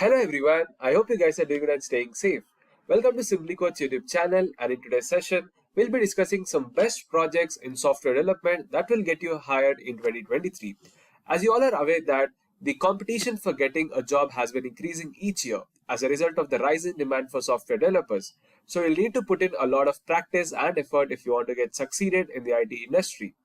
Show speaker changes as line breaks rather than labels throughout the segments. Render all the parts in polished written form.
Hello everyone, I hope you guys are doing good and staying safe. Welcome to Simplicode's YouTube channel, and in today's session, we'll be discussing some best projects in software development that will get you hired in 2023. As you all are aware that the competition for getting a job has been increasing each year as a result of the rising demand for software developers. So you'll need to put in a lot of practice and effort if you want to get succeeded in the IT industry.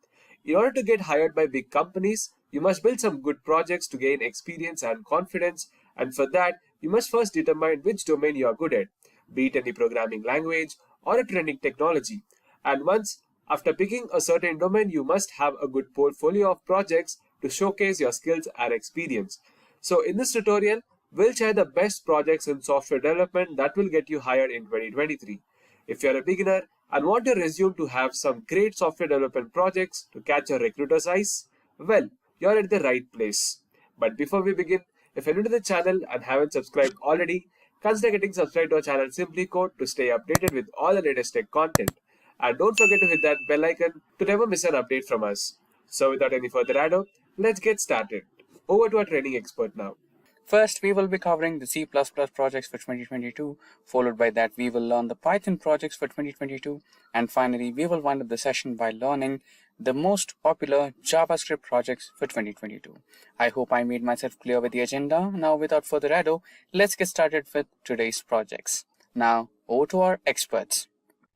In order to get hired by big companies, you must build some good projects to gain experience and confidence, and for that, you must first determine which domain you are good at, be it any programming language or a trending technology. And once after picking a certain domain, you must have a good portfolio of projects to showcase your skills and experience. So in this tutorial, we'll share the best projects in software development that will get you hired in 2023. If you're a beginner and want your resume to have some great software development projects to catch your recruiter's eyes, well, you're at the right place. But before we begin, if you're new to the channel and haven't subscribed already, consider getting subscribed to our channel Simplicode to stay updated with all the latest tech content. And don't forget to hit that bell icon to never miss an update from us. So without any further ado, let's get started. Over to our training expert now.
First, we will be covering the C++ projects for 2022. Followed by that, we will learn the Python projects for 2022. And finally, we will wind up the session by learning the most popular JavaScript projects for 2022. I hope I made myself clear with the agenda. Now, without further ado, let's get started with today's projects. Now, over to our experts.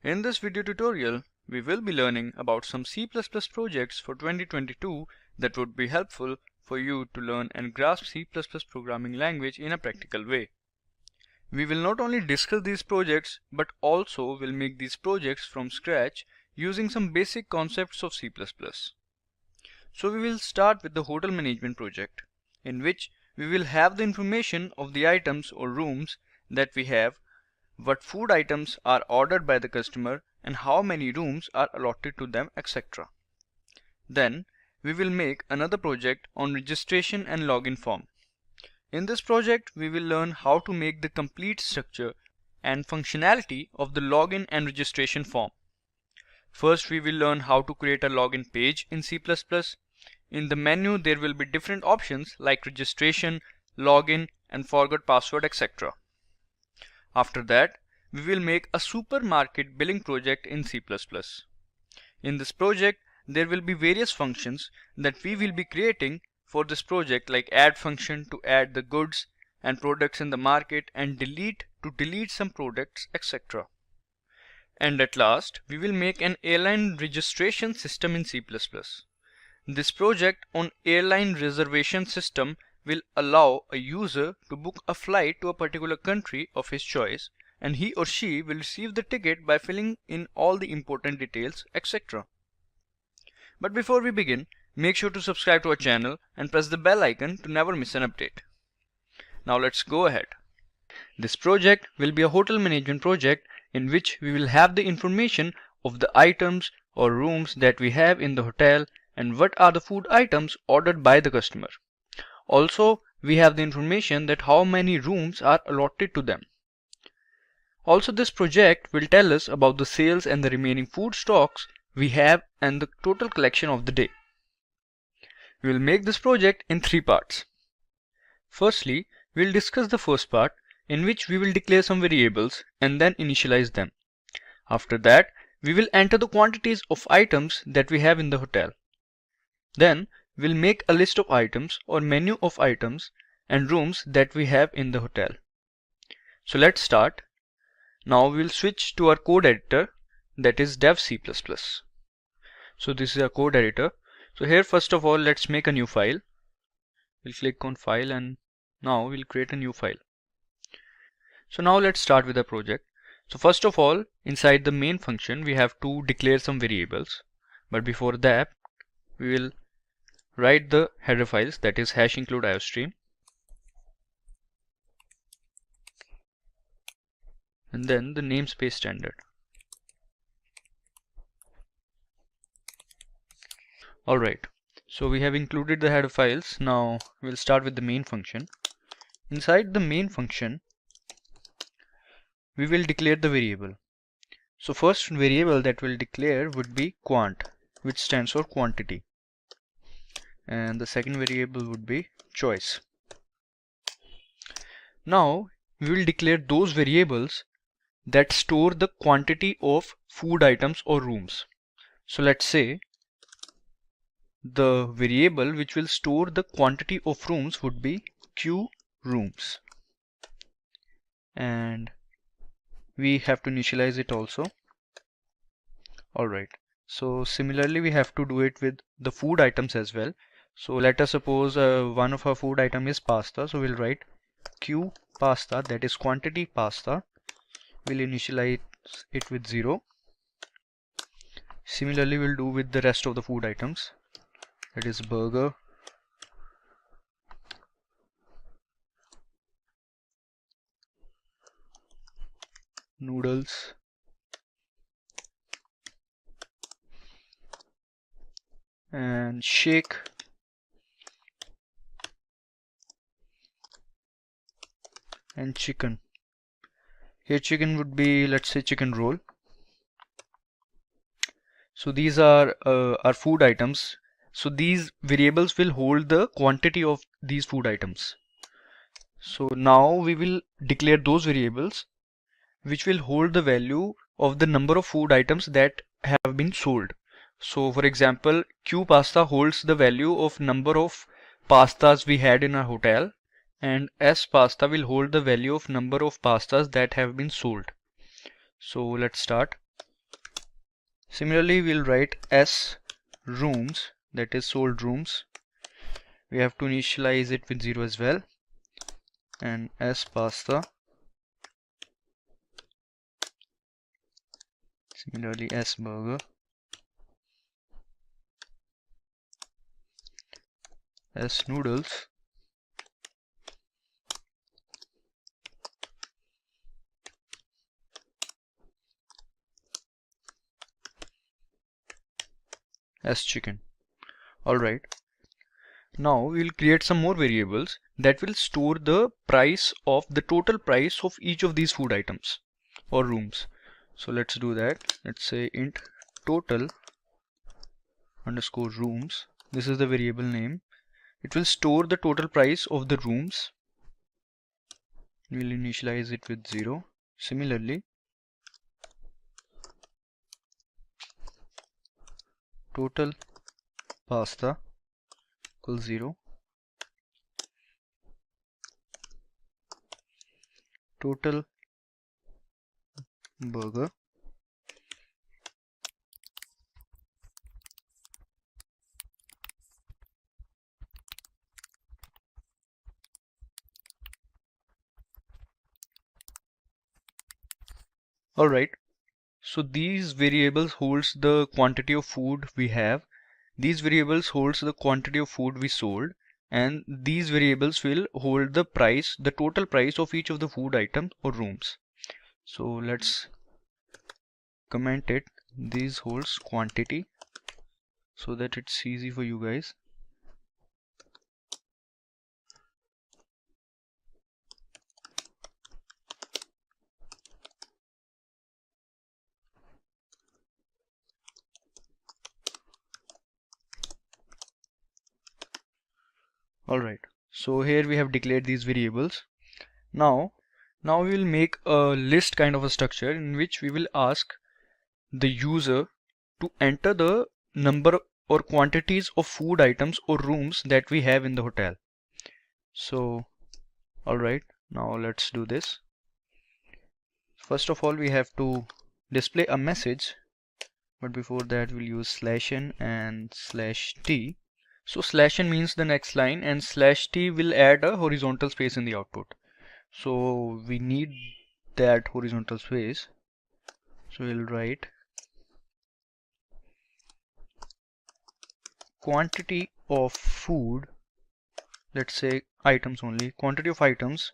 In this video tutorial, we will be learning about some C++ projects for 2022 that would be helpful for you to learn and grasp C++ programming language in a practical way. We will not only discuss these projects but also will make these projects from scratch using some basic concepts of C++. So we will start with the hotel management project, in which we will have the information of the items or rooms that we have, what food items are ordered by the customer, and how many rooms are allotted to them, etc. Then we will make another project on registration and login form. In this project, we will learn how to make the complete structure and functionality of the login and registration form. First, we will learn how to create a login page in C++. In the menu, there will be different options like registration, login, and forgot password, etc. After that, we will make a supermarket billing project in C++. In this project, there will be various functions that we will be creating for this project, like add function to add the goods and products in the market, and delete to delete some products, etc. And at last, we will make an airline registration system in C++. This project on airline reservation system will allow a user to book a flight to a particular country of his choice, and he or she will receive the ticket by filling in all the important details, etc. But before we begin, make sure to subscribe to our channel and press the bell icon to never miss an update. Now let's go ahead. This project will be a hotel management project in which we will have the information of the items or rooms that we have in the hotel and what are the food items ordered by the customer. Also, we have the information that how many rooms are allotted to them. Also, this project will tell us about the sales and the remaining food stocks we have and the total collection of the day. We will make this project in 3 parts. Firstly, we will discuss the first part, in which we will declare some variables and then initialize them. After that, we will enter the quantities of items that we have in the hotel. Then, we will make a list of items or menu of items and rooms that we have in the hotel. So let's start. Now we will switch to our code editor, that is dev C++. So this is our code editor. So here, first of all, let's make a new file. We'll click on file and now we'll create a new file. So now let's start with the project. So first of all, inside the main function, we have to declare some variables. But before that, we will write the header files, that is hash include iostream, and then the namespace standard. Alright, so we have included the header files. Now we'll start with the main function. Inside the main function, we will declare the variable. So first variable that we'll declare would be quant, which stands for quantity. And the second variable would be choice. Now we will declare those variables that store the quantity of food items or rooms. So let's say the variable which will store the quantity of rooms would be q rooms, and we have to initialize it also. Alright, so similarly we have to do it with the food items as well. So let us suppose one of our food item is pasta, so we'll write q pasta, that is quantity pasta. We'll initialize it with 0. Similarly we'll do with the rest of the food items, that is burger, noodles, and shake, and chicken. Here chicken would be, let's say, chicken roll. So these are our food items. So these variables will hold the quantity of these food items. So now we will declare those variables which will hold the value of the number of food items that have been sold. So for example, Q pasta holds the value of number of pastas we had in our hotel, and S pasta will hold the value of number of pastas that have been sold. So let's start. Similarly, we'll write S rooms, that is sold rooms. We have to initialize it with 0 as well, and S pasta. Similarly, S burger, S noodles, S chicken. Alright, now we will create some more variables that will store the price of the total price of each of these food items or rooms. So let's do that. Let's say int total underscore rooms. This is the variable name. It will store the total price of the rooms. We'll initialize it with 0. Similarly, total pasta equals 0. Total burger Alright, so these variables holds the quantity of food we have, these variables holds the quantity of food we sold, and these variables will hold the price, the total price of each of the food items or rooms. So let's comment it. These holds quantity so that it's easy for you guys. Alright, so here we have declared these variables. Now we will make a list kind of a structure in which we will ask the user to enter the number or quantities of food items or rooms that we have in the hotel. So alright, now let's do this. First of all, we have to display a message, but before that we'll use /n and /t. So /n means the next line, and /t will add a horizontal space in the output. So we need that horizontal space. So we'll write quantity of food, let's say items only, quantity of items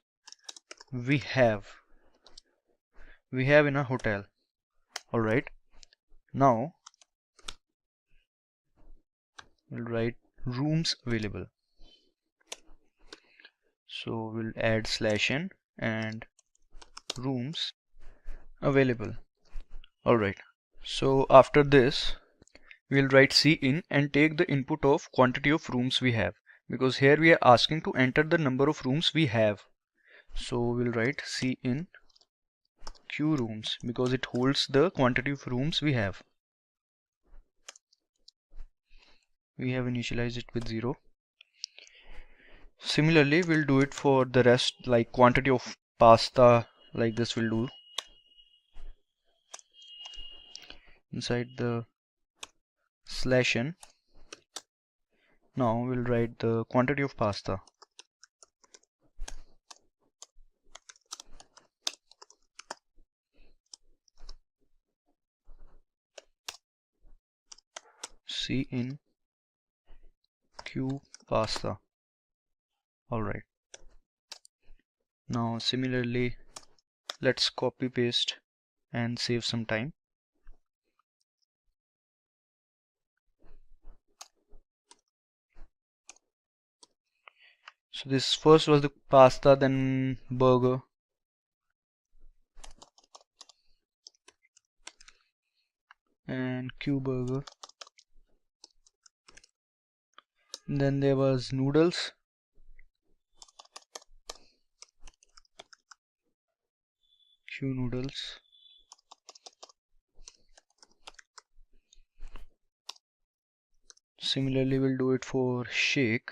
we have in a hotel. Alright, now we'll write rooms available. So we'll add /n and rooms available. Alright, so after this we'll write cin and take the input of quantity of rooms we have, because here we are asking to enter the number of rooms we have. So we'll write C in queue rooms because it holds the quantity of rooms we have. We have initialized it with 0. Similarly, we'll do it for the rest, like quantity of pasta, like this we'll do. Inside the /n, now we'll write the quantity of pasta. C in queue pasta. Alright. Now similarly, let's copy paste and save some time. So this first was the pasta, then burger, and Q burger. Then there was noodles, Q noodles. Similarly, we'll do it for shake.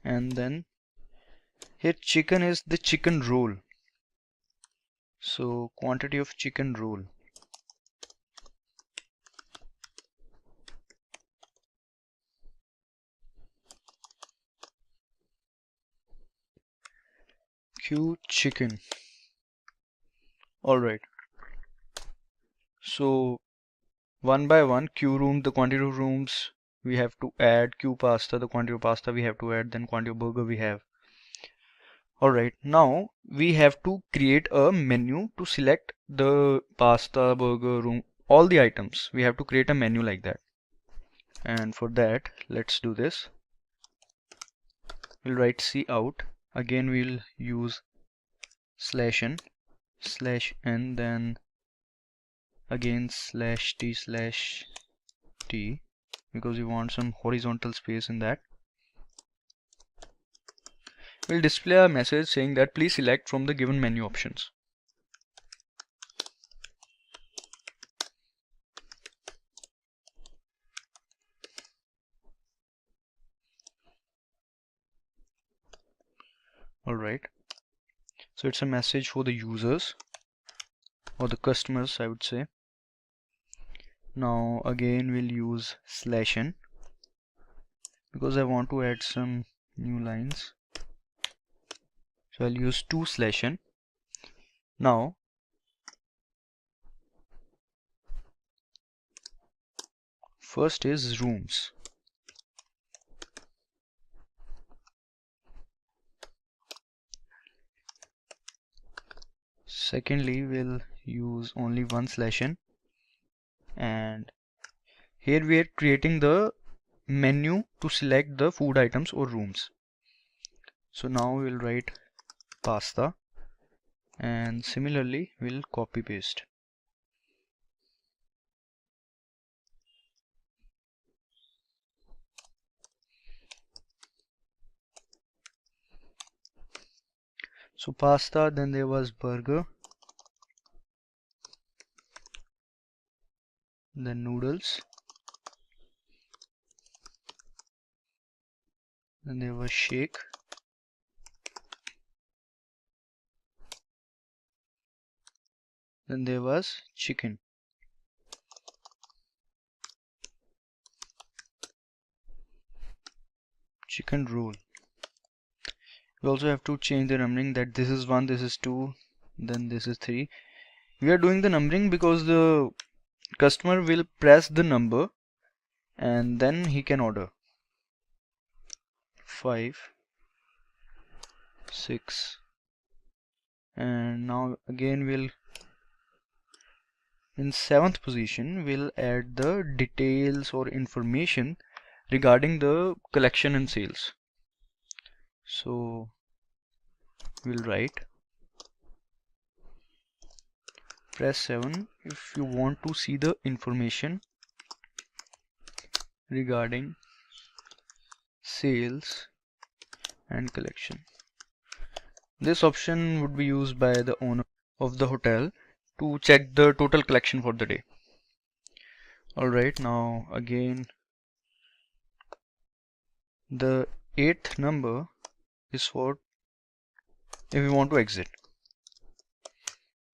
And then here chicken is the chicken roll. So quantity of chicken roll. Q chicken. Alright. So one by one, Q room, the quantity of rooms we have to add, Q pasta, the quantity of pasta we have to add, then quantity of burger we have. Alright, now we have to create a menu to select the pasta, burger, room, all the items. We have to create a menu like that. And for that, let's do this. We'll write cout. Again, we'll use /n, then again /t because we want some horizontal space in that. We'll display a message saying that please select from the given menu options. Alright, so it's a message for the users or the customers, I would say. Now again we'll use /n because I want to add some new lines. So I'll use 2/n. Now first is rooms. Secondly, we'll use only one /n, and here we are creating the menu to select the food items or rooms. So now we'll write pasta, and similarly we'll copy paste. So pasta, then there was burger, then noodles, then there was shake, then there was chicken. Chicken roll. We also have to change the numbering, that this is 1, this is 2, then this is 3. We are doing the numbering because the customer will press the number and then he can order. 5, 6, and now again we'll in 7th position we'll add the details or information regarding the collection and sales. So we'll write press 7 if you want to see the information regarding sales and collection. This option would be used by the owner of the hotel to check the total collection for the day. Alright, now again the 8th number is for if we want to exit.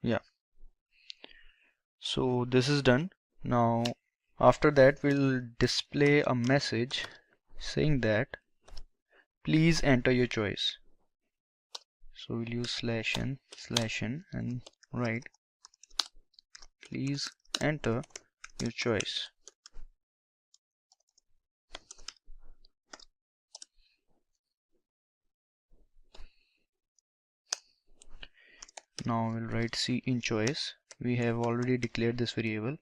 Yeah, so this is done. Now after that we'll display a message saying that please enter your choice. So we'll use /n and write please enter your choice. Now we'll write C in choice. We have already declared this variable.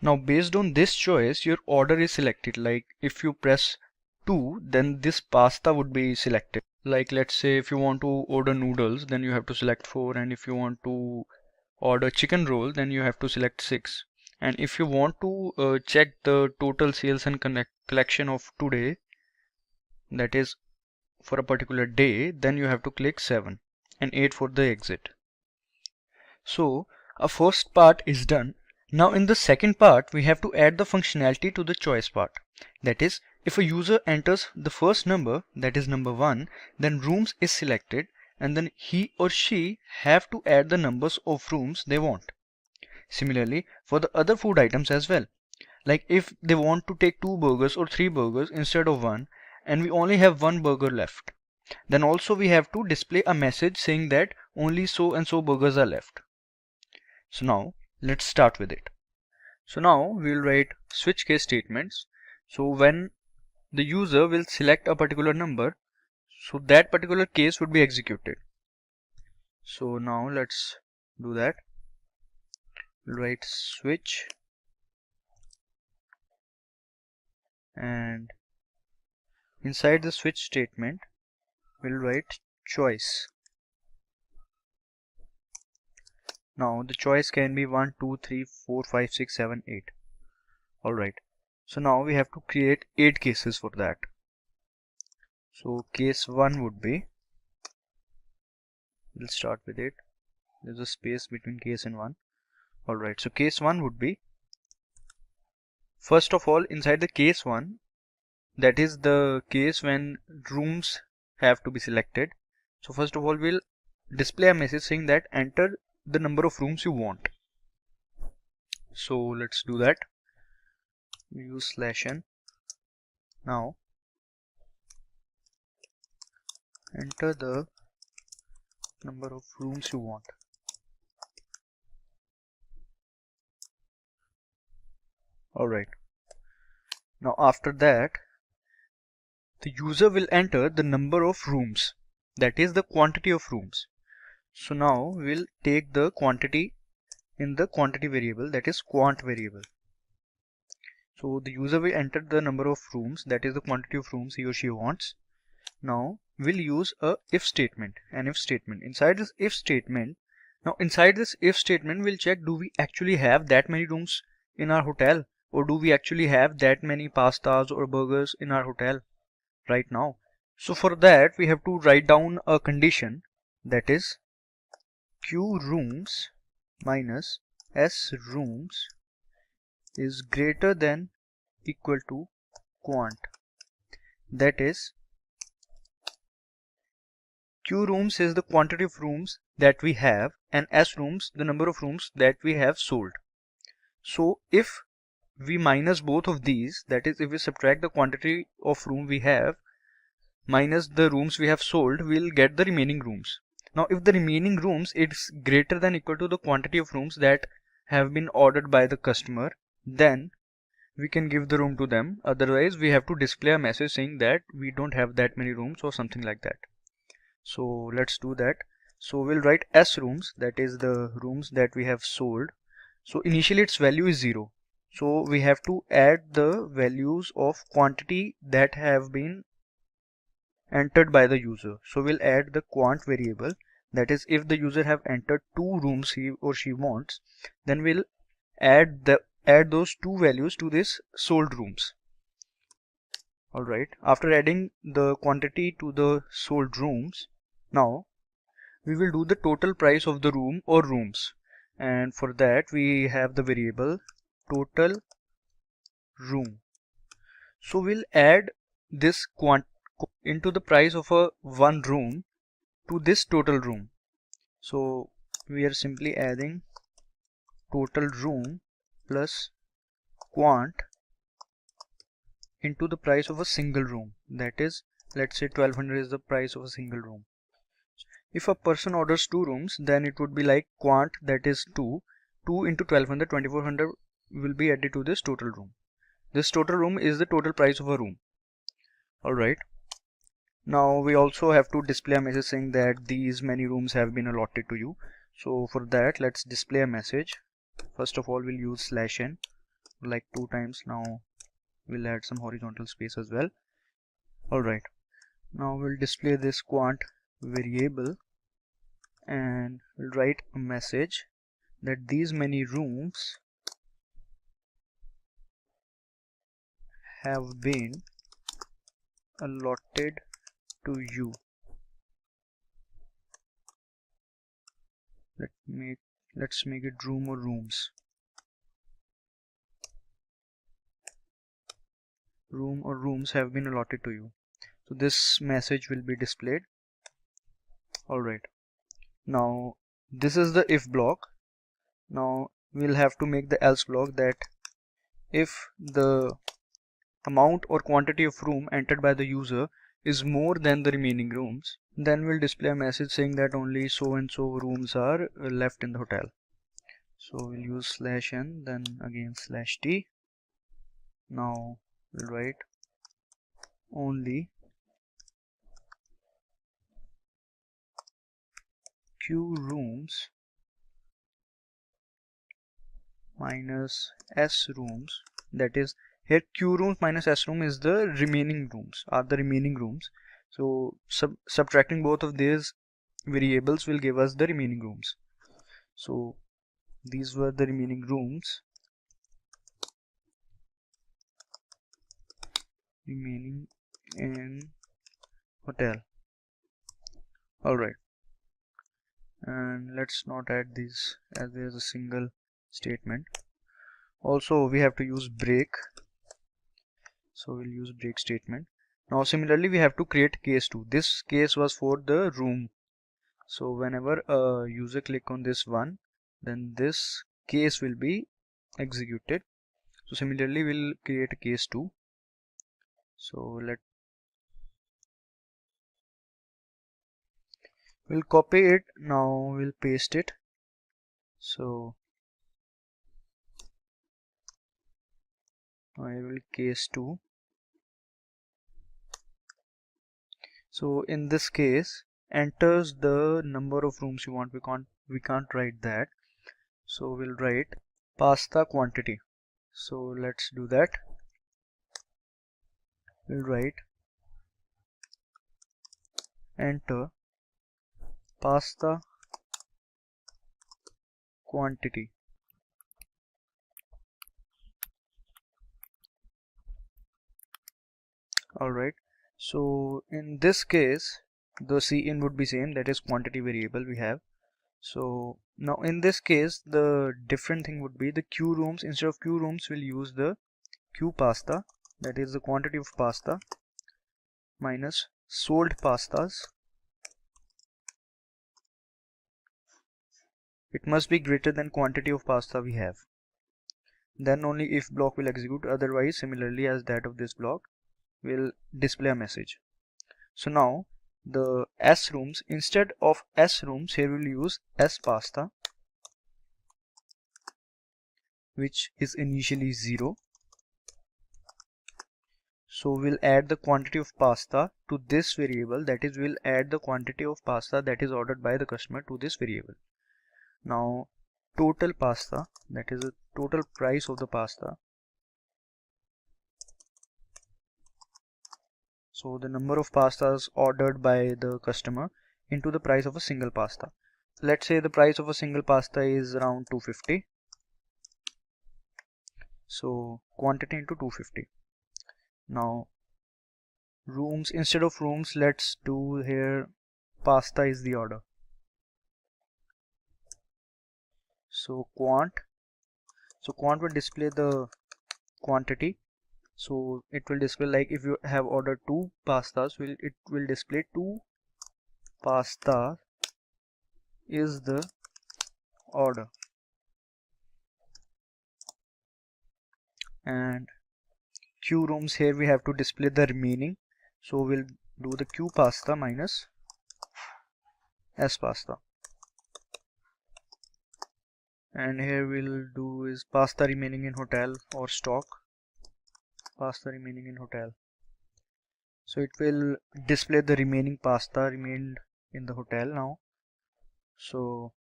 Now based on this choice, your order is selected. Like if you press 2, then this pasta would be selected. Like let's say if you want to order noodles, then you have to select 4, and if you want to order chicken roll, then you have to select 6. And if you want to check the total sales and collection of today, that is for a particular day, then you have to click 7 and 8 for the exit. So our first part is done. Now in the second part, we have to add the functionality to the choice part. That is, if a user enters the first number, that is number 1, then rooms is selected, and then he or she have to add the numbers of rooms they want. Similarly, for the other food items as well. Like if they want to take 2 burgers or 3 burgers instead of 1, and we only have 1 burger left, then also we have to display a message saying that only so and so burgers are left. So now let's start with it. So now we'll write switch case statements. So when the user will select a particular number, so that particular case would be executed. So now let's do that. We'll write switch and inside the switch statement we'll write choice. Now the choice can be 1, 2, 3, 4, 5, 6, 7, 8. Alright. So now we have to create 8 cases for that. So case 1 would be, we'll start with it. There's a space between case and 1. Alright, so case 1 would be, first of all, inside the case 1, that is the case when rooms have to be selected. So first of all, we'll display a message saying that enter the number of rooms you want. So let's do that. We use /n. Now enter the number of rooms you want. Alright. Now after that, the user will enter the number of rooms, that is the quantity of rooms. So now we'll take the quantity in the quantity variable, that is quant variable. So the user will enter the number of rooms, that is the quantity of rooms he or she wants. Now we'll use an if statement. Inside this if statement, we'll check, do we actually have that many rooms in our hotel, or do we actually have that many pastas or burgers in our hotel right now? So for that we have to write down a condition, that is q rooms minus s rooms is greater than equal to quant. That is, q rooms is the quantity of rooms that we have, and s rooms the number of rooms that we have sold. So if we minus both of these, that is, if we subtract the quantity of room we have minus the rooms we have sold, we'll get the remaining rooms. Now if the remaining rooms is greater than equal to the quantity of rooms that have been ordered by the customer, then we can give the room to them. Otherwise we have to display a message saying that we don't have that many rooms or something like that. So let's do that. So we'll write s rooms, that is the rooms that we have sold. So initially its value is 0. So we have to add the values of quantity that have been entered by the user. So we'll add the quant variable,
That is, if the user have entered 2 rooms he or she wants, then we'll add those 2 values to this sold rooms. Alright, after adding the quantity to the sold rooms, now we will do the total price of the room or rooms, and for that we have the variable total room. So we'll add this into the price of a one room to this total room. So we are simply adding total room plus quant into the price of a single room. That is, let's say 1200 is the price of a single room. If a person orders 2 rooms, then it would be like quant, that is 2 into 1200, 2400 will be added to this total room. This total room is the total price of a room. Alright, now we also have to display a message saying that these many rooms have been allotted to you. So for that, let's display a message. First of all, we'll use /n like 2 times. Now we'll add some horizontal space as well. Alright, now we'll display this quant variable and we'll write a message that these many rooms have been allotted to you. Let's make it room or rooms. Room or rooms have been allotted to you. So this message will be displayed. Alright, now this is the if block. Now we'll have to make the else block, that if the amount or quantity of room entered by the user is more than the remaining rooms, then we'll display a message saying that only so and so rooms are left in the hotel. So we'll use /n, then again /t. Now we'll write only q rooms minus s rooms. That is, here q rooms minus s room is the remaining rooms, So subtracting both of these variables will give us the remaining rooms. So these were the remaining rooms remaining in hotel. Alright, and let's not add these as there's a single statement. Also we have to use break, so we'll use break statement. Now similarly we have to create case 2. This case was for the room, so whenever a user click on this one, then this case will be executed. So similarly we'll create a case 2. So we'll copy it. Now we'll paste it. So I will case 2. So in this case, enters the number of rooms you want. We can't write that. So we'll write pasta quantity. So let's do that. We'll write enter pasta quantity. Alright, so in this case the cin would be same, that is quantity variable we have. So now in this case the different thing would be the q rooms. Instead of q rooms we'll use the q pasta, that is the quantity of pasta minus sold pastas. It must be greater than quantity of pasta we have. Then only if block will execute, otherwise similarly as that of this block will display a message. So now the s rooms, instead of s rooms here we'll use s pasta, which is initially 0. So we'll add the quantity of pasta to this variable, that is we'll add the quantity of pasta that is ordered by the customer to this variable. Now total pasta, that is the total price of the pasta. So the number of pastas ordered by the customer into the price of a single pasta. Let's say the price of a single pasta is around 250. So quantity into 250. Now rooms, instead of rooms, let's do here pasta is the order. So quant will display the quantity. So it will display, like if you have ordered 2 pastas, it will display 2 pasta is the order. And q rooms, here we have to display the remaining. So we'll do the q pasta minus s pasta. And here we'll do is pasta remaining in hotel or stock. Pasta remaining in hotel. So it will display the remaining pasta remained in the hotel now. So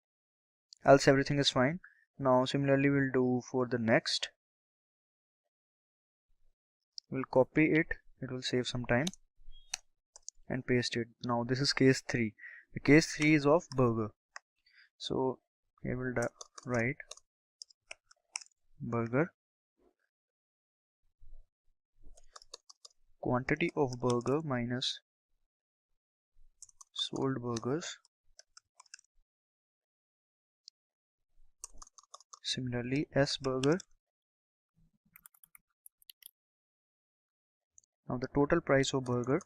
else everything is fine. Now similarly we'll do for the next. We'll copy it. It will save some time. And paste it. Now this is case 3. The case 3 is of burger. So here we'll write burger, quantity of burger minus sold burgers. Similarly s burger. Now the total price of burger.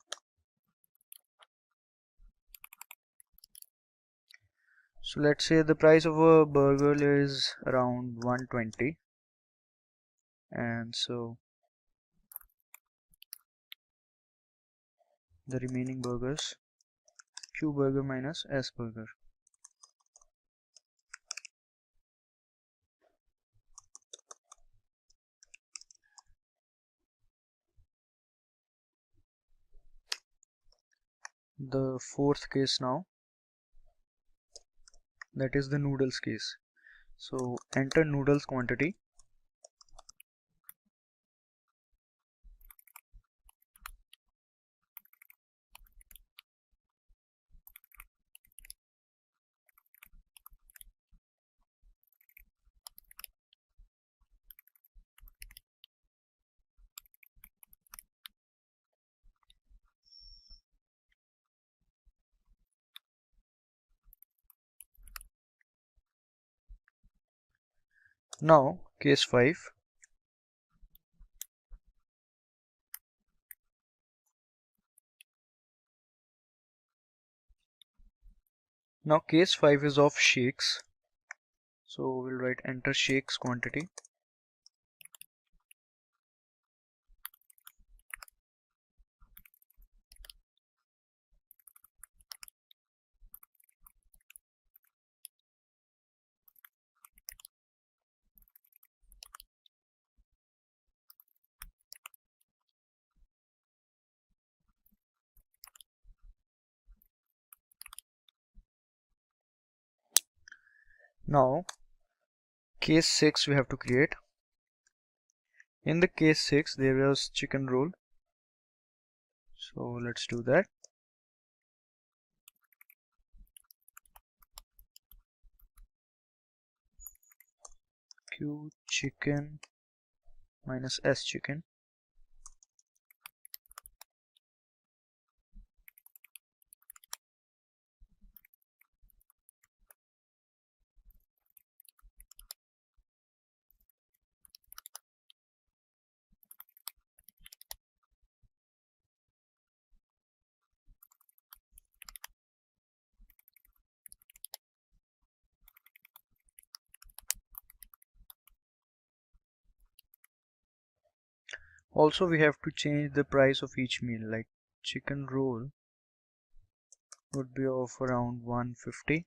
So let's say the price of a burger is around 120, and so the remaining burgers, q burger minus s burger. The fourth case now, that is the noodles case. So enter noodles quantity. Now case 5. Now case 5 is of shakes. So we'll write enter shakes quantity. Now case 6 we have to create. In the case 6 there was chicken roll. So let's do that. Q chicken minus s chicken. Also we have to change the price of each meal, like chicken roll would be of around 150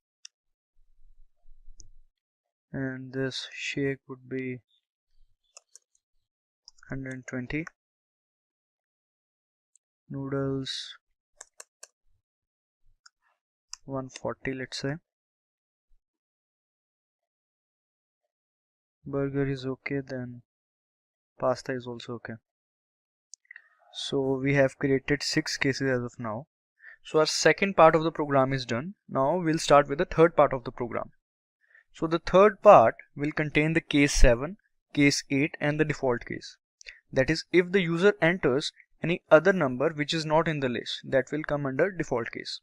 and this shake would be 120. Noodles 140, let's say. Burger is okay, then pasta is also okay. So we have created 6 cases as of now. So our second part of the program is done. Now we'll start with the third part of the program. So the third part will contain the case 7, case 8 and the default case. That is, if the user enters any other number which is not in the list, that will come under default case.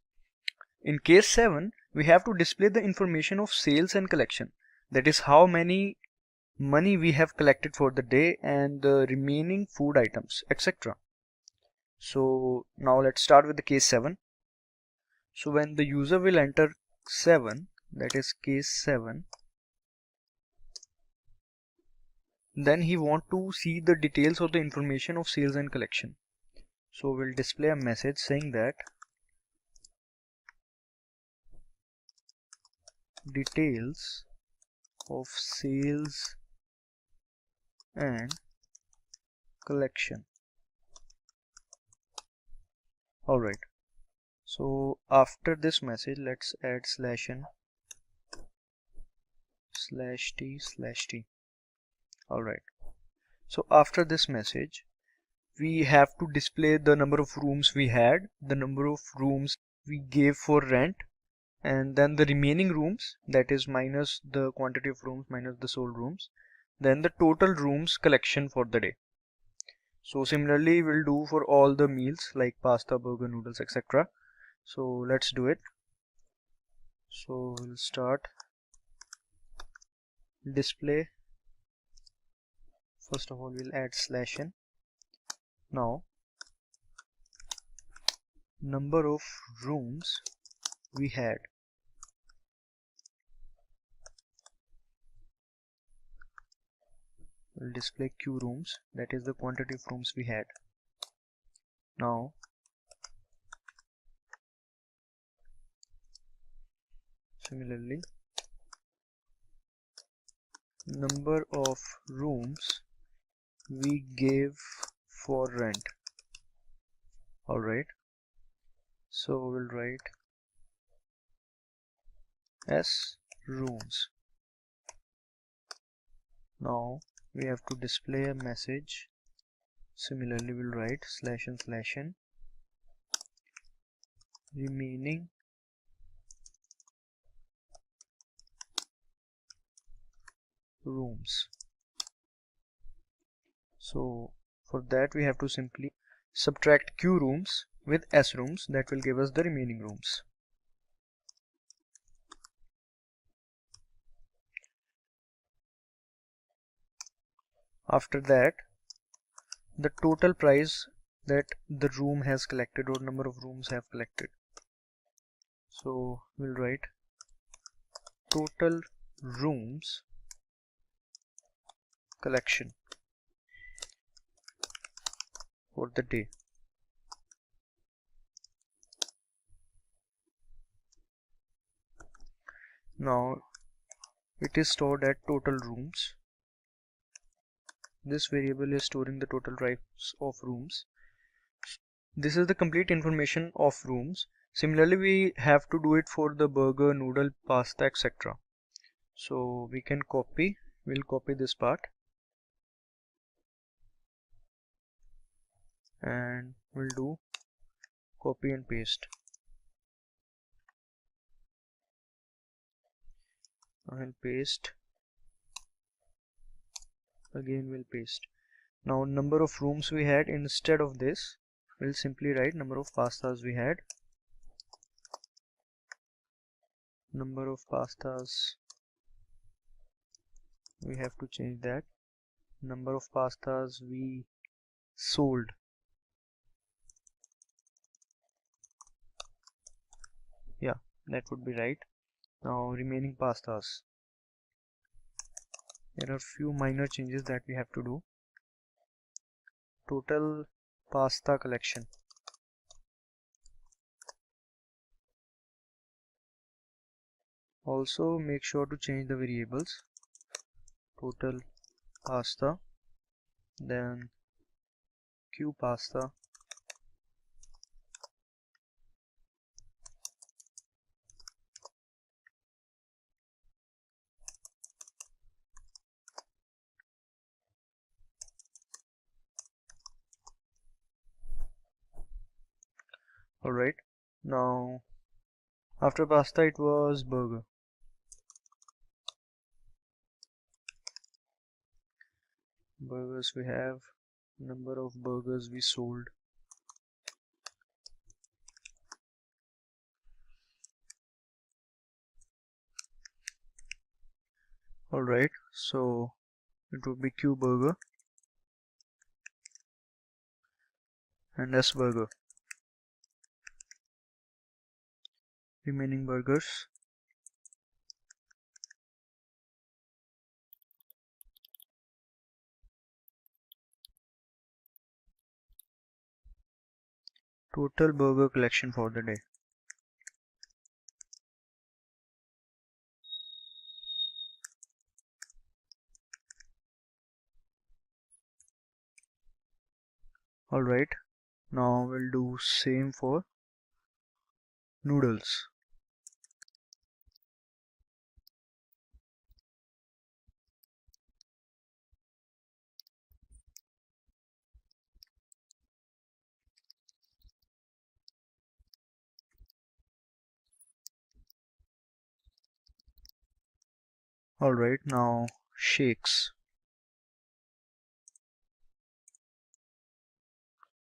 In case 7, we have to display the information of sales and collection. That is, how many money we have collected for the day and the remaining food items, etc. So now let's start with the case 7. So when the user will enter 7, that is case 7, then he want to see the details of the information of sales and collection. So we'll display a message saying that details of sales and collection. Alright, so after this message, let's add /n/t/t. Alright, so after this message, we have to display the number of rooms we had, the number of rooms we gave for rent, and then the remaining rooms, that is minus the quantity of rooms minus the sold rooms, then the total rooms collection for the day. So similarly we'll do for all the meals like pasta, burger, noodles, etc. So let's do it. So we'll start display. First of all, we'll add /n. Now number of rooms we had. We'll display q rooms, that is the quantity of rooms we had. Now similarly, number of rooms we gave for rent. Alright, so we'll write s rooms. Now we have to display a message. Similarly, we'll write /n/n remaining rooms. So for that we have to simply subtract q rooms with s rooms, that will give us the remaining rooms. After that, the total price that the room has collected or number of rooms have collected. So we'll write total rooms collection for the day. Now it is stored at total rooms. This variable is storing the total types of rooms. This is the complete information of rooms. Similarly, we have to do it for the burger, noodle, pasta, etc. So we can copy, we'll copy this part and we'll do copy and paste. I'll paste, again we'll paste. Now number of rooms we had, instead of this we'll simply write number of pastas we had. Number of pastas, we have to change that. Number of pastas we sold. Yeah, that would be right. Now remaining pastas. There are few minor changes that we have to do. Total pasta collection. Also make sure to change the variables. Total pasta, then q pasta, alright. Now after pasta it was burger. Burgers, we have number of burgers we sold. Alright, so it would be Q burger and S burger. Remaining burgers. Total burger collection for the day. Alright, now we'll do same for noodles. Alright, now shakes.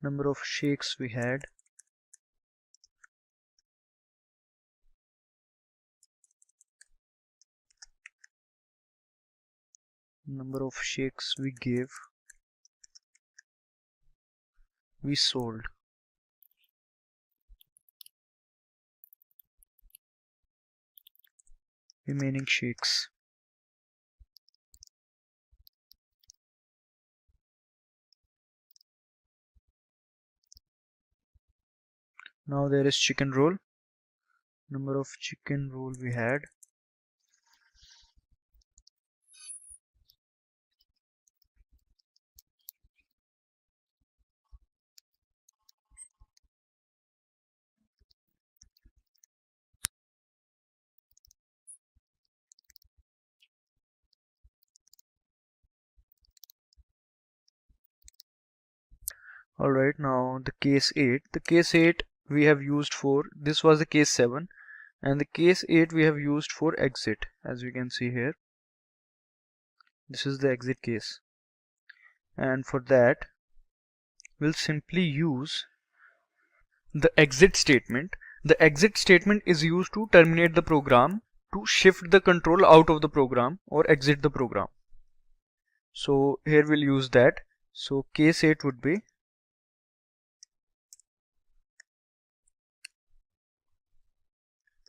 Number of shakes we had. Number of shakes we gave. We sold. Remaining shakes. Now there is chicken roll. Number of chicken roll we had. Alright, now the case 8. The case 8 we have used for, this was the case 7, and the case 8 we have used for exit, as you can see here. This is the exit case, and for that we'll simply use the exit statement. The exit statement is used to terminate the program, to shift the control out of the program or exit the program. So here we'll use that. So case 8 would be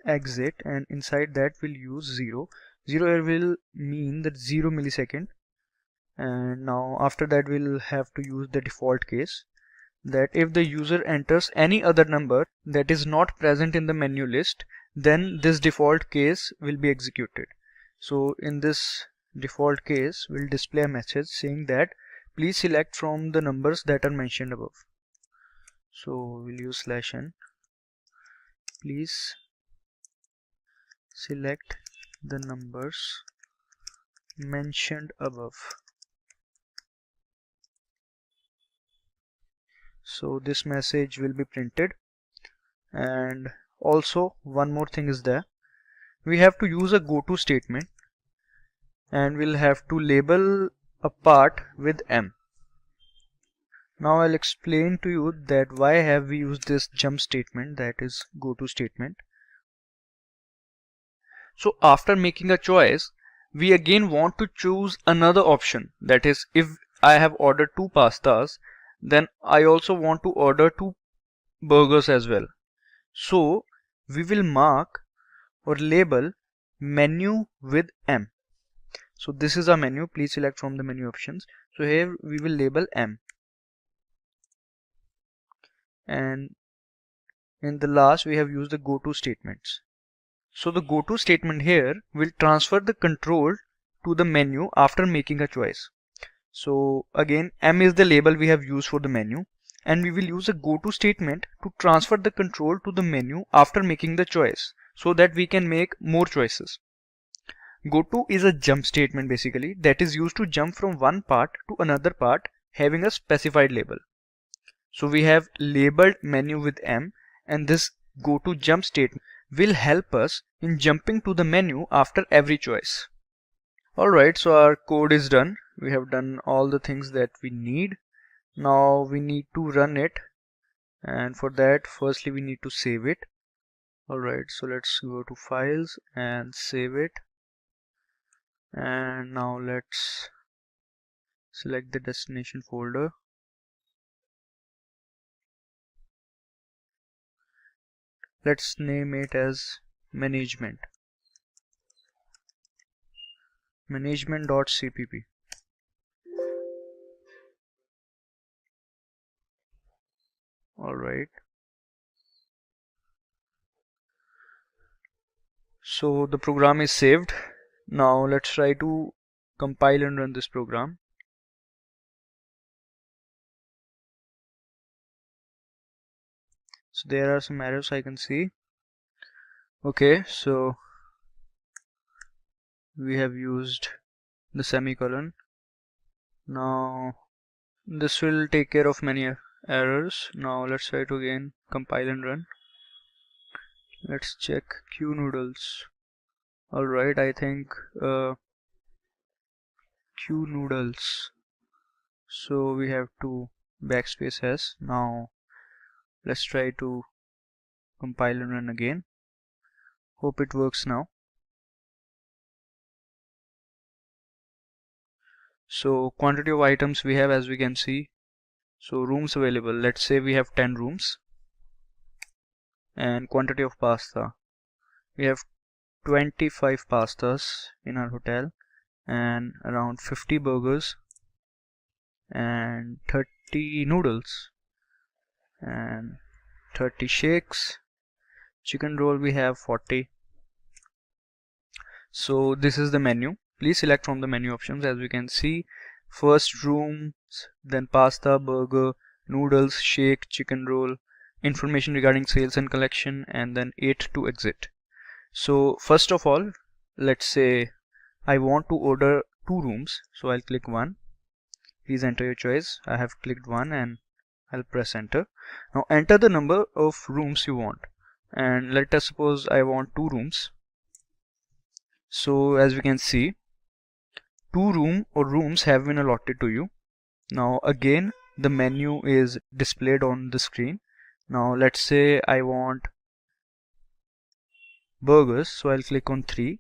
exit, and inside that we'll use 0. 0 here will mean that 0 millisecond, and now after that we'll have to use the default case, that if the user enters any other number that is not present in the menu list, then this default case will be executed. So in this default case we'll display a message saying that please select from the numbers that are mentioned above. So we'll use /n, please select the numbers mentioned above. So this message will be printed. And also one more thing is there, we have to use a goto statement, and we'll have to label a part with M. Now I'll explain to you that why have we used this jump statement, that is goto statement. So after making a choice, we again want to choose another option. That is, if I have ordered 2 pastas, then I also want to order 2 burgers as well. So we will mark or label menu with M. So this is our menu, please select from the menu options. So here we will label M, and in the last we have used the goto statements. So the goto statement here will transfer the control to the menu after making a choice. So again, M is the label we have used for the menu, and we will use a goto statement to transfer the control to the menu after making the choice, so that we can make more choices. Goto is a jump statement basically, that is used to jump from one part to another part having a specified label. So we have labeled menu with M, and this go to jump statement will help us in jumping to the menu after every choice. Alright, so our code is done. We have done all the things that we need. Now we need to run it, and for that firstly we need to save it. Alright, so let's go to files and save it, and now let's select the destination folder. Let's name it as management.cpp. Alright, so the program is saved. Now let's try to compile and run this program. So there are some errors I can see. Okay, so we have used the semicolon. Now this will take care of many errors. Now let's try to again compile and run. Let's check QNoodles. Alright, I think QNoodles. So we have to backspace s. Now let's try to compile and run again. Hope it works now. So quantity of items we have, as we can see. So rooms available, let's say we have 10 rooms. And quantity of pasta, we have 25 pastas in our hotel, and around 50 burgers, and 30 noodles, and 30 shakes. Chicken roll we have 40. So this is the menu. Please select from the menu options. As we can see, first rooms, then pasta, burger, noodles, shake, chicken roll, information regarding sales and collection, and then 8 to exit. So first of all, let's say I want to order 2 rooms, so I'll click 1. Please enter your choice. I have clicked 1 and I'll press enter. Now enter the number of rooms you want, and let us suppose I want 2 rooms. So as we can see, 2 rooms have been allotted to you. Now again the menu is displayed on the screen. Now let's say I want burgers, so I'll click on 3,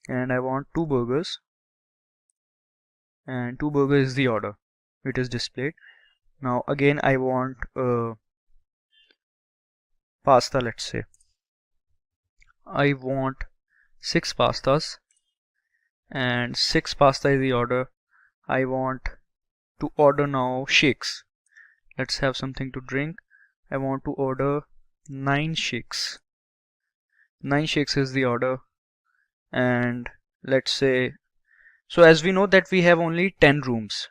and I want 2 burgers, and 2 burgers is the order, it is displayed. Now again I want pasta. Let's say I want 6 pastas, and 6 pasta is the order. I want to order now shakes. Let's have something to drink. I want to order 9 shakes. 9 shakes is the order. And let's say, so as we know that we have only 10 rooms.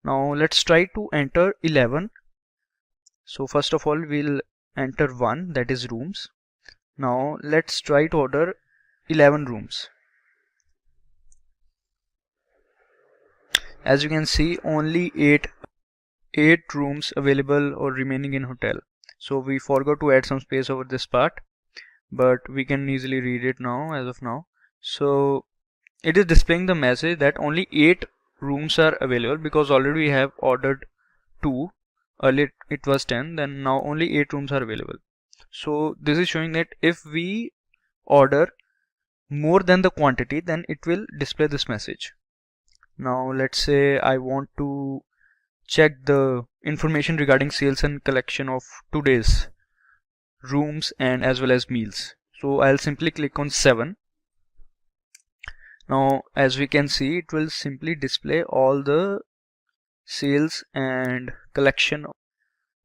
Now let's try to enter 11. So first of all we'll enter 1, that is rooms. Now let's try to order 11 rooms. As you can see, only 8 rooms available or remaining in hotel. So we forgot to add some space over this part, but we can easily read it now as of now. So it is displaying the message that only 8 rooms are available, because already we have ordered 2. Earlier it was 10, then now only 8 rooms are available. So this is showing that if we order more than the quantity, then it will display this message. Now let's say I want to check the information regarding sales and collection of today's rooms and as well as meals. So I'll simply click on 7. Now as we can see, it will simply display all the sales and collection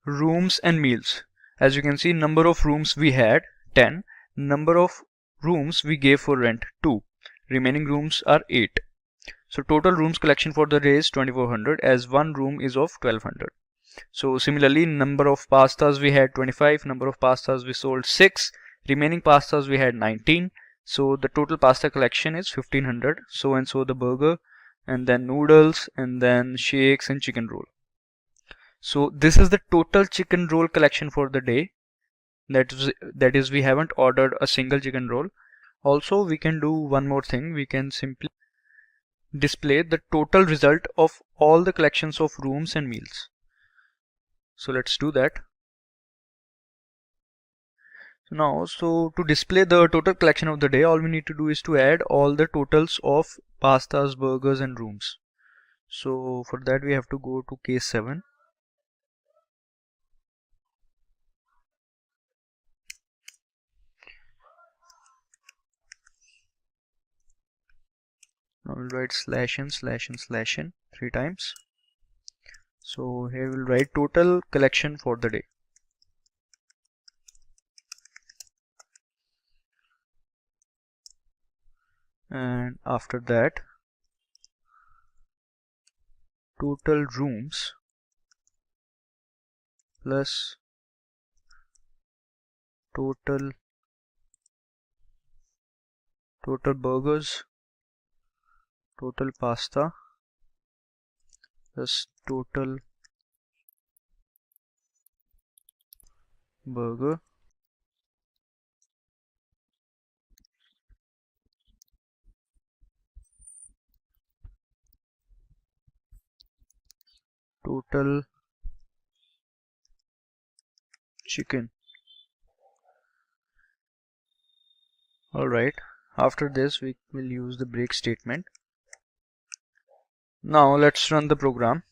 rooms and meals. As you can see, number of rooms we had 10, number of rooms we gave for rent 2, remaining rooms are 8. So total rooms collection for the day is 2400, as one room is of 1200. So similarly, number of pastas we had 25, number of pastas we sold 6, remaining pastas we had 19. So the total pasta collection is 1500. So and so the burger, and then noodles, and then shakes and chicken roll. So this is the total chicken roll collection for the day. that is we haven't ordered a single chicken roll. Also, we can do one more thing. We can simply display the total result of all the collections of rooms and meals. So let's do that. So to display the total collection of the day, all we need to do is to add all the totals of pastas, burgers and rooms. So for that we have to go to case 7. Now we'll write /n/n/n 3 times. So here we'll write total collection for the day. And after that, total rooms plus total burgers, total pasta plus total burger total chicken. Alright, after this we will use the break statement. Now let's run the program.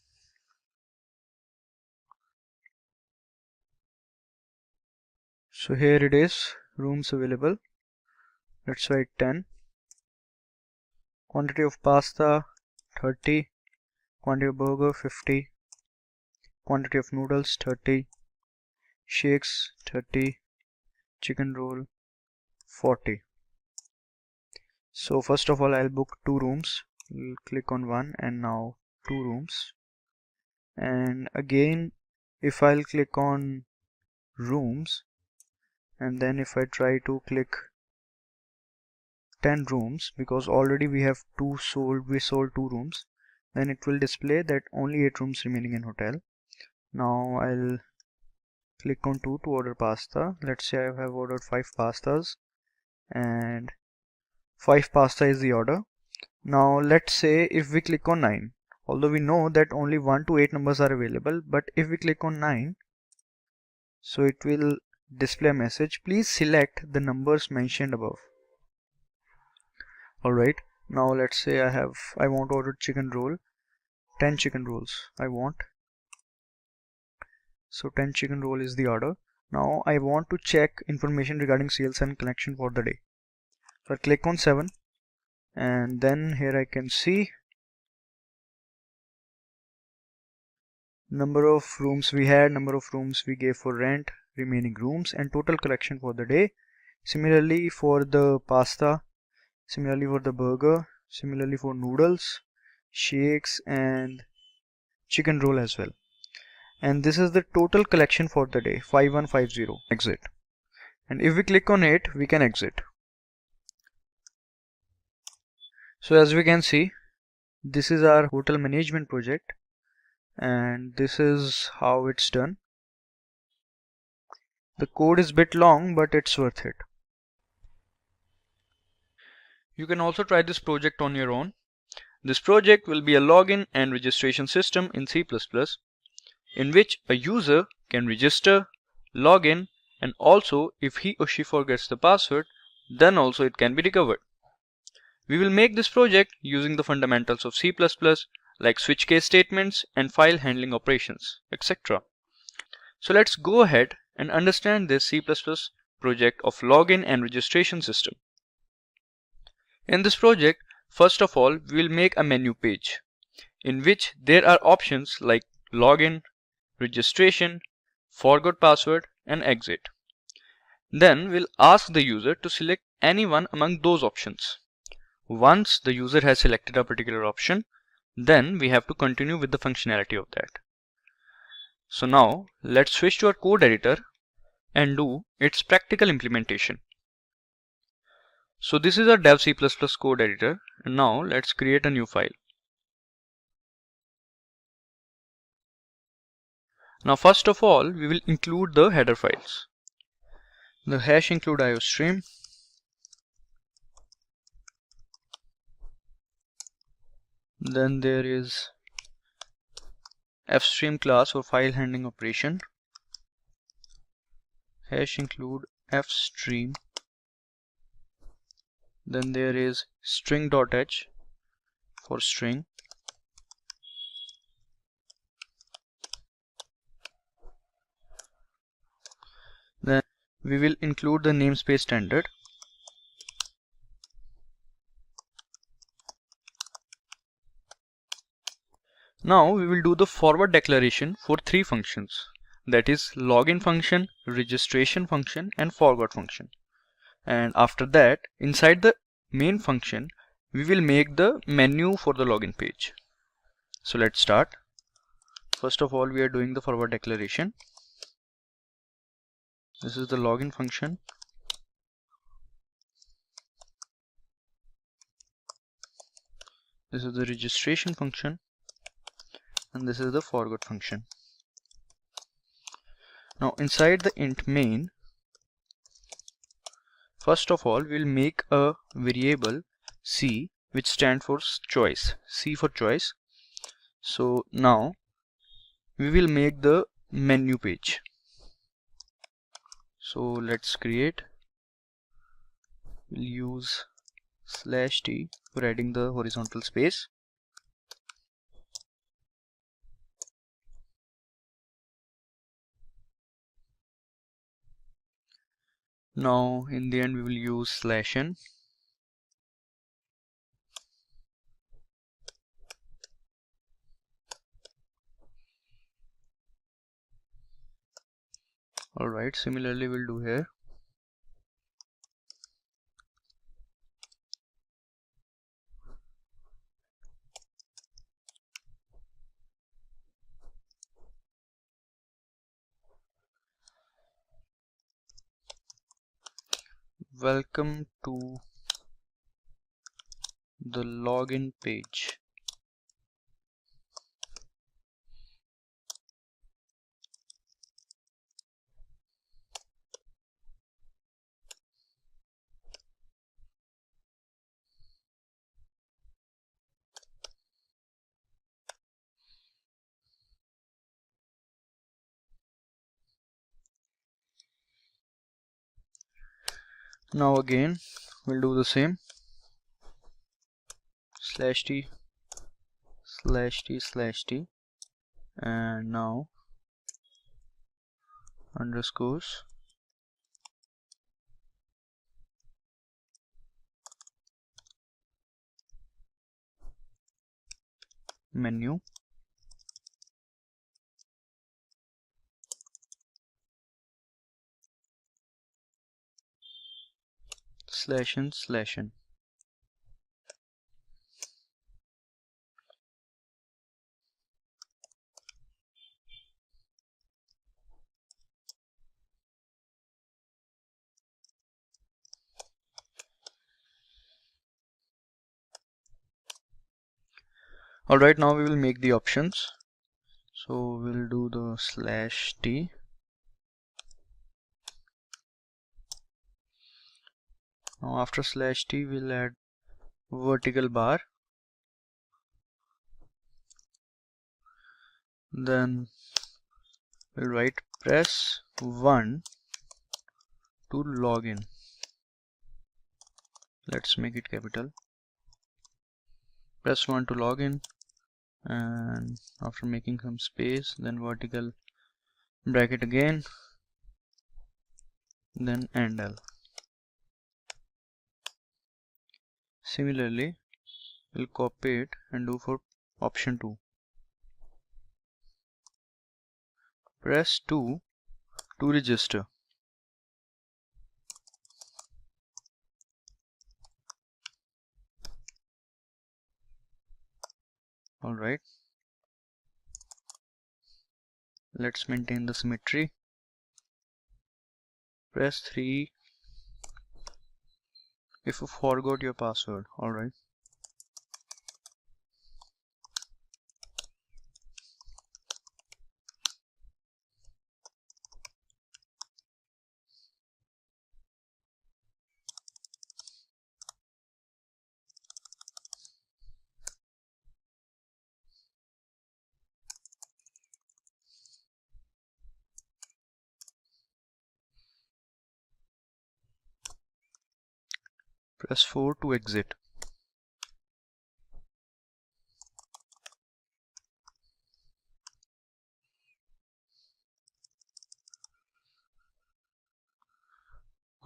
So here it is, rooms available. Let's write 10. Quantity of pasta 30. Quantity of burger 50. Quantity of noodles 30. Shakes 30. Chicken roll 40. So first of all I'll book 2 rooms. We'll click on 1 and now 2 rooms. And again if I'll click on rooms and then if I try to click 10 rooms, because already we have we sold 2 rooms, then it will display that only 8 rooms remaining in hotel. Now I'll click on 2 to order pasta. Let's say I have ordered 5 pastas and 5 pasta is the order. Now let's say if we click on 9, although we know that only 1 to 8 numbers are available, but if we click on 9, so it will display a message, please select the numbers mentioned above. Alright, now let's say I want to order chicken roll, 10 chicken rolls I want. So 10 chicken roll is the order. Now I want to check information regarding sales and collection for the day. So I click on 7 and then here I can see number of rooms we had, number of rooms we gave for rent, remaining rooms and total collection for the day. Similarly for the pasta, similarly for the burger, similarly for noodles, shakes and chicken roll as well. And this is the total collection for the day, 5150. Exit. And if we click on it, we can exit. So as we can see, this is our hotel management project and this is how it's done. The code is a bit long, but it's worth it.
You can also try this project on your own. This project will be a login and registration system in C++, in which a user can register, log in, and also if he or she forgets the password, then also it can be recovered. We will make this project using the fundamentals of C++ like switch case statements and file handling operations, etc. So let's go ahead and understand this C++ project of login and registration system. In this project, first of all, we will make a menu page in which there are options like login, registration, forgot password and exit. Then we'll ask the user to select any one among those options. Once the user has selected a particular option, then we have to continue with the functionality of that. So now let's switch to our code editor and do its practical implementation. So this is our dev C++ code editor, and now let's create a new file. Now first of all, we will include the header files.
the hash include IOStream. Then there is fstream class for file handling operation. Hash include fstream. Then there is string.h for string. Then we will include the namespace standard. Now we will do the forward declaration for three functions, that is login function, registration function and forward function. And after that, inside the main function, we will make the menu for the login page. So let's start. First of all, we are doing the forward declaration. This is the login function. This is the registration function. And this is the forward function. Now inside the int main, first of all we'll make a variable c which stands for choice, c for choice. So now we will make the menu page. So let's create, we'll use /t for adding the horizontal space. Now in the end we will use /n. Alright, similarly we'll do here. Welcome to the login page. Now again we'll do the same, /t /t, and now underscores menu /n. Alright, now we will make the options. So we'll do the /t. Now after /t we'll add vertical bar. Then we'll write press 1 to login. Let's make it capital. Press 1 to login, and after making some space, then vertical bracket again, then end L. Similarly, we'll copy it and do for option 2. Press 2 to register. Alright, let's maintain the symmetry. Press 3 if you forgot your password. Alright, Press 4 to exit.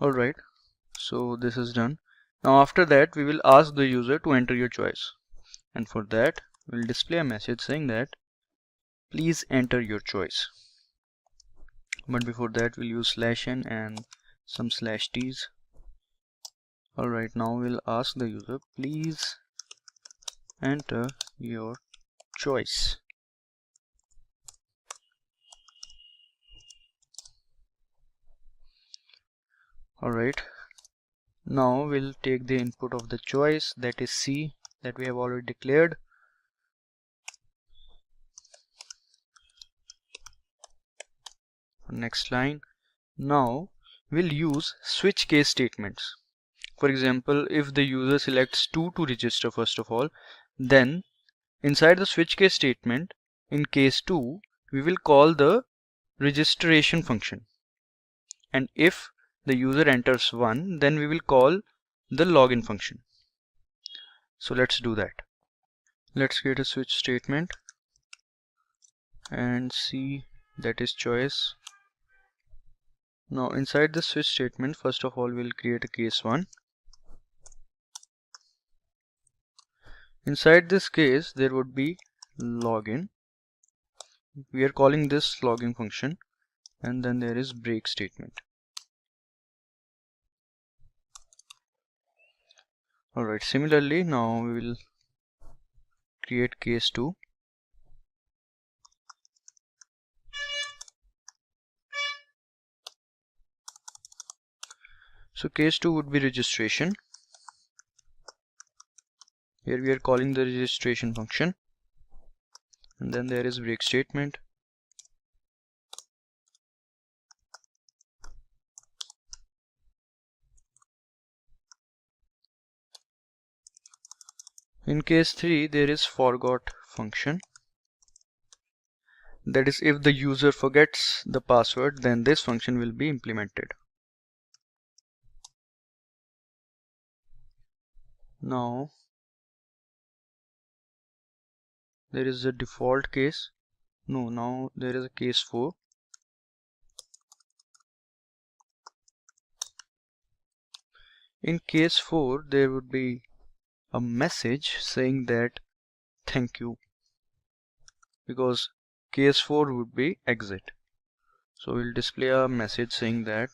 Alright, so this is done. Now after that we will ask the user to enter your choice, and for that we'll display a message saying that please enter your choice. But before that we'll use /n and some /t's. Alright, now we'll ask the user please enter your choice. Alright, now we'll take the input of the choice, that is C, that we have already declared. Next line. Now we'll use switch case statements. For example, if the user selects 2 to register first of all, then inside the switch case statement in case 2 we will call the registration function, and if the user enters 1, then we will call the login function. So let's do that. Let's create a switch statement and see, that is choice. Now inside the switch statement, first of all we'll create a case 1. Inside this case there would be login. We are calling this login function, and then there is break statement. Alright, similarly now we will create case 2. So case 2 would be registration. Here we are calling the registration function, and then there is break statement. In case 3 there is forgot function. That is, if the user forgets the password, then this function will be implemented. Now there is a default case. No, now there is a case 4. In case 4 there would be a message saying that thank you, because case 4 would be exit. So we'll display a message saying that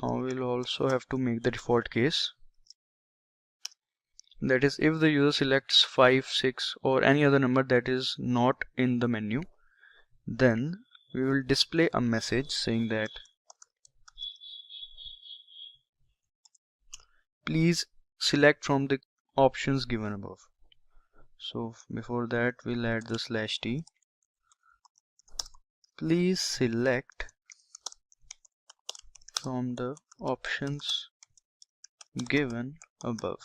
now we'll also have to make the default case. That is, if the user selects 5, 6 or any other number that is not in the menu, then we will display a message saying that please select from the options given above. So before that we'll add the /t. Please select from the options given above.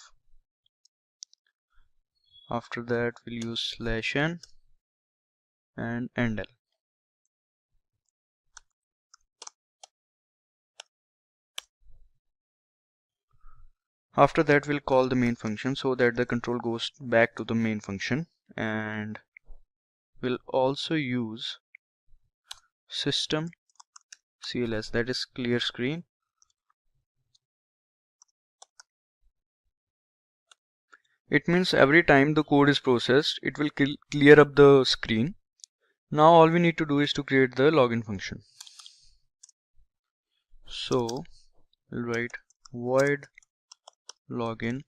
After that we'll use /n and endl. After that we'll call the main function so that the control goes back to the main function, and we'll also use system CLS, that is clear screen. It means every time the code is processed, it will clear up the screen. Now all we need to do is to create the login function. So we'll write void login,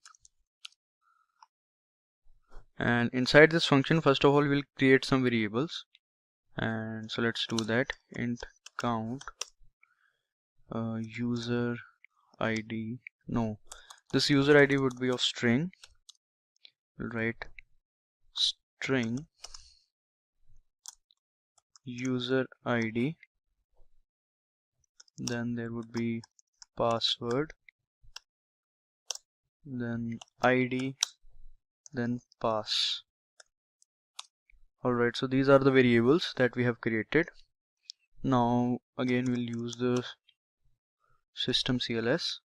and inside this function first of all we'll create some variables, and so let's do that. Int count user ID, no, this user ID would be of string. We'll write string user ID then there would be password, then ID, then pass. Alright, so these are the variables that we have created. Now again we'll use the system CLS,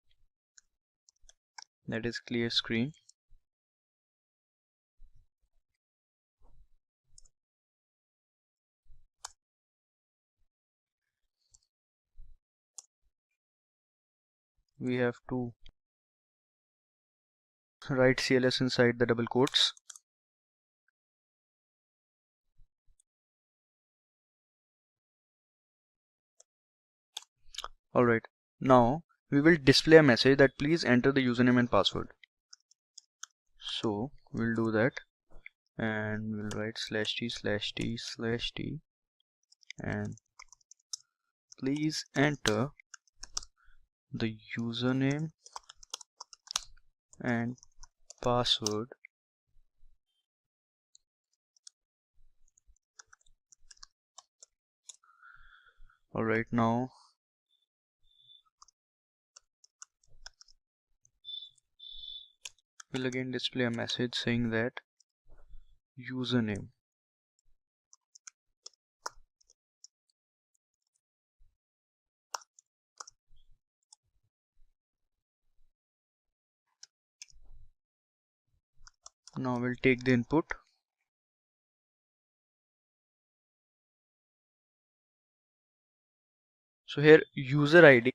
that is clear screen. We have to write CLS inside the double quotes. Alright, now we will display a message that please enter the username and password. So we'll do that, and we'll write /t/t/t and please enter the username and password. Alright, now we'll again display a message saying that username. Now we'll take the input. So here user ID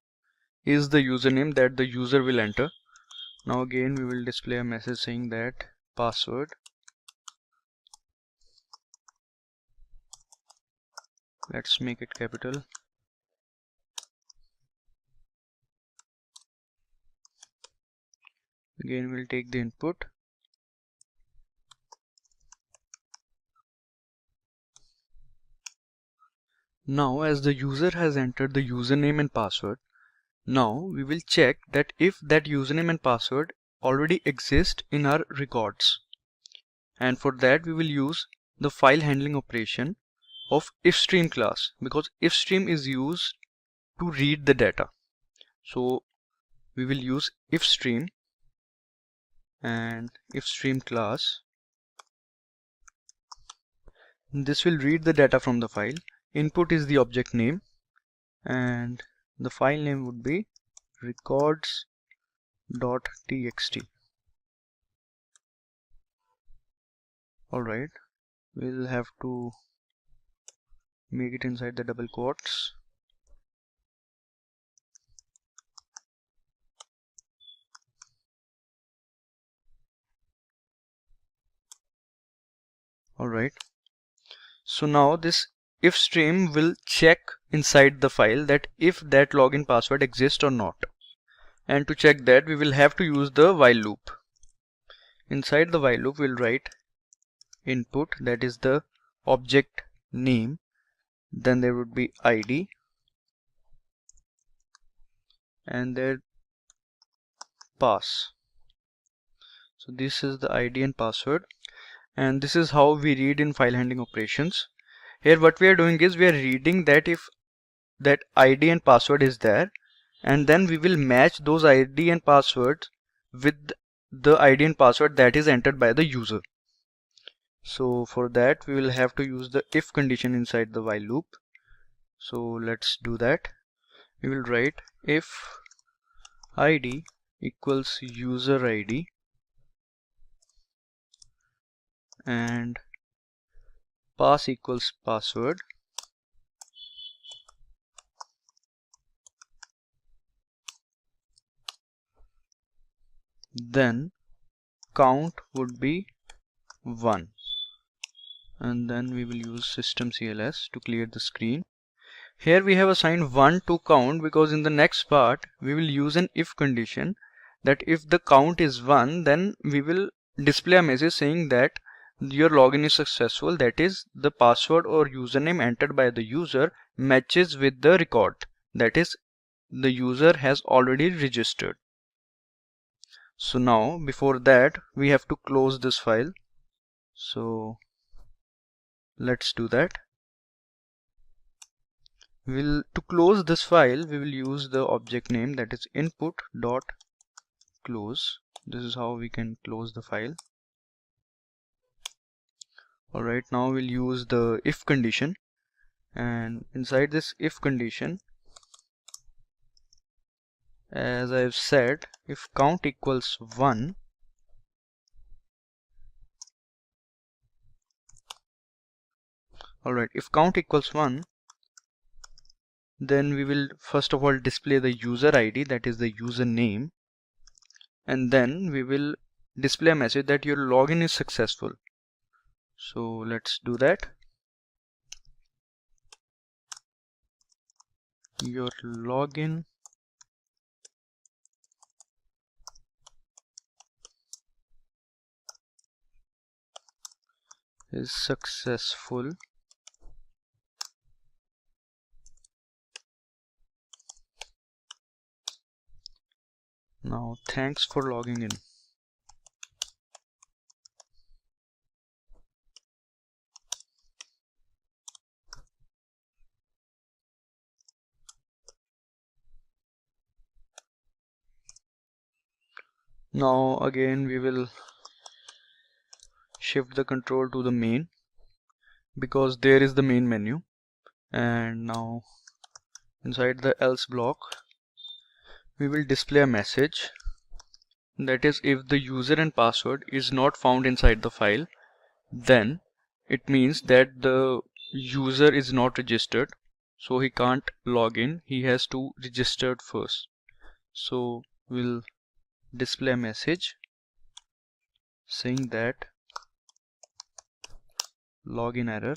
is the username that the user will enter. Now again we will display a message saying that password. Let's make it capital. Again we'll take the input. Now as the user has entered the username and password, now we will check that if that username and password already exist in our records. And for that we will use the file handling operation of ifstream class, because ifstream is used to read the data. So we will use ifstream and ifstream class. This will read the data from the file. Input is the object name and the file name would be records.txt. Alright, we'll have to make it inside the double quotes. Alright, so now this if stream will check inside the file that if that login password exists or not. And to check that we will have to use the while loop. Inside the while loop we'll write input, that is the object name, then there would be ID and then pass. So this is the ID and password, and this is how we read in file handling operations. Here what we are doing is we are reading that if that ID and password is there, and then we will match those ID and passwords with the ID and password that is entered by the user. So for that we will have to use the if condition inside the while loop. So let's do that. We will write if ID equals user ID and pass equals password, then count would be 1, and then we will use system CLS to clear the screen. Here we have assigned 1 to count because in the next part we will use an if condition that if the count is 1, then we will display a message saying that your login is successful, that is the password or username entered by the user matches with the record, that is the user has already registered. So now before that we have to close this file, so let's do that. To close this file, we will use the object name, that is input dot close. This is how we can close the file. Alright, now we'll use the if condition, and inside this if condition, as I've said, if count equals 1, alright, if count equals 1, then we will first of all display the user ID, that is the username, and then we will display a message that your login is successful. So let's do that. Your login is successful. Now thanks for logging in. Now again we will shift the control to the main, because there is the main menu, and now inside the else block we will display a message, that is, if the user and password is not found inside the file, then it means that the user is not registered, so he can't log in, he has to register first. So we'll display a message saying that login error.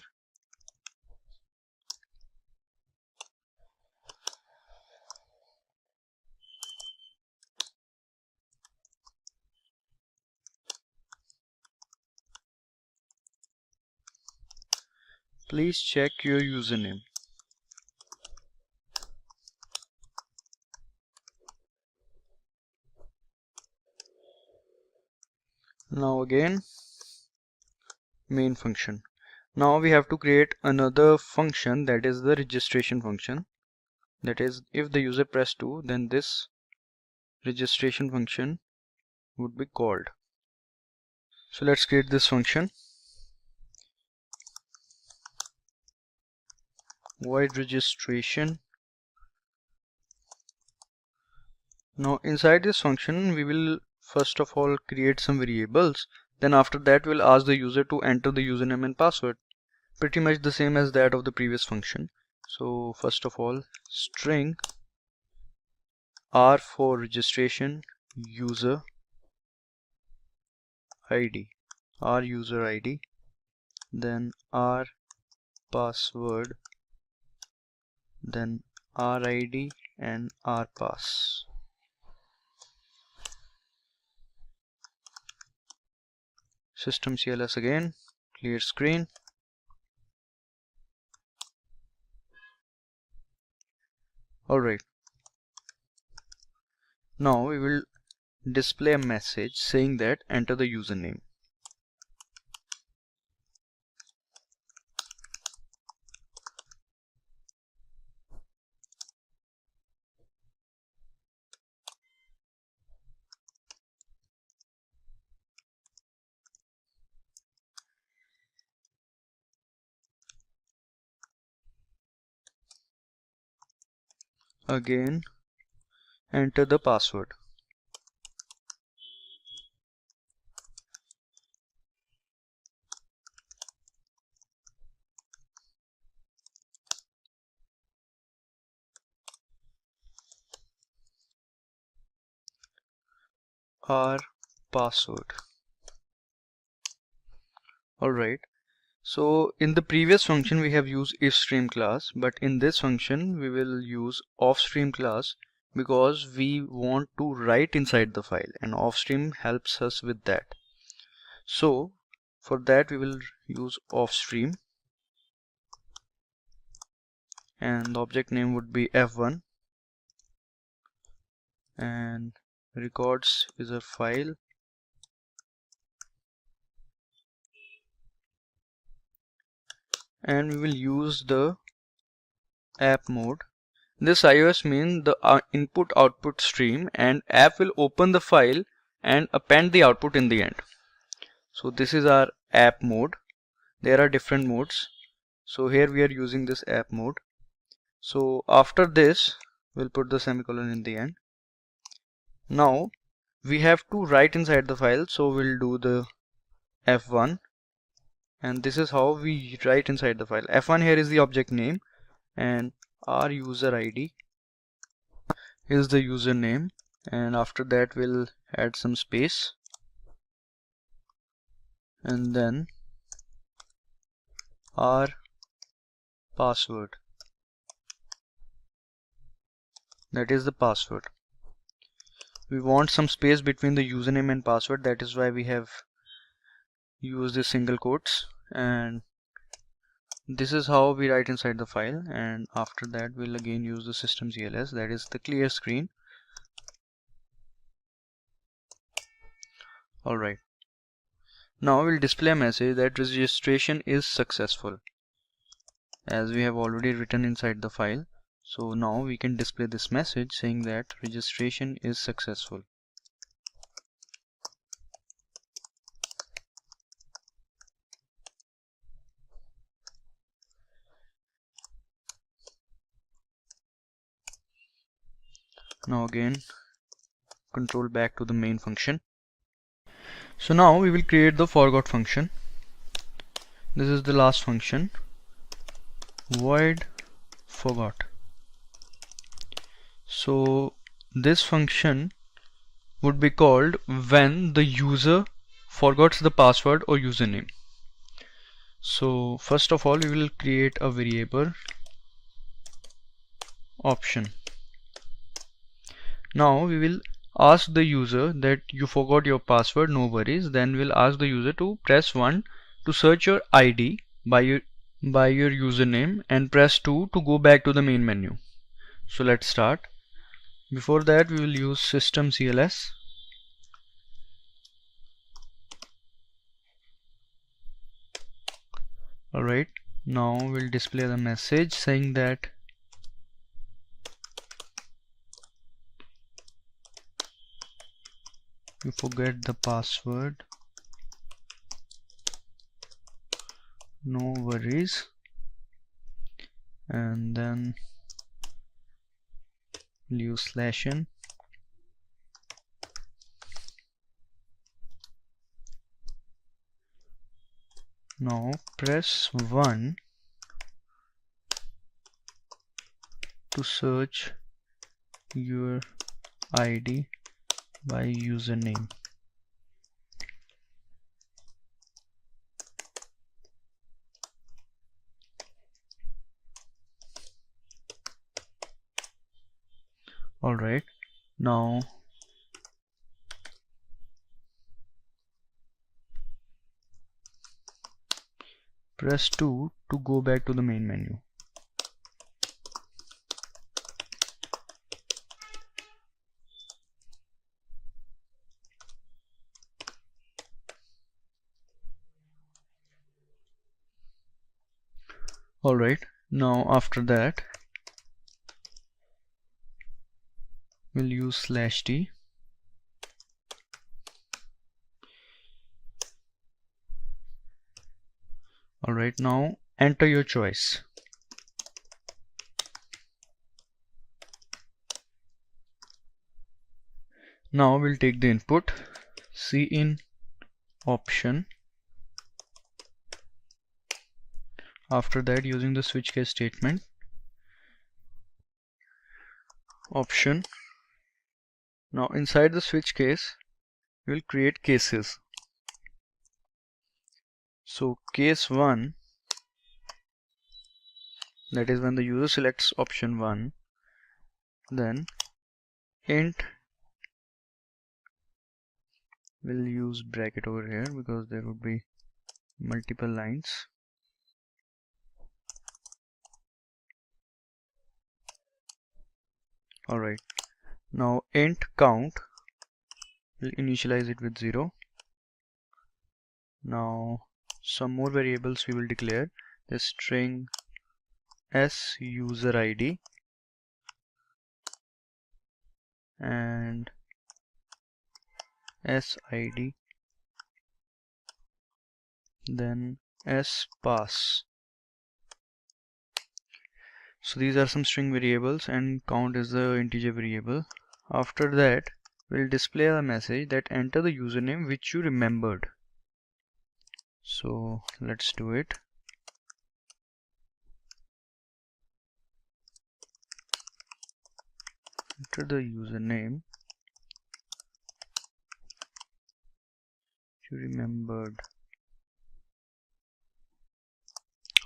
Please check your username. Now again main function. Now we have to create another function, that is the registration function. That is, if the user press 2, then this registration function would be called. So let's create this function. Void registration. Now inside this function we will first of all create some variables, then after that we'll ask the user to enter the username and password, pretty much the same as that of the previous function. So first of all, string r for registration user id, r user id, then r password, then r id and r pass. System CLS again, clear screen. Alright, now we will display a message saying that enter the username. Again enter the password. R password. Alright, so in the previous function we have used ifstream class, but in this function we will use offstream class because we want to write inside the file, and offstream helps us with that. So for that we will use offstream, and the object name would be f1, and records is a file, and we will use the
app mode. This iOS means the input output stream, and app will open the file and append the output in the end. So this is our app mode. There are different modes. So here we are using this app mode. So after this we'll put the semicolon in the end. Now we have to write inside the file, so we'll do the F1, and this is how we write inside the file. F1 here is the object name, and our user ID is the username, and after that we'll add some space, and then our password, that is the password. We want some space between the username and password, that is why we have used the single quotes, and this is how we write inside the file. And after that we'll again use the systemcls, that is the clear screen. Alright, now we'll display a message that registration is successful, as we have already written inside the file. So now we can display this message saying that registration is successful. Now again control back to the main function. So now we will create the forgot function. This is the last function, void forgot. So this function would be called when the user forgets the password or username. So first of all we will create a variable option. Now we will ask the user that you forgot your password, no worries. Then we'll ask the user to press 1 to search your ID by your username, and press 2 to go back to the main menu. So let's start. Before that we will use systemcls. Alright, now we'll display the message saying that you forget the password, no worries, and then we'll use /n. Now press 1 to search your ID by username. Alright, now press 2 to go back to the main menu. Alright, now after that we'll use /t. Alright, now enter your choice. Now we'll take the input cin option. After that, using the switch case statement, option. Now inside the switch case we'll create cases. So case 1, that is when the user selects option 1, then int, we'll use bracket over here because there would be multiple lines. Alright, now int count, we'll initialize it with 0. Now some more variables we will declare. The string
s user id and s id, then s pass. So these are some string variables and count is the integer variable. After that, we'll display a message that enter the username which you remembered. So let's do it. Enter the username you remembered.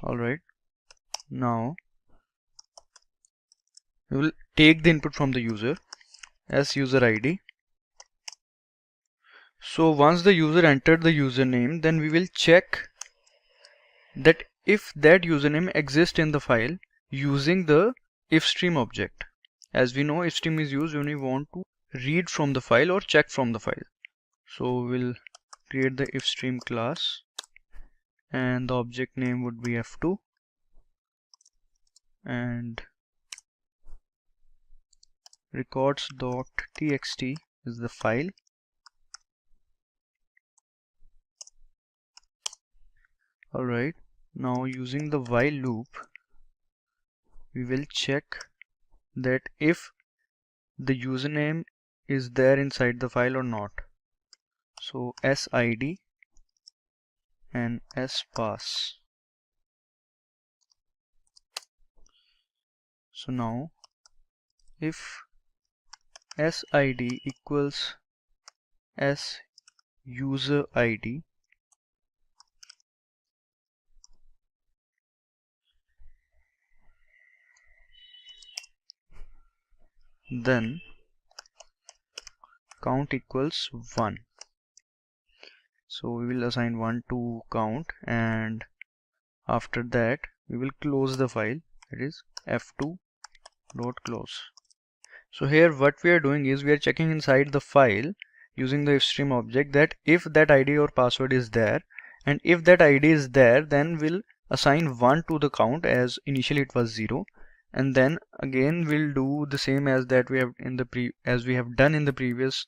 Alright, now we will take the input from the user as user ID. So once the user entered the username, then we will check that if that username exists in the file using the ifstream object. As we know, ifstream is used when we want to read from the file or check from the file. So we'll create the ifstream class and the object name would be f2 and records.txt is the file. Alright, now using the while loop we will check that if the username is there inside the file or not. So sid and spass. So now if sid equals s user id, then count equals 1. So we will assign 1 to count and after that we will close the file, that is f2 dot close. So here what we are doing is we are checking inside the file using the ifstream object that if that id or password is there, and if that id is there then we'll assign 1 to the count as initially it was 0, and then again we'll do the same as that we have in the as we have done in the previous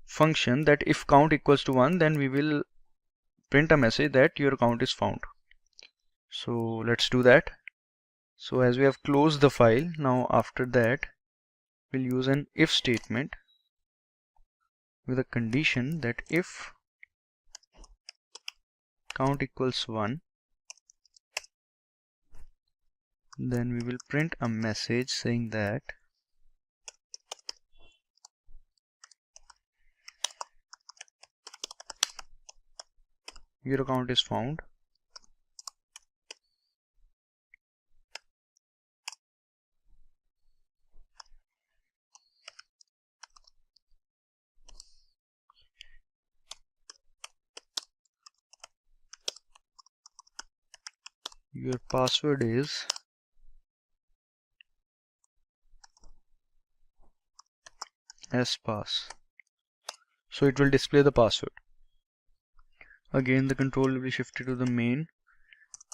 function, that if count equals to 1 then we will print a message that your count is found. So let's do that. So as we have closed the file, now after that we'll use an if statement with a condition that if count equals 1, then we will print a message saying that your account is found. Your password is spass. So it will display the password. Again the control will be shifted to the main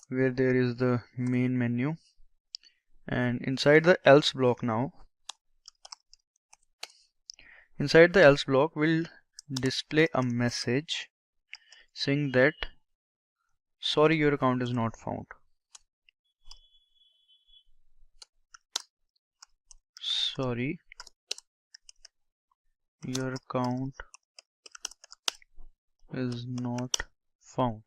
where there is the main menu, and inside the else block now, inside the else block will display a message saying that sorry, your account is not found. Sorry, your account is not found.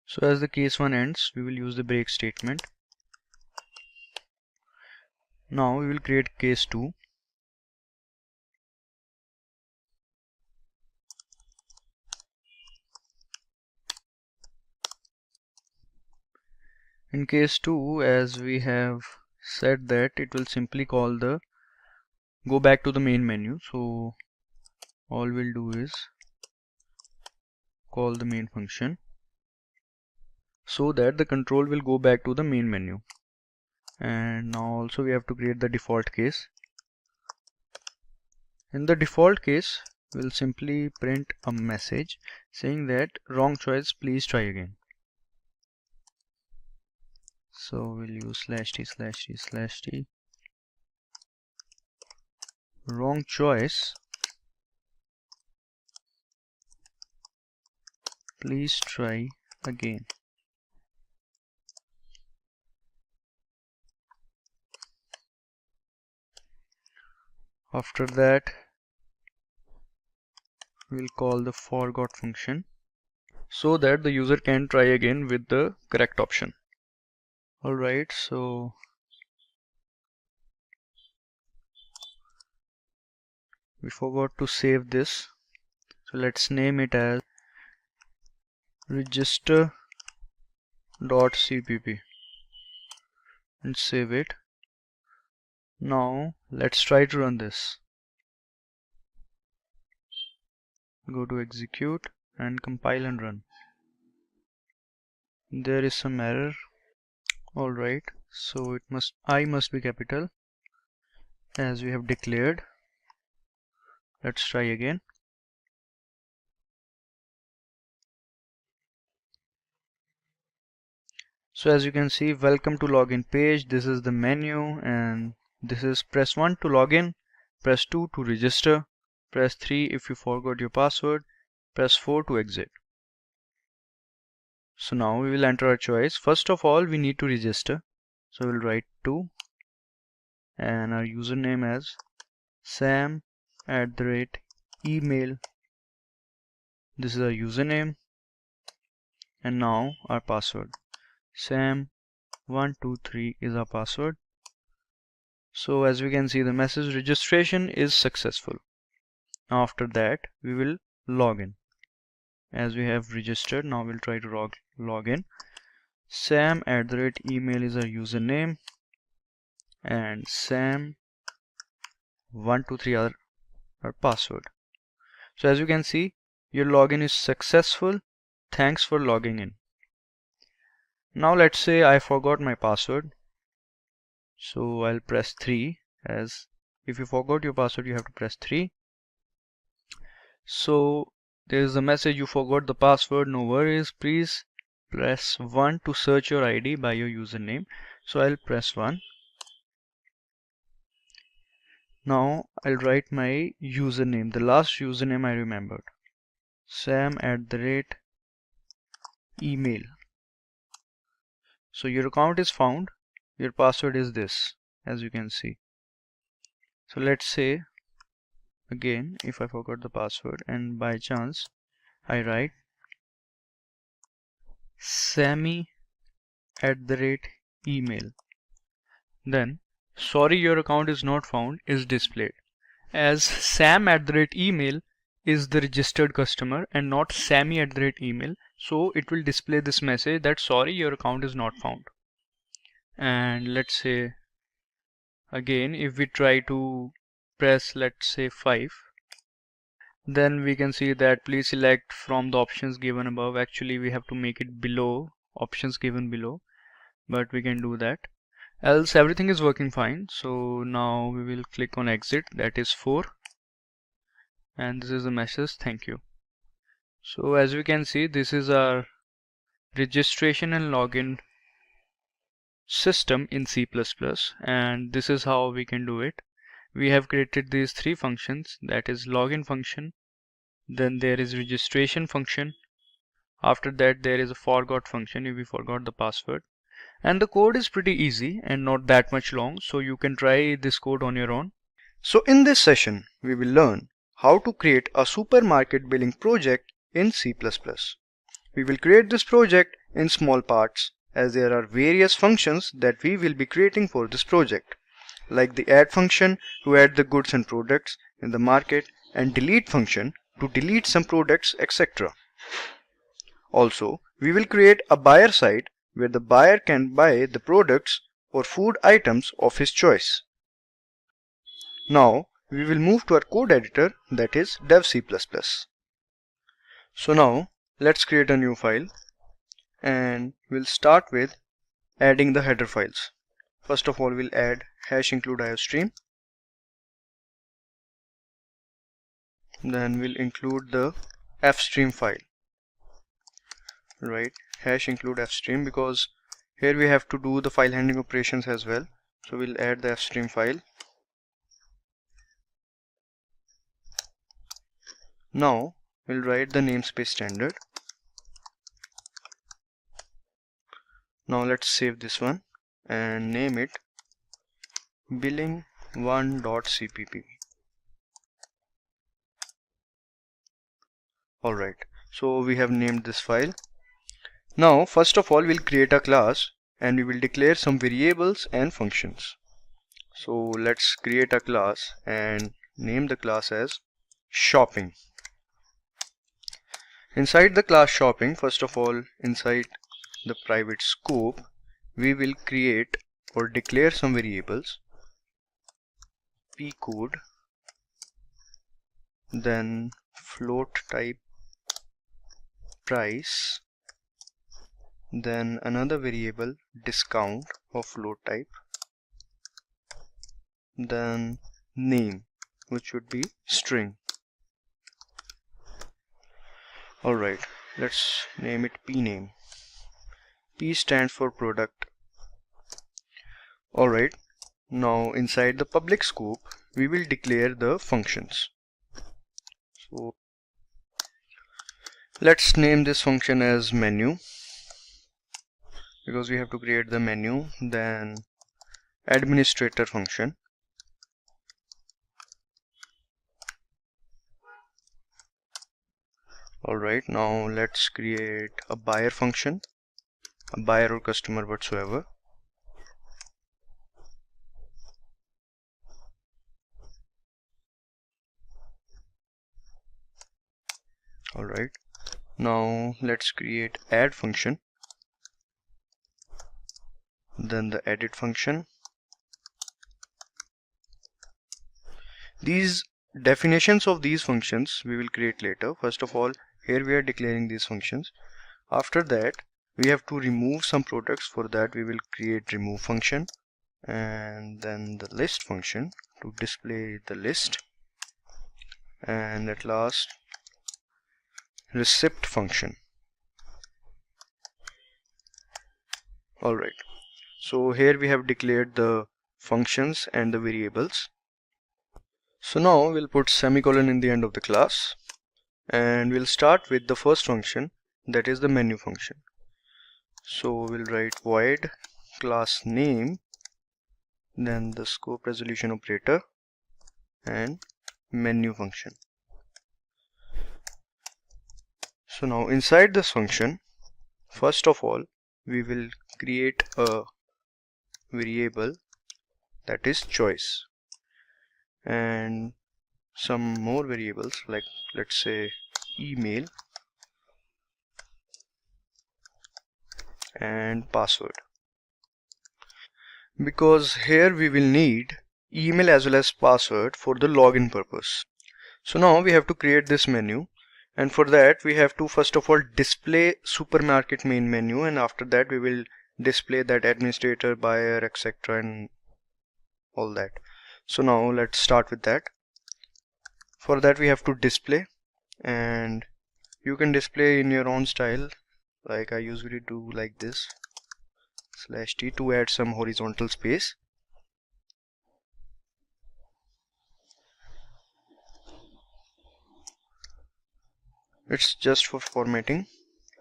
So as the case 1 ends, we will use the break statement. Now we will create case 2. In case 2, as we have said that it will simply go back to the main menu. So all we'll do is call the main function so that the control will go back to the main menu. And now also we have to create the default case. In the default case, we'll simply print a message saying that wrong choice, please try again. So we'll use /t/t/t. Wrong choice, please try again. After that, we'll call the forgot function so that the user can try again with the correct option. Alright, so we forgot to save this. So let's name it as register.cpp and save it. Now let's try to run this. Go to execute and compile and run. There is some error. Alright, so I must be capital as we have declared. Let's try again. So as you can see, welcome to login page. This is the menu, and this is press 1 to login, press 2 to register, press 3 if you forgot your password, press 4 to exit. So now we will enter our choice. First of all, we need to register. So we'll write 2 and our username as sam@email. This is our username, and now our password. Sam123 is our password. So as we can see, the message registration is successful. After that, we will log in. As we have registered, now we'll try to log in. Sam@email is our username, and Sam123 are our password. So as you can see, your login is successful. Thanks for logging in. Now let's say I forgot my password. So I'll press 3, as if you forgot your password, you have to press 3. So there is a message, you forgot the password. No worries, please press 1 to search your ID by your username. So I'll press 1. Now I'll write my username, the last username I remembered, sam@email. So your account is found. Your password is this, as you can see. So let's say again, if I forgot the password and by chance I write sammy@email, then sorry, your account is not found is displayed, as sam@email is the registered customer and not sammy@email. So it will display this message that sorry, your account is not found. And let's say again, if we try to press, let's say 5, then we can see that please select from the options given above. Actually we have to make it below, options given below, but we can do that, else everything is working fine. So now we will click on exit, that is 4, and this is the message, thank you. So as we can see, this is our registration and login system in C++, and this is how we can do it. We have created these 3 functions, that is login function, then there is registration function, after that there is a forgot function if we forgot the password, and the code is pretty easy and not that much long, so you can try this code on your own. So in this session we will learn how to create a supermarket billing project in C++. We will create this project in small parts, as there are various functions that we will be creating for this project, like the add function to add the goods and products in the market, and delete function to delete some products, etc. Also, we will create a buyer site where the buyer can buy the products or food items of his choice. Now we will move to our code editor, that is dev C++. So now let's create a new file, and we'll start with adding the header files. first of all we'll add hash include iostream, then we'll include the fstream file, right? Hash include fstream, because here we have to do the file handling operations as well, so we'll add the fstream file. Now we'll write the namespace standard. Now let's save this one and name it billing1.cpp. Alright, so we have named this file. Now first of all we'll create a class and we will declare some variables and functions. So let's create a class and name the class as shopping. Inside the class shopping, first of all, inside the private scope, we will create or declare some variables, pcode, then float type price, then another variable discount of float type, then name, which would be string. Alright, let's name it pname. P stands for product. Alright, now inside the public scope we will declare the functions. So let's name this function as menu, because we have to create the menu. Then administrator function, alright, now let's create a buyer function, a buyer or customer whatsoever. Alright, now let's create add function, then the edit function. These definitions of these functions we will create later. First of all, here we are declaring these functions. After that we have to remove some products. For that we will create remove function, and then the list function to display the list, and at last receipt function. Alright, so here we have declared the functions and the variables. So now we'll put semicolon in the end of the class and we'll start with the first function, that is the menu function. So we'll write void class name, then the scope resolution operator and menu function. So now inside this function, first of all we will create a variable, that is choice, and some more variables like, let's say, email and password, because here we will need email as well as password for the login purpose. So now we have to create this menu, and for that we have to first of all display supermarket main menu, and after that we will display that administrator, buyer, etc. and all that. So now let's start with that. For that we have to display, and you can display in your own style, like I usually do like this, /t, to add some horizontal space. It's just for formatting,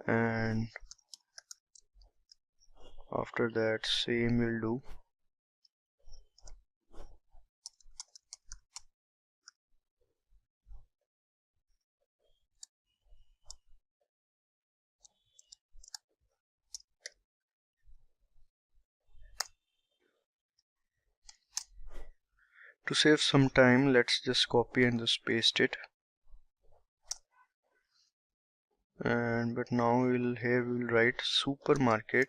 and after that same will do. To save some time, let's just copy and just paste it. And but now here we'll write supermarket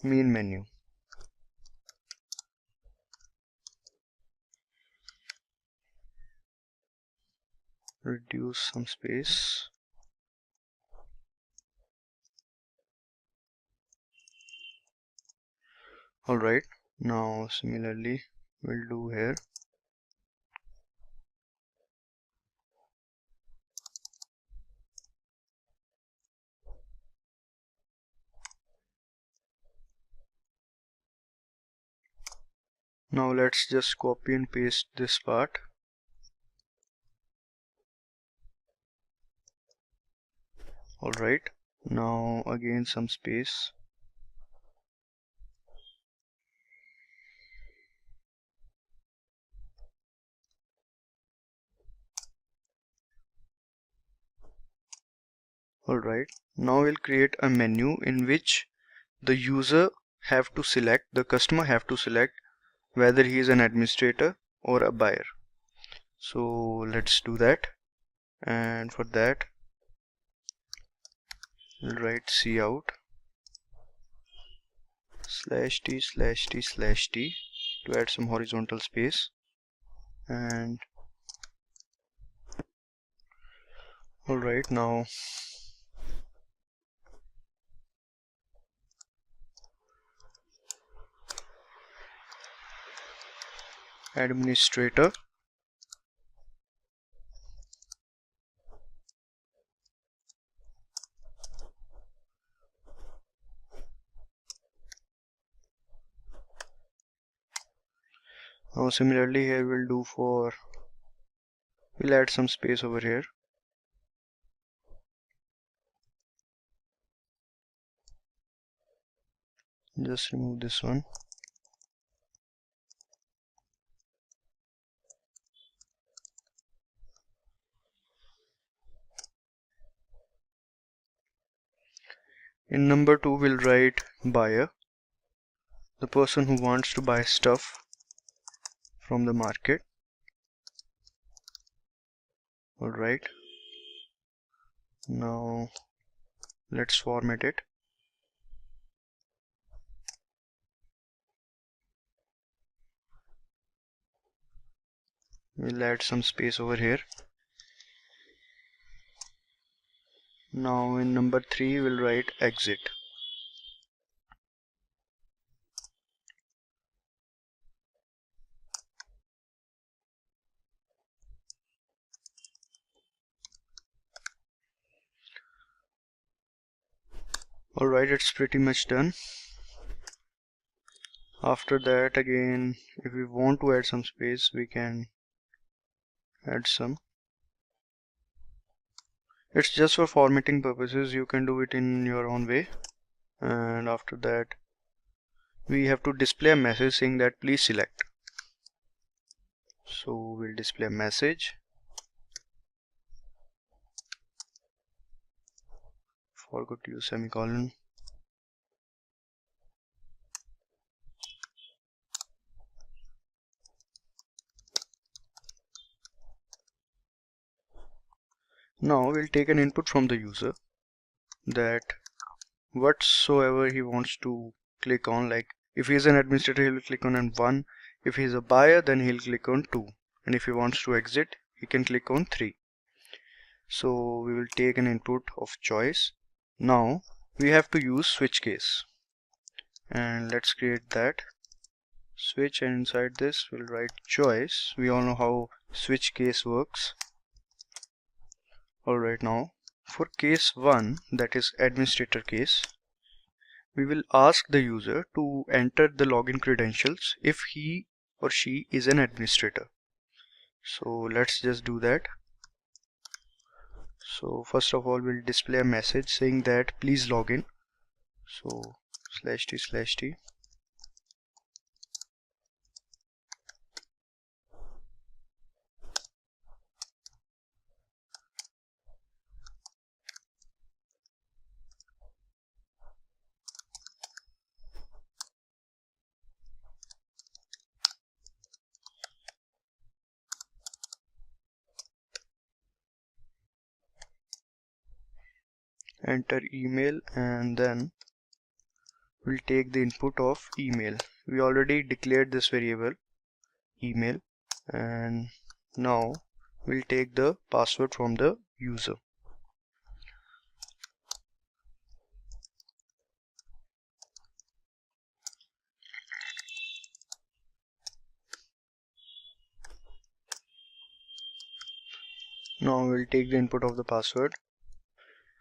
main menu. Reduce some space. Alright, now similarly we'll do here. Now let's just copy and paste this part. Alright, now again some space. Alright, now we'll create a menu in which the user have to select, the customer have to select whether he is an administrator or a buyer. So let's do that, and for that we'll write cout /t/t/t to add some horizontal space. And alright, now administrator, now similarly here we'll add some space over here. Just remove this one. In number 2 we'll write buyer, the person who wants to buy stuff from the market. Alright, now let's format it. We'll add some space over here. Now in number 3 we'll write exit. Alright, it's pretty much done. After that, again, if we want to add some space, we can add some. It's just for formatting purposes, you can do it in your own way. And after that, we have to display a message saying that please select. So we'll display a message. Forgot to use semicolon. Now we'll take an input from the user that whatsoever he wants to click on, like if he's an administrator he'll click on 1, if he's a buyer then he'll click on 2, and if he wants to exit he can click on 3. So we will take an input of choice. Now we have to use switch case, and let's create that switch, and inside this we'll write choice. We all know how switch case works. Alright, now for case 1, that is administrator case, we will ask the user to enter the login credentials if he or she is an administrator. So let's just do that. So first of all we'll display a message saying that please log in. So /t/t. Enter email, and then we'll take the input of email. We already declared this variable email, and now we'll take the password from the user. Now we'll take the input of the password.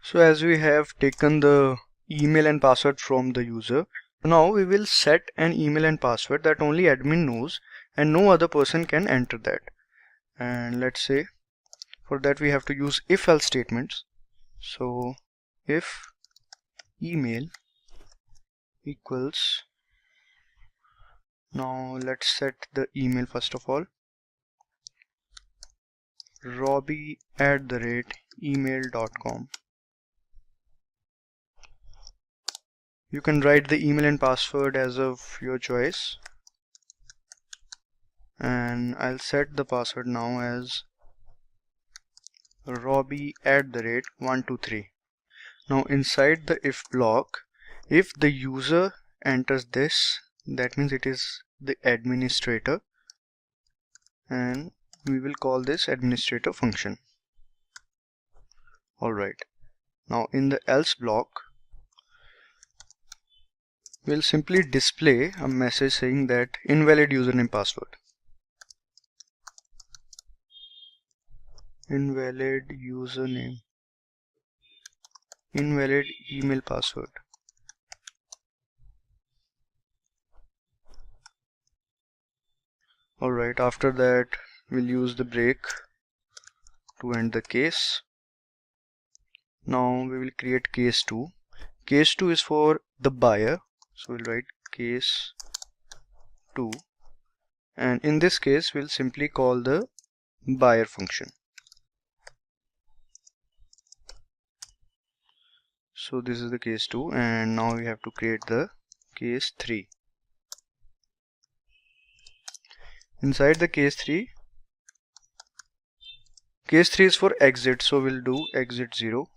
So as we have taken the email and password from the user, now we will set an email and password that only admin knows and no other person can enter that. And let's say for that we have to use if-else statements. So if email equals, now let's set the email first of all, robbie@email.com. You can write the email and password as of your choice, and I'll set the password now as robbie@123. Now inside the if block, if the user enters this, that means it is the administrator, and we will call this administrator function. Alright, now in the else block, we'll simply display a message saying that invalid username password, invalid username, invalid email password. Alright, after that we'll use the break to end the case. Now we will create case 2. Case 2 is for the buyer, so we'll write case 2, and in this case we'll simply call the buyer function. So this is the case 2, and now we have to create the case 3. Inside the case 3 is for exit, so we'll do exit 0.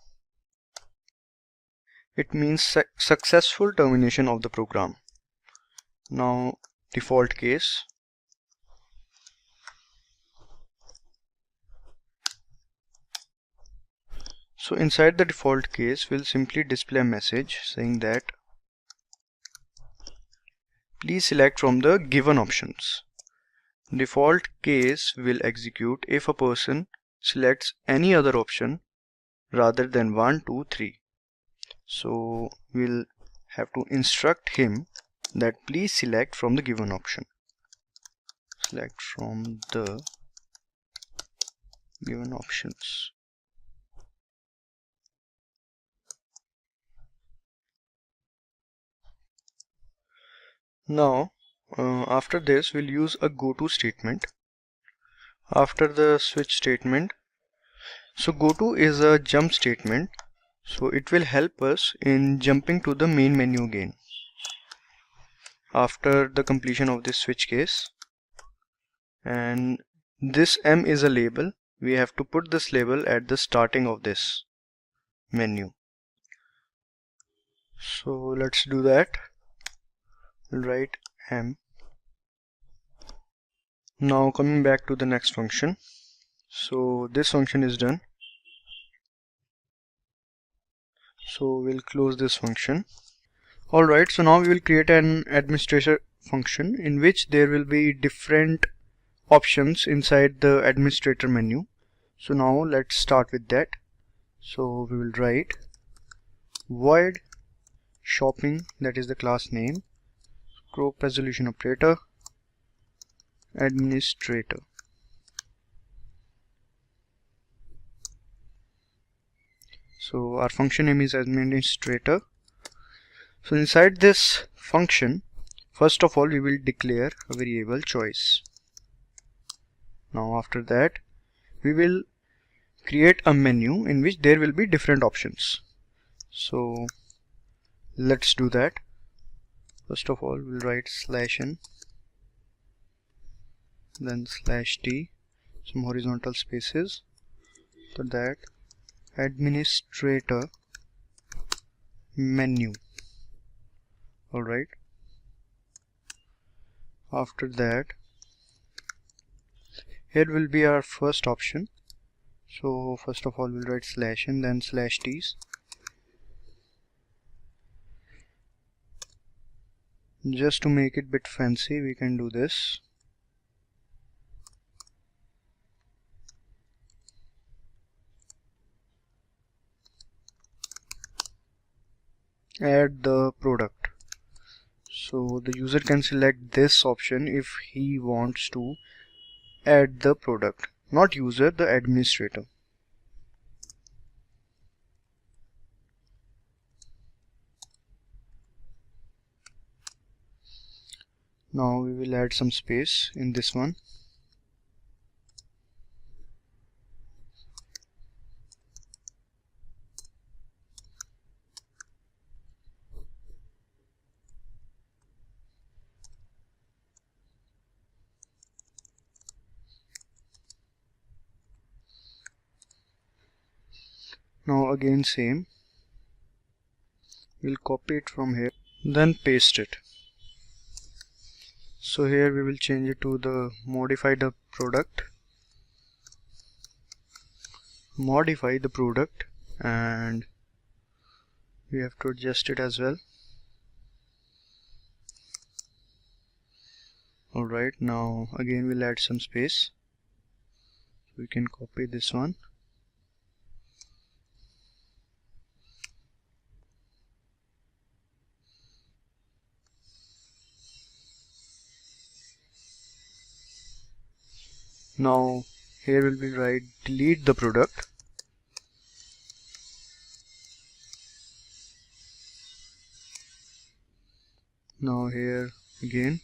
It means successful termination of the program. Now default case. So inside the default case, we'll simply display a message saying that please select from the given options. Default case will execute if a person selects any other option rather than 1, 2, 3. So we'll have to instruct him that please select from the given option. Select from the given options. Now after this we'll use a goto statement after the switch statement. So goto is a jump statement, so it will help us in jumping to the main menu again after the completion of this switch case. And this M is a label. We have to put this label at the starting of this menu. So let's do that. We'll write M. Now coming back to the next function. So this function is done. So we'll close this function. Alright, so now we will create an administrator function in which there will be different options inside the administrator menu. So now let's start with that. So we will write void shopping, that is the class name, scope resolution operator, administrator. So our function name is administrator. So inside this function, first of all we will declare a variable choice. Now after that we will create a menu in which there will be different options. So let's do that. First of all we'll write /n, then /t, some horizontal spaces, so that administrator menu. Alright, after that here will be our first option. So first of all we'll write /n, then /t's. Just to make it a bit fancy, we can do this. add the product. So the user can select this option if he wants to add the product, not user, the administrator. Now we will add some space in this one. Now again same, we'll copy it from here, then paste it. So here we will change it to the modify the product, and we have to adjust it as well. Alright, now again we'll add some space. We can copy this one. Now here will be write delete the product. Now here again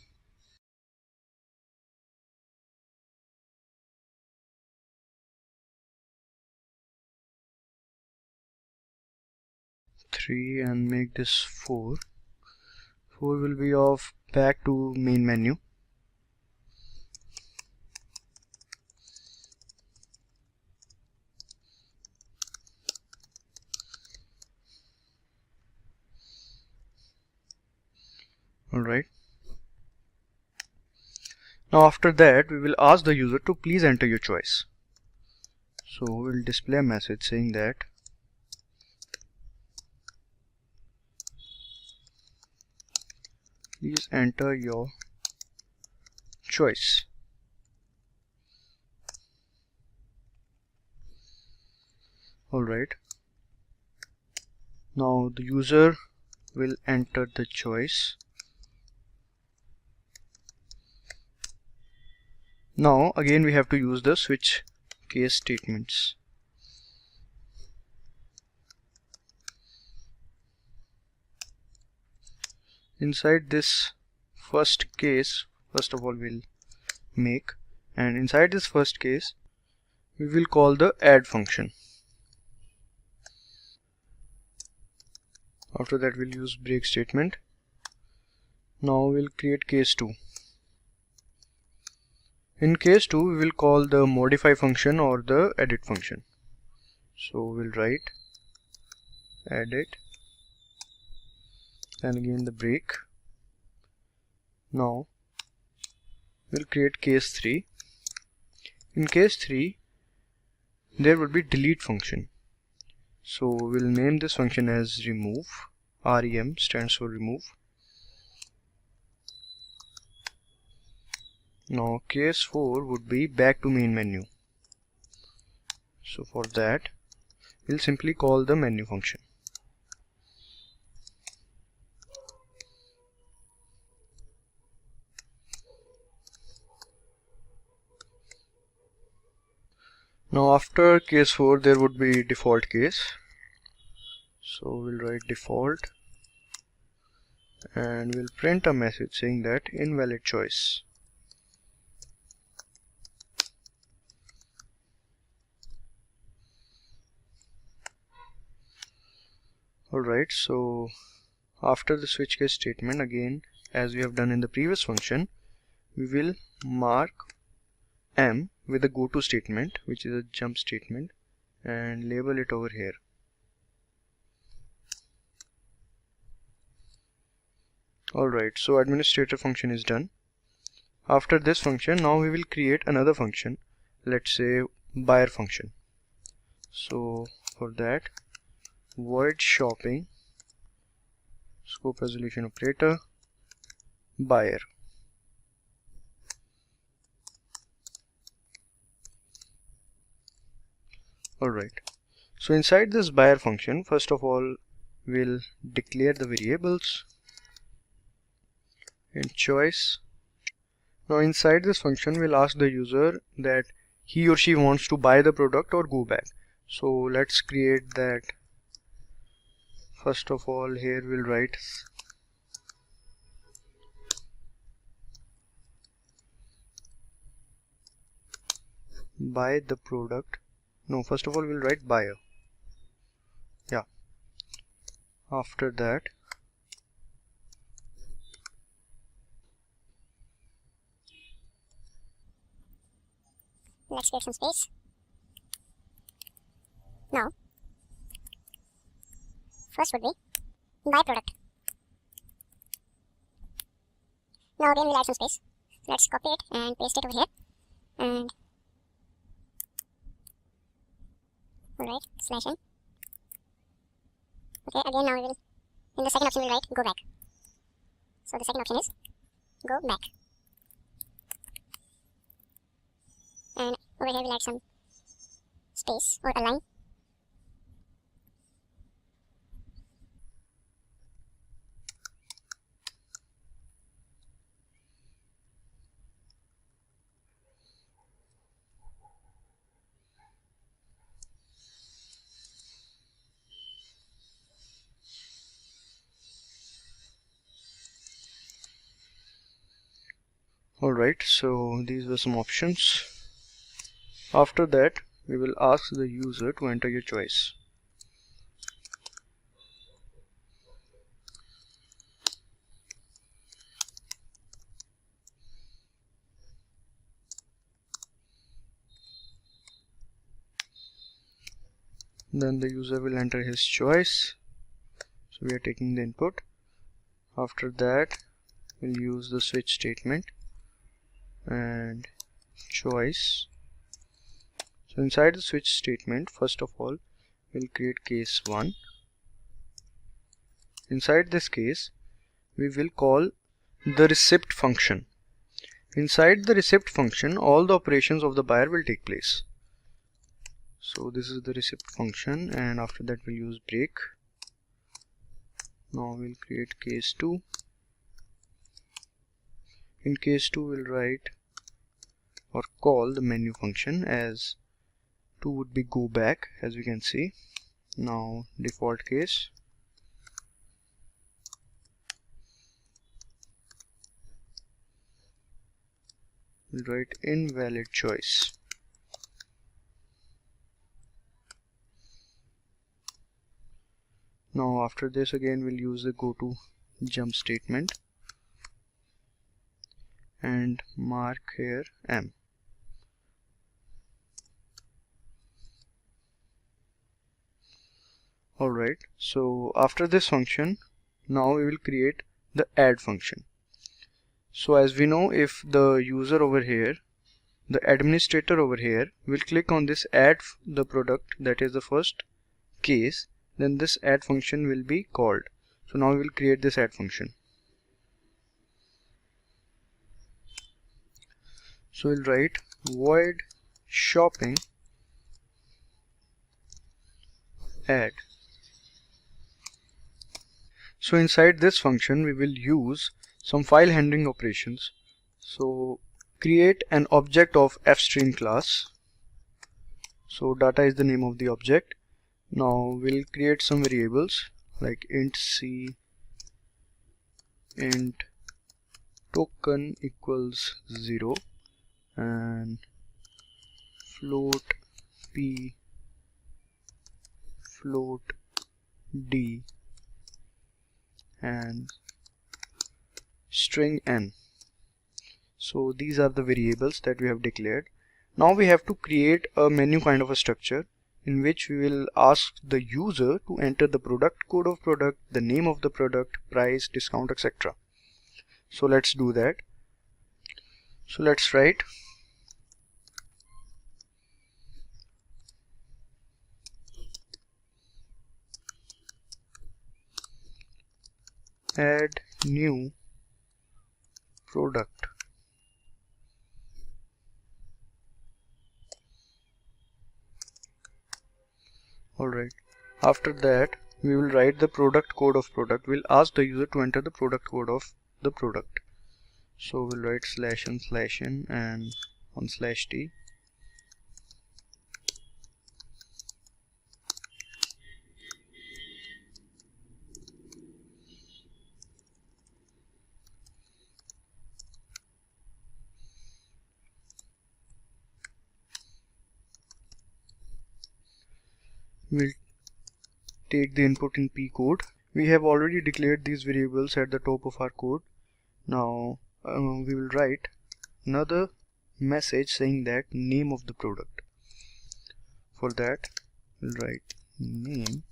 three and make this 4. 4 will be of back to main menu. Alright. Now after that we will ask the user to please enter your choice. So we'll display a message saying that please enter your choice. Alright. Now the user will enter the choice. Now again we have to use the switch case statements. Inside this first case, first of all we'll make, and inside this first case we will call the add function. After that we'll use break statement. Now we'll create case 2. In case 2 we will call the modify function or the edit function. So we'll write edit and again the break. Now we'll create case 3. In case 3 there will be delete function. So we'll name this function as remove. REM stands for remove. Now case 4 would be back to main menu. So for that we'll simply call the menu function. Now after case 4 there would be default case. So we'll write default and we'll print a message saying that invalid choice. Alright, so after the switch case statement, again as we have done in the previous function, we will mark M with a go to statement, which is a jump statement, and label it over here. Alright, so administrator function is done. After this function, now we will create another function, let's say buyer function. So for that, void shopping scope resolution operator buyer. Alright, so inside this buyer function, first of all we'll declare the variables in choice. Now inside this function we'll ask the user that he or she wants to buy the product or go back. So let's create that. First of all, here we'll write buy the product. No, first of all we'll write buyer. Yeah. After that
let's give some space. Now first would be buy product. Now again we'll add some space. Let's copy it and paste it over here, and alright, slash n. Okay, again now we will, in the second option we'll write go back. So the second option is go back, and over here we'll add some space or a line.
Alright, so these were some options. After that, we will ask the user to enter your choice. Then the user will enter his choice. So we are taking the input. After that, we'll use the switch statement and choice. So inside the switch statement, first of all, we'll create case 1. Inside this case, we will call the receipt function. Inside the receipt function, all the operations of the buyer will take place. So this is the receipt function, and after that we'll use break. Now we'll create case 2. In case 2 we'll write or call the menu function, as 2 would be go back, as we can see. Now default case, we'll write invalid choice. Now after this again we'll use the go to jump statement and mark here M. Alright, so after this function, now we will create the add function. So as we know, if the user over here, the administrator over here, will click on this add the product, that is the first case, then this add function will be called. So now we will create this add function. So we'll write void shopping add. So inside this function we will use some file handling operations. So create an object of fstream class. So data is the name of the object. Now we'll create some variables like int c, int token equals 0, and float p, float d, and string n. So these are the variables that we have declared. Now we have to create a menu kind of a structure in which we will ask the user to enter the product code of product, the name of the product, price, discount, etc. So let's do that. So let's write add new product. Alright, after that we will write the product code of product. We'll ask the user to enter the product code of the product. So we'll write /n/n and /t. We'll take the input in P code. We have already declared these variables at the top of our code. Now we will write another message saying that name of the product. For that we'll write name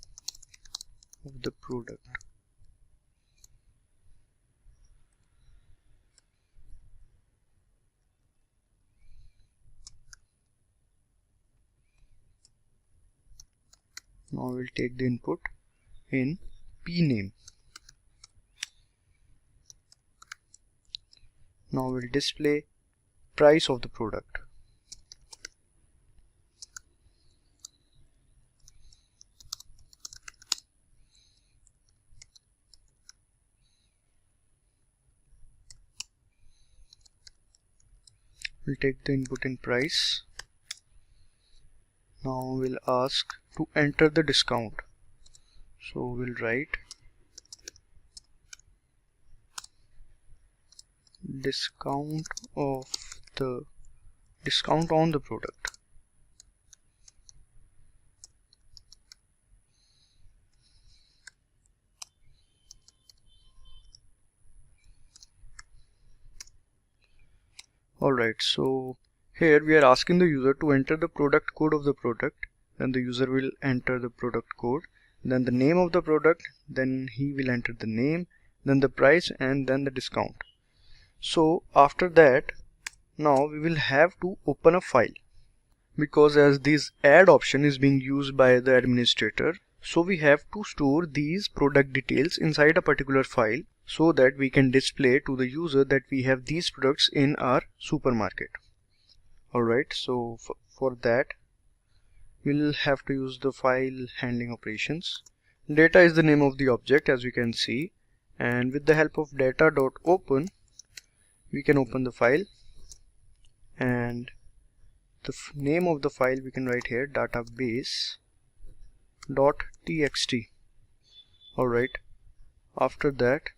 of the product. Now we'll take the input in P name. Now we'll display price of the product. We'll take the input in price. Now we'll ask to enter the discount. So we'll write discount on the product. Alright, so here we are asking the user to enter the product code of the product. Then the user will enter the product code, then the name of the product, then he will enter the name, then the price, and then the discount. So after that, now we will have to open a file, because as this add option is being used by the administrator, so we have to store these product details inside a particular file so that we can display to the user that we have these products in our supermarket. Alright, so for that we'll have to use the file handling operations. Data is the name of the object, as we can see, and with the help of data.open we can open the file, and the name of the file we can write here, database.txt. Alright, after that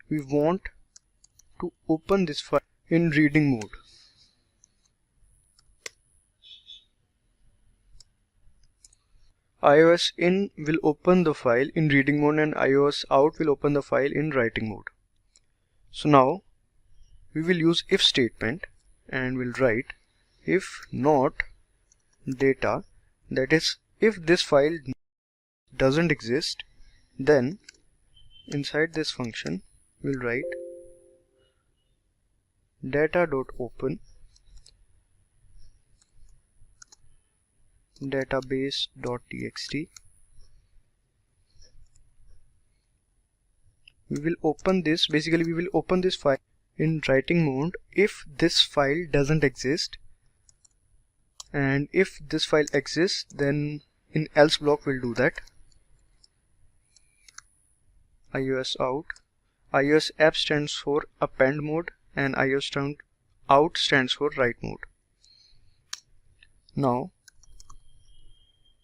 we want to open this file in reading mode. iOS in will open the file in reading mode and iOS out will open the file in writing mode. So now we will use if statement and we'll write if not data, that is if this file doesn't exist, then inside this function we'll write data.open database.txt. We will open this, basically we will open this file in writing mode if this file doesn't exist, and if this file exists then in else block we'll do that. iOS out, iOS app stands for append mode and iOS out stands for write mode. Now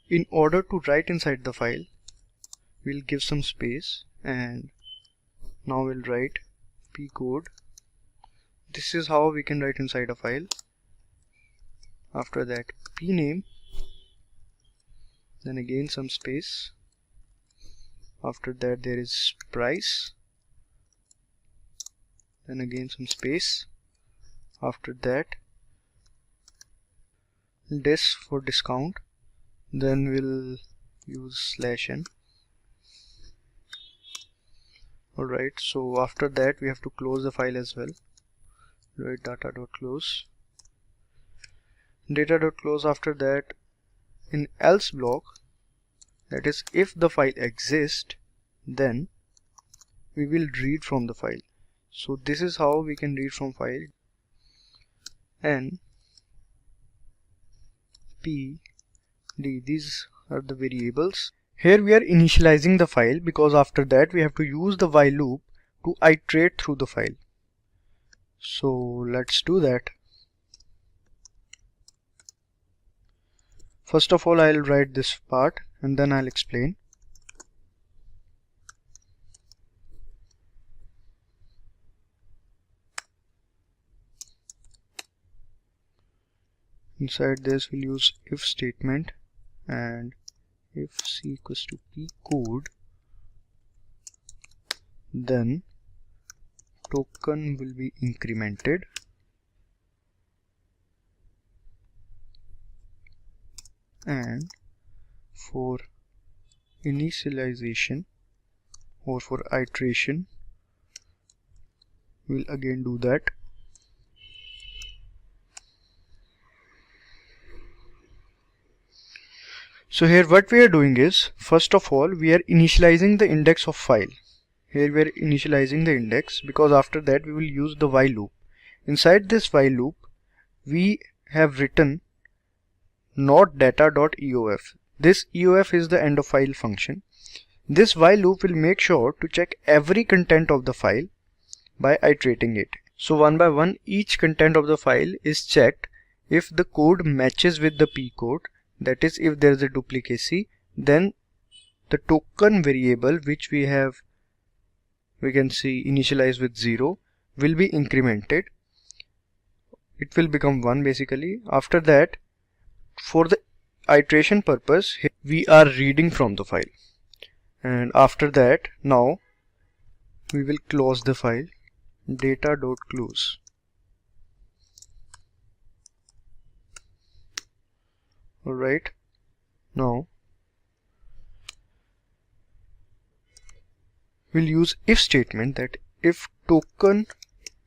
in order to write inside the file we'll give some space, and now we'll write P code. This is how we can write inside a file. After that P name, then again some space. After that there is price, then again some space. After that dis for discount, then we'll use /n. Alright, so after that we have to close the file as well. Write data.close, data.close. After that in else block, that is if the file exists then we will read from the file. So this is how we can read from file. N P D, these are the variables. Here we are initializing the file because after that we have to use the while loop to iterate through the file. So let's do that. First of all, I'll write this part and then I'll explain. Inside this we'll use if statement, and if c equals to p code, then token will be incremented, and for initialization or for iteration we'll again do that. So here what we are doing is, first of all we are initializing the index of file. Here we are initializing the index because after that we will use the while loop. Inside this while loop we have written not data.eof. This eof is the end of file function. This while loop will make sure to check every content of the file by iterating it. So one by one each content of the file is checked. If the code matches with the p code, that is if there is a duplicacy, then the token variable which we can see initialized with 0 will be incremented. It will become 1 basically. After that, for the iteration purpose, we are reading from the file, and after that now we will close the file, data.close. Alright, now we'll use if statement, that if token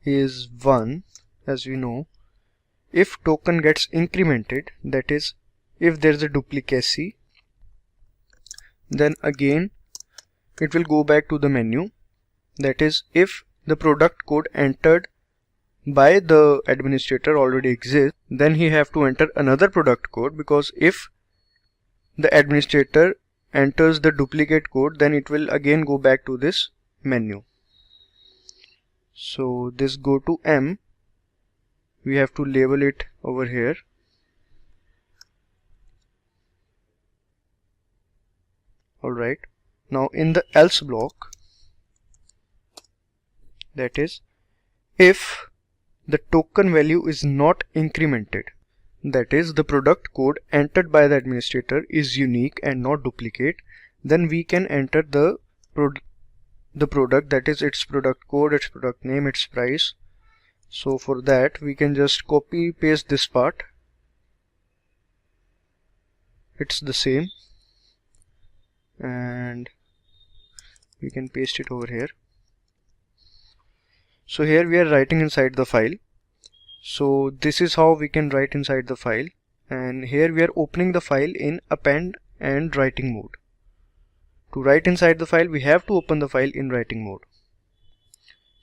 is 1, as we know, if token gets incremented, that is if there is a duplicacy, then again it will go back to the menu. That is if the product code entered by the administrator already exists, then he have to enter another product code, because if the administrator enters the duplicate code, then it will again go back to this menu. So this go to M, we have to label it over here. Alright, now in the else block, that is if the token value is not incremented, that is the product code entered by the administrator is unique and not duplicate, then we can enter the product, that is its product code, its product name, its price. So for that we can just copy paste this part, it's the same, and we can paste it over here. So here we are writing inside the file. So this is how we can write inside the file, and here we are opening the file in append and writing mode. To write inside the file we have to open the file in writing mode.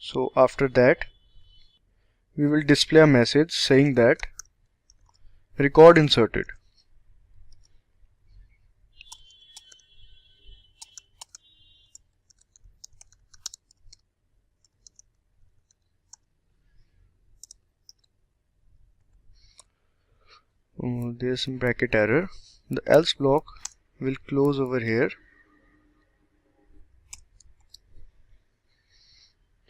So after that we will display a message saying that record inserted. There's some bracket error. The else block will close over here.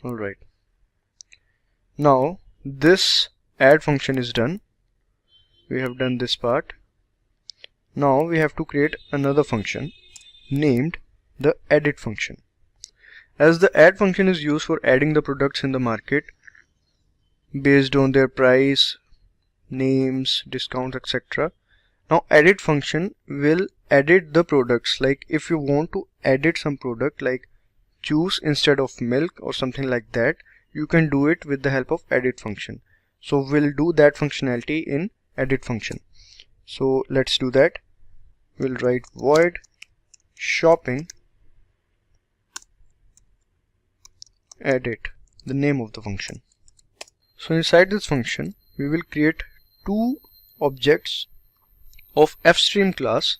Alright, now this add function is done. We have done this part. Now we have to create another function named the edit function. As the add function is used for adding the products in the market based on their price, names, discounts, etc. Now edit function will edit the products. Like if you want to edit some product like juice instead of milk or something like that, you can do it with the help of edit function. So we'll do that functionality in edit function. So let's do that. We'll write void shopping edit, the name of the function. So inside this function we will create two objects of fstream class.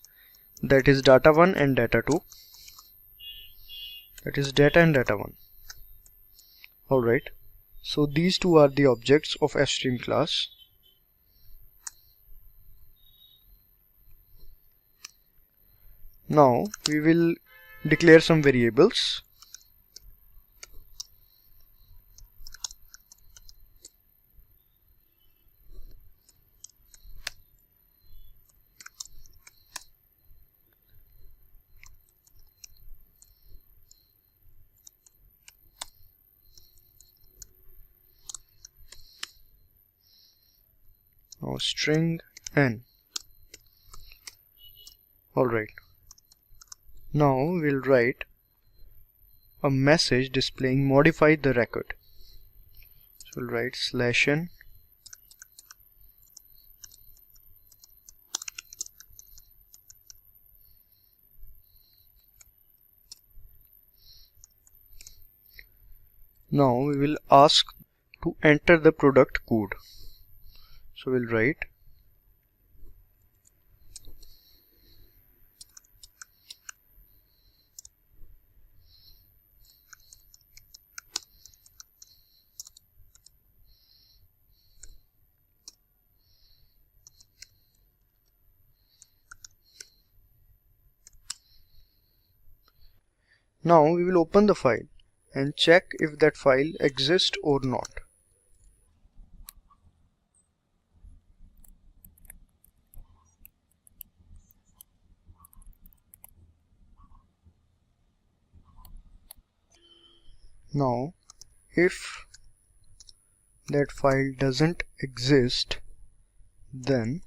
that is data1 and data2. That is data and data1. Alright, so these two are the objects of fStream class. Now we will declare some variables. Now string n. Alright, now we'll write a message displaying modify the record. So we'll write /n now we will ask to enter the product code. So we'll write now we will open the file and check if that file exists or not. Now if that file doesn't exist, then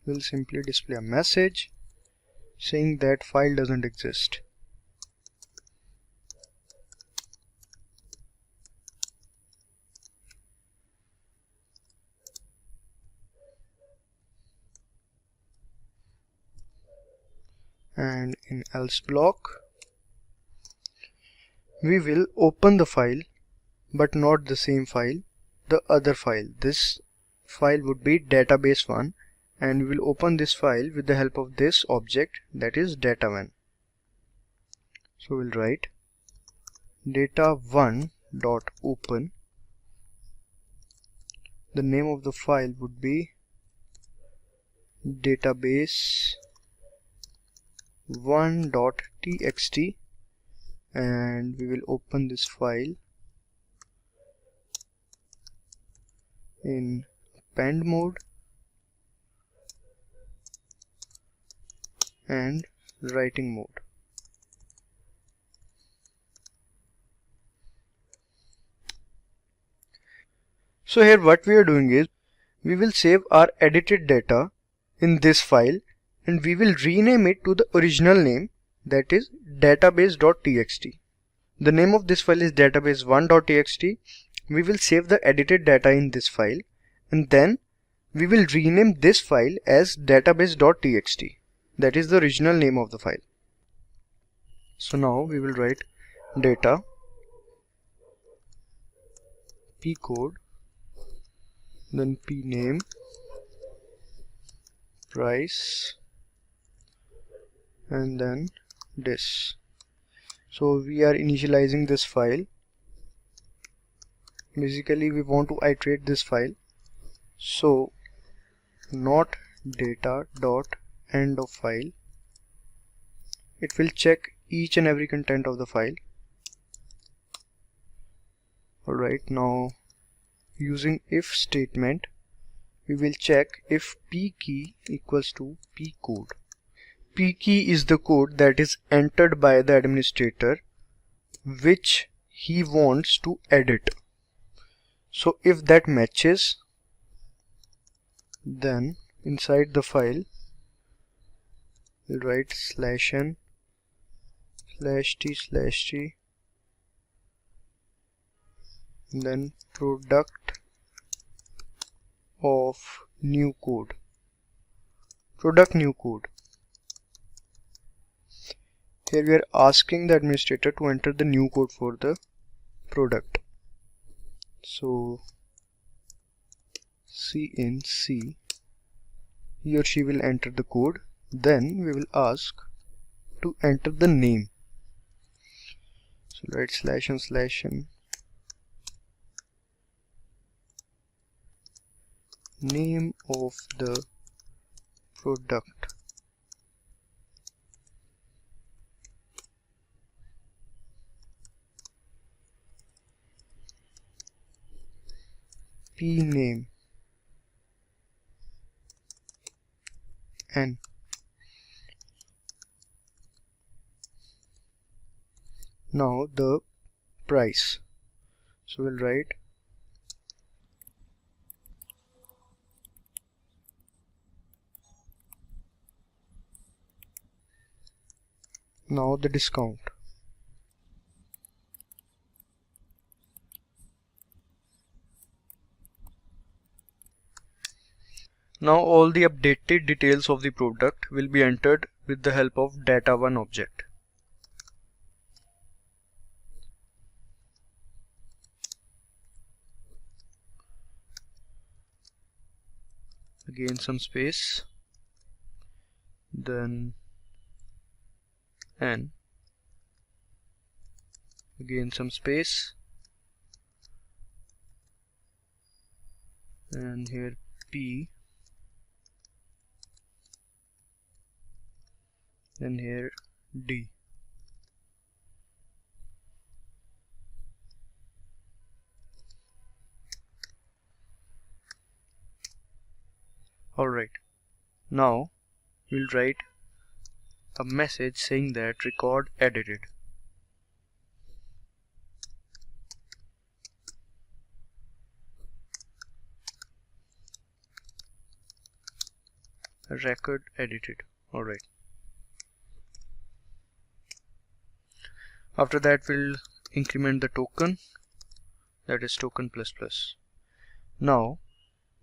we'll simply display a message saying that file doesn't exist. And in else block we will open the file, but not the same file, the other file. This file would be database1, and we will open this file with the help of this object, that is data1. So we'll write data1.open. The name of the file would be database1.txt, and we will open this file in append mode and writing mode. So here what we are doing is we will save our edited data in this file and we will rename it to the original name, that is database.txt. The name of this file is database1.txt. We will save the edited data in this file and then we will rename this file as database.txt. That is the original name of the file. So now we will write data p code, then p name, price, and then this. So we are initializing this file. Basically we want to iterate this file, so not data dot end of file. It will check each and every content of the file. Alright, now using if statement we will check if p key equals to p code. P key is the code that is entered by the administrator which he wants to edit. So if that matches, then inside the file we'll write /n/t/t, then product of new code, product new code. Here we are asking the administrator to enter the new code for the product. So C in C, he or she will enter the code Then we will ask to enter the name. So write /n/n name of the product. P name and now the price. So we'll write now the discount. Now all the updated details of the product will be entered with the help of data1 object. Again some space, then n, again some space, and here p, then here d. Alright, now we'll write a message saying that record edited. Record edited. Alright. After that we'll increment the token, that is token plus plus. Now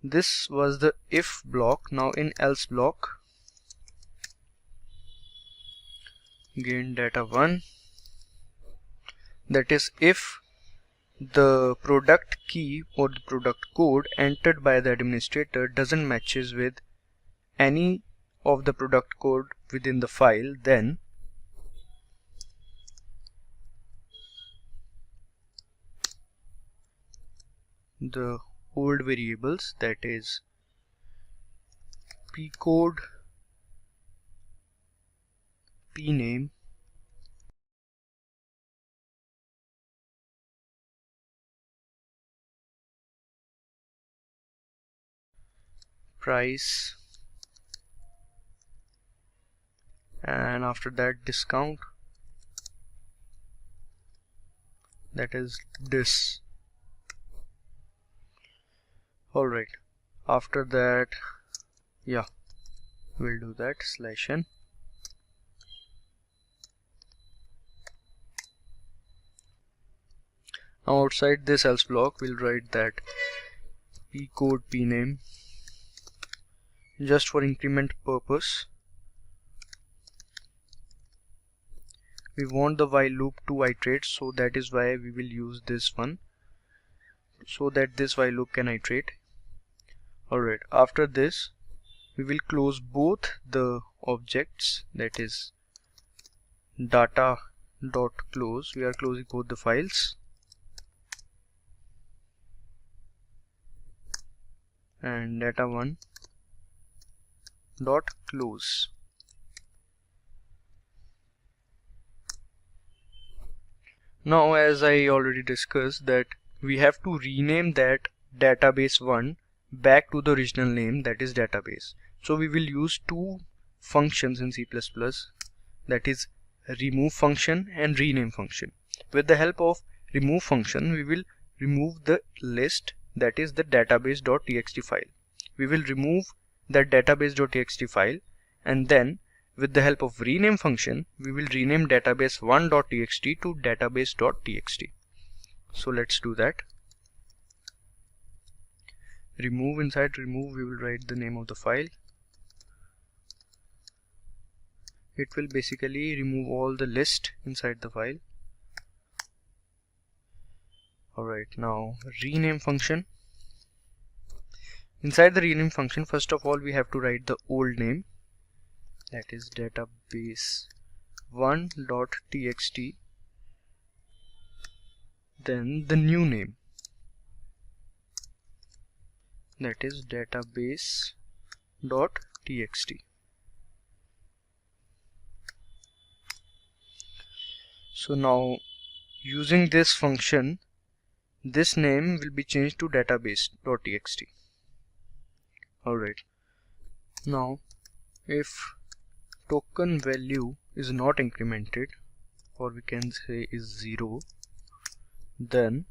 this was the if block. Now in else block, again data1, that is if the product key or the product code entered by the administrator doesn't matches with any of the product code within the file, then the old variables, that is p code, p name, price, and after that discount, that is this. Alright, after that, yeah, we'll do that /n. Now outside this else block we'll write that p code, p name, just for increment purpose. We want the while loop to iterate, so that is why we will use this one, so that this while loop can iterate. Alright, after this we will close both the objects, that is data.close. We are closing both the files, and data1 dot close. Now as I already discussed that we have to rename that database1 back to the original name, that is database. So we will use two functions in C++, that is remove function and rename function. With the help of remove function we will remove the list, that is the database.txt file. We will remove that database.txt file, and then with the help of rename function we will rename database1.txt to database.txt. So let's do that. Remove, inside remove we will write the name of the file. It will basically remove all the list inside the file. Alright, now rename function. Inside the rename function, first of all we have to write the old name, that is database 1.txt, then the new name, that is database.txt. So now using this function, this name will be changed to database.txt. Alright, now if token value is not incremented, or we can say is 0, then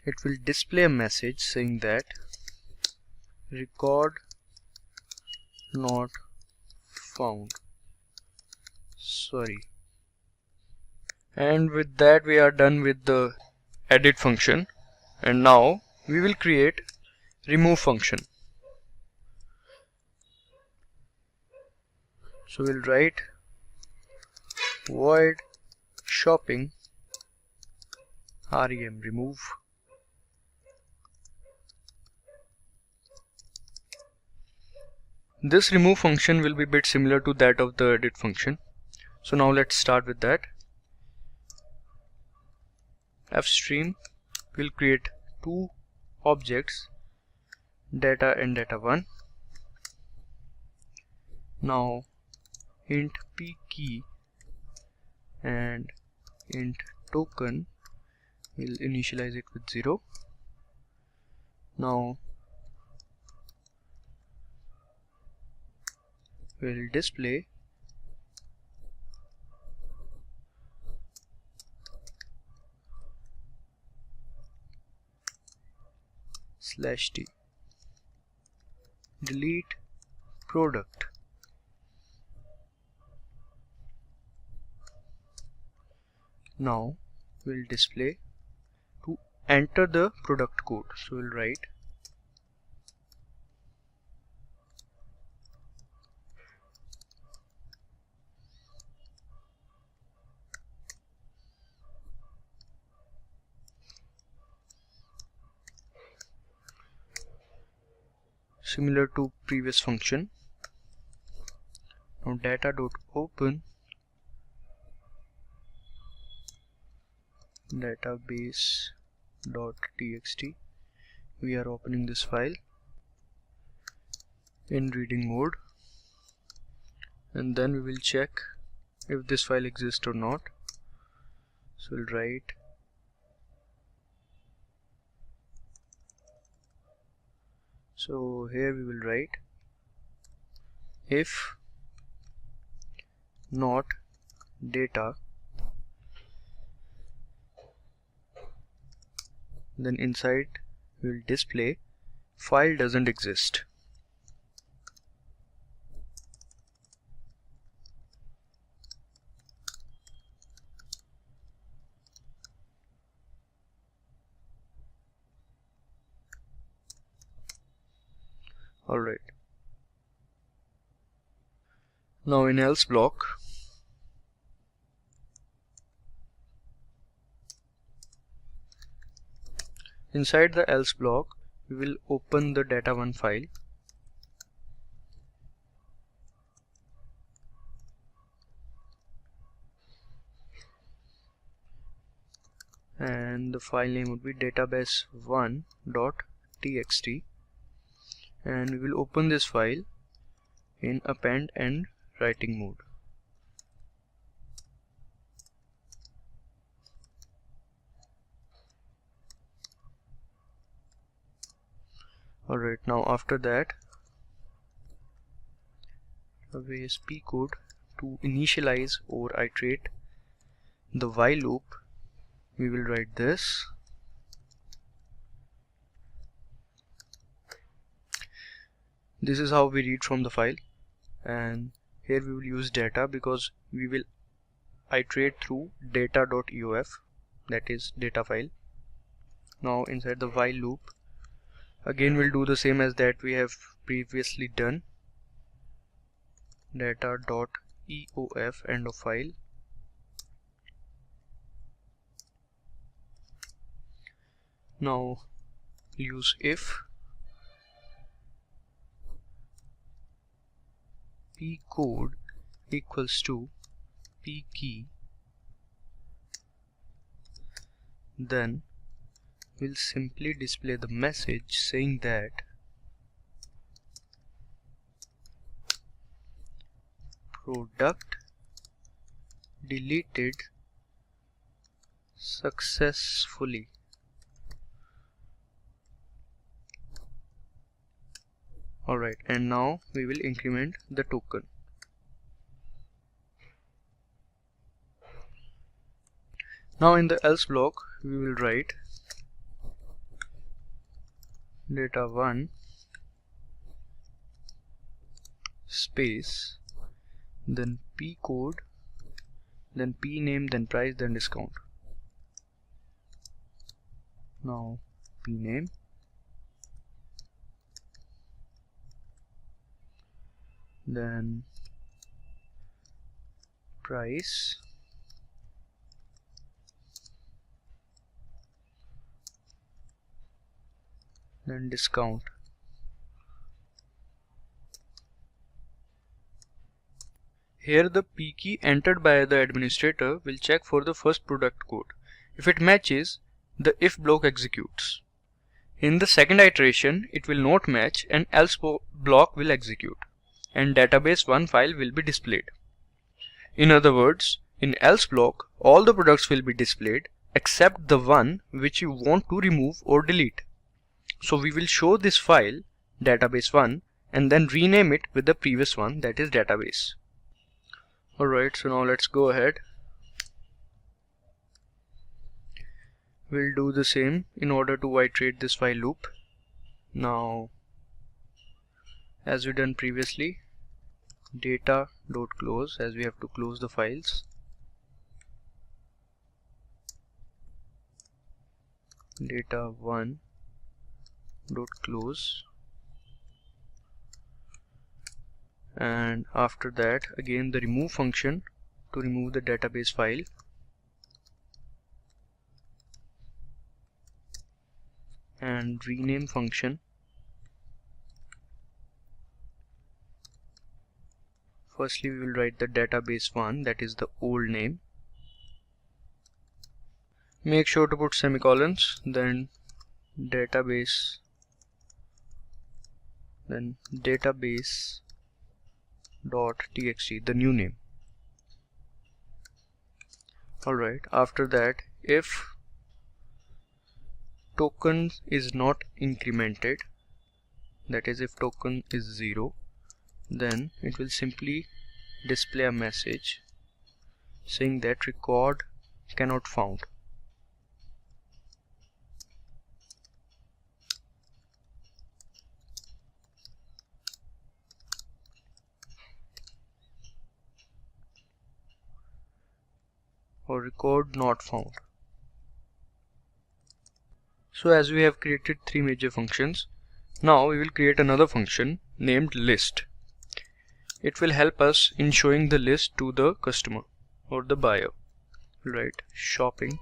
it will display a message saying that record not found, sorry. And with that we are done with the edit function, and now we will create remove function. So we'll write void shopping rem remove. This remove function will be a bit similar to that of the edit function. So now let's start with that. Fstream will create two objects, data and data1. Now int p key and int token will initialize it with 0. Now we'll display /t delete product. Now we'll display to enter the product code. So we'll write similar to previous function. Now data.open database.txt. We are opening this file in reading mode, and then we will check if this file exists or not. So we'll write here we will write if not data, then inside we will display file doesn't exist. Alright, now in else block, inside the else block we will open the data1 file, and the file name would be database1.txt, and we will open this file in append and writing mode. Alright, now after that we use Simplicode to initialize or iterate the while loop. We will write this. This is how we read from the file, and here we will use data because we will iterate through data.eof, that is data file. Now inside the while loop again we'll do the same as that we have previously done, data.eof end of file. Now use if pcode equals to pkey, then we'll simply display the message saying that product deleted successfully. Alright, and now we will increment the token. Now in the else block we will write data1 space, then pcode, then pname, then price, then discount. Now pname, then price, then discount. Here the p key entered by the administrator will check for the first product code. If it matches, the if block executes. In the second iteration, it will not match and else block will execute, and database1 file will be displayed. In other words, in else block, all the products will be displayed except the one which you want to remove or delete. So we will show this file database1 and then rename it with the previous one, that is database. Alright, so now let's go ahead. We'll do the same in order to iterate this while loop. Now, as we done previously, data.close, as we have to close the files. Data1.close, and after that again the remove function to remove the database file, and rename function. Firstly we will write the database1, that is the old name. Make sure to put semicolons, then database, then database.txt, the new name. Alright, after that, if token is not incremented, that is if token is 0, then it will simply display a message saying that record cannot found. Or record not found. So as we have created three major functions, now we will create another function named list. It will help us in showing the list to the customer or the buyer. Right, shopping.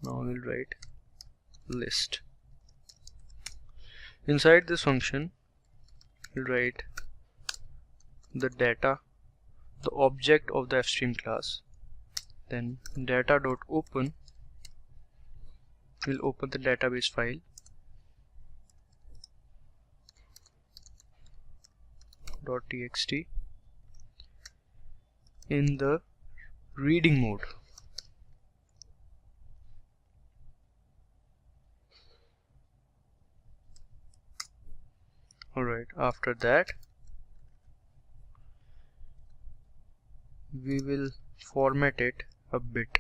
Now we'll write list. Inside this function, we'll write the data, the object of the fstream class, then data.open will open the database file, .txt in the reading mode. Alright, after that we will format it a bit.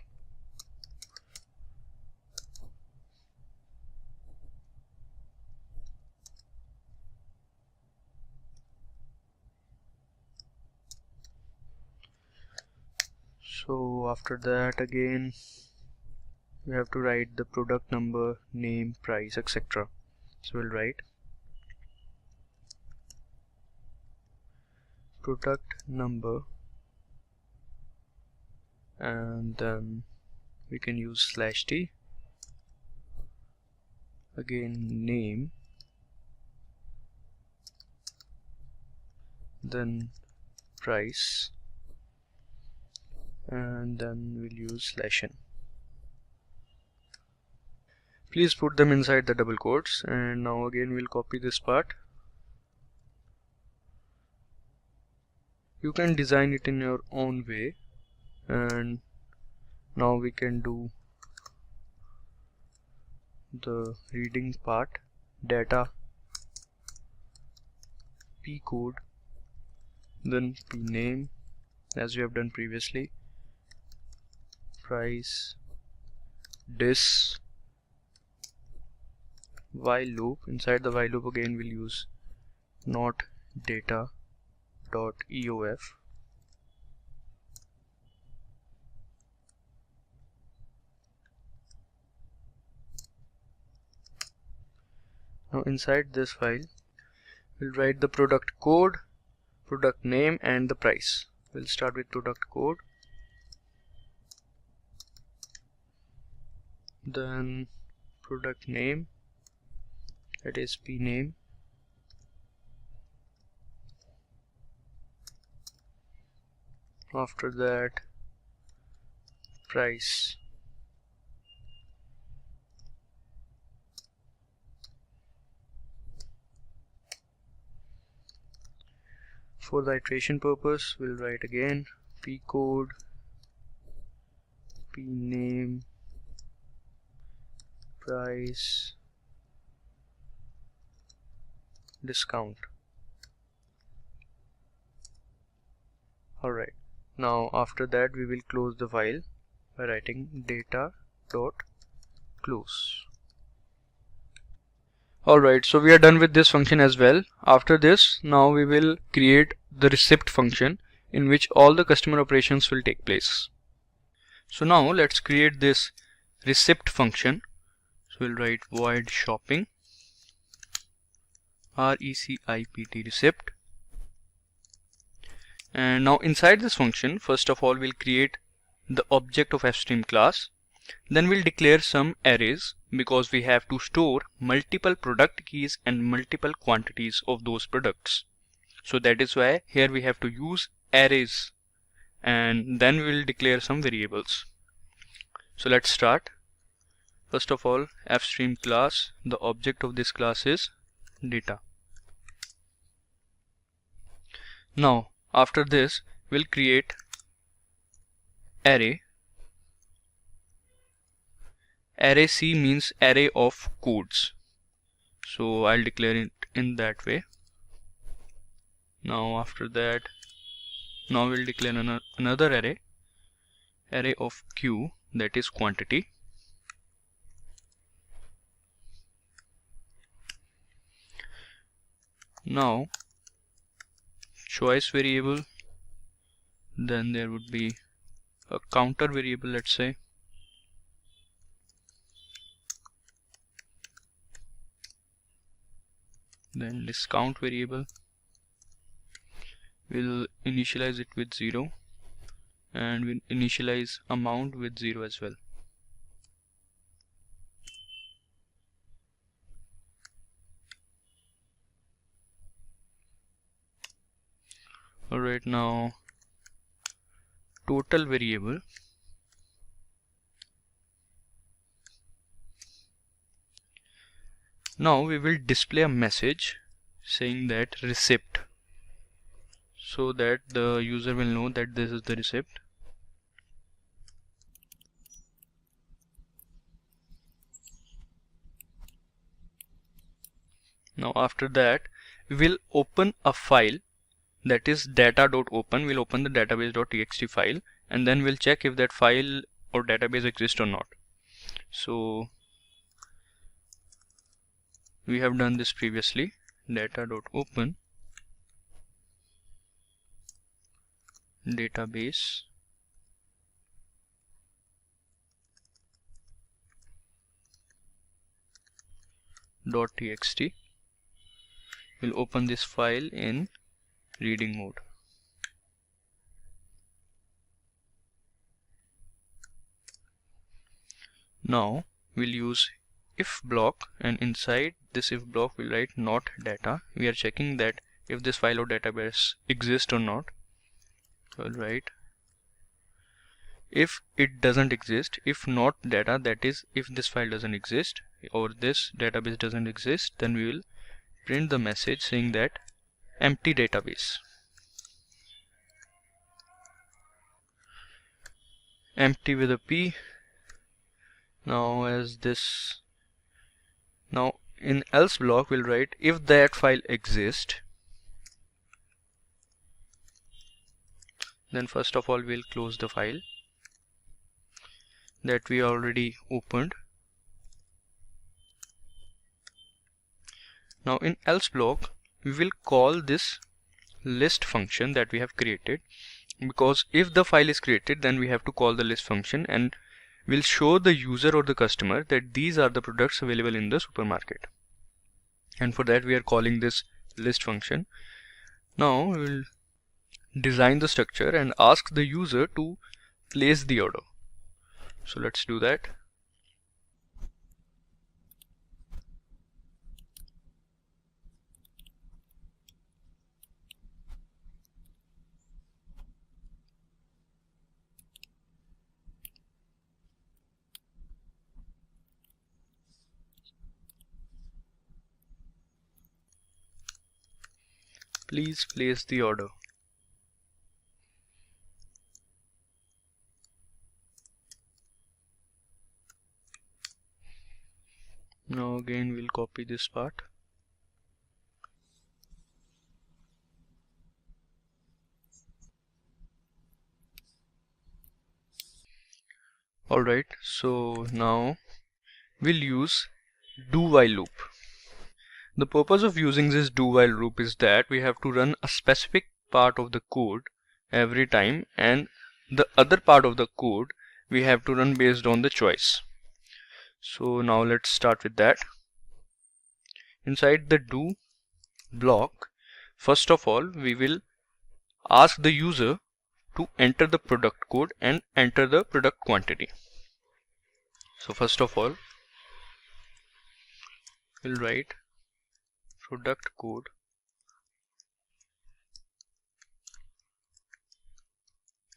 So after that again we have to write the product number, name, price, etc. So we'll write product number, and then we can use /t, again name, then price, and then we'll use /n. Please put them inside the double quotes, and now again we'll copy this part. You can design it in your own way, and now we can do the reading part. Data p code, then p name as we have done previously, price, dis, while loop. Inside the while loop again we'll use not data dot eof, now inside this file we'll write the product code, product name, and the price. We'll start with product code, then product name, that is p name, after that price, for the iteration purpose we'll write again p code, p name, price, discount. Alright, now after that we will close the file by writing data dot close. Alright, so we are done with this function as well. After this, now we will create the receipt function in which all the customer operations will take place. So now let's create this receipt function. So we'll write void shopping, RECIPT receipt. And now inside this function, first of all we'll create the object of fstream class. Then we'll declare some arrays because we have to store multiple product keys and multiple quantities of those products. So that is why here we have to use arrays, and then we will declare some variables. So let's start. First of all, fstream class, the object of this class is data. Now after this we'll create array. Array C means array of codes, so I'll declare it in that way. Now after that, now we'll declare another array of Q, that is quantity. Now choice variable, then there would be a counter variable, let's say. Then discount variable, we'll initialize it with 0, and we'll initialize amount with 0 as well. Alright, now total variable, now we will display a message saying that receipt, so that the user will know that this is the receipt. Now after that we will open a file, that is data.open. We'll open the database.txt file, and then we'll check if that file or database exists or not. So we have done this previously. Data.open database .txt. We'll open this file in reading mode. Now we'll use if block, and inside this if block we'll write not data. We are checking that
if this file or database exists or not. All right. If it doesn't exist, if not data, that is if this file doesn't exist or this database doesn't exist, then we will print the message saying that empty database. Empty with a P. Now in else block we'll write if that file exists, then first of all we'll close the file that we already opened. Now in else block we will call this list function that we have created, because if the file is created then we have to call the list function and we'll show the user or the customer that these are the products available in the supermarket, and for that we are calling this list function. Now we will design the structure and ask the user to place the order. So let's do that. Please place the order. Now again we'll copy this part. Alright, so now we'll use do while loop. The purpose of using this do while loop is that we have to run a specific part of the code every time, and the other part of the code we have to run based on the choice. So now let's start with that. Inside the do block, first of all we will ask the user to enter the product code and enter the product quantity. So first of all we'll write product code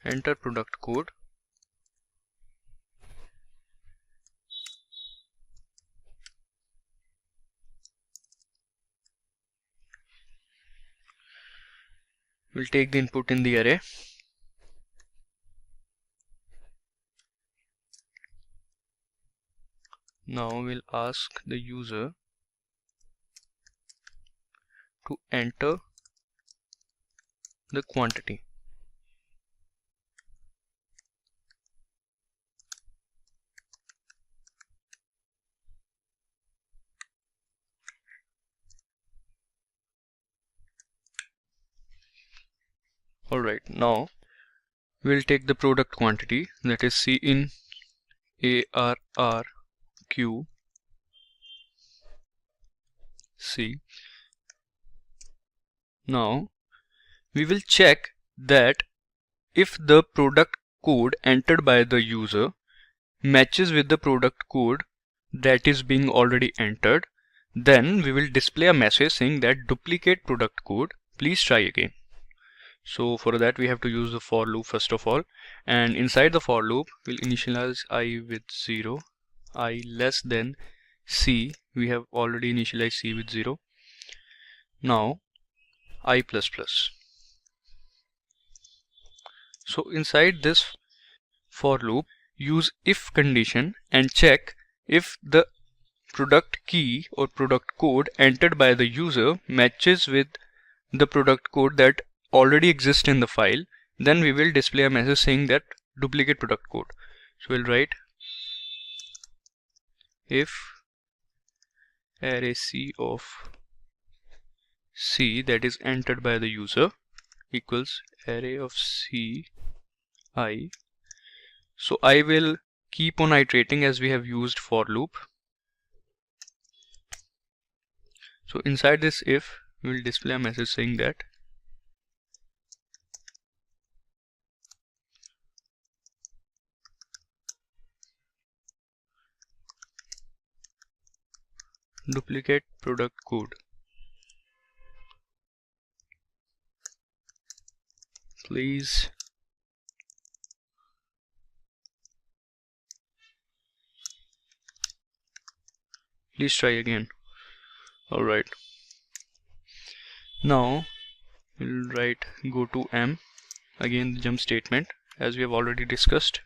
enter product code we'll take the input in the array. Now we'll ask the user to enter the quantity. Alright, now we'll take the product quantity, that is C in ARRQ C. Now we will check that if the product code entered by the user matches with the product code that is being already entered, then we will display a message saying that duplicate product code, please try again. So for that we have to use the for loop first of all, and inside the for loop we'll initialize I with 0, I less than C. We have already initialized C with 0. Now I plus plus. So inside this for loop use if condition and check if the product key or product code entered by the user matches with the product code that already exists in the file, then we will display a message saying that duplicate product code. So we'll write if array C of C that is entered by the user equals array of C I. So I will keep on iterating as we have used for loop. So inside this if we will display a message saying that duplicate product code. Please try again. Alright, now we'll write go to M, again the jump statement as we have already discussed.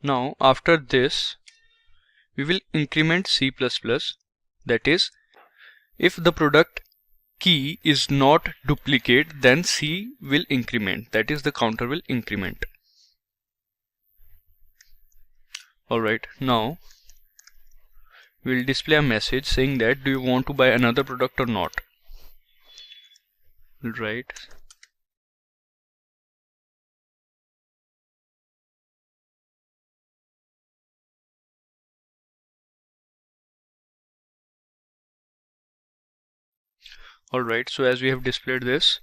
Now after this we will increment C++, that is, if the product key is not duplicate, then C will increment, that is, the counter will increment. Alright, now we'll display a message saying that do you want to buy another product or not. Right. Alright, so as we have displayed this,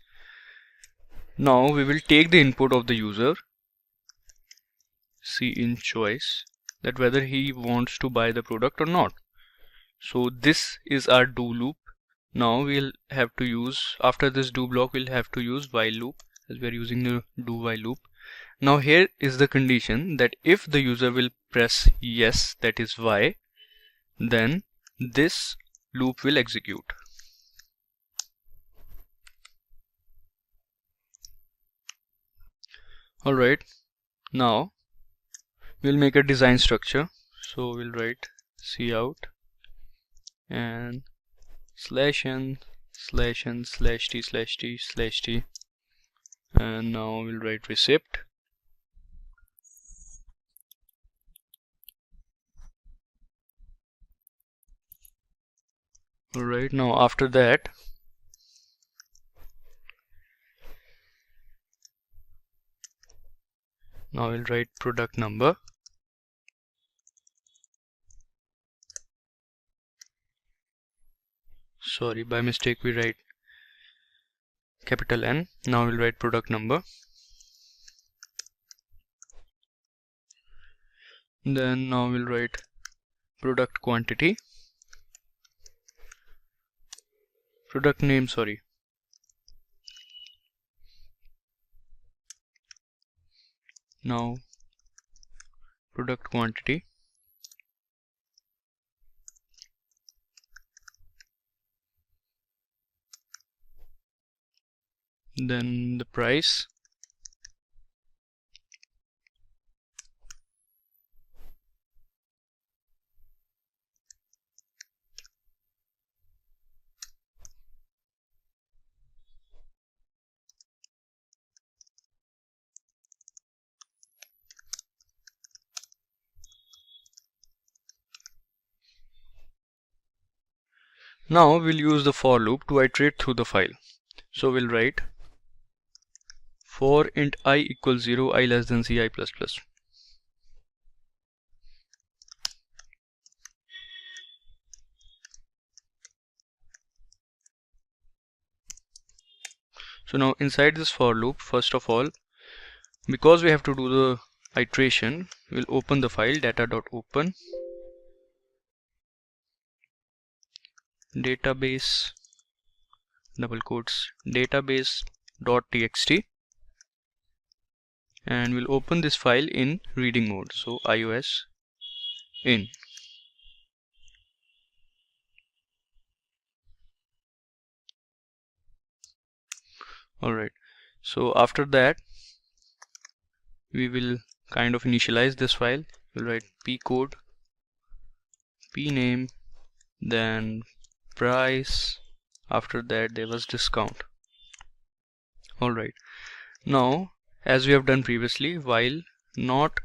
now we will take the input of the user, see in choice, that whether he wants to buy the product or not. So this is our do loop. Now we'll have to use, after this do block, we'll have to use while loop, as we are using the do while loop. Now here is the condition that if the user will press yes, that is Y, then this loop will execute. Alright, now we'll make a design structure. So we'll write cout and /n/t/t/t, and now we'll write receipt. Alright, now after that now we'll write product number. Sorry, by mistake we write capital N. Now we'll write product number. Then now we'll write product quantity. Product name, sorry. Now product quantity. Then the price. Now we'll use the for loop to iterate through the file. So we'll write for int I equals 0, I less than ci++. So now inside this for loop, first of all, because we have to do the iteration, we'll open the file data.open database double quotes database.txt, and we'll open this file in reading mode, so iOS in. Alright, so after that we will kind of initialize this file. We'll write pcode, pname, then price, after that there was discount. Alright, now as we have done previously, while not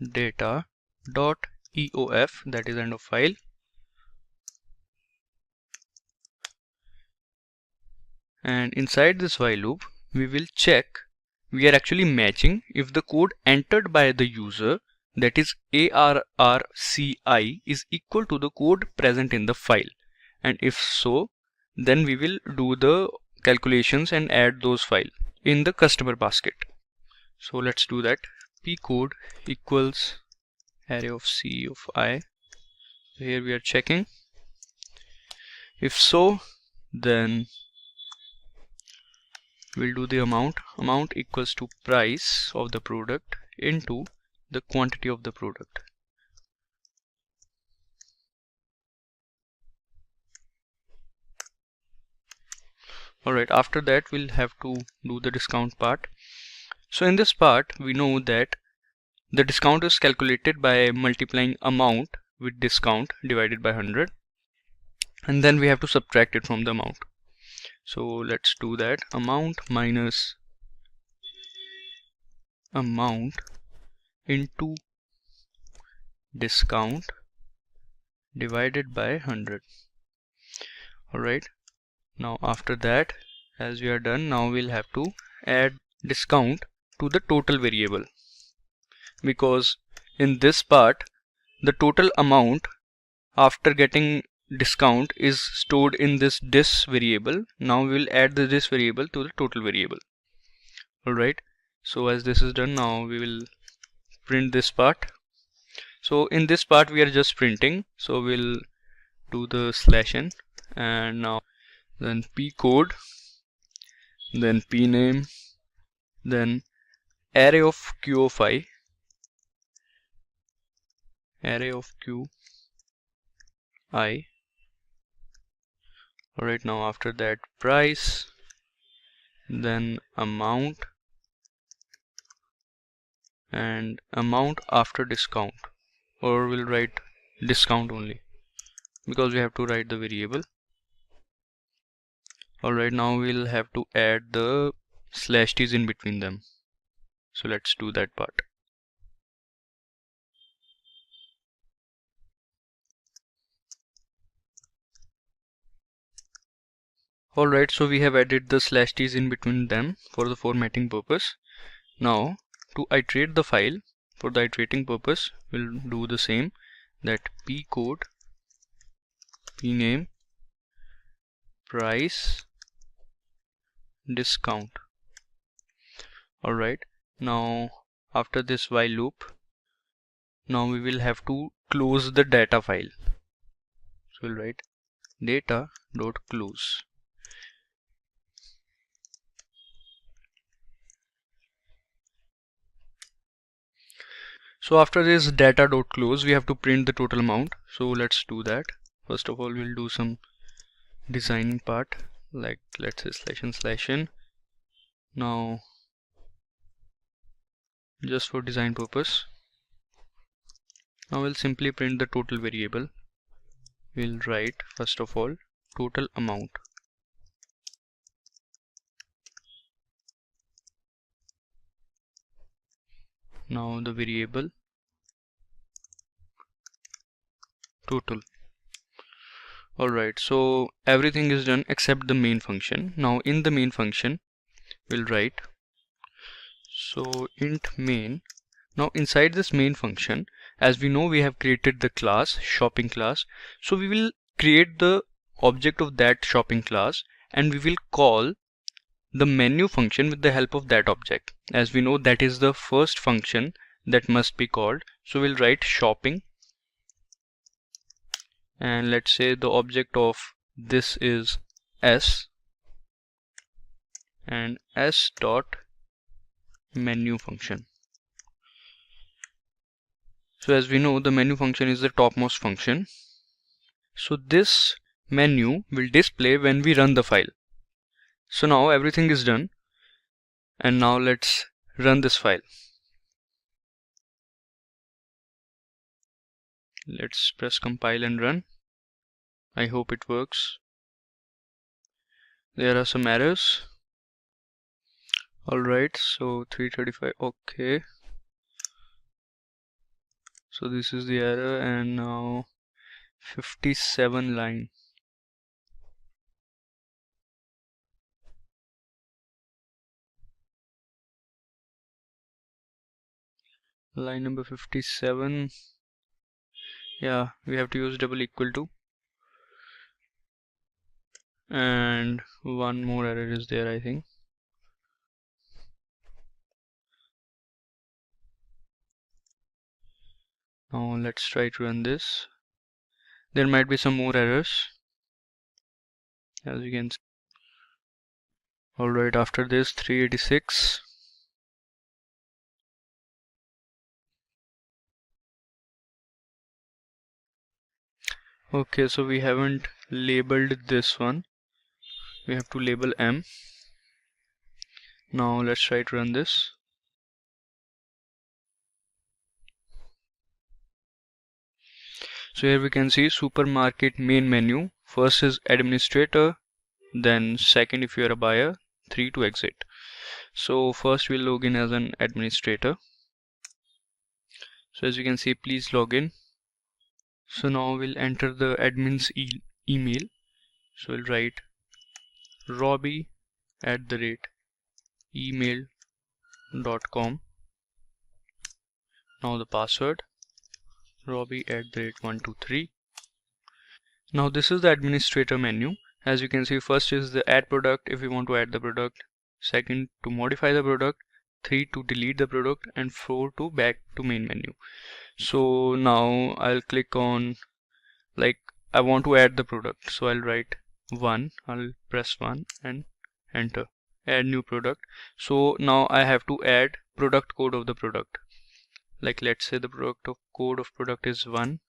data dot eof, that is end of file, and inside this while loop we will check we are actually matching if the code entered by the user, that is ARRCI, is equal to the code present in the file, and if so, then we will do the calculations and add those files in the customer basket. So let's do that. Pcode equals array of C of I. Here we are checking. If so, then we'll do the amount equals to price of the product into the quantity of the product. Alright, after that we'll have to do the discount part. So in this part we know that the discount is calculated by multiplying amount with discount divided by 100, and then we have to subtract it from the amount. So let's do that. Amount minus amount into discount divided by 100. Alright, now after that, as we are done, now we'll have to add discount to the total variable, because in this part the total amount after getting discount is stored in this dis variable. Now we will add the dis variable to the total variable. Alright, so as this is done, now we will print this part. So in this part we are just printing, so we'll do the /n, and now then p code, then p name, then array of q of I, array of q I. Alright, now after that price, then amount, and amount after discount, or we'll write discount only because we have to write the variable. Alright, now we'll have to add the /t's in between them, so let's do that part. Alright, so we have added the /t's in between them for the formatting purpose. Now to iterate the file, for the iterating purpose we'll do the same, that p code, p name, price, discount. Alright, now after this while loop, now we will have to close the data file, so we'll write data.close. So after this data.close, we have to print the total amount. So let's do that. First of all, we'll do some designing part, like let's say /n. Now just for design purpose, now we'll simply print the total variable. We'll write first of all total amount. Now the variable total. Alright, so everything is done except the main function. Now in the main function we'll write, so int main. Now inside this main function, as we know, we have created the class shopping class, so we will create the object of that shopping class, and we will call the menu function with the help of that object. As we know, that is the first function that must be called, so we'll write shopping, and let's say the object of this is s, and s dot menu function. So as we know, the menu function is the topmost function, so this menu will display when we run the file. So now everything is done, and now let's run this file. Let's press compile and run. I hope it works. There are some errors. Alright, so 335, okay. So this is the error, and now 57 line. Line number 57. Yeah, we have to use double equal to, and one more error is there, I think. Now let's try to run this. There might be some more errors, as you can see. Alright, after this 386. Okay, so we haven't labeled this one. We have to label M. Now let's try to run this. So here we can see supermarket main menu. First is administrator, then second if you are a buyer, 3 to exit. So first we'll log in as an administrator. So as you can see, please log in. So now we'll enter the admin's email. So we'll write robbie@email.com. Now the password robbie@123. Now this is the administrator menu. As you can see, first is the add product if you want to add the product, second to modify the product, 3 to delete the product, and 4 to back to main menu. So now I'll click on, like, I want to add the product, so I'll write 1, I'll press 1 and enter, add new product. So now I have to add product code of the product. Like, let's say the code of product is 1,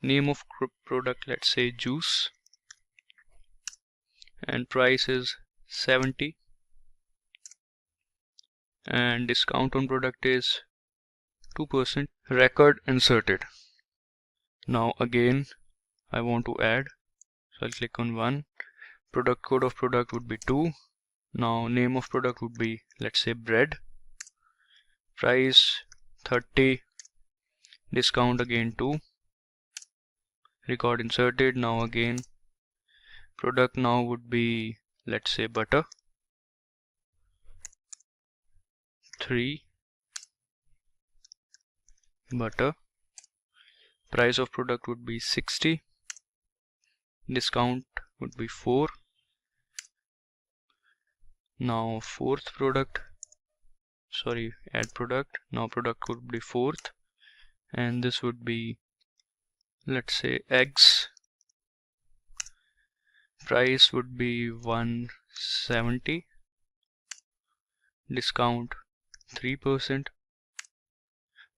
name of product, let's say juice, and price is 70, and discount on product is 2%, record inserted. Now again I want to add, so I'll click on 1, product code of product would be 2, now name of product would be, let's say, bread, price 30, discount again 2, record inserted. Now again product now would be, let's say, butter, 3, butter, price of product would be 60, discount would be 4. Now fourth product, sorry, add product, now product would be 4th, and this would be, let's say, eggs, price would be 170, discount 3%,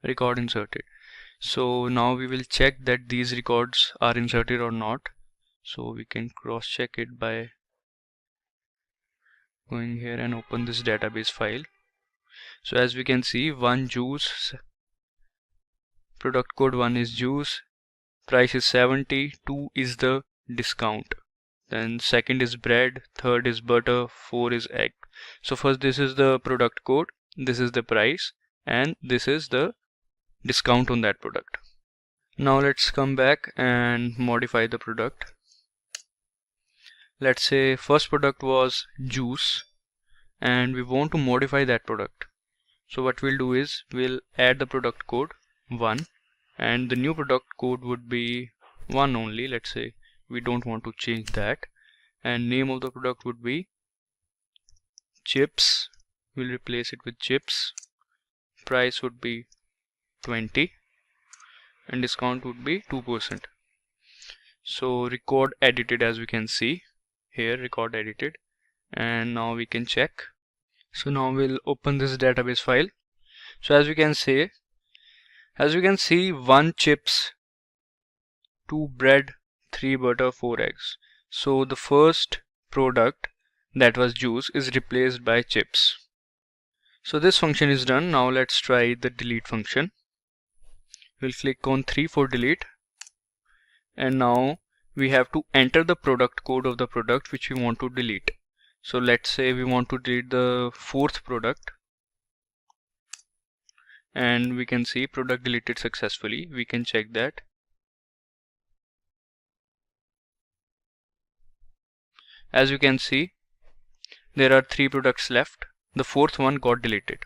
record inserted. So now we will check that these records are inserted or not. So we can cross check it by going here and open this database file. So as we can see, 1 juice, product code 1 is juice, price is 70, 2 is the discount, then second is bread, third is butter, 4 is egg. So first this is the product code, this is the price, and this is the discount on that product. Now let's come back and modify the product. Let's say first product was juice and we want to modify that product. So what we'll do is we'll add the product code 1, and the new product code would be 1 only. Let's say we don't want to change that, and name of the product would be chips, we'll replace it with chips, price would be 20, and discount would be 2%. So record edited, as we can see here, record edited, and now we can check. So now we'll open this database file. So as we can see, 1 chips, 2 bread, 3 butter, 4 eggs. So the first product, that was juice, is replaced by chips. So this function is done. Now let's try the delete function. We'll click on 3 for delete, and now we have to enter the product code of the product which we want to delete. So let's say we want to delete the 4th product, and we can see product deleted successfully. We can check that. As you can see, there are 3 products left. The 4th one got deleted.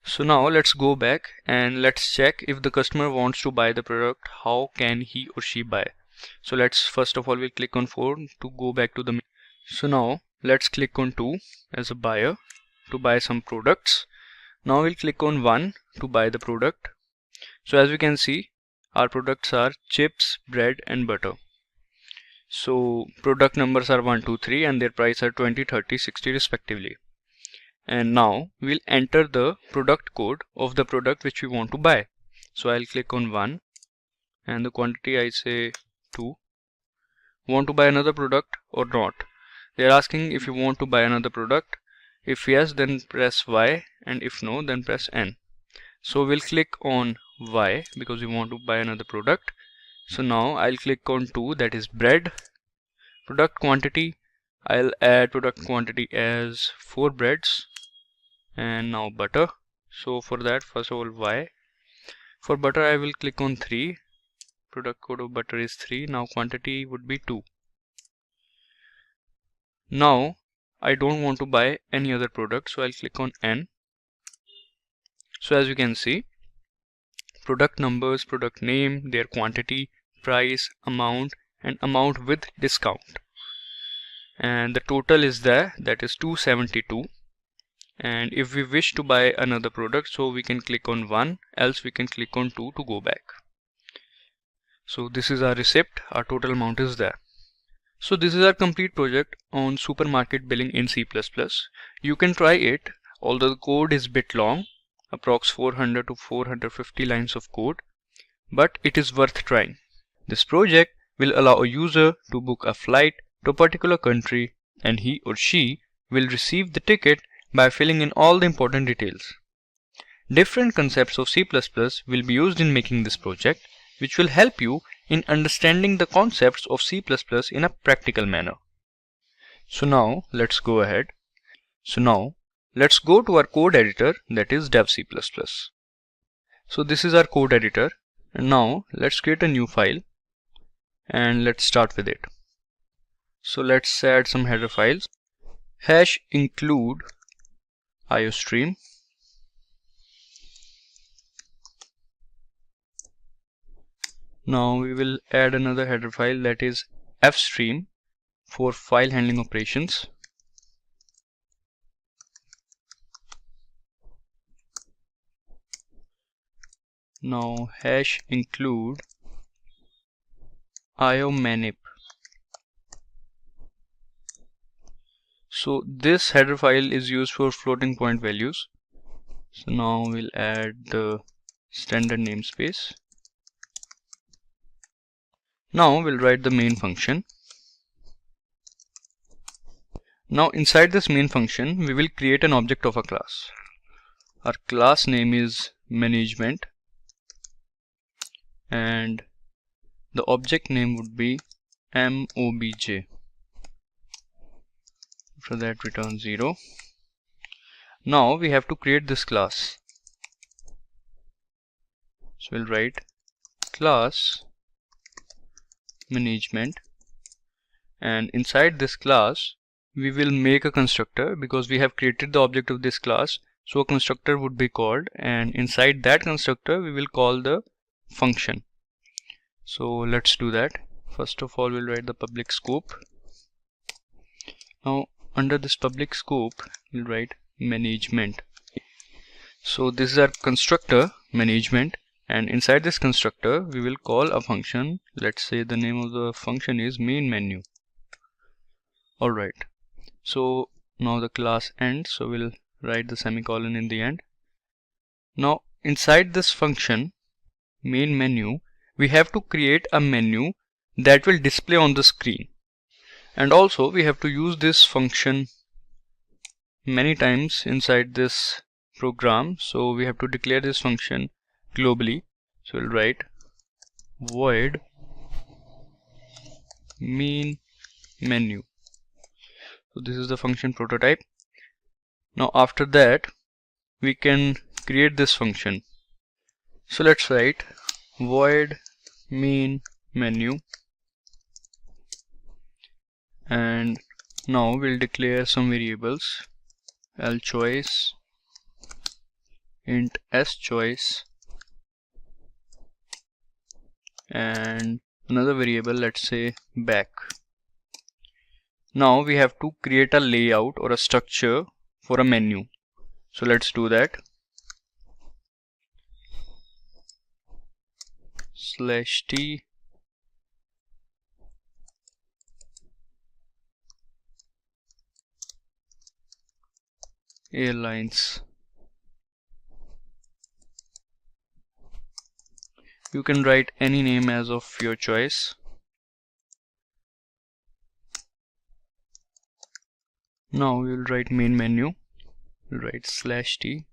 So now let's go back and let's check if the customer wants to buy the product, how can he or she buy. So let's first of all we'll click on 4 to go back to the. So now let's click on 2 as a buyer to buy some products. Now we'll click on 1 to buy the product. So as we can see, our products are chips, bread and butter. So product numbers are 1, 2, 3 and their price are 20, 30, 60 respectively. And now we'll enter the product code of the product which we want to buy. So I'll click on 1 and the quantity I say 2. Want to buy another product or not? They're asking if you want to buy another product. If yes, then press Y, and if no, then press N. So we'll click on Y because we want to buy another product. So now I'll click on 2, that is bread. Product quantity, I'll add product quantity as 4 breads. And now butter. So for that, first of all Y. For butter I will click on 3. Product code of butter is 3. Now quantity would be 2. Now I don't want to buy any other product, so I'll click on N. So as you can see, product numbers, product name, their quantity, price, amount and amount with discount. And the total is there, that is 272. And if we wish to buy another product, so we can click on 1, else we can click on 2 to go back. So this is our receipt, our total amount is there. So this is our complete project on supermarket billing in C++. You can try it, although the code is a bit long, approx 400 to 450 lines of code, but it is worth trying. This project will allow a user to book a flight to a particular country, and he or she will receive the ticket by filling in all the important details. Different concepts of C++ will be used in making this project, which will help you in understanding the concepts of C++ in a practical manner. So now let's go ahead. So now let's go to our code editor, that is dev C++. So this is our code editor, and now let's create a new file and let's start with it. So let's add some header files. Hash include iostream. Now we will add another header file, that is fstream, for file handling operations. Now hash include iomanip. So this header file is used for floating point values. So now we'll add the standard namespace. Now we'll write the main function. Now inside this main function we will create an object of a class. Our class name is management and the object name would be mobj. After that return 0. Now we have to create this class. So we'll write class management, and inside this class we will make a constructor because we have created the object of this class. So a constructor would be called, and inside that constructor we will call the function. So let's do that. First of all we'll write the public scope. Now under this public scope we'll write management. So this is our constructor management, and inside this constructor we will call a function. Let's say the name of the function is main menu. Alright, so now the class ends, so we'll write the semicolon in the end. Now inside this function main menu we have to create a menu that will display on the screen, and also we have to use this function many times inside this program. So we have to declare this function globally. So we'll write void main menu. So this is the function prototype. Now after that we can create this function. So let's write void main menu, and now we'll declare some variables, lchoice, int schoice, and another variable, let's say back. Now we have to create a layout or a structure for a menu. So let's do that. /t Airlines. You can write any name as of your choice. Now we will write main menu. We'll write /t.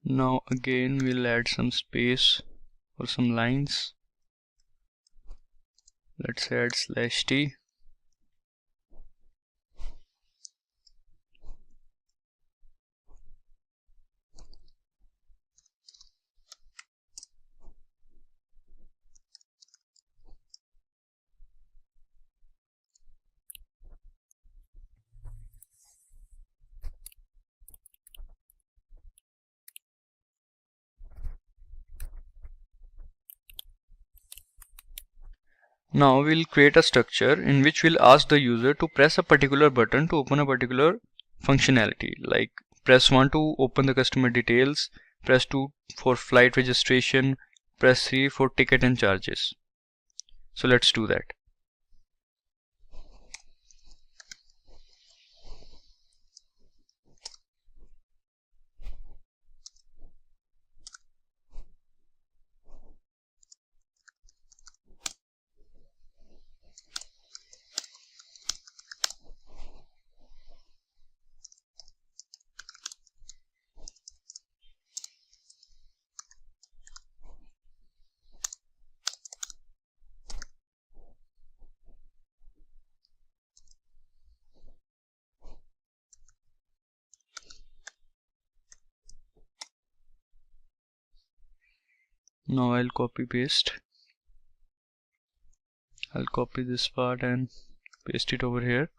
Now again we'll add some space or some lines. Let's add /t. Now we'll create a structure in which we'll ask the user to press a particular button to open a particular functionality, like press 1 to open the customer details, press 2 for flight registration, press 3 for ticket and charges. So let's do that. Now I'll copy paste. I'll copy this part and paste it over here.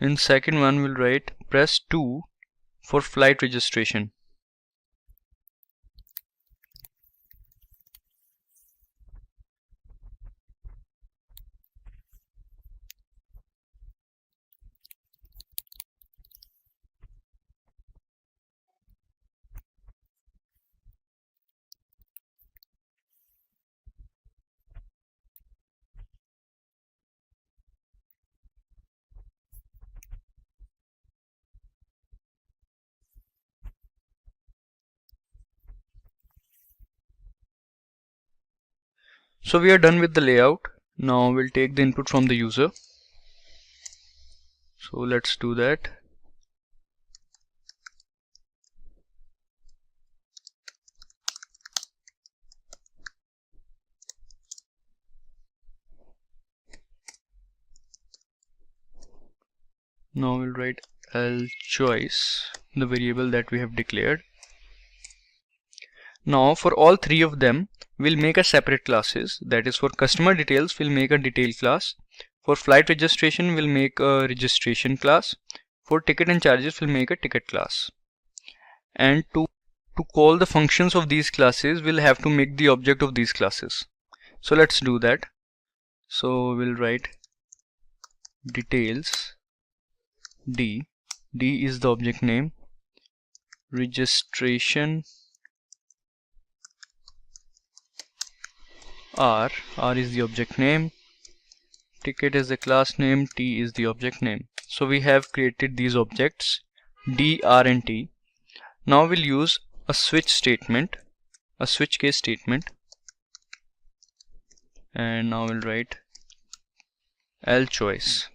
In second one we'll write press 2 for flight registration. So we are done with the layout. Now we'll take the input from the user. So let's do that. Now we'll write lChoice, the variable that we have declared. Now for all three of them, we'll make a separate classes. That is, for customer details, we'll make a detail class. For flight registration, we'll make a registration class. For ticket and charges, we'll make a ticket class. And to call the functions of these classes, we'll have to make the object of these classes. So let's do that. So we'll write details D. D is the object name. Registration R. R is the object name. Ticket is the class name. T is the object name. So we have created these objects D, R and T. Now we'll use a switch statement, a switch case statement, and now we'll write lChoice.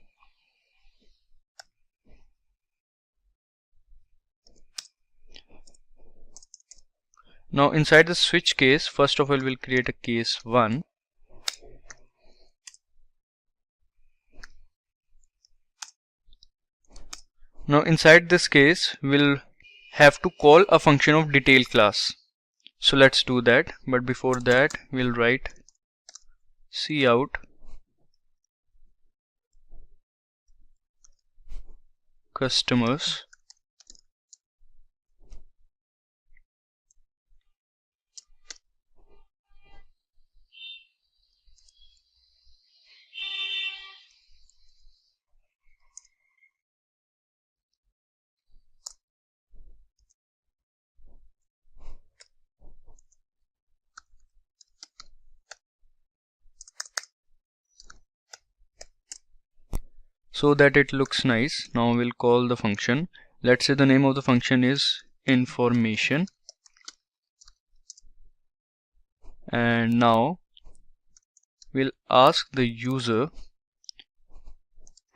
Now inside the switch case, first of all we'll create a case 1. Now inside this case we'll have to call a function of detail class. So let's do that, but before that we'll write cout customers so that it looks nice. Now we'll call the function. Let's say the name of the function is information, and now we'll ask the user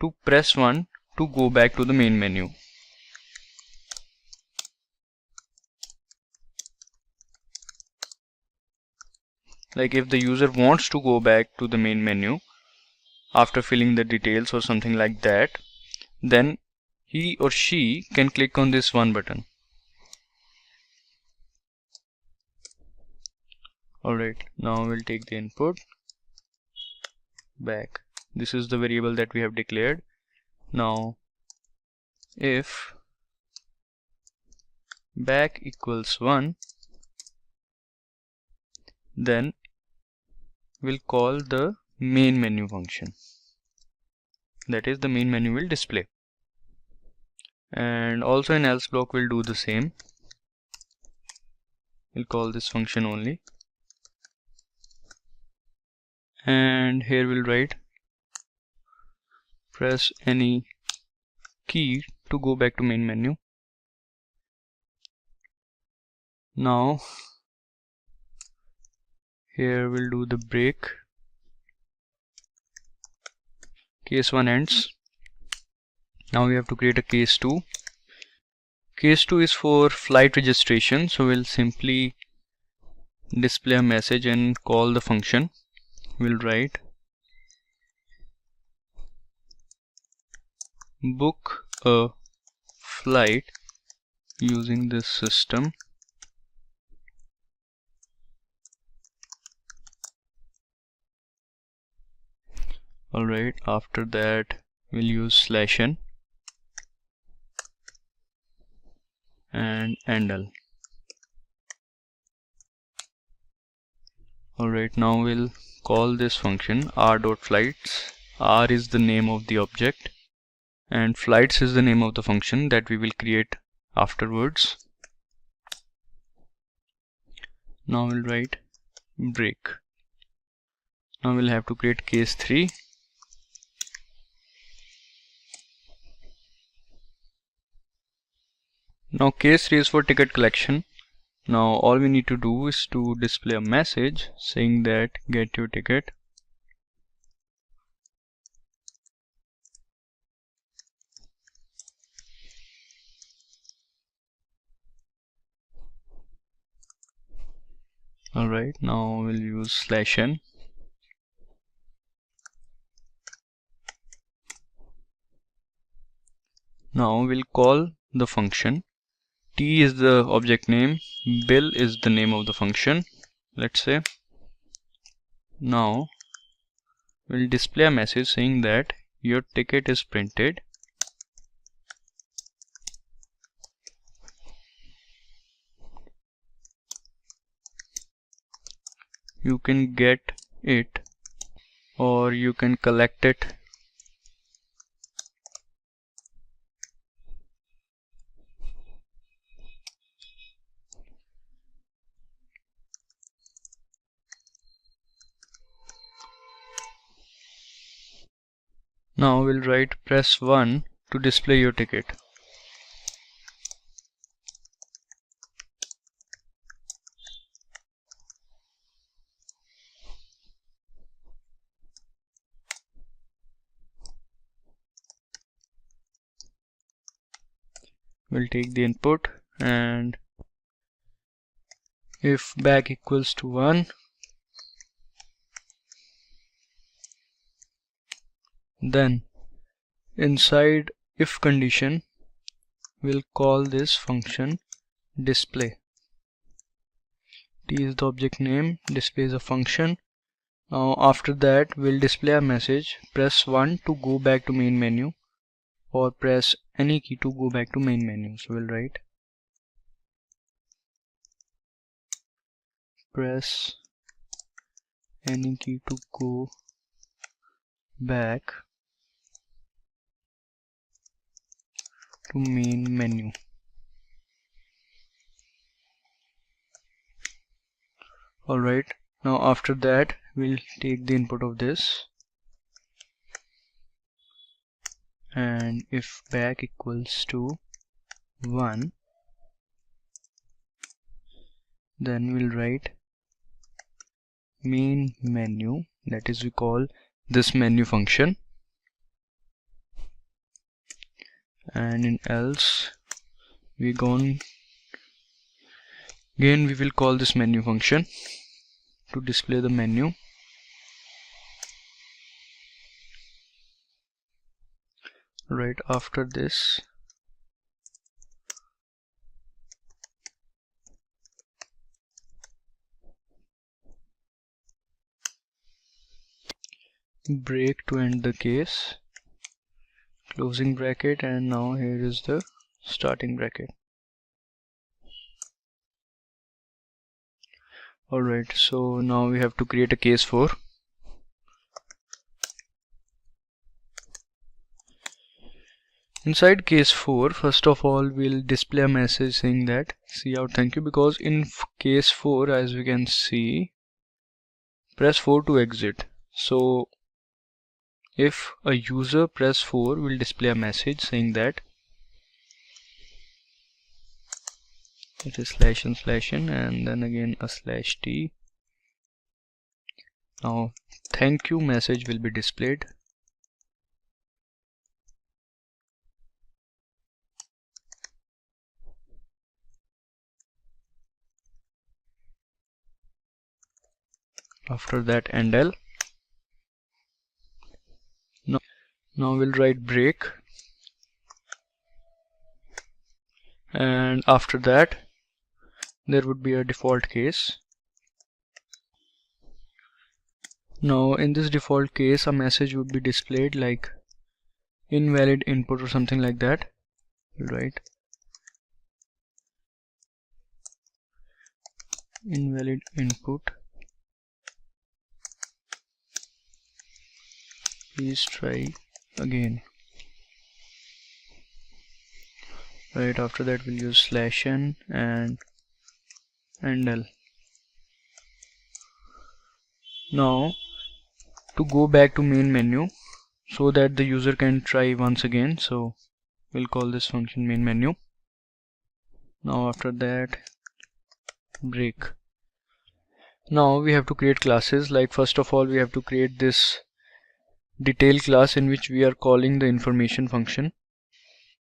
to press 1 to go back to the main menu. Like if the user wants to go back to the main menu after filling the details or something like that, then he or she can click on this one button. Alright, now we'll take the input back. This is the variable that we have declared. Now if back equals 1, then we'll call the main menu function. That is, the main menu will display. And also in else block we'll do the same. We'll call this function only, and here we'll write press any key to go back to main menu. Now here we'll do the break. Case 1 ends. Now we have to create a case 2. Case 2 is for flight registration, so we'll simply display a message and call the function. We'll write book a flight using this system. Alright, after that we'll use /n and endl. Alright, now we'll call this function r.flights. R is the name of the object and flights is the name of the function that we will create afterwards. Now we'll write break. Now we'll have to create case 3. Now case 3 is for ticket collection. Now all we need to do is to display a message saying that get your ticket. Alright, now we'll use /n. Now we'll call the function. T is the object name, bill is the name of the function, let's say. Now we'll display a message saying that your ticket is printed. You can get it or you can collect it. Now we'll write press 1 to display your ticket. We'll take the input, and if back equals to 1, then inside if condition we'll call this function display. T is the object name, display is a function. Now after that we'll display a message, press 1 to go back to main menu or press any key to go back to main menu. So we'll write press any key to go back to main menu. Alright, now after that we'll take the input of this
and if back equals to 1, then we'll write main menu, that is we call this menu function, and in else we again we will call this menu function to display the menu. Right after this, break to end the case, closing bracket, and now here is the starting bracket. Alright, so now we have to create a case for. Inside case 4, first of all we'll display a message saying that see out thank you, because in case 4, as we can see, press 4 to exit. So if a user press 4, will display a message saying that it is /n and then again a /t. Now thank you message will be displayed. After that endl. Now we'll write break, and after that there would be a default case. Now in this default case a message would be displayed like invalid input or something like that. We'll write invalid input, please try again. Right after that we'll use /n and endl. Now to go back to main menu so that the user can try once again, so we'll call this function main menu. Now after that break. Now we have to create classes. Like first of all we have to create this detail class in which we are calling the information function.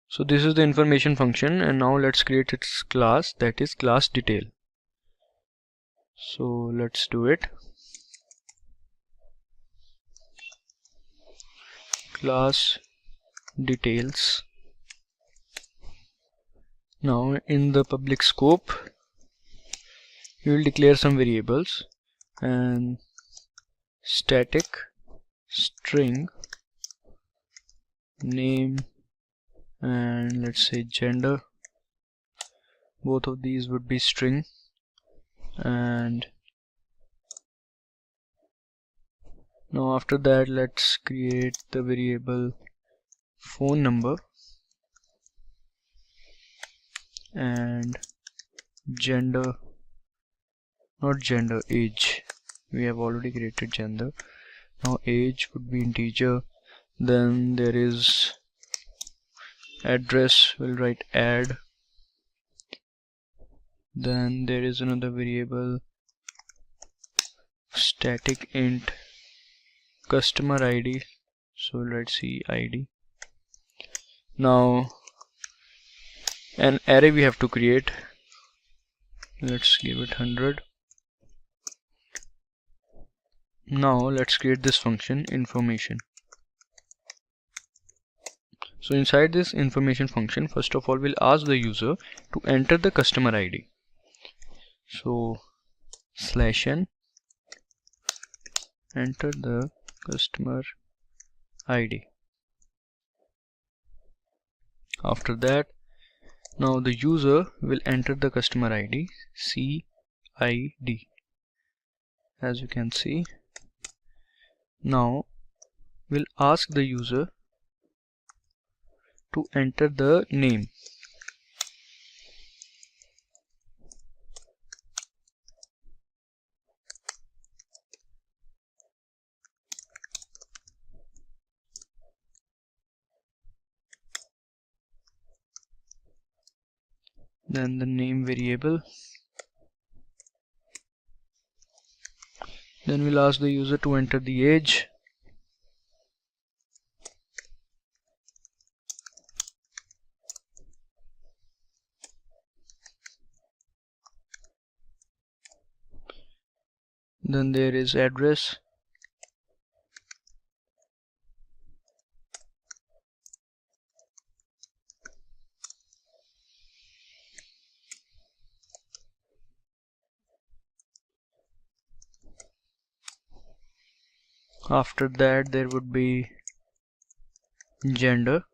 So this is the information function, and now let's create its class, that is class detail. So let's do it. Class details. Now in the public scope we will declare some variables, and static string name and let's say gender, both of these would be string, and now after that let's create the variable phone number and gender, not gender, age. We have already created gender. Now age would be integer. Then there is address, we'll write add. Then there is another variable static int customer ID, so we'll write CID. Now an array we have to create. Let's give it 100. Now let's create this function information. So inside this information function, first of all we'll ask the user to enter the customer ID. So /n enter the customer ID. After that, now the user will enter the customer ID CID, as you can see. Now we'll ask the user to enter the name. then the name variable. Then we'll ask the user to enter the age. Then there is address. After that there would be gender.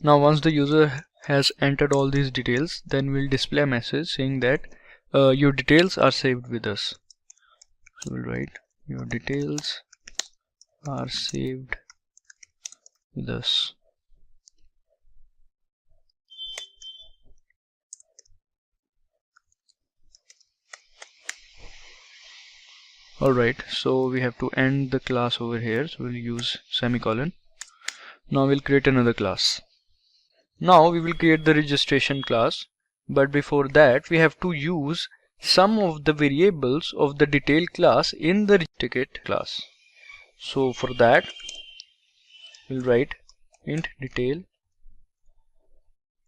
Now once the user has entered all these details, then we'll display a message saying that your details are saved with us. So we'll write your details are saved with us. Alright, so we have to end the class over here, so we'll use semicolon. Now we'll create another class. Now we will create the registration class, but before that we have to use some of the variables of the detail class in the ticket class. So for that we'll write int detail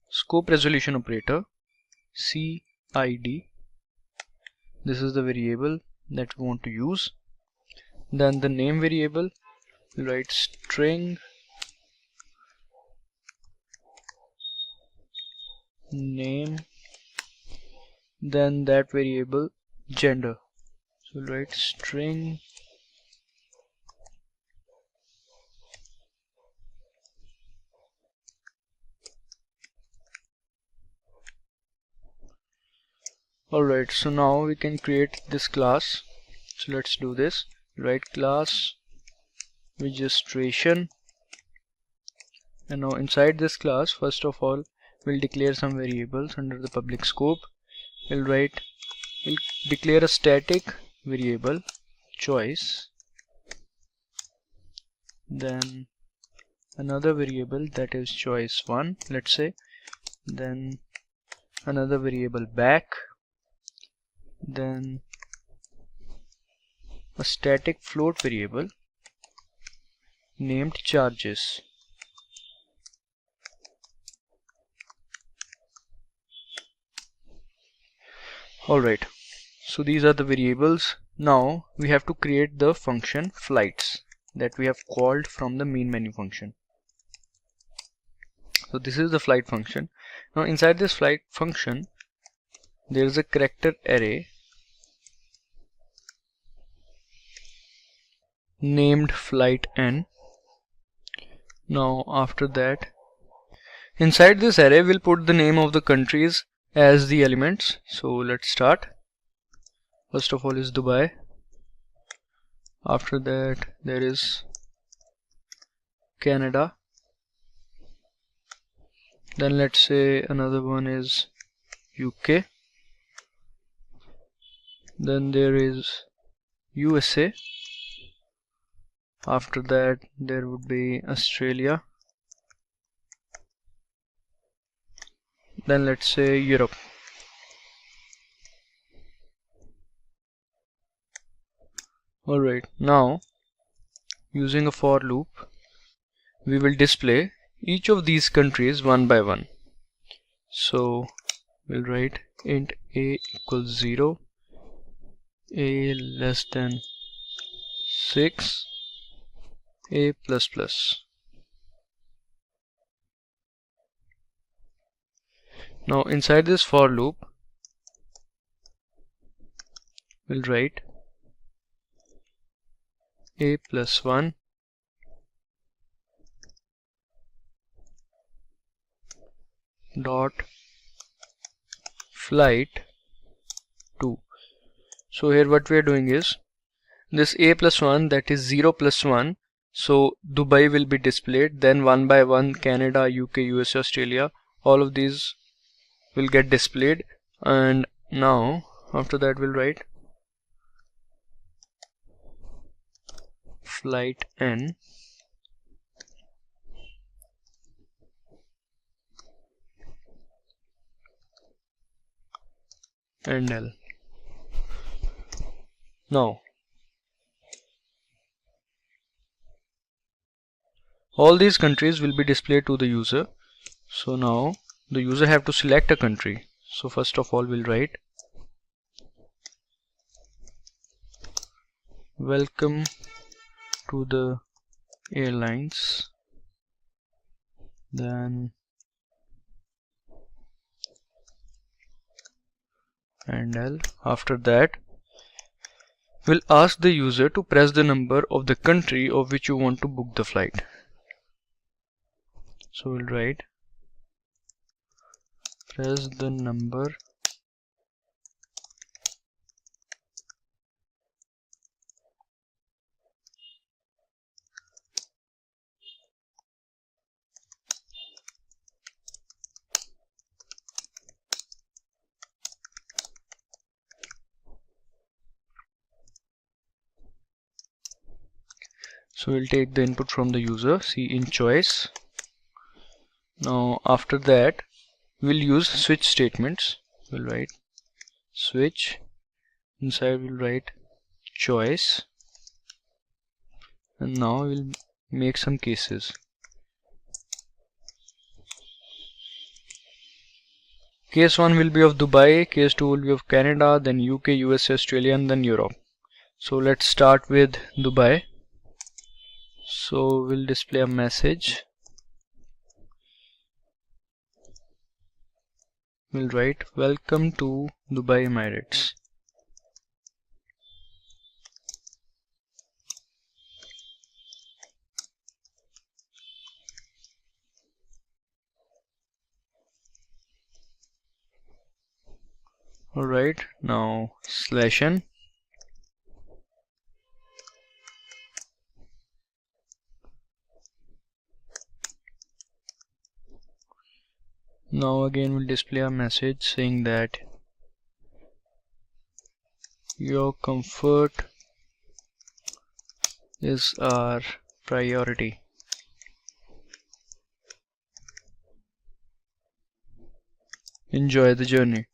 scope resolution operator CID. This is the variable that we want to use. Then the name variable, we'll write string name, then that variable gender, so we'll write string Alright, so now we can create this class. So let's do this. Write class registration, and now inside this class, first of all, we'll declare some variables under the public scope. We'll declare a static variable choice, then another variable that is choice1, let's say, then another variable back, then a static float variable named charges. Alright, so these are the variables. Now we have to create the function flights that we have called from the main menu function. So this is the flight function. Now inside this flight function there is a character array named flight n. Now after that, inside this array we'll put the name of the countries as the elements. So let's start. First of all is Dubai. After that there is Canada. Then let's say another one is UK. Then there is USA. After that there would be Australia. Then let's say Europe. Alright, now using a for loop we will display each of these countries one by one. So we'll write int a equals 0, a less than 6, a plus plus. Now inside this for loop we'll write a plus 1 dot flight 2. So here what we are doing is this a plus 1, that is 0 plus 1, so Dubai will be displayed, then one by one Canada, UK, US, Australia, all of these will get displayed. And now after that we'll write flight N and L. Now all these countries will be displayed to the user. So now the user have to select a country. So first of all we'll write welcome to the airlines, then and L. After that we'll ask the user to press the number of the country of which you want to book the flight. So we'll write press the number So we'll take the input from the user, see in choice. Now after that we'll use switch statements. We'll write switch, inside we'll write choice, and now we'll make some cases. Case 1 will be of Dubai, case 2 will be of Canada, then UK, US, Australia, and then Europe. So let's start with Dubai. So we'll display a message. We'll write welcome to Dubai Emirates. Alright, now /n. Now again we'll display a message saying that your comfort is our priority. Enjoy the journey.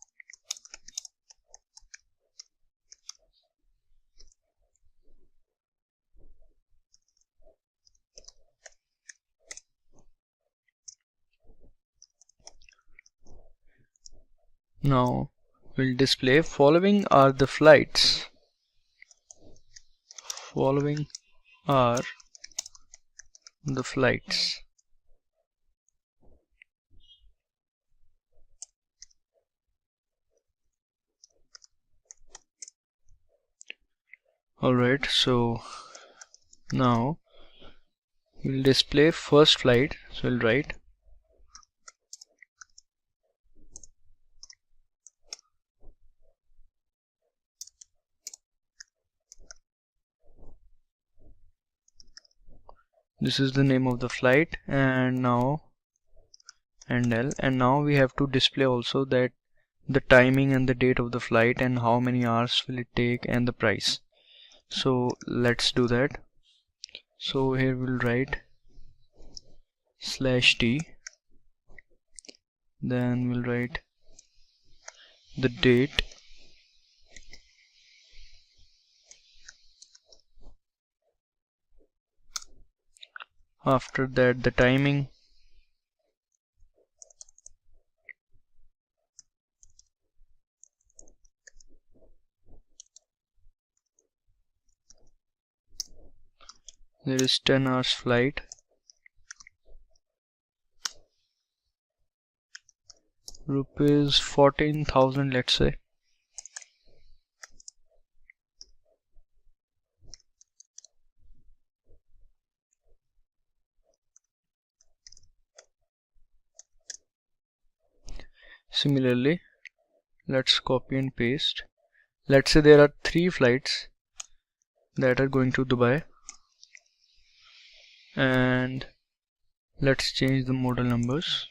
Now we'll display following are the flights. Following are the flights. Alright, so now we'll display first flight. So we'll write this is the name of the flight, and now and L, and now we have to display also that the timing and the date of the flight and how many hours will it take and the price. So let's do that. So here we'll write /t, then we'll write the date, after that the timing, there is 10 hours flight, rupees 14,000 let's say. Similarly, let's copy and paste. Let's say there are 3 flights that are going to Dubai, and let's change the model numbers.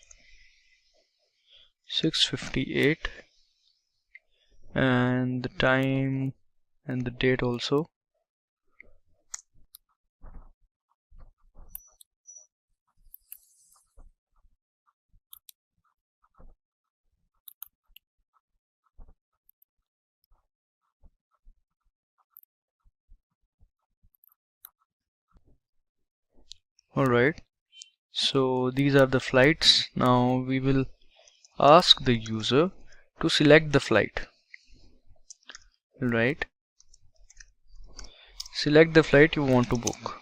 6:58 and the time and the date also. Alright, so these are the flights. Now we will ask the user to select the flight. Right, select the flight you want to book.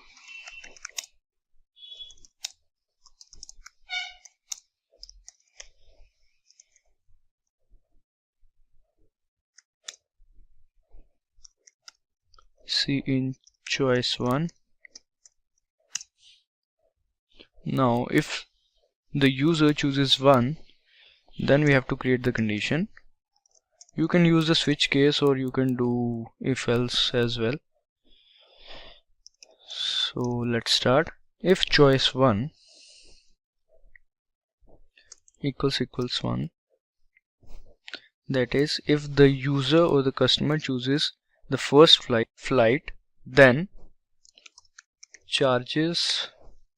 See in choice 1. Now if the user chooses 1, then we have to create the condition. You can use the switch case or you can do if else as well. So let's start. If choice 1 equals 1, that is if the user or the customer chooses the first flight, then charges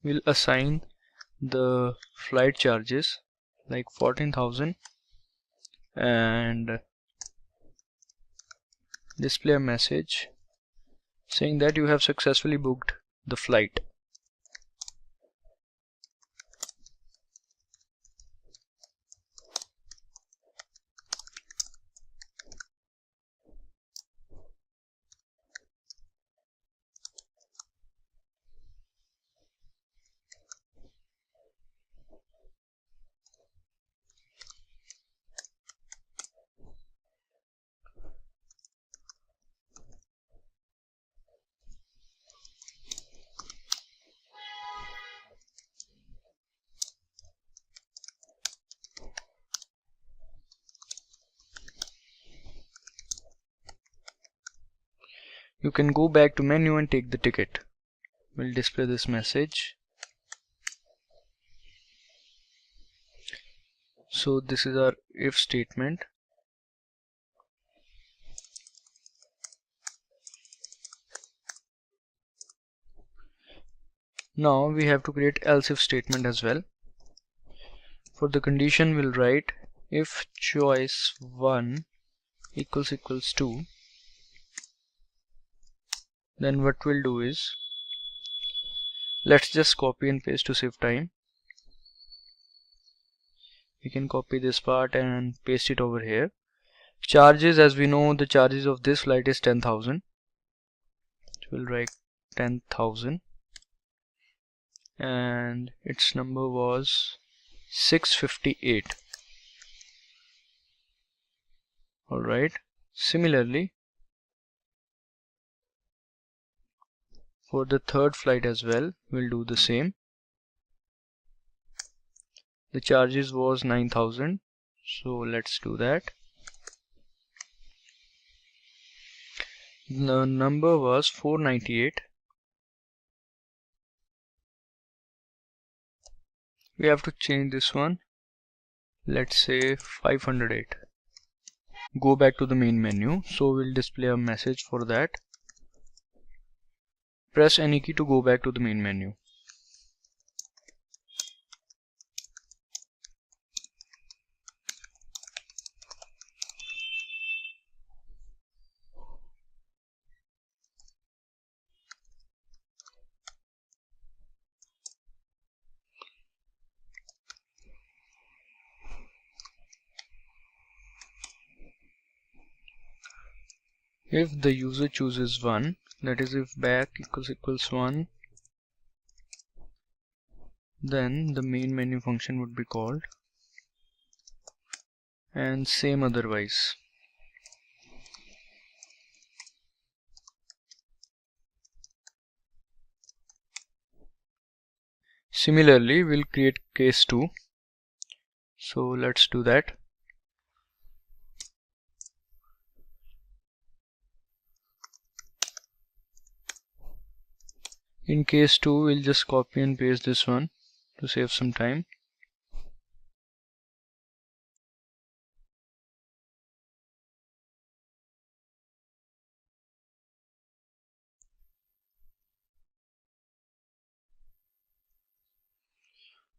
will assign the flight charges like 14,000 and display a message saying that you have successfully booked the flight. You can go back to menu and take the ticket. We'll display this message. So this is our if statement. Now we have to create else if statement as well. For the condition we'll write if choice 1 equals 2, then what we'll do is let's just copy and paste to save time. We can copy this part and paste it over here. Charges, as we know, the charges of this flight is 10,000. So we'll write 10,000 and its number was 658. Alright, similarly for the third flight as well, we'll do the same. The charges was 9,000, so let's do that. The number was 498. We have to change this one. Let's say 508. Go back to the main menu, so we'll display a message for that. Press any key to go back to the main menu. If the user chooses 1, that is if back equals 1, then the main menu function would be called, and same otherwise. Similarly, we'll create case 2. So let's do that. In case 2, we'll just copy and paste this one to save some time.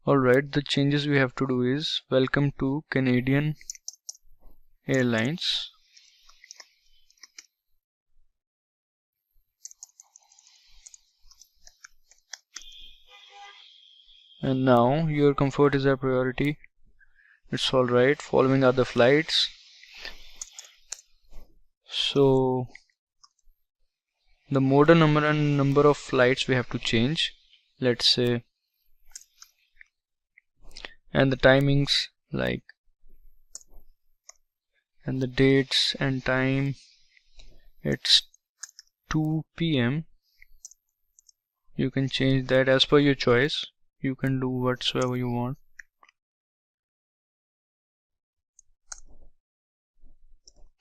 Alright, the changes we have to do is welcome to Canadian Airlines. And now your comfort is a priority. It's alright. Following are the flights. So the model number and number of flights we have to change, let's say, and the timings, like, and the dates and time. It's 2 p.m. You can change that as per your choice. You can do whatsoever you want.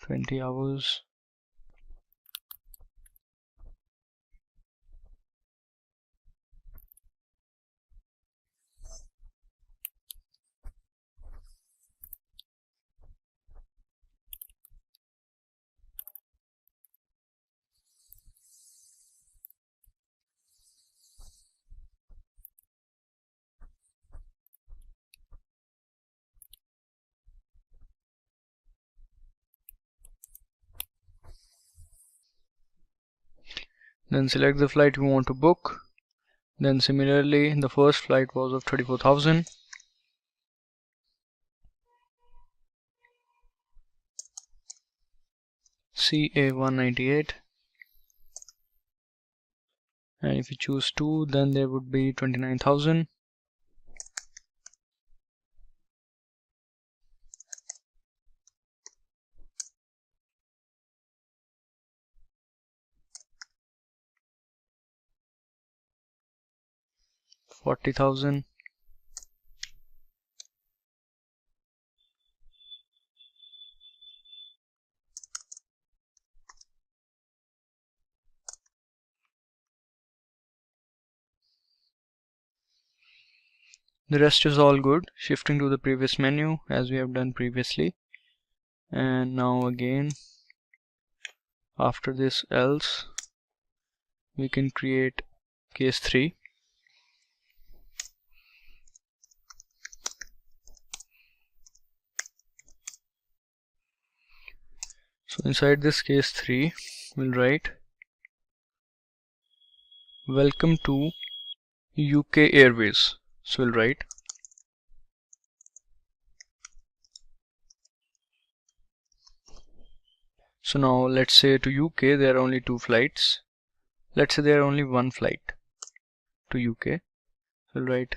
$20. Then select the flight you want to book. Then similarly, the first flight was of 34,000. CA198. And if you choose 2, then there would be 29,000. $40,000. The rest is all good. Shifting to the previous menu as we have done previously. And now again, after this else, we can create case 3. So inside this case 3, we'll write welcome to UK Airways. So we'll write so now let's say to UK there are only 2 flights. Let's say there are only 1 flight to UK. So we'll write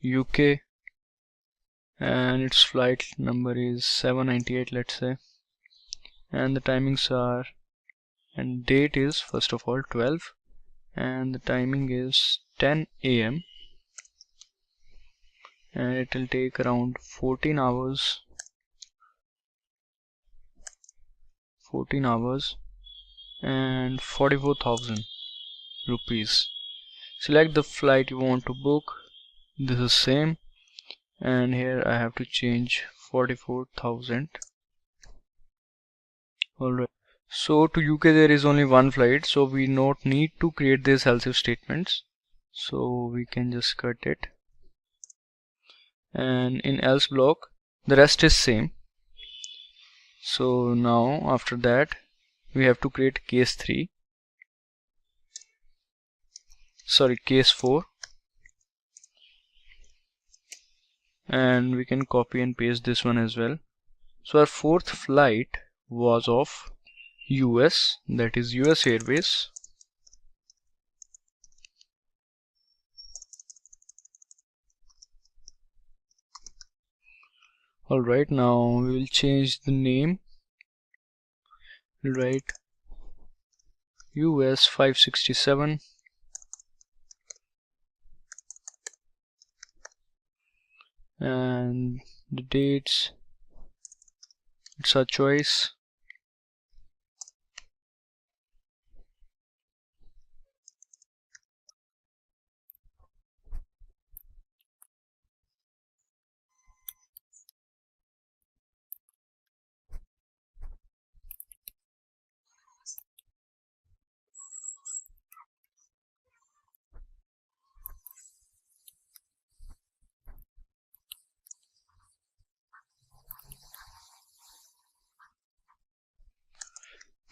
UK and its flight number is 798, let's say, and the timings are, and date is first of all 12 and the timing is 10 a.m. and it will take around 14 hours and 44,000 rupees. Select the flight you want to book. This is same, and here I have to change 44,000. Alright, so to UK there is only 1 flight, so we not need to create these else if statements, so we can just cut it. And in else block the rest is same. So now after that we have to create case 4, and we can copy and paste this one as well. So our 4th flight was of US, that is US Airways. Alright, now we will change the name. We'll write US 567 and the dates, it's our choice.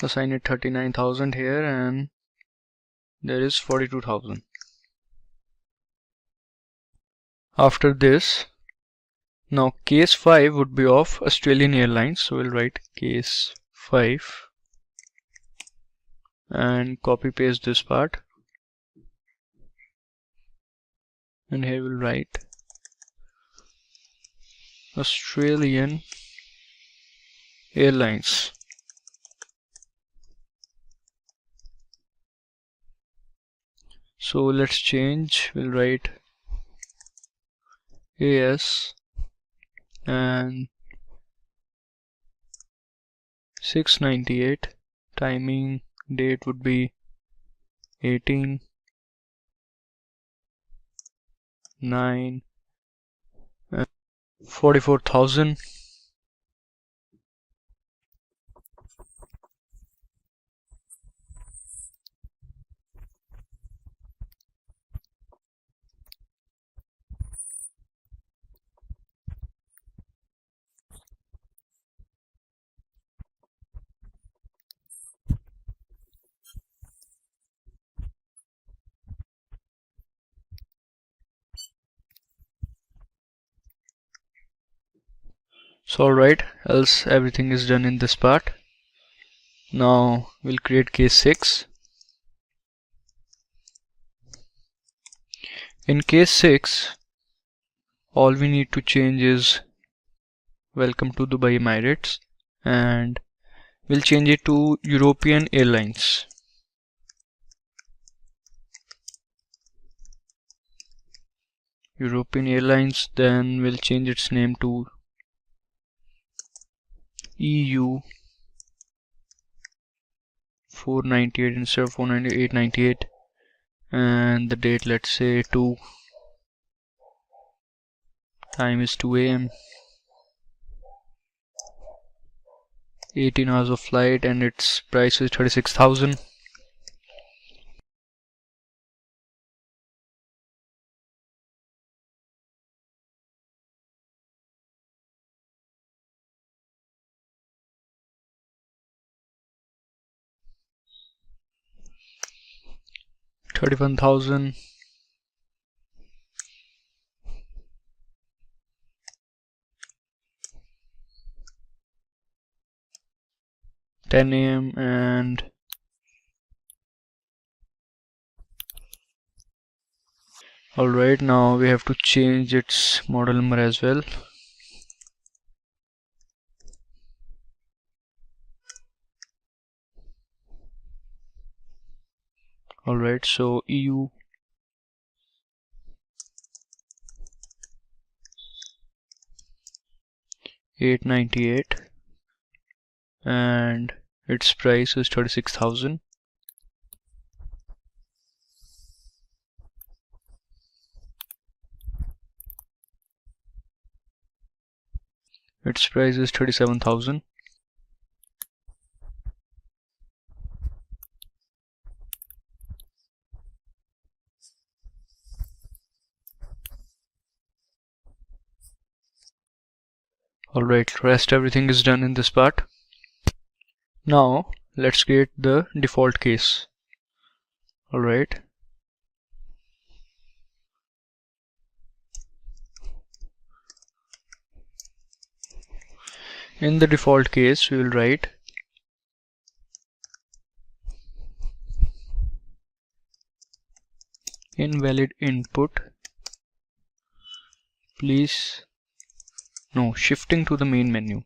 assign it 39,000 here, and there is 42,000. After this, now case 5 would be of Australian Airlines, so we'll write case 5 and copy paste this part, and here we'll write Australian Airlines. So let's change, we'll write AS and 698, timing date would be 18/9 and 44,000. So alright, else everything is done in this part. Now we'll create case 6. In case 6, all we need to change is Welcome to Dubai Emirates, and we'll change it to European Airlines. European Airlines, then we'll change its name to EU 498 instead of 498, and the date, let's say 2, time is 2 AM, 18 hours of flight, and its price is 36,000. $31,000. 10 AM, and alright, now we have to change its model number as well. Alright, so EU 898, and its price is 36,000. Its price is 37,000. Alright, rest everything is done in this part. Now let's create the default case. Alright, in the default case we will write invalid input, please no, shifting to the main menu.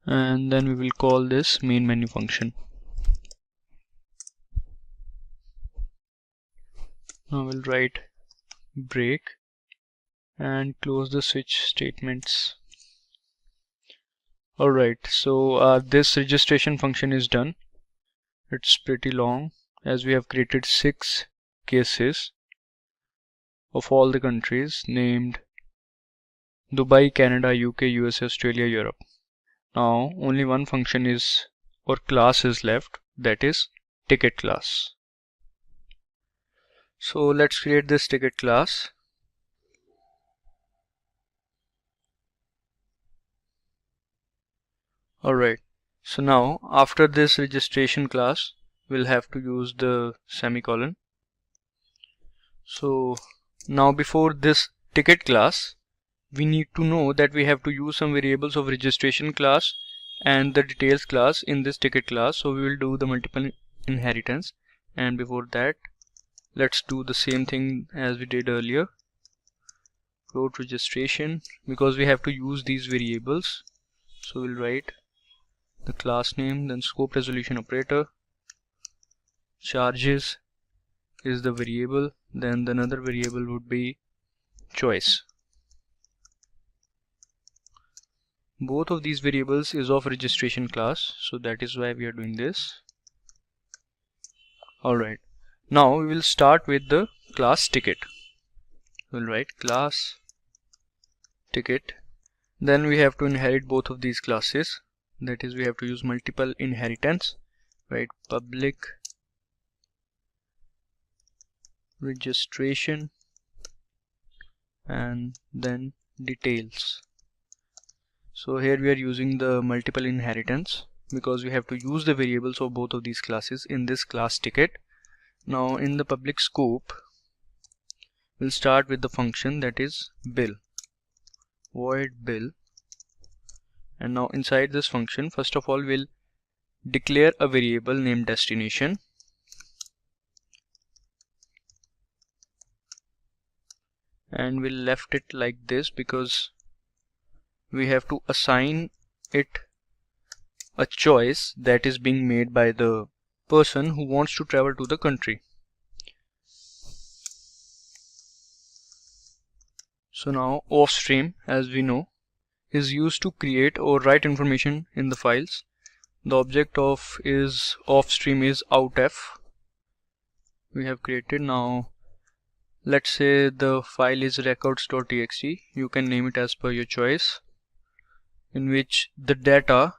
And then we will call this main menu function. Now we'll write break and close the switch statements. Alright, so this registration function is done. It's pretty long, as we have created 6 cases of all the countries named Dubai, Canada, UK, USA, Australia, Europe. Now only one function is or class is left, that is ticket class. So let's create this ticket class. Alright, so now after this registration class, we'll have to use the semicolon. So now before this ticket class, we need to know that we have to use some variables of registration class and the details class in this ticket class. So we will do the multiple inheritance, and before that let's do the same thing as we did earlier. Float registration, because we have to use these variables, so we'll write the class name, then scope resolution operator, charges is the variable, then another variable would be choice. Both of these variables is of registration class, so that is why we are doing this. Alright, now we will start with the class ticket. We'll write class ticket, then we have to inherit both of these classes, that is we have to use multiple inheritance, right? Public registration and then details. So here we are using the multiple inheritance because we have to use the variables of both of these classes in this class ticket. Now in the public scope, we'll start with the function that is bill, void bill, and now inside this function, first of all we'll declare a variable named destination, and we'll left it like this because we have to assign it a choice that is being made by the person who wants to travel to the country. So now offstream, as we know, is used to create or write information in the files. The object of is offstream is outf we have created. Now let's say the file is records.txt, you can name it as per your choice, in which the data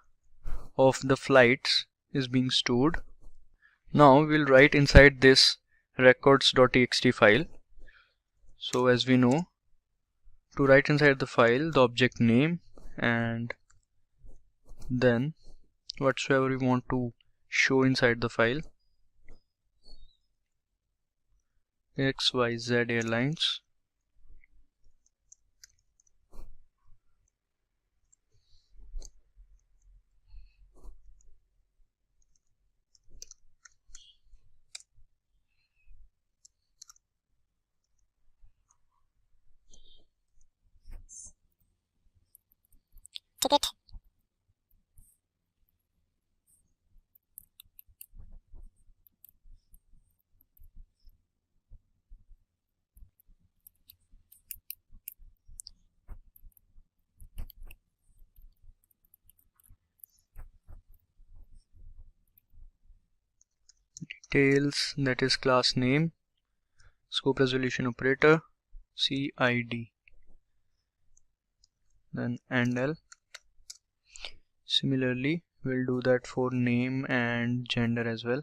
of the flights is being stored. Now we'll write inside this records.txt file. So as we know, to write inside the file the object name and then whatsoever we want to show inside the file, XYZ Airlines,
ticket,
details, that is class name, scope resolution operator, CID, then NL. Similarly we'll do that for name and gender as well.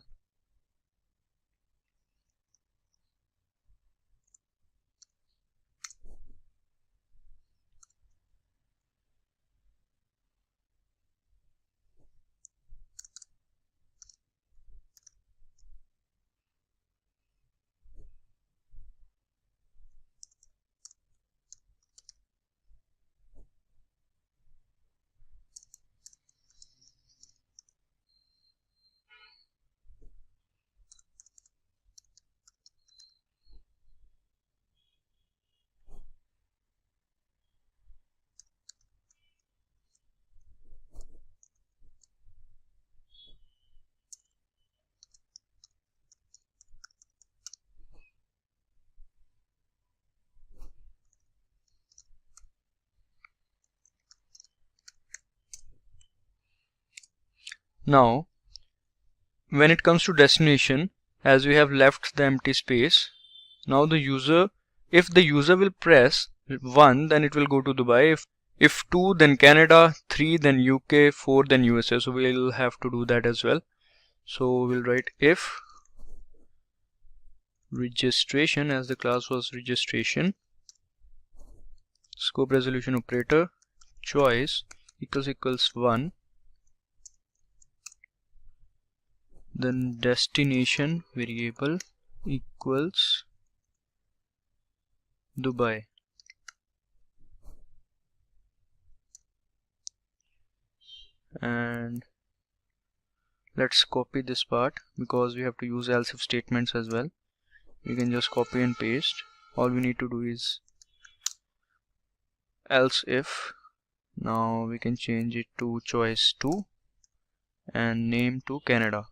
Now when it comes to destination, as we have left the empty space, now the user, if the user will press 1 then it will go to Dubai, if 2 then Canada, 3 then UK, 4 then USA, so we'll have to do that as well. So we'll write if registration, as the class was registration, scope resolution operator choice equals 1, then destination variable equals Dubai. And let's copy this part because we have to use else if statements as well. We can just copy and paste. All we need to do is else if. Now we can change it to choice 2 and name to Canada.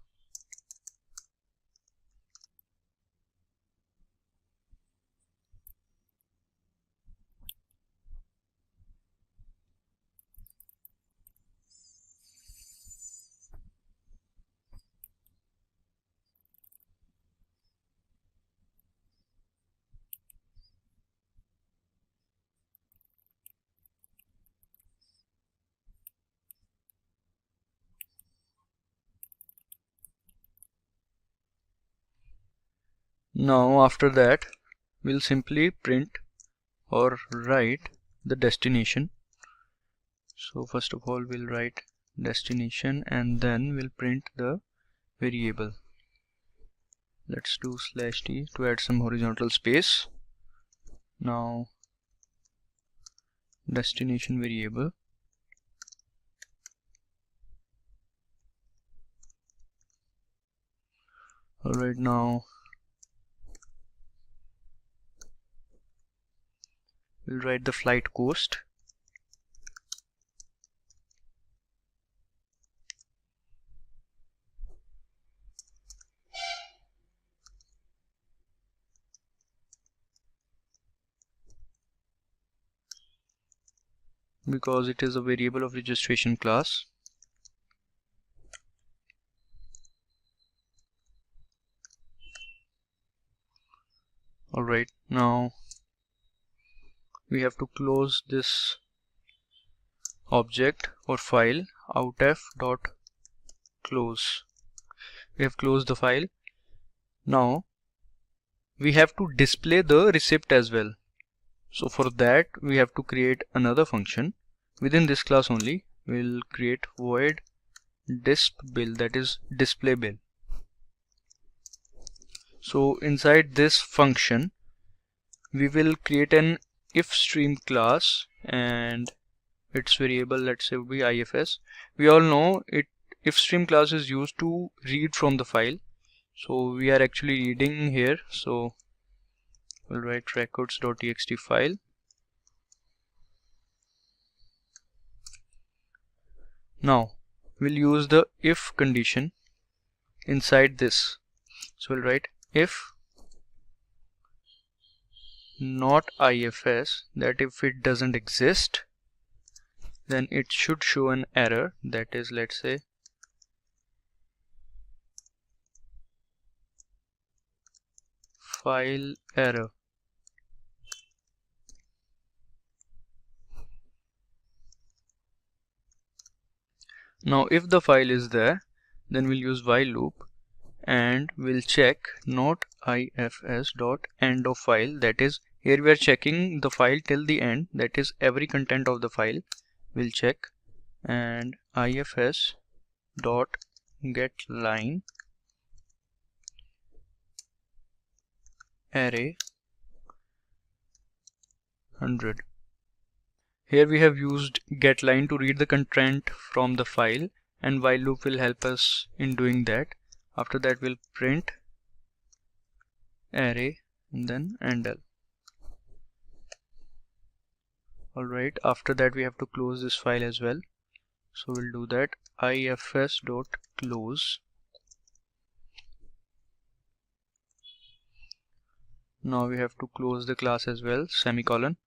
Now after that we'll simply print or write the destination. So first of all we'll write destination and then we'll print the variable. Let's do /t to add some horizontal space. Now destination variable, alright, now we'll write the flight cost. Because it is a variable of registration class. Alright, now we have to close this object or file outf.close. We have closed the file. Now we have to display the receipt as well. So for that we have to create another function. Within this class only we'll create void dispbill, that is display bill. So inside this function we will create an if stream class and its variable, let's say, will be ifs. We all know it if stream class is used to read from the file, so we are actually reading here. So we'll write records.txt file. Now we'll use the if condition inside this. So we'll write if not ifs, that if it doesn't exist then it should show an error, that is, let's say, file error. Now if the file is there, then we'll use while loop and we'll check not ifs dot end of file, that is, here we are checking the file till the end, that is every content of the file we'll check, and ifs dot get line array 100. Here we have used getLine to read the content from the file, and while loop will help us in doing that. After that we'll print array and then endl. Alright, after that we have to close this file as well. So we'll do that ifs.close. Now we have to close the class as well, semicolon.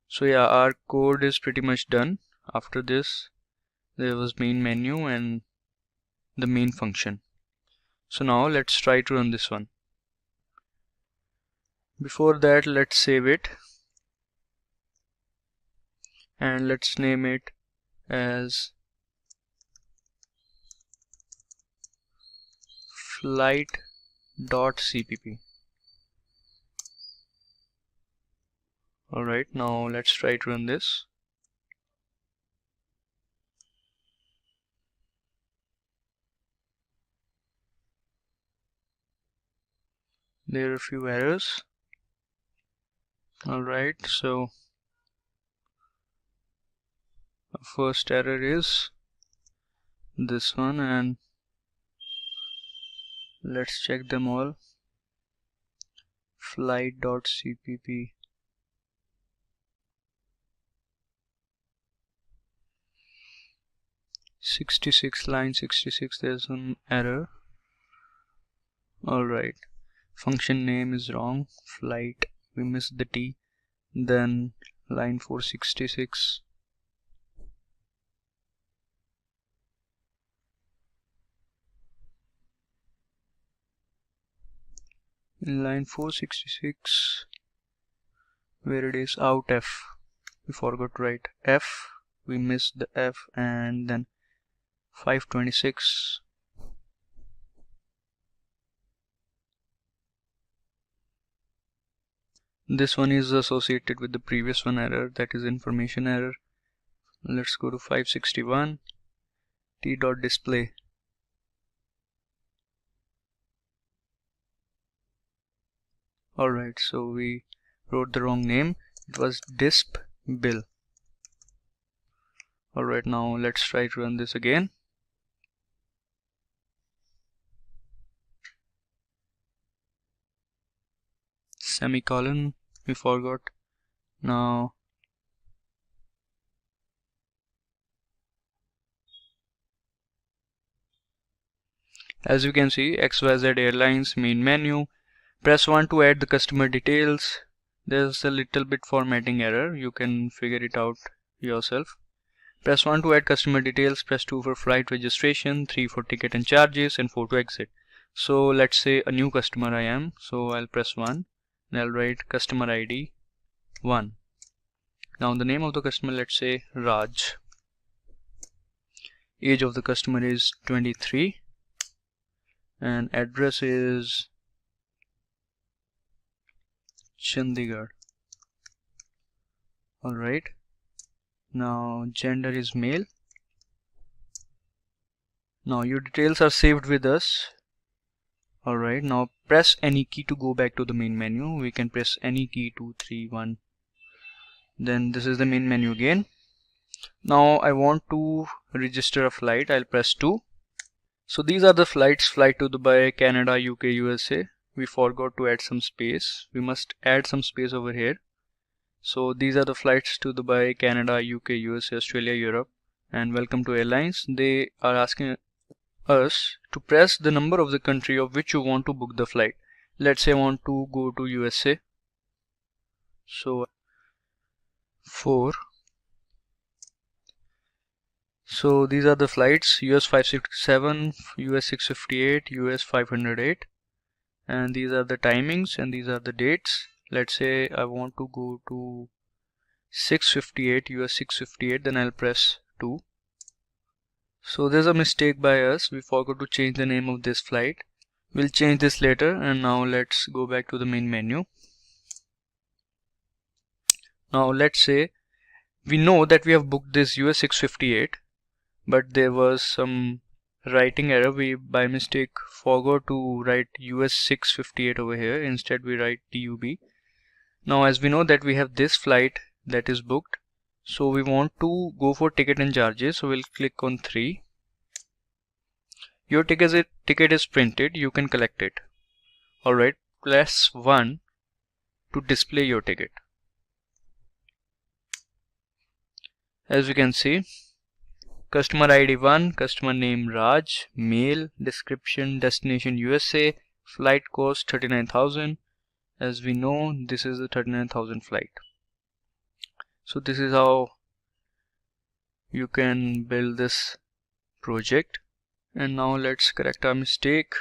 So yeah, our code is pretty much done. After this there was main menu and the main function. So now let's try to run this one. Before that let's save it and let's name it as flight.cpp. Alright, now let's try to run this. There are a few errors. Alright, so the first error is this one, and let's check them all. Flight.cpp. line 66, there's some error. Alright, function name is wrong, flight, we missed the T. Then line 466, in line 466 where it is out F, we forgot to write F, we missed the F, and then 526. This one is associated with the previous one error, that is information error. Let's go to 561, t.display. Alright, so we wrote the wrong name, it was disp bill. Alright, now let's try to run this again. Semicolon, we forgot. Now as you can see, XYZ Airlines main menu. Press 1 to add the customer details. There's a little bit formatting error, you can figure it out yourself. Press 1 to add customer details, press 2 for flight registration, 3 for ticket and charges, and 4 to exit. So let's say a new customer I am, so I'll press 1 and I'll write customer ID 1. Now the name of the customer, let's say Raj. Age of the customer is 23 and address is Chandigarh. Alright, now gender is male. Now your details are saved with us. Alright, now press any key to go back to the main menu. We can press any key, 2, 3, 1. Then this is the main menu again. Now I want to register a flight, I'll press 2. So these are the flights, flight to Dubai, Canada, UK, USA. We forgot to add some space. We must add some space over here. So these are the flights to Dubai, Canada, UK, USA, Australia, Europe, and welcome to Airlines. They are asking us to press the number of the country of which you want to book the flight. Let's say I want to go to USA. So 4. So these are the flights: US 567, US 658, US 508, and these are the timings and these are the dates. Let's say I want to go to 658, US 658, then I'll press 2. So there's a mistake by us, we forgot to change the name of this flight. We'll change this later, and now let's go back to the main menu. Now let's say we know that we have booked this US 658, but there was some writing error. We by mistake forgot to write US 658 over here. Instead we write TUB. Now as we know that we have this flight that is booked, so we want to go for ticket and charges, so we'll click on 3. Your ticket is printed, you can collect it. Alright, press 1 to display your ticket. As you can see, customer ID 1, customer name Raj, male, description destination USA, flight cost 39,000. As we know, this is the 39,000 flight. So this is how you can build this project. And now let's correct our mistake.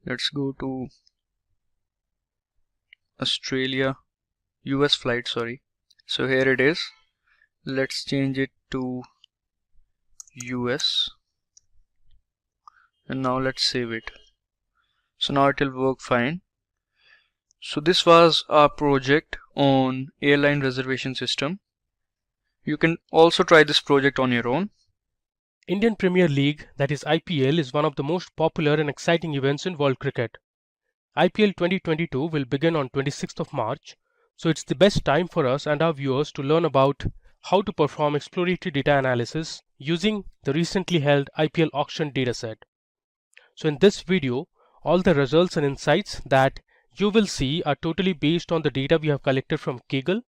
Let's go to Australia, US flight, sorry. So here it is. Let's change it to US.
and now let's save it. So now it will work fine. So this was our project on airline reservation system. You can also try this project on your own.
Indian Premier League, that is IPL, is one of the most popular and exciting events in world cricket. IPL 2022 will begin on 26th of March, so it's the best time for us and our viewers to learn about how to perform exploratory data analysis using the recently held IPL auction dataset. So in this video, all the results and insights that you will see are totally based on the data we have collected from Kaggle.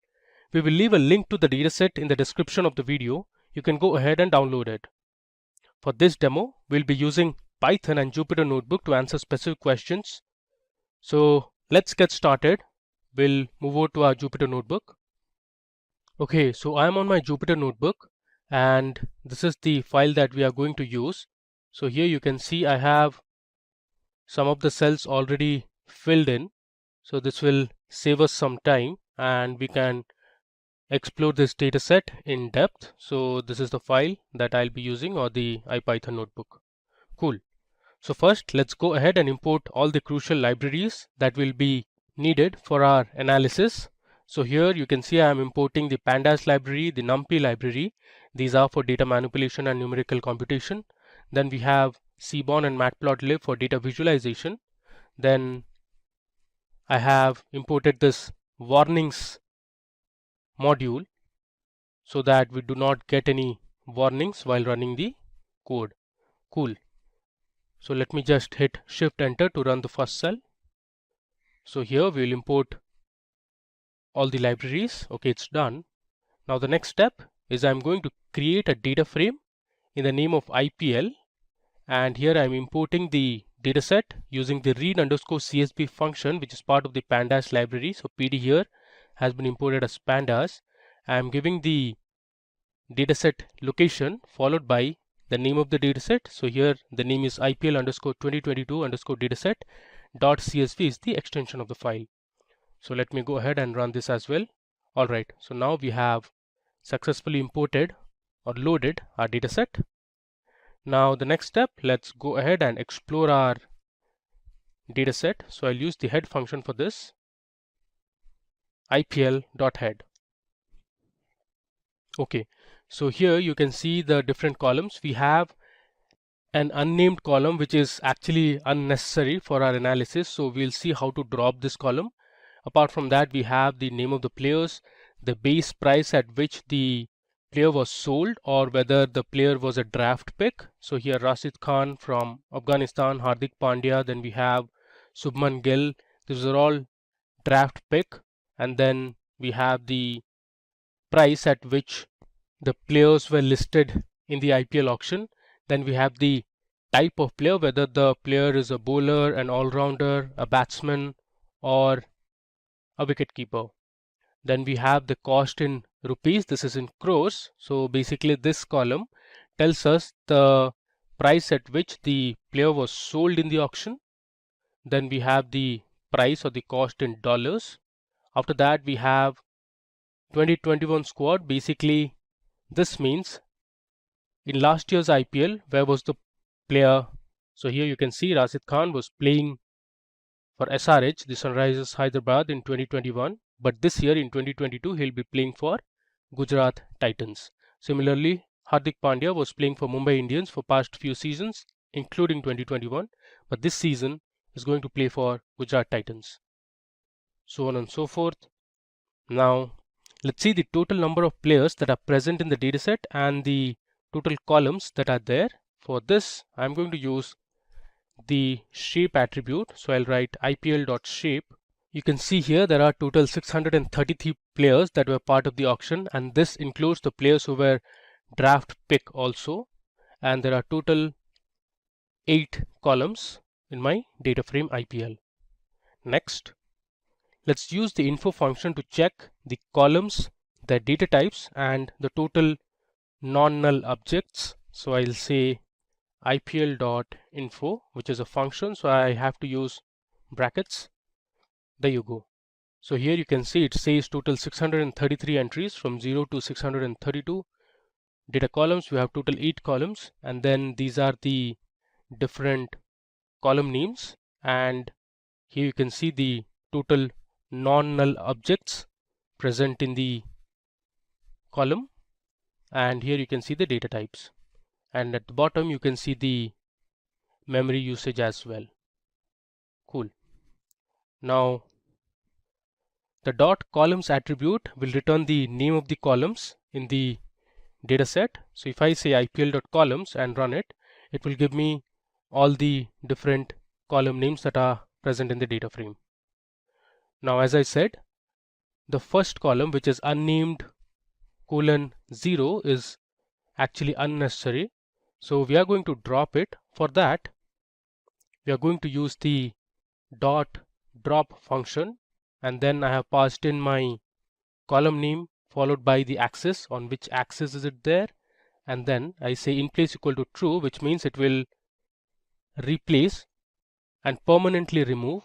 We will leave a link to the dataset in the description of the video. You can go ahead and download it. For this demo, we'll be using Python and Jupyter Notebook to answer specific questions. So let's get started. We'll move over to our Jupyter Notebook. Okay, so I'm on my Jupyter Notebook and this is the file that we are going to use. So here you can see I have some of the cells already filled in. So this will save us some time and we can explore this data set in depth. So this is the file that I'll be using, or the IPython notebook. Cool. So first let's go ahead and import all the crucial libraries that will be needed for our analysis. So here you can see I am importing the pandas library, the numpy library. These are for data manipulation and numerical computation. Then we have seaborn and matplotlib for data visualization. Then I have imported this warnings module so that we do not get any warnings while running the code. Cool. So let me just hit Shift Enter to run the first cell. So here we will import all the libraries. Okay, it's done. Now the next step is I'm going to create a data frame in the name of IPL, and here I'm importing the dataset using the read_csv function, which is part of the pandas library. So PD here has been imported as pandas. I'm giving the dataset location followed by the name of the dataset. So here the name is IPL_2022_dataset.csv is the extension of the file. So let me go ahead and run this as well. Alright, so now we have successfully imported or loaded our dataset. Now the next step, let's go ahead and explore our dataset. So I'll use the head function for this, IPL.head. Okay, so here you can see the different columns. We have an unnamed column which is actually unnecessary for our analysis, so we'll see how to drop this column. Apart from that, we have the name of the players, the base price at which the player was sold, or whether the player was a draft pick. So here Rashid Khan from Afghanistan, Hardik Pandya, then we have Subman Gill. These are all draft pick, and then we have the price at which the players were listed in the IPL auction. Then we have the type of player, whether the player is a bowler, an all-rounder, a batsman, or a wicketkeeper. Then we have the cost in rupees. This is in crores. So basically this column tells us the price at which the player was sold in the auction. Then we have the price or the cost in dollars. After that we have 2021 squad. Basically this means in last year's IPL, where was the player? So here you can see Rashid Khan was playing for SRH, the Sunrisers Hyderabad, in 2021. But this year in 2022, he'll be playing for Gujarat Titans. Similarly, Hardik Pandya was playing for Mumbai Indians for past few seasons, including 2021. But this season is going to play for Gujarat Titans. So on and so forth. Now, let's see the total number of players that are present in the dataset and the total columns that are there. For this, I'm going to use the shape attribute. So I'll write IPL.shape. You can see here there are total 633 players that were part of the auction, and this includes the players who were draft pick also. And there are total 8 columns in my data frame IPL. Next, let's use the info function to check the columns, the data types, and the total non-null objects. So I'll say IPL.info, which is a function, so I have to use brackets. There you go. So here you can see it says total 633 entries from 0 to 632. Data columns, we have total 8 columns, and then these are the different column names, and here you can see the total non-null objects present in the column, and here you can see the data types, and at the bottom you can see the memory usage as well. Cool. Now the dot columns attribute will return the name of the columns in the data set. So if I say ipl.columns and run it, it will give me all the different column names that are present in the data frame. Now, as I said, the first column, which is unnamed :0, is actually unnecessary. So we are going to drop it. For that, we are going to use the dot drop function, and then I have passed in my column name followed by the axis, on which axis is it there, and then I say in place equal to true, which means it will replace and permanently remove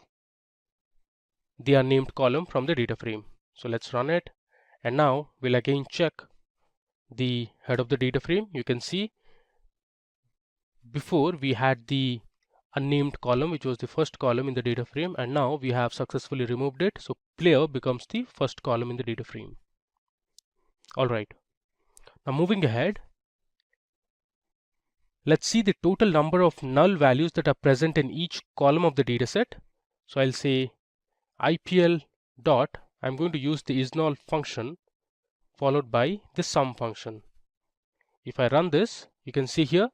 the unnamed column from the data frame. So let's run it, and now we'll again check the head of the data frame. You can see before we had the unnamed column, which was the first column in the data frame, and now we have successfully removed it. So player becomes the first column in the data frame. Alright, now moving ahead, let's see the total number of null values that are present in each column of the dataset. So I'll say IPL dot, I'm going to use the isNull function followed by the sum function. If I run this, you can see here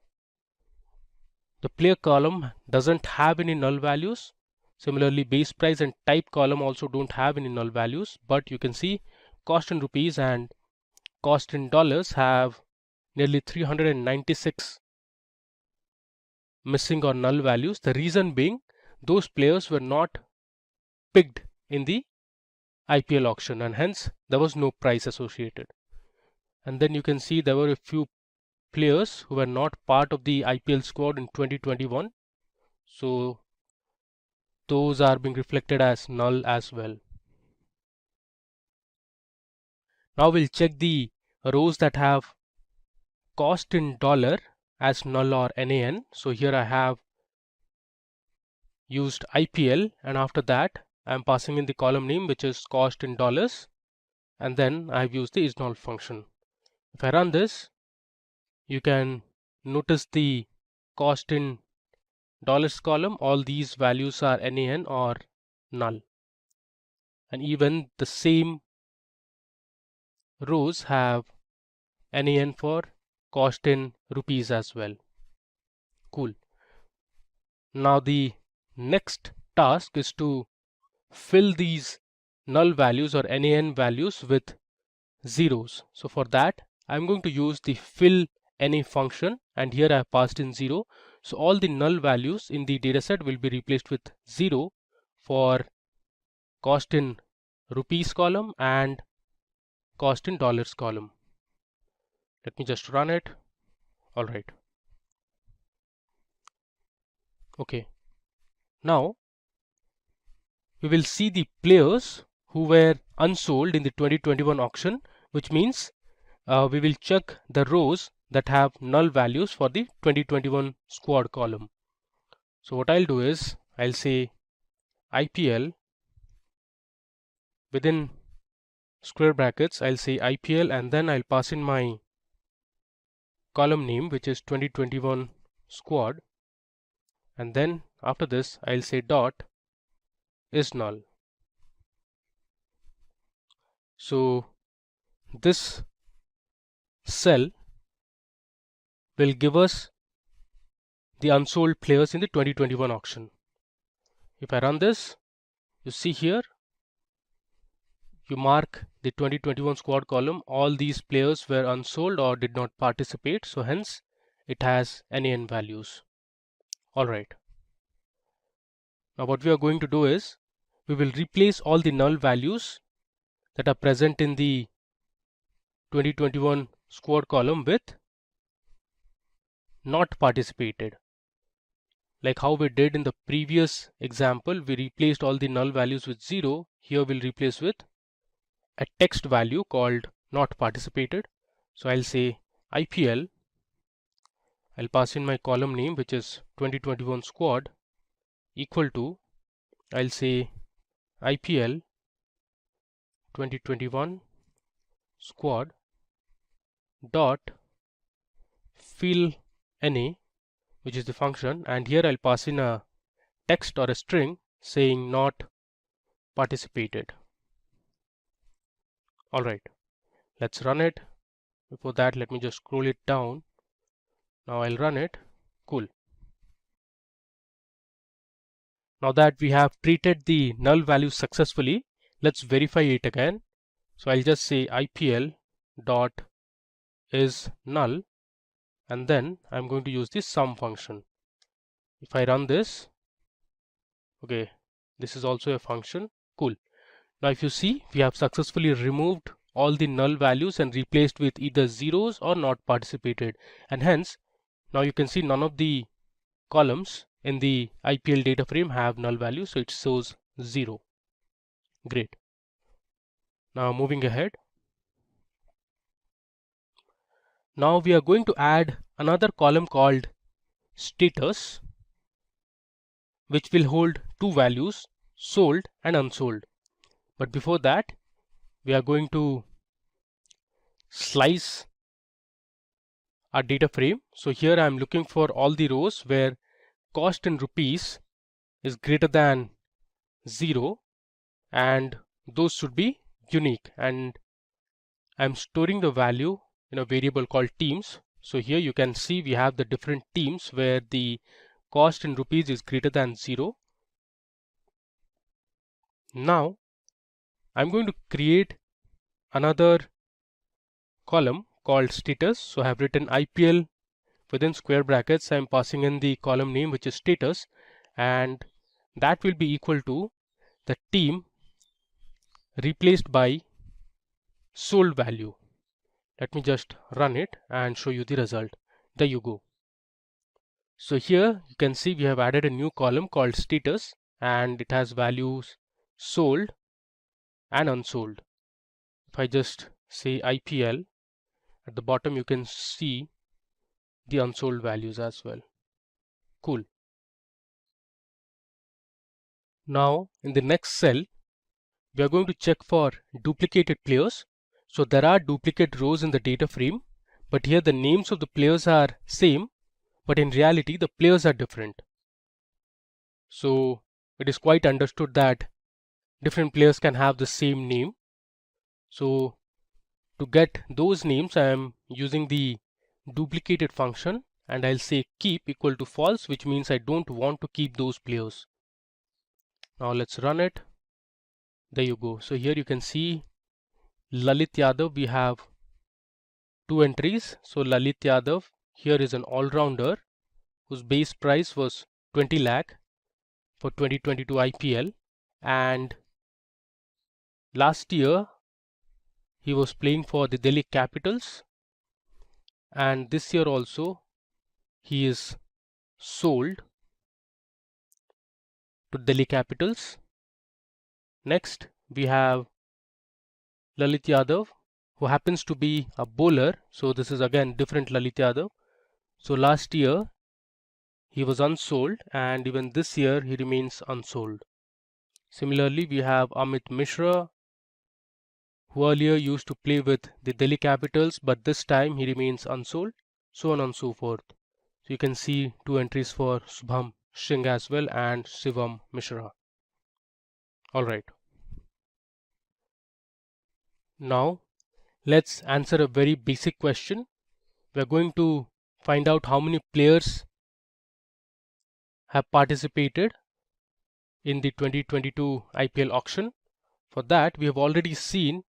the player column doesn't have any null values. Similarly, base price and type column also don't have any null values, but you can see cost in rupees and cost in dollars have nearly 396 missing or null values. The reason being those players were not picked in the IPL auction, and hence there was no price associated. And then you can see there were a few players who were not part of the IPL squad in 2021, so those are being reflected as null as well. Now we'll check the rows that have cost in dollar as null or NaN. So here I have used IPL, and after that I'm passing in the column name, which is cost in dollars, and then I've used the isNull function. If I run this, you can notice the cost in dollars column, all these values are NaN or null, and even the same rows have NaN for cost in rupees as well. Cool. Now the next task is to fill these null values or NaN values with zeros. So for that, I'm going to use the fill NA function, and here I have passed in 0. So all the null values in the dataset will be replaced with 0 for cost in rupees column and cost in dollars column. Let me just run it. All right. Okay. Now we will see the players who were unsold in the 2021 auction, which means we will check the rows that have null values for the 2021 squad column. So what I'll do is I'll say IPL within square brackets, I'll say IPL, and then I'll pass in my column name, which is 2021 squad, and then after this I'll say dot isNull. So this cell will give us the unsold players in the 2021 auction. If I run this, you see here you mark the 2021 squad column, all these players were unsold or did not participate, so hence it has NaN values. Alright, now what we are going to do is we will replace all the null values that are present in the 2021 squad column with not participated. Like how we did in the previous example, we replaced all the null values with 0. Here we'll replace with a text value called not participated. So I'll say IPL, I'll pass in my column name, which is 2021 squad, equal to, I'll say IPL 2021 squad dot fill NA, which is the function, and here I'll pass in a text or a string saying not participated. Alright, let's run it. Before that, let me just scroll it down. Now I'll run it. Cool. Now that we have treated the null value successfully, let's verify it again. So I'll just say IPL dot is null, and then I'm going to use the sum function. If I run this, okay, this is also a function. Cool. Now if you see, we have successfully removed all the null values and replaced with either zeros or not participated, and hence now you can see none of the columns in the IPL data frame have null value, so it shows 0. Great. Now moving ahead, now we are going to add another column called status, which will hold two values, sold and unsold. But before that, we are going to slice our data frame. So here I am looking for all the rows where cost in rupees is greater than 0, and those should be unique, and I'm storing the value in a variable called teams. So here you can see we have the different teams where the cost in rupees is greater than 0. Now I'm going to create another column called status. So I have written IPL within square brackets. I'm passing in the column name, which is status, and that will be equal to the team replaced by sold value. Let me just run it and show you the result. There you go. So here you can see we have added a new column called status, and it has values sold and unsold. If I just say IPL, at the bottom you can see the unsold values as well. Cool. Now in the next cell, we are going to check for duplicated players. So there are duplicate rows in the data frame, but here the names of the players are same, but in reality the players are different. So it is quite understood that different players can have the same name. So to get those names, I am using the duplicated function, and I'll say keep equal to false, which means I don't want to keep those players. Now let's run it. There you go. So here you can see Lalit Yadav, we have two entries. So Lalit Yadav here is an all-rounder whose base price was 20 lakh for 2022 IPL, and last year he was playing for the Delhi Capitals, and this year also he is sold to Delhi Capitals. Next we have Lalit Yadav, who happens to be a bowler. So this is again different Lalit Yadav. So last year he was unsold, and even this year he remains unsold. Similarly, we have Amit Mishra, who earlier used to play with the Delhi Capitals, but this time he remains unsold, so on and so forth. So you can see two entries for Subham Singh as well and Shivam Mishra. Alright. Now let's answer a very basic question. We're going to find out how many players have participated in the 2022 IPL auction. For that, we have already seen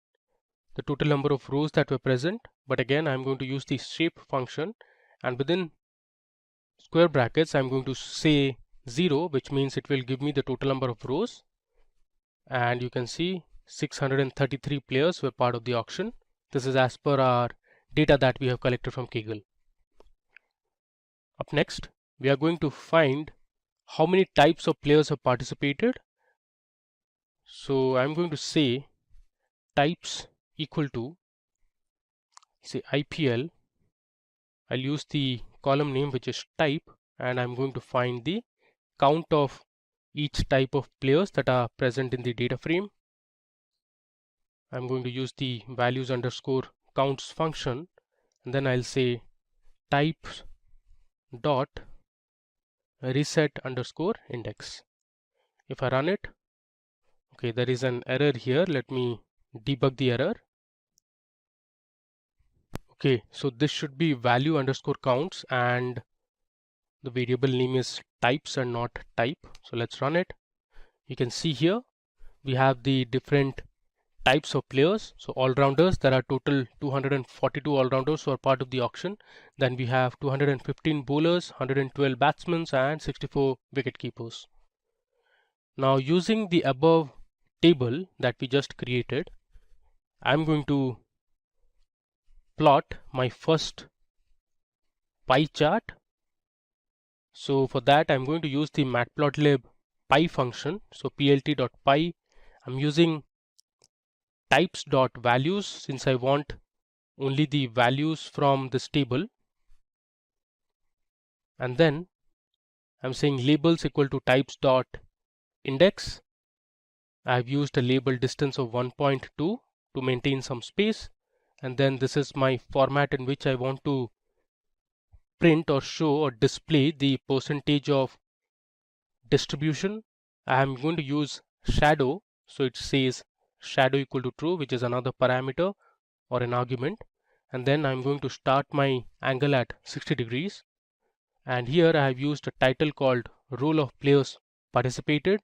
the total number of rows that were present, but again I'm going to use the shape function, and within square brackets I'm going to say 0, which means it will give me the total number of rows, and you can see 633 players were part of the auction. This is as per our data that we have collected from Kaggle. Up next, we are going to find how many types of players have participated. So I'm going to say types equal to, say IPL, I'll use the column name which is type, and I'm going to find the count of each type of players that are present in the data frame. I'm going to use the values underscore counts function, and then I'll say types dot reset underscore index. If I run it, okay, there is an error here. Let me debug the error. Okay, so this should be value underscore counts, and the variable name is types and not type. So let's run it. You can see here we have the different types of players. So all-rounders, there are total 242 all-rounders who are part of the auction. Then we have 215 bowlers, 112 batsmen, and 64 wicket keepers. Now using the above table that we just created, I'm going to plot my first pie chart. So for that I'm going to use the matplotlib pie function. So plt.pie, I'm using types.values since I want only the values from this table, and then I'm saying labels equal to types.index. I've used a label distance of 1.2 to maintain some space, and then this is my format in which I want to print or show or display the percentage of distribution. I'm going to use shadow, so it says shadow equal to true, which is another parameter or an argument, and then I'm going to start my angle at 60 degrees, and here I have used a title called roll of players participated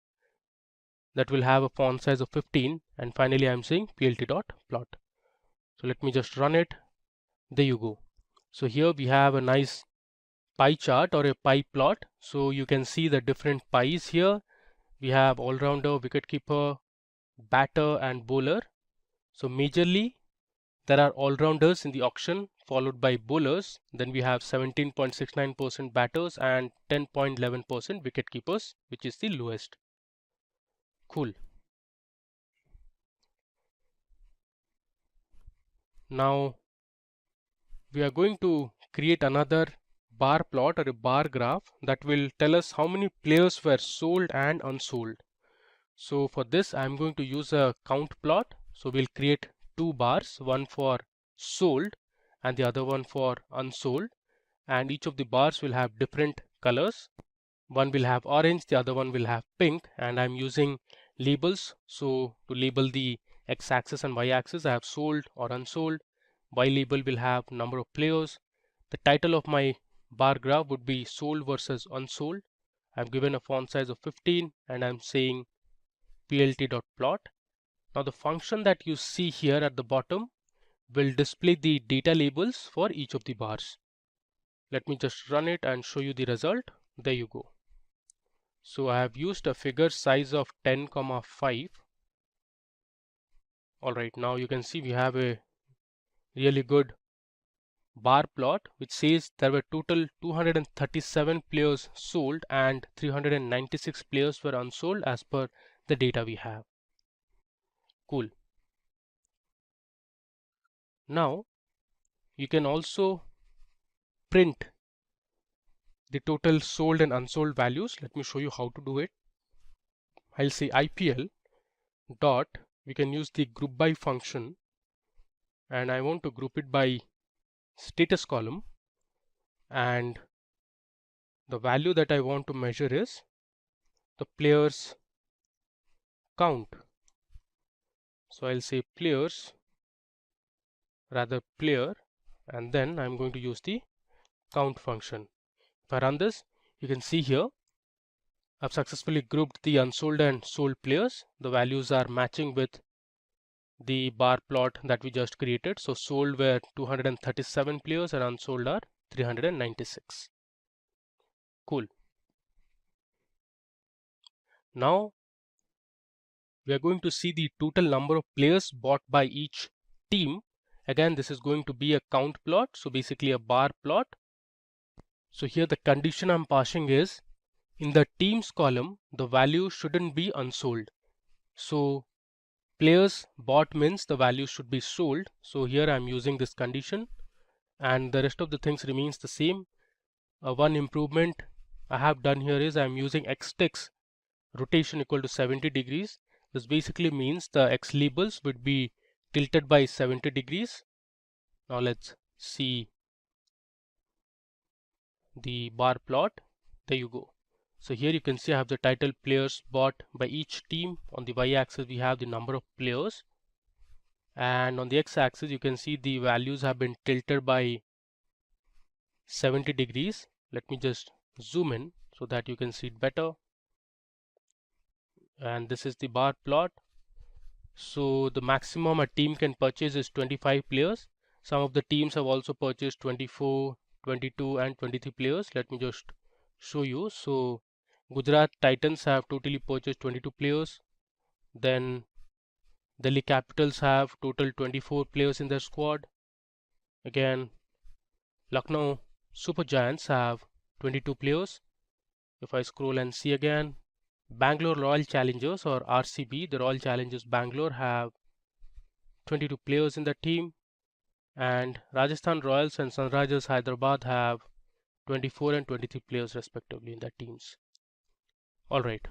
that will have a font size of 15, and finally I'm saying plt.plot. So let me just run it. There you go. So here we have a nice pie chart or a pie plot. So you can see the different pies here. We have all-rounder, wicketkeeper, batter and bowler. So majorly there are all-rounders in the auction followed by bowlers. Then we have 17.69% batters and 10.11% wicket keepers, which is the lowest. Cool. Now we are going to create another bar plot or a bar graph that will tell us how many players were sold and unsold. So for this I'm going to use a count plot. So we'll create two bars, one for sold and the other one for unsold, and each of the bars will have different colors. One will have orange, the other one will have pink, and I'm using labels. So to label the x-axis and y-axis, I have sold or unsold. Y label will have number of players. The title of my bar graph would be sold versus unsold. I've given a font size of 15 and I'm saying plt.plot. Now the function that you see here at the bottom will display the data labels for each of the bars. Let me just run it and show you the result. There you go. So I have used a figure size of 10,5. Alright, now you can see we have a really good bar plot which says there were total 237 players sold and 396 players were unsold as per the data we have. Cool. Now you can also print the total sold and unsold values. Let me show you how to do it. I'll say IPL dot, we can use the group by function, and I want to group it by status column, and the value that I want to measure is the players count. So I'll say players, rather player, and then I'm going to use the count function. If I run this, you can see here I've successfully grouped the unsold and sold players. The values are matching with the bar plot that we just created. So sold were 237 players and unsold are 396. Cool. Now we are going to see the total number of players bought by each team. Again, this is going to be a count plot, so basically a bar plot. So here the condition I'm passing is in the teams column the value shouldn't be unsold. So players bought means the value should be sold. So here I'm using this condition, and the rest of the things remains the same. one improvement I have done here is I'm using xtext rotation equal to 70 degrees. This basically means the x labels would be tilted by 70 degrees. Now let's see the bar plot. There you go. So here you can see I have the title players bought by each team. On the y-axis we have the number of players, and on the x-axis you can see the values have been tilted by 70 degrees. Let me just zoom in so that you can see it better. And this is the bar plot. So the maximum a team can purchase is 25 players. Some of the teams have also purchased 24, 22 and 23 players. Let me just show you. So Gujarat Titans have totally purchased 22 players. Then Delhi Capitals have total 24 players in their squad. Again, Lucknow Super Giants have 22 players. If I scroll and see again, Bangalore Royal Challengers or RCB, the Royal Challengers Bangalore have 22 players in the team, and Rajasthan Royals and Sunrisers Hyderabad have 24 and 23 players respectively in their teams. Alright,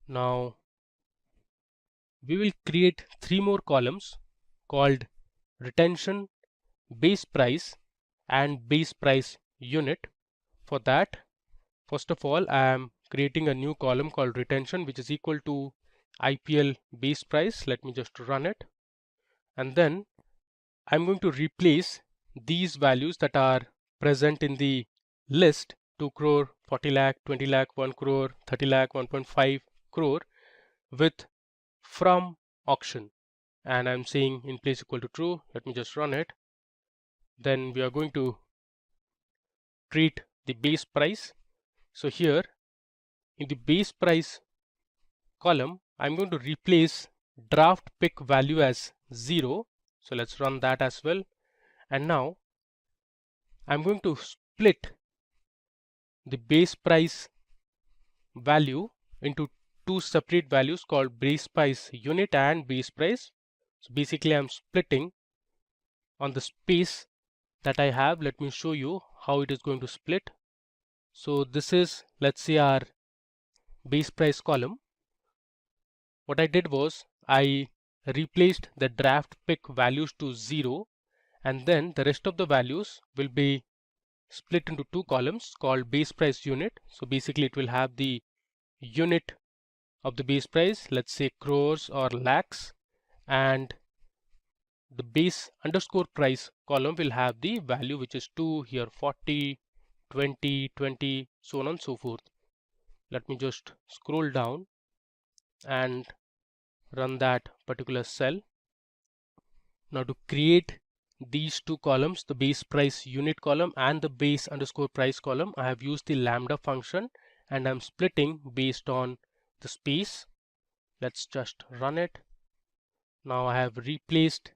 now we will create 3 more columns called retention, base price and base price unit. For that, first of all, I am creating a new column called retention, which is equal to IPL base price. Let me just run it, and then I'm going to replace these values that are present in the list 2 crore, 40 lakh, 20 lakh, 1 crore, 30 lakh, 1.5 crore with from auction, and I'm saying in place equal to true. Let me just run it. Then we are going to treat the base price. So here in the base price column, I'm going to replace draft pick value as 0. So let's run that as well. And now I'm going to split the base price value into two separate values called base price unit and base price. So basically I'm splitting on the space that I have. Let me show you how it is going to split. So this is, let's say, our base price column. What I did was I replaced the draft pick values to 0, and then the rest of the values will be split into two columns called base price unit. So basically it will have the unit of the base price, let's say crores or lakhs, and the base underscore price column will have the value, which is 2, here 40, 20, 20, so on and so forth. Let me just scroll down and run that particular cell. Now to create these two columns, the base price unit column and the base underscore price column, I have used the lambda function and I'm splitting based on the space. Let's just run it. Now I have replaced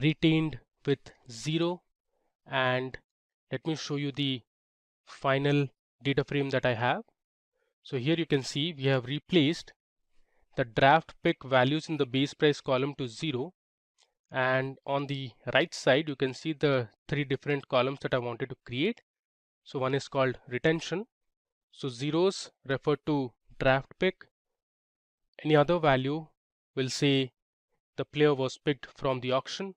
retained with 0, and let me show you the final data frame that I have. So here you can see we have replaced the draft pick values in the base price column to 0, and on the right side you can see the 3 different columns that I wanted to create. So one is called retention. So zeros refer to draft pick. Any other value will say the player was picked from the auction.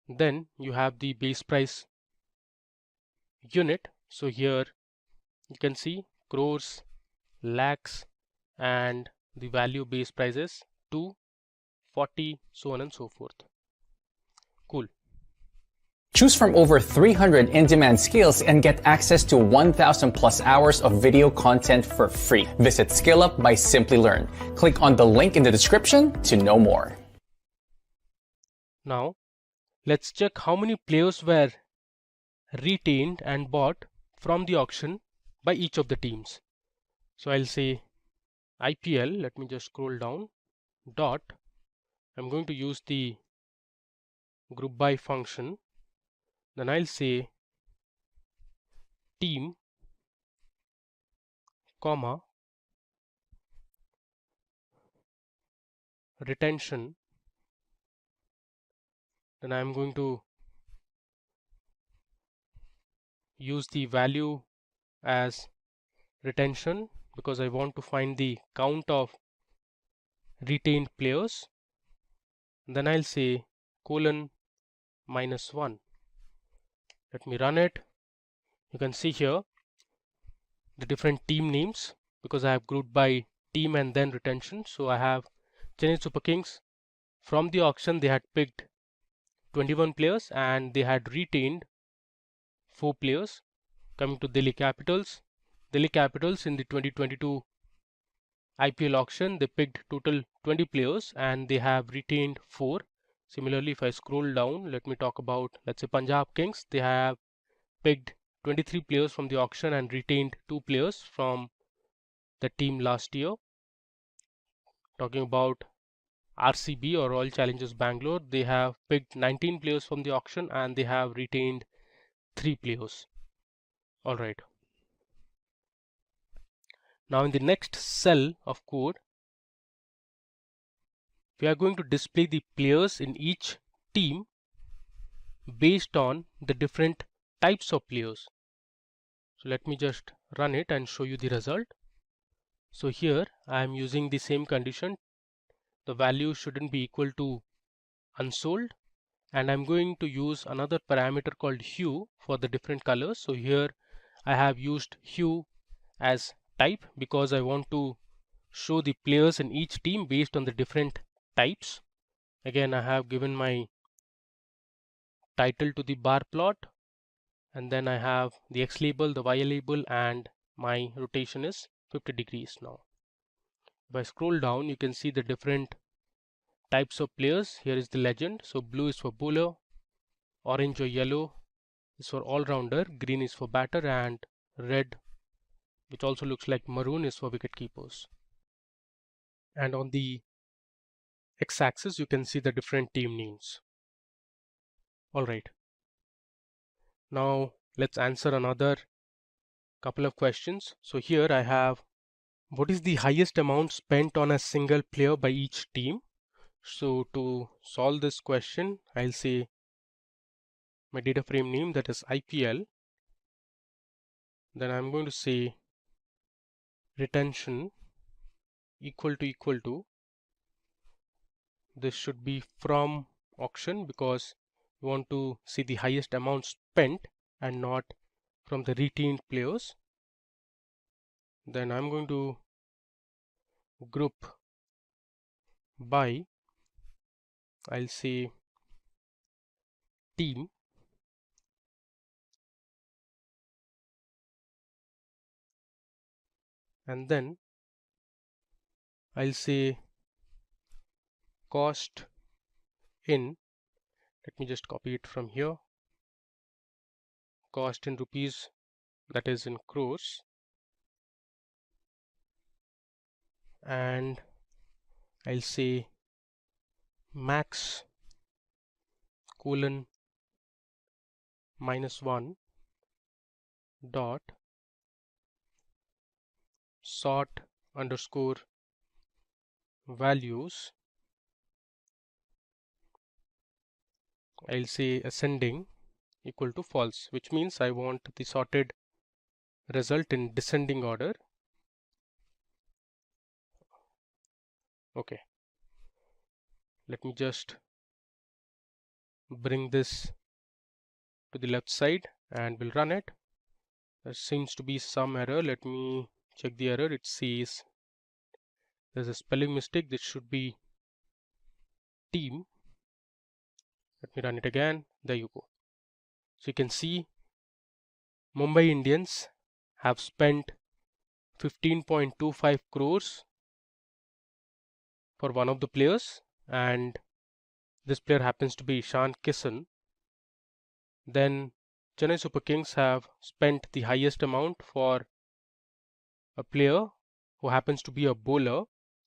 Then you have the base price unit. So here you can see crores, lakhs, and the value base prices 2, 40, so on and so forth. Cool.
Choose from over 300 in-demand skills and get access to 1,000 plus hours of video content for free. Visit SkillUp by Simply Learn. Click on the link in the description to know more.
Now let's check how many players were retained and bought from the auction by each of the teams. So I'll say IPL, let me just scroll down, dot, I'm going to use the group by function. Then I'll say team, comma, retention. Then I'm going to use the value as retention because I want to find the count of retained players. Then I'll say colon -1. Let me run it. You can see here the different team names because I have grouped by team and then retention. So I have Chennai Super Kings. From the auction they had picked 21 players and they had retained 4 players. Coming to Delhi Capitals in the 2022 IPL auction they picked total 20 players and they have retained 4. Similarly, if I scroll down, let me talk about, let's say, Punjab Kings. They have picked 23 players from the auction and retained 2 players from the team last year. Talking about RCB or Royal Challengers Bangalore, they have picked 19 players from the auction and they have retained 3 players. All right. Now in the next cell of code, we are going to display the players in each team based on the different types of players. So let me just run it and show you the result. So here I am using the same condition. The value shouldn't be equal to unsold, and I'm going to use another parameter called hue for the different colors. So here I have used hue as type because I want to show the players in each team based on the different types. Again, I have given my title to the bar plot, and then I have the X label, the Y label, and my rotation is 50 degrees now. If I scroll down, you can see the different types of players. Here is the legend. So blue is for bowler, orange or yellow is for all-rounder, green is for batter, and red, which also looks like maroon, is for wicket keepers. And on the x-axis you can see the different team names. All right, now let's answer another couple of questions. So here I have, what is the highest amount spent on a single player by each team? So to solve this question, I'll say my data frame name, that is IPL. Then I'm going to say retention equal to this should be from auction because we want to see the highest amount spent and not from the retained players. Then I'm going to group by, I'll say team, and then I'll say cost in, let me just copy it from here, cost in rupees, that is in crores, and I'll say max colon -1 dot sort underscore values, I'll say ascending equal to false, which means I want the sorted result in descending order. Okay, let me just bring this to the left side and we'll run it. There seems to be some error. Let me check the error. It says there's a spelling mistake. This should be team. Let me run it again. There you go. So you can see Mumbai Indians have spent 15.25 crores for one of the players, and this player happens to be Ishan Kishan. Then Chennai Super Kings have spent the highest amount for a player who happens to be a bowler.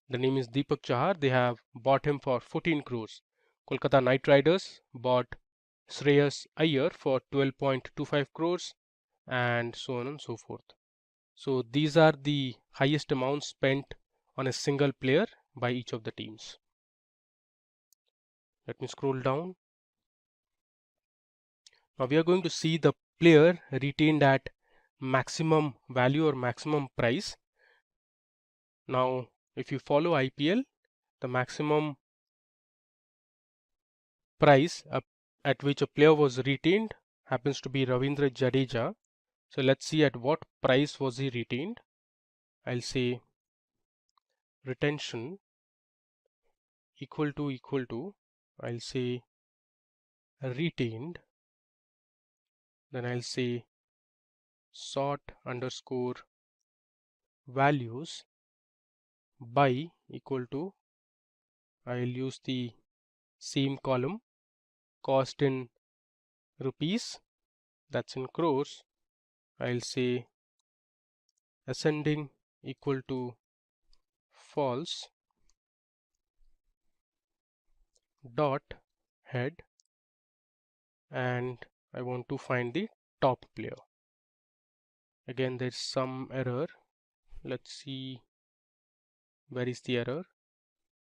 The name is Deepak Chahar. They have bought him for 14 crores. Kolkata Knight Riders bought Shreyas Iyer for 12.25 crores, and so on and so forth. So these are the highest amounts spent on a single player by each of the teams. Let me scroll down. Now we are going to see the player retained at maximum value or maximum price. Now if you follow IPL, the maximum price at which a player was retained happens to be Ravindra Jadeja. So let's see at what price was he retained. I'll say retention equal to I'll say retained, then I'll say sort underscore values by equal to, I'll use the same column, cost in rupees, that's in crores. I'll say ascending equal to false dot head, and I want to find the top player. Again there's some error. Let's see where is the error.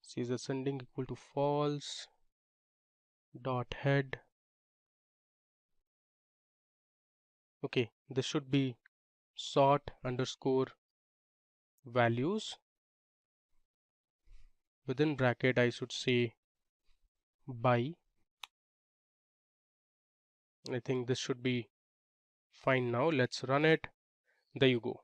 Says ascending equal to false dot head. Okay, this should be sort underscore values, within bracket I should say by. I think this should be fine now. Let's run it. There you go.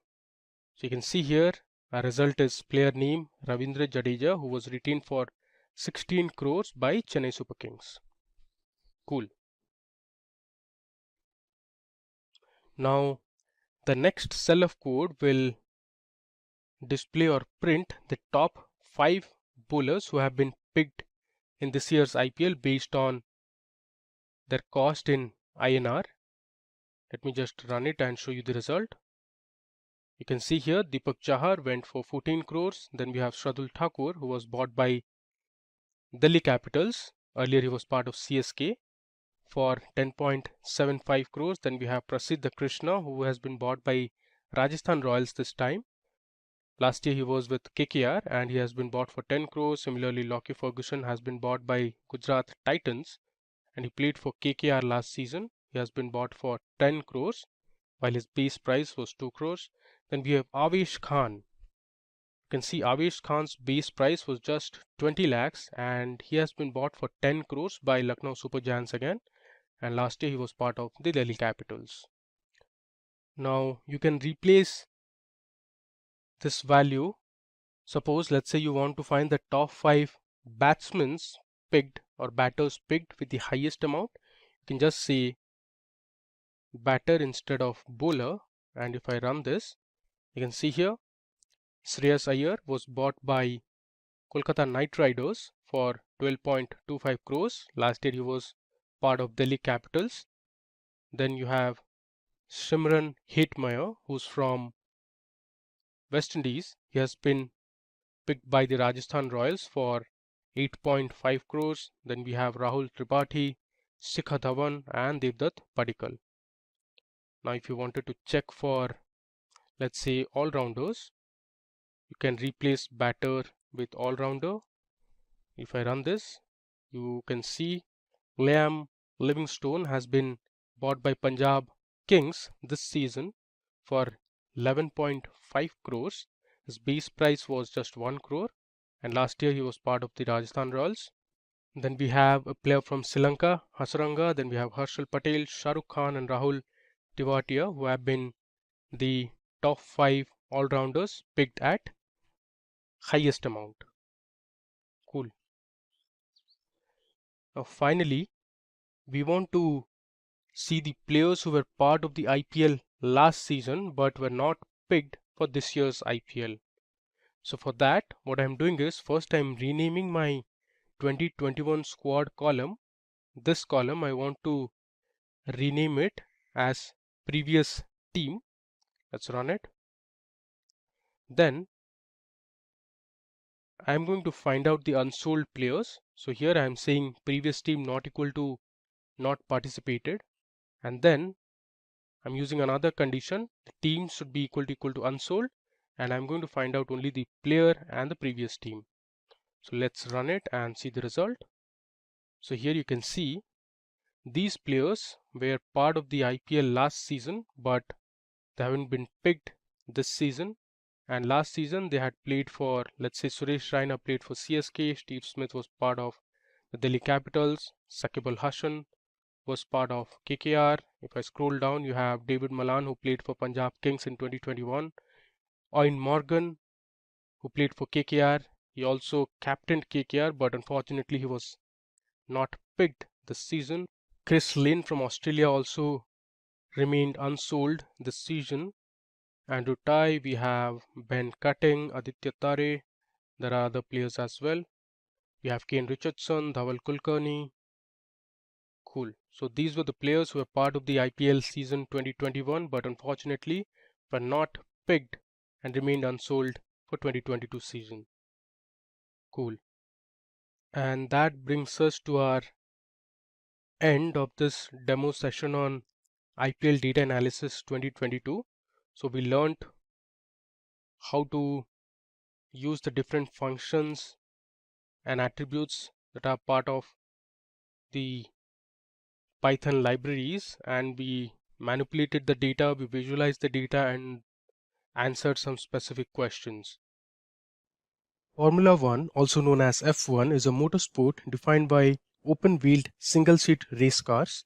So you can see here our result is player name Ravindra Jadeja, who was retained for 16 crores by Chennai Super Kings. Cool. Now the next cell of code will display or print the top 5 bowlers who have been picked in this year's IPL based on their cost in INR. Let me just run it and show you the result. You can see here Deepak Chahar went for 14 crores. Then we have Shardul Thakur, who was bought by Delhi Capitals. Earlier he was part of CSK for 10.75 crores. Then we have Prasiddha Krishna, who has been bought by Rajasthan Royals this time. Last year he was with KKR and he has been bought for 10 crores. Similarly, Lockie Ferguson has been bought by Gujarat Titans and he played for KKR last season. He has been bought for 10 crores while his base price was 2 crores. Then we have Avesh Khan. You can see Avesh Khan's base price was just 20 lakhs and he has been bought for 10 crores by Lucknow Super Giants again, and last year he was part of the Delhi Capitals. Now you can replace this value. Suppose let's say you want to find the top 5 batsmen picked or batters picked with the highest amount. You can just say batter instead of bowler, and if I run this, you can see here Shreyas Iyer was bought by Kolkata Knight Riders for 12.25 crores. Last year he was part of Delhi Capitals. Then you have Shimron Hetmeyer, who's from West Indies. He has been picked by the Rajasthan Royals for 8.5 crores. Then we have Rahul Tripathi, Shikhar Dhawan and Devdutt Padikkal. Now if you wanted to check for, let's say, all-rounders, you can replace batter with all-rounder. If I run this, you can see Liam Livingstone has been bought by Punjab Kings this season for 11.5 crores. His base price was just 1 crore and last year he was part of the Rajasthan Royals. Then we have a player from Sri Lanka, Hasaranga. Then we have Harshal Patel, Shah Rukh Khan and Rahul Tewatia, who have been the top 5 all-rounders picked at highest amount. Cool. Now finally, we want to see the players who were part of the IPL last season but were not picked for this year's IPL. So for that, what I'm doing is, first I'm renaming my 2021 squad column. This column I want to rename it as previous team. Let's run it. Then I'm going to find out the unsold players. So here I'm saying previous team not equal to not participated, and then I'm using another condition. The team should be equal to unsold, and I'm going to find out only the player and the previous team. So let's run it and see the result. So here you can see These players were part of the IPL last season, but they haven't been picked this season. And last season they had played for, let's say Suresh Raina played for CSK, Steve Smith was part of the Delhi Capitals, Sakib Al Hasan was part of KKR. If I scroll down, you have David Malan, who played for Punjab Kings in 2021. Owen Morgan, who played for KKR. He also captained KKR, but unfortunately he was not picked this season. Chris Lynn from Australia also remained unsold this season. Andrew Tai, we have Ben Cutting, Aditya Tare. There are other players as well. We have Kane Richardson, Dhaval Kulkarni. Cool. So these were the players who were part of the IPL season 2021, but unfortunately were not picked and remained unsold for 2022 season. Cool. And that brings us to our end of this demo session on IPL data analysis 2022. So we learned how to use the different functions and attributes that are part of the Python libraries, and we manipulated the data, we visualized the data and answered some specific questions. Formula One, also known as F1, is a motorsport defined by open-wheeled single-seat race cars.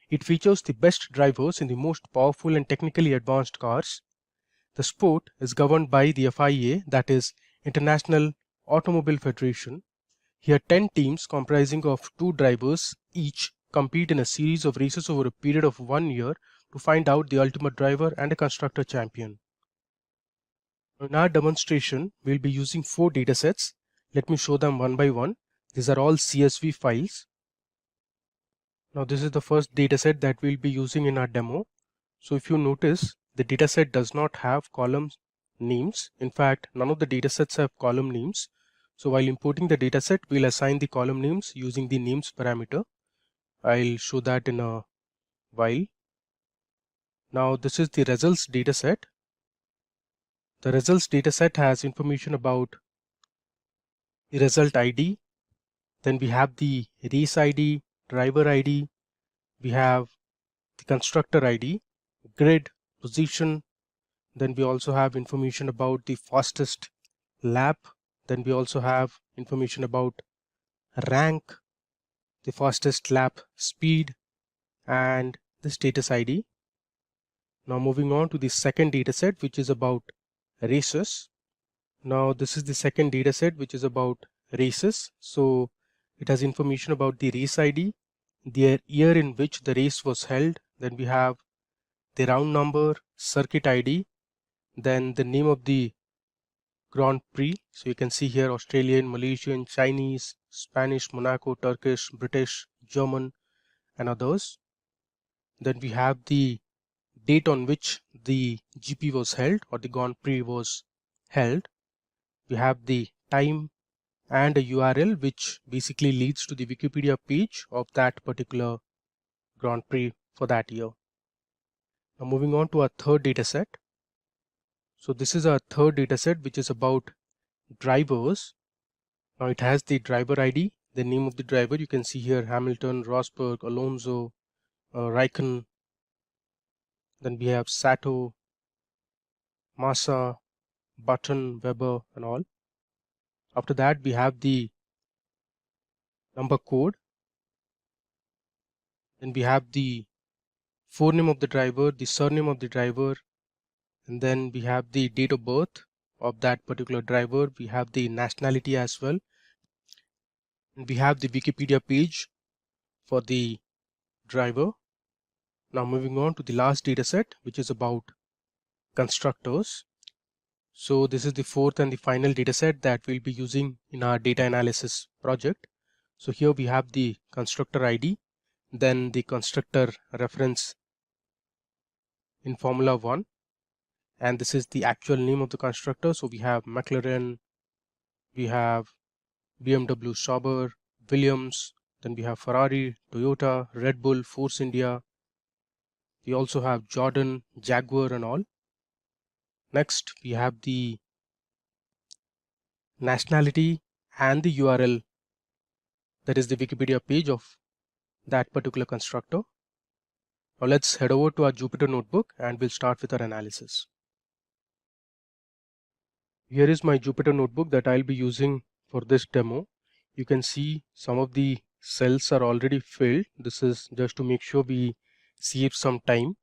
It features the best drivers in the most powerful and technically advanced cars. The sport is governed by the FIA, that is International Automobile Federation. Here 10 teams comprising of 2 drivers each compete in a series of races over a period of 1 year to find out the ultimate driver and a constructor champion. In our demonstration, we'll be using 4 datasets. Let me show them one by one. These are all CSV files. Now this is the first dataset that we'll be using in our demo. So if you notice, the dataset does not have column names. In fact, none of the datasets have column names. So while importing the dataset, we'll assign the column names using the names parameter. I'll show that in a while. Now this is the results dataset. The results dataset has information about the result ID. Then we have the race ID, driver ID. We have the constructor ID, grid, position. Then we also have information about the fastest lap. Then we also have information about rank, the fastest lap speed, and the status ID. Now moving on to the second dataset, which is about races. Now this is the second dataset, which is about races. So it has information about the race ID, the year in which the race was held. Then we have the round number, circuit ID, then the name of the Grand Prix. So you can see here Australian, Malaysian, Chinese, Spanish, Monaco, Turkish, British, German, and others. Then we have the date on which the GP was held or the Grand Prix was held. We have the time and a URL which basically leads to the Wikipedia page of that particular Grand Prix for that year. Now moving on to our third dataset. So this is our third dataset, which is about drivers. Now it has the driver ID, the name of the driver. You can see here Hamilton, Rosberg, Alonso, Raikkonen. Then we have Sato, Massa, Button, Weber, and all. After that, we have the number code. Then we have the forename of the driver, the surname of the driver, and then we have the date of birth of that particular driver. We have the nationality as well. And we have the Wikipedia page for the driver. Now moving on to the last dataset, which is about constructors. So this is the fourth and the final dataset that we'll be using in our data analysis project. So here we have the constructor ID, then the constructor reference in Formula One, and this is the actual name of the constructor. So we have McLaren, we have BMW Sauber, Williams, then we have Ferrari, Toyota, Red Bull, Force India. We also have Jordan, Jaguar, and all. Next, we have the nationality and the URL, that is the Wikipedia page of that particular constructor. Now let's head over to our Jupyter notebook and we'll start with our analysis. Here is my Jupyter notebook that I'll be using for this demo. You can see some of the cells are already filled. This is just to make sure we save some time.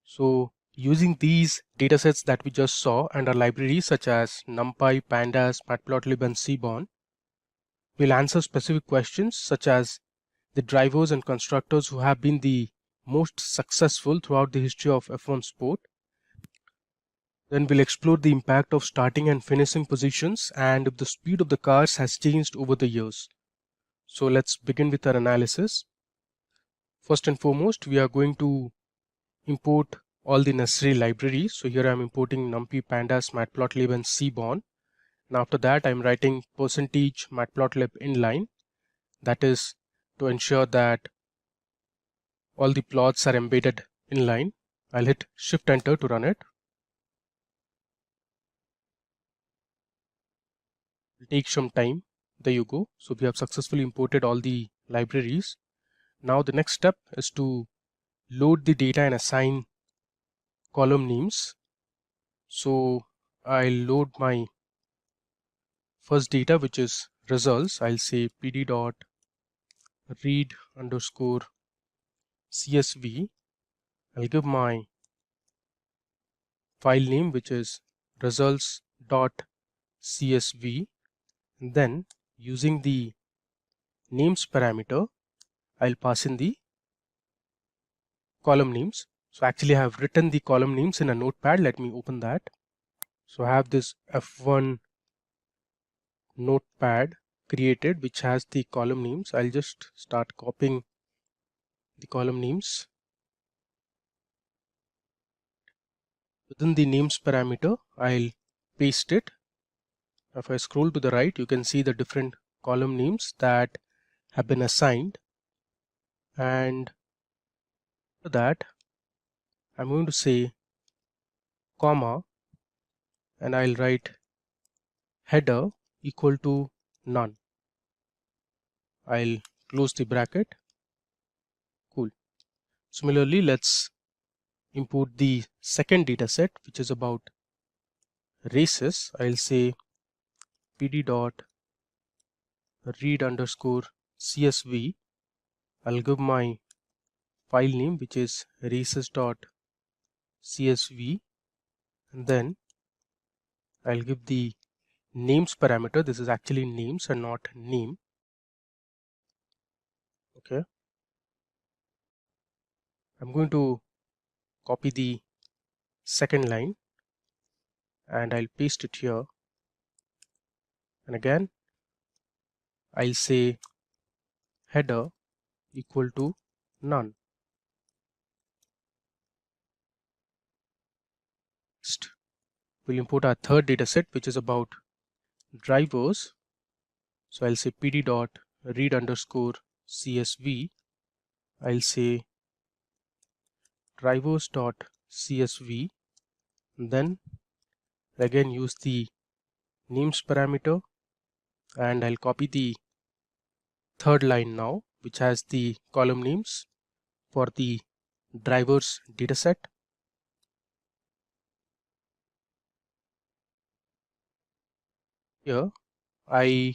So using these datasets that we just saw and our libraries such as NumPy, Pandas, Matplotlib and Seaborn, we'll answer specific questions such as the drivers and constructors who have been the most successful throughout the history of F1 sport. Then we'll explore the impact of starting and finishing positions and if the speed of the cars has changed over the years. So let's begin with our analysis. First and foremost, we are going to import all the necessary libraries. So here I'm importing NumPy, Pandas, Matplotlib and Seaborn. And after that, I'm writing %matplotlib inline. That is to ensure that all the plots are embedded inline. I'll hit Shift Enter to run it. It'll take some time. There you go. So we have successfully imported all the libraries. Now the next step is to load the data and assign column names. So I'll load my first data, which is results. I'll say pd.read_csv. I'll give my file name, which is results.csv. And then using the names parameter, I'll pass in the column names. So actually I have written the column names in a notepad. Let me open that. So I have this F1 notepad created which has the column names. I'll just start copying the column names. Within the names parameter, I'll paste it. If I scroll to the right, you can see the different column names that have been assigned. And to that, I'm going to say comma, and I'll write header equal to none. I'll close the bracket. Cool. Similarly, let's import the second data set, which is about races. I'll say pd.read_csv. I'll give my file name, which is races.csv, and then I'll give the names parameter. This is actually names and not name. Okay. I'm going to copy the second line and I'll paste it here. And again, I'll say header equal to none. Next, we'll import our third data set, which is about drivers. So I'll say pd.read_csv. I'll say drivers.csv. Then again use the names parameter and I'll copy the third line now, which has the column names for the drivers dataset. Here I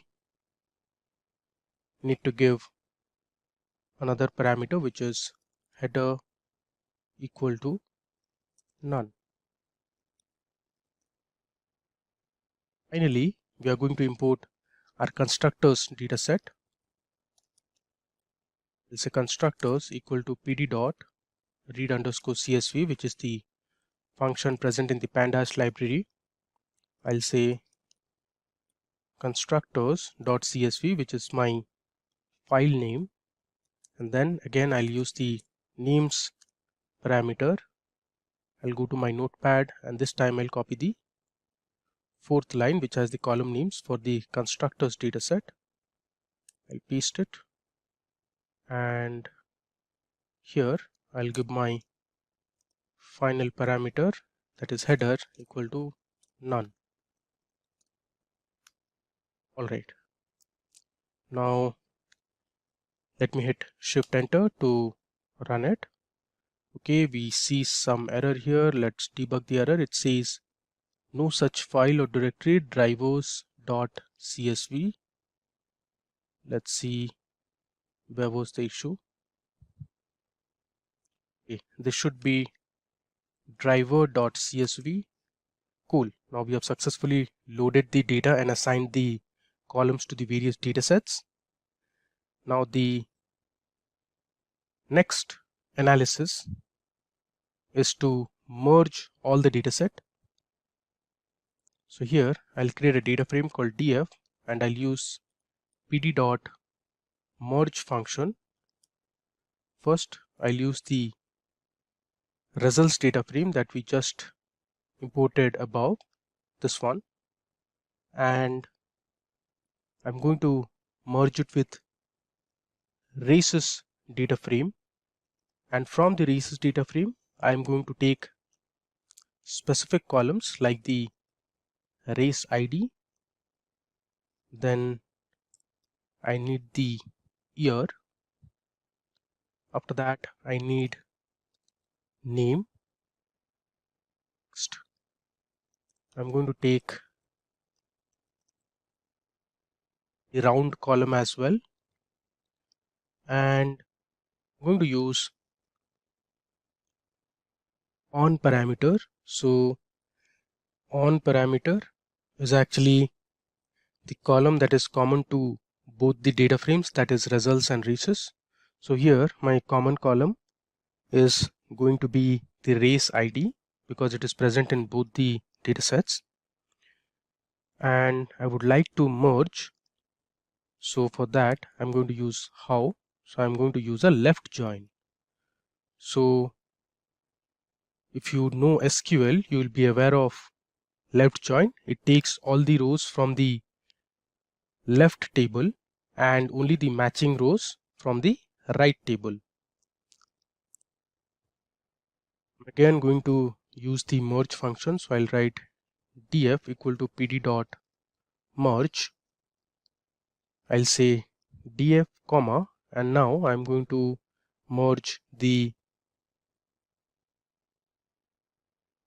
need to give another parameter, which is header equal to none. Finally, we are going to import our constructors dataset. We'll say constructors equal to pd.read_csv, which is the function present in the pandas library. I'll say constructors.csv, which is my file name, and then again I'll use the names parameter. I'll go to my notepad and this time I'll copy the fourth line, which has the column names for the constructors dataset. I'll paste it, and here I'll give my final parameter, that is header equal to none. Alright, now Let me hit Shift Enter to run it. Okay, we see some error here. Let's debug the error. It says no such file or directory, drivers.csv. Let's see where was the issue. Okay, this should be driver.csv. Cool. Now we have successfully loaded the data and assigned the columns to the various data sets. Now the next analysis is to merge all the data set. So here I'll create a data frame called df and I'll use pd.merge function. First I'll use the results data frame that we just imported above, this one, and I'm going to merge it with races data frame, and from the races data frame I'm going to take specific columns like the race ID, then I need the year, after that I need name. Next I'm going to take the round column as well, and I'm going to use on parameter. So on parameter is actually the column that is common to both the data frames, that is results and races. So here my common column is going to be the race ID because it is present in both the data sets, and I would like to merge. So for that I'm going to use how. So I'm going to use a left join. So if you know SQL, you will be aware of left join. It takes all the rows from the left table and only the matching rows from the right table. I'm again going to use the merge function. So I'll write df equal to pd dot merge. I'll say df comma, and now I'm going to merge the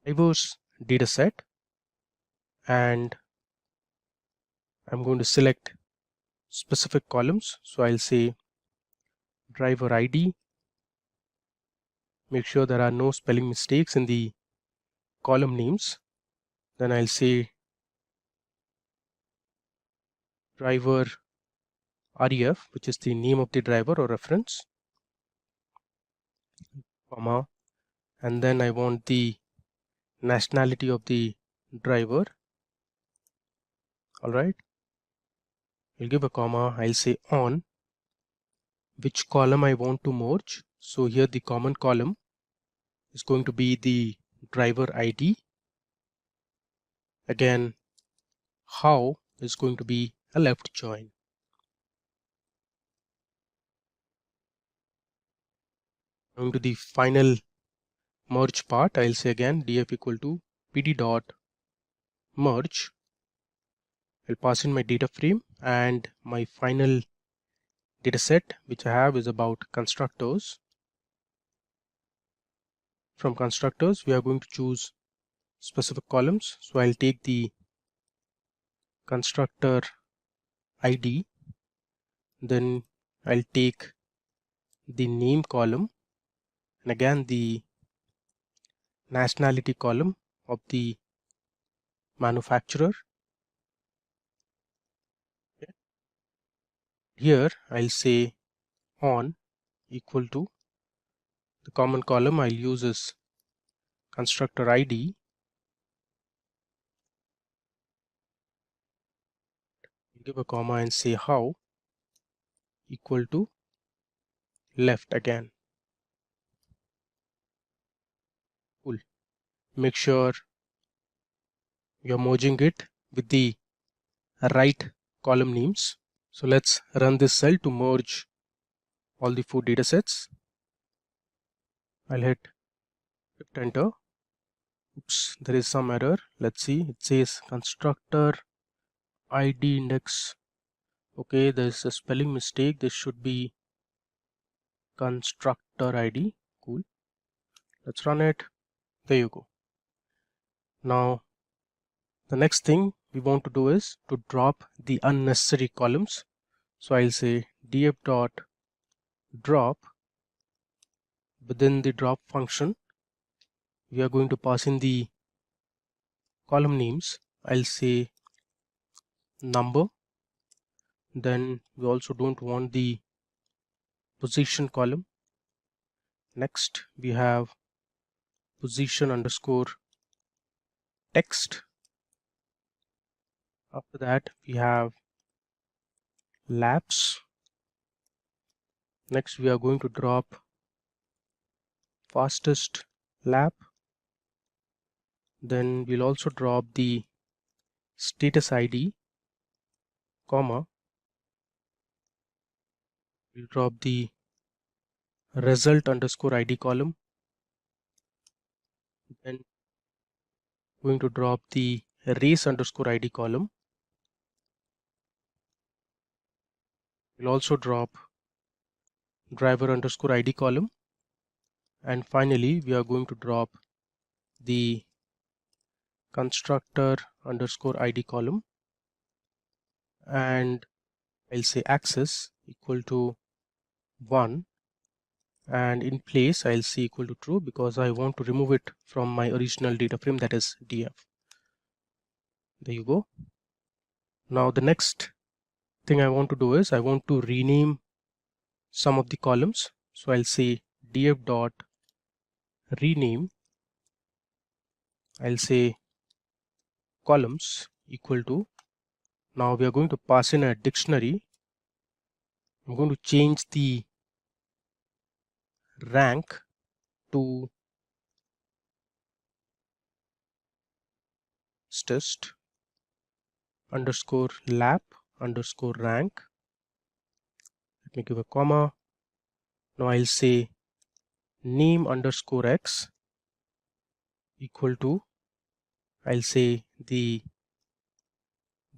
diverse data set, and I'm going to select specific columns. So I'll say driver ID. Make sure there are no spelling mistakes in the column names. Then I'll say driver ref, which is the name of the driver or reference, comma, and then I want the nationality of the driver. All right, I'll give a comma. I'll say on which column I want to merge. So here the common column is going to be the driver ID. Again, how is going to be a left join. Going to the final merge part, I'll say again df equal to pd dot merge. I'll pass in my data frame, and my final data set which I have is about constructors. From constructors we are going to choose specific columns. So I'll take the constructor ID, then I'll take the name column, and again the nationality column of the manufacturer. Here I'll say on equal to the common column I'll use is constructor ID. Give a comma and say how equal to left again. Cool. Make sure you're merging it with the right column names. So let's run this cell to merge all the 4 data sets. I'll hit Shift Enter. Oops, there is some error. Let's see. It says constructor ID index. Okay, there's a spelling mistake. This should be constructor ID. Cool. Let's run it. There you go. Now the next thing we want to do is to drop the unnecessary columns. So I'll say df dot drop. Within the drop function, we are going to pass in the column names. I'll say number. Then we also don't want the position column. Next we have position underscore text. After that we have laps. Next we are going to drop fastest lap. Then we'll also drop the status ID, comma. We'll drop the result underscore ID column. Then going to drop the race underscore ID column. We'll also drop driver underscore ID column. And finally we are going to drop the constructor underscore ID column, and I'll say access equal to 1, and in place I'll say equal to true because I want to remove it from my original data frame, that is df. There you go. Now the next thing I want to do is I want to rename some of the columns. So I'll say df dot rename. I'll say columns equal to, now we are going to pass in a dictionary. I'm going to change the rank to fastest underscore lap underscore rank. Let me give a comma. Now I'll say name underscore x equal to, I'll say the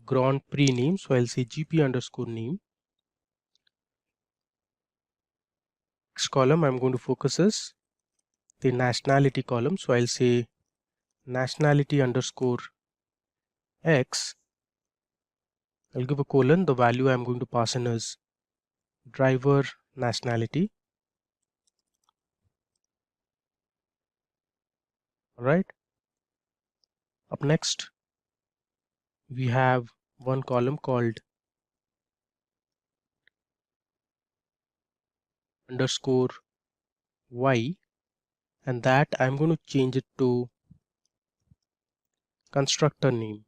Grand Prix name. So I'll say GP underscore name. Next column I'm going to focus is the nationality column. So I'll say nationality underscore x. I'll give a colon. The value I'm going to pass in is driver nationality. Alright. Up next we have one column called underscore y, and that I'm going to change it to constructor name.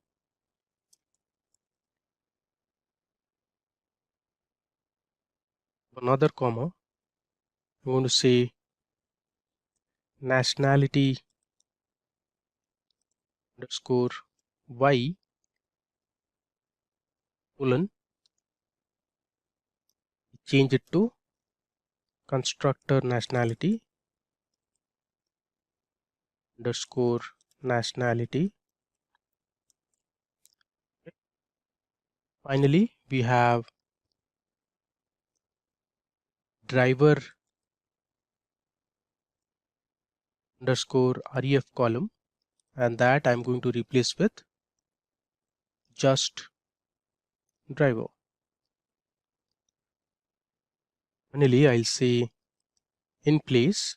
Another comma, I'm going to say nationality underscore y colon, change it to constructor nationality underscore nationality. Finally we have driver underscore ref column, and that I'm going to replace with just driver. Finally I'll say in place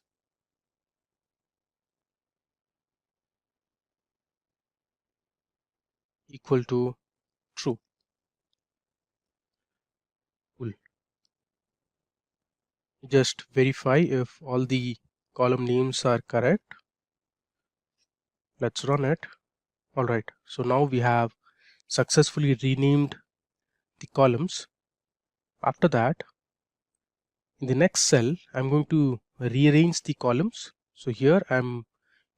equal to true. Cool. Just verify if all the column names are correct. Let's run it. Alright, so now we have successfully renamed the columns. After that, in the next cell I'm going to rearrange the columns. So here I'm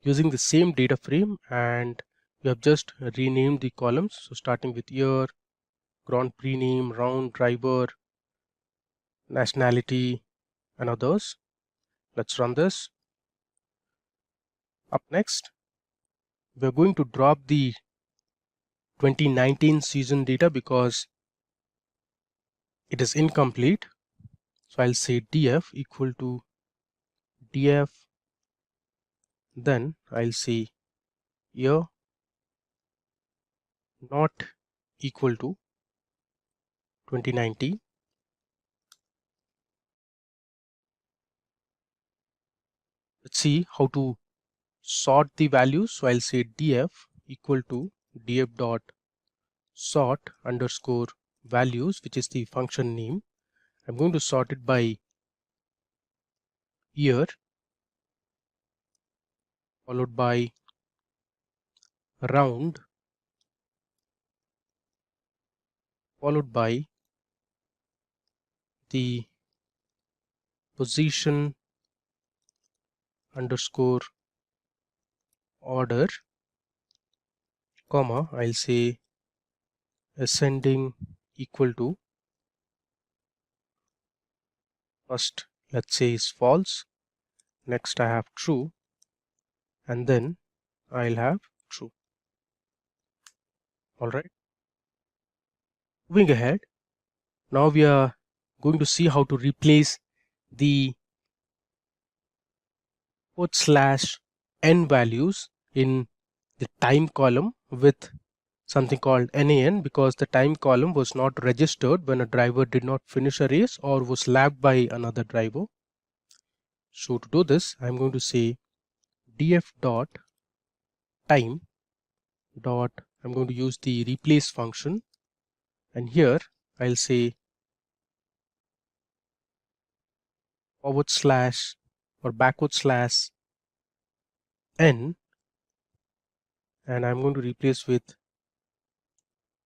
using the same data frame and we have just renamed the columns. So starting with year, Grand Prix name, round, driver, nationality, and others. Let's run this. Up next, we're going to drop the 2019 season data because it is incomplete. So I'll say df equal to df, then I'll say year not equal to 2019. Let's see how to sort the values. So I'll say df equal to df dot sort underscore values, which is the function name. I'm going to sort it by year, followed by round, followed by the position underscore order, comma, I'll say ascending equal to, first let's say is false, next I have true, and then I'll have true. Alright, moving ahead, now we are going to see how to replace the /n values in the time column with something called NaN, because the time column was not registered when a driver did not finish a race or was lagged by another driver. So to do this, I'm going to say df dot time dot, I'm going to use the replace function, and here I'll say / or /n, and I'm going to replace with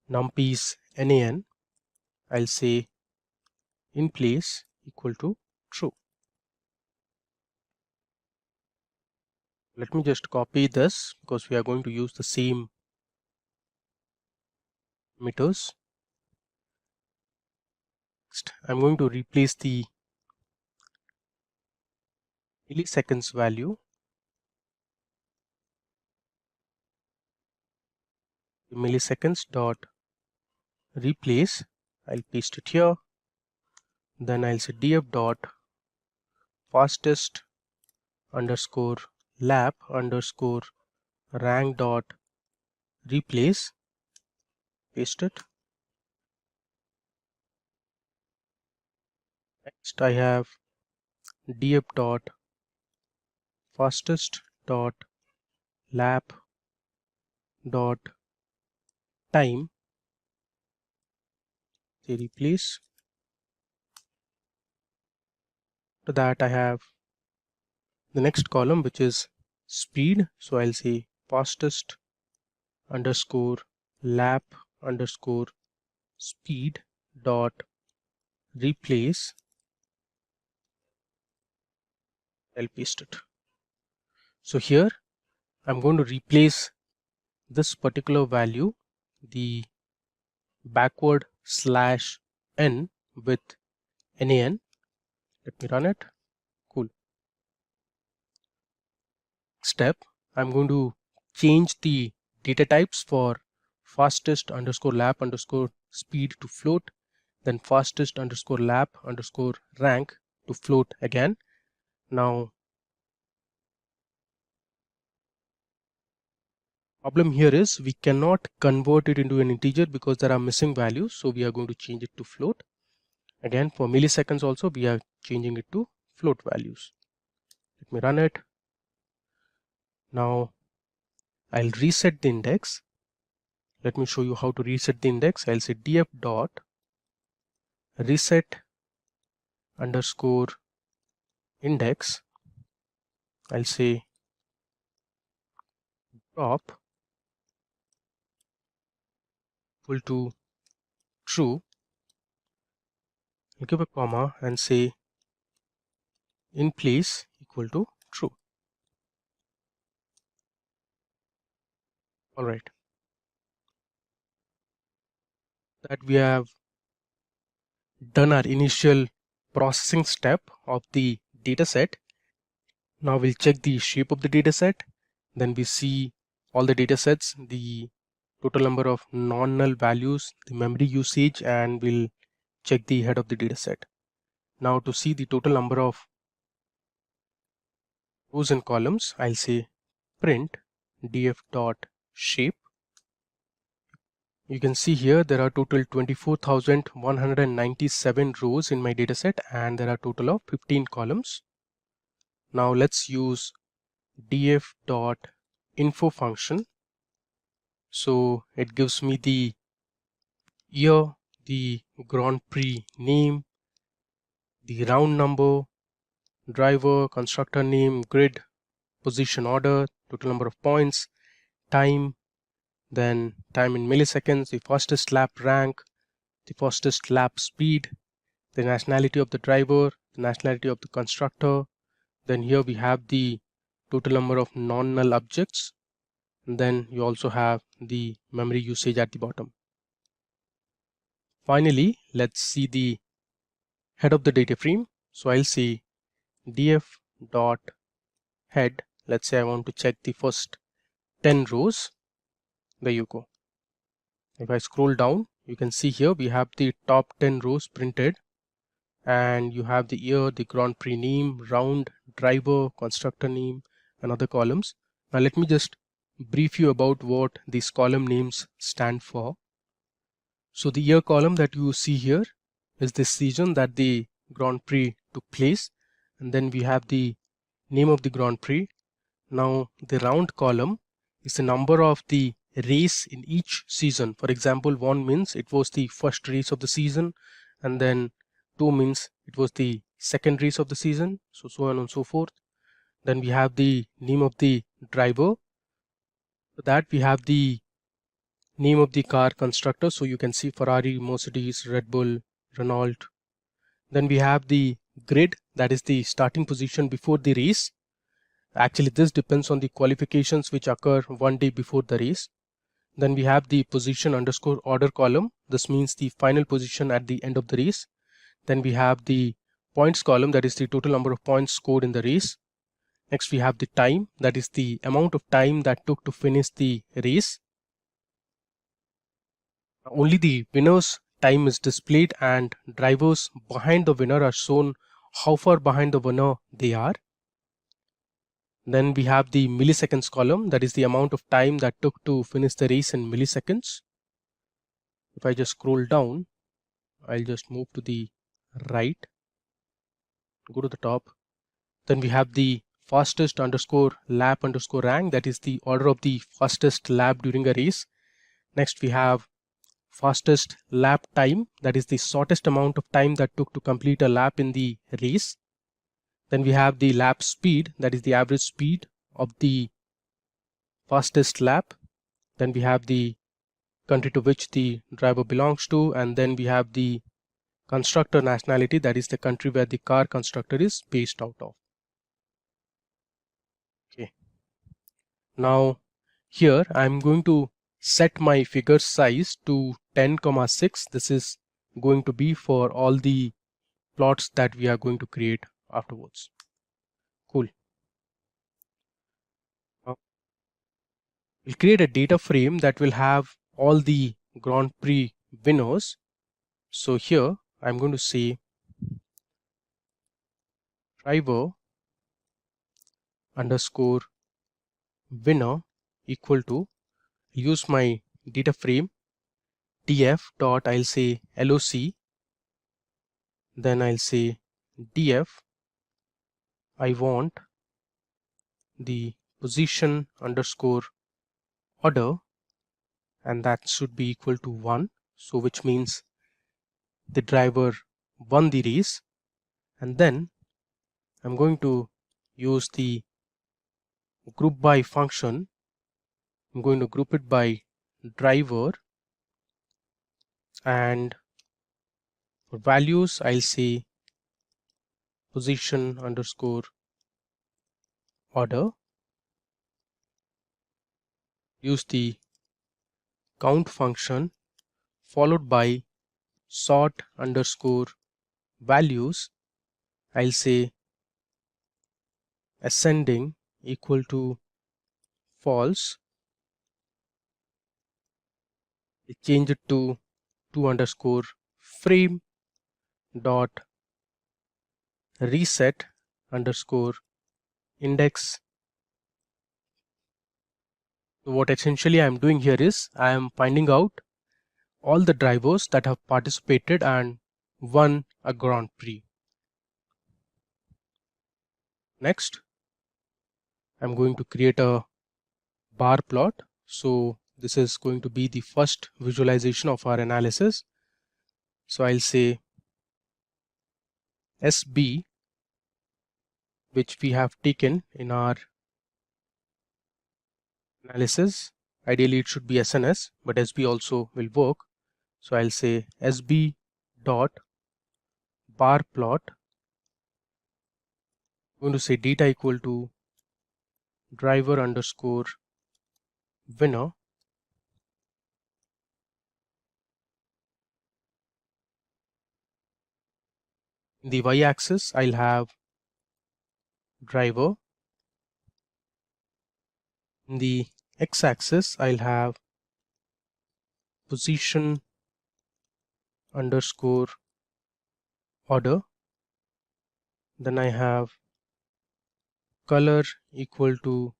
numpy's NaN. I'll say in place equal to true. Let me just copy this because we are going to use the same meters. Next, I'm going to replace the milliseconds value, the milliseconds dot replace. I'll paste it here. Then I'll say df dot fastest underscore lap underscore rank dot replace, paste it. Next I have df dot fastest dot lap dot time, they replace. To that I have the next column, which is speed. So I'll say fastest underscore lap underscore speed dot replace. I'll paste it. So here I'm going to replace this particular value, the backward /n, with NaN. Let me run it. Cool. Step, I'm going to change the data types for fastest underscore lap underscore speed to float, then fastest underscore lap underscore rank to float again. Now problem here is we cannot convert it into an integer because there are missing values, so we are going to change it to float. Again, for milliseconds also we are changing it to float values. Let me run it. Now I'll reset the index. Let me show you how to reset the index. I'll say df dot reset underscore index. I'll say drop equal to true. I'll give a comma and say in place equal to true. All right, that we have done our initial processing step of the data set. Now we'll check the shape of the data set. Then we see all the data sets, the total number of non-null values, the memory usage, and we'll check the head of the data set. Now to see the total number of rows and columns, I'll say print df.shape. You can see here there are total 24,197 rows in my dataset, and there are total of 15 columns. Now let's use df.info function. So it gives me the year, the Grand Prix name, the round number, driver, constructor name, grid, position order, total number of points, time, then time in milliseconds, the fastest lap rank, the fastest lap speed, the nationality of the driver, the nationality of the constructor. Then here we have the total number of non-null objects. And then you also have the memory usage at the bottom. Finally, let's see the head of the data frame. So I'll say df.head. Let's say I want to check the first 10 rows. There you go. If I scroll down, you can see here we have the top 10 rows printed, and you have the year, the Grand Prix name, round, driver, constructor name, and other columns. Now let me just brief you about what these column names stand for. So the year column that you see here is the season that the Grand Prix took place, and then we have the name of the Grand Prix. Now the round column is the number of the race in each season. For example, 1 means it was the first race of the season, and then 2 means it was the second race of the season, so on and so forth. Then we have the name of the driver. For that we have the name of the car constructor, so you can see Ferrari, Mercedes, Red Bull, Renault. Then we have the grid, that is the starting position before the race. Actually this depends on the qualifications which occur 1 day before the race. Then we have the position underscore order column. This means the final position at the end of the race. Then we have the points column, that is the total number of points scored in the race. Next we have the time, that is the amount of time that took to finish the race. Only the winner's time is displayed, and drivers behind the winner are shown how far behind the winner they are. Then we have the milliseconds column, that is the amount of time that took to finish the race in milliseconds. If I just scroll down, I'll just move to the right, go to the top. Then we have the fastest underscore lap underscore rank, that is the order of the fastest lap during a race. Next we have fastest lap time, that is the shortest amount of time that took to complete a lap in the race. Then we have the lap speed, that is the average speed of the fastest lap. Then we have the country to which the driver belongs to, and then we have the constructor nationality, that is the country where the car constructor is based out of. Okay. Now here I'm going to set my figure size to 10,6. This is going to be for all the plots that we are going to create afterwards. Cool. Now we'll create a data frame that will have all the Grand Prix winners. So here I'm going to say driver underscore winner equal to, use my data frame df dot, I'll say loc, then I'll say df, I want the position underscore order, and that should be equal to 1, so which means the driver won the race. And then I'm going to use the group by function. I'm going to group it by driver, and for values I'll say position underscore order, use the count function followed by sort underscore values. I'll say ascending equal to false. Change it to 2 underscore frame dot reset underscore index. So what essentially I am doing here is I am finding out all the drivers that have participated and won a Grand Prix. Next, I'm going to create a bar plot. So this is going to be the first visualization of our analysis. So I'll say SB, which we have taken in our analysis. Ideally it should be SNS, but SB also will work. So I'll say SB dot bar plot. I'm going to say data equal to driver underscore winner. In the y-axis, I'll have driver. In the x-axis, I'll have position underscore order. Then I have color equal to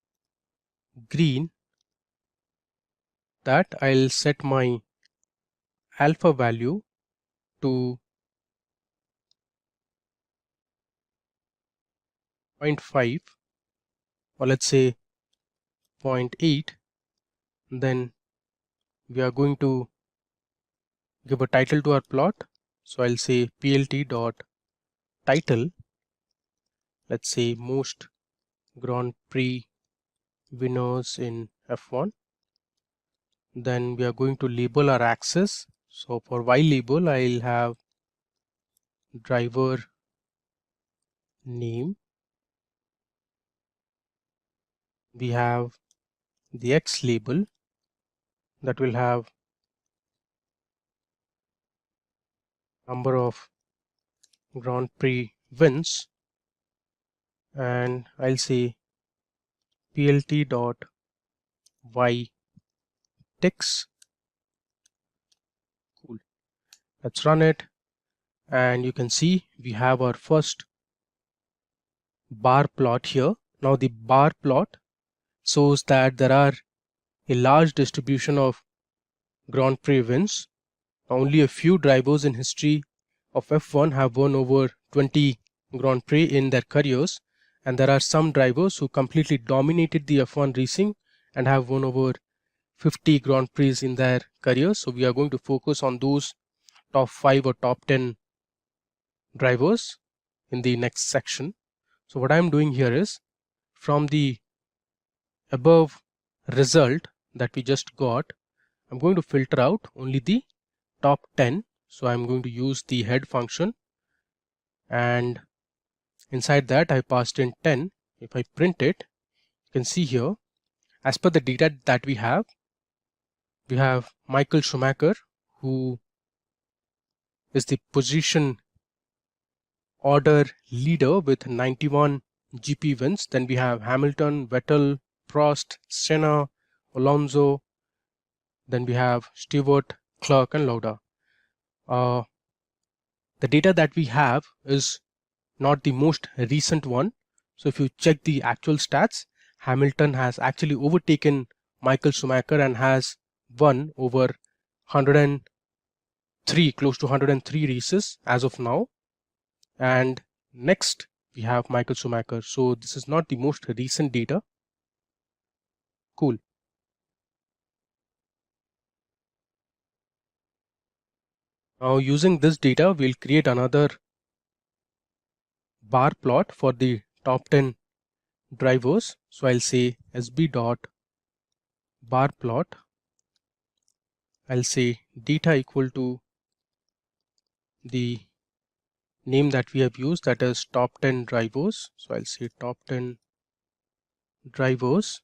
green. That I'll set my alpha value to 0.5, or let's say 0.8. Then we are going to give a title to our plot. So I'll say plt dot title. Let's say most Grand Prix winners in F1. Then we are going to label our axis. So for Y label, I'll have driver name. We have the X label that will have number of Grand Prix wins, and I'll say plt dot y ticks. Cool. Let's run it, and you can see we have our first bar plot here. Now the bar plot shows that there are a large distribution of Grand Prix wins. Only a few drivers in history of F1 have won over 20 Grand Prix in their careers, and there are some drivers who completely dominated the F1 racing and have won over 50 Grand Prix in their careers. So we are going to focus on those top 5 or top 10 drivers in the next section. So what I am doing here is, from the above result that we just got, I'm going to filter out only the top 10. So I'm going to use the head function, and inside that I passed in 10. If I print it, you can see here, as per the data that we have Michael Schumacher, who is the position order leader with 91 GP wins. Then we have Hamilton, Vettel, Prost, Senna, Alonso. Then we have Stewart, Clark, and Lauda. The data that we have is not the most recent one. So if you check the actual stats, Hamilton has actually overtaken Michael Schumacher and has won over 103, close to 103 races as of now. And next we have Michael Schumacher. So this is not the most recent data. Cool. Now using this data, we'll create another bar plot for the top 10 drivers. So I'll say SB dot bar plot. I'll say data equal to the name that we have used, that is top 10 drivers. So I'll say top 10 drivers.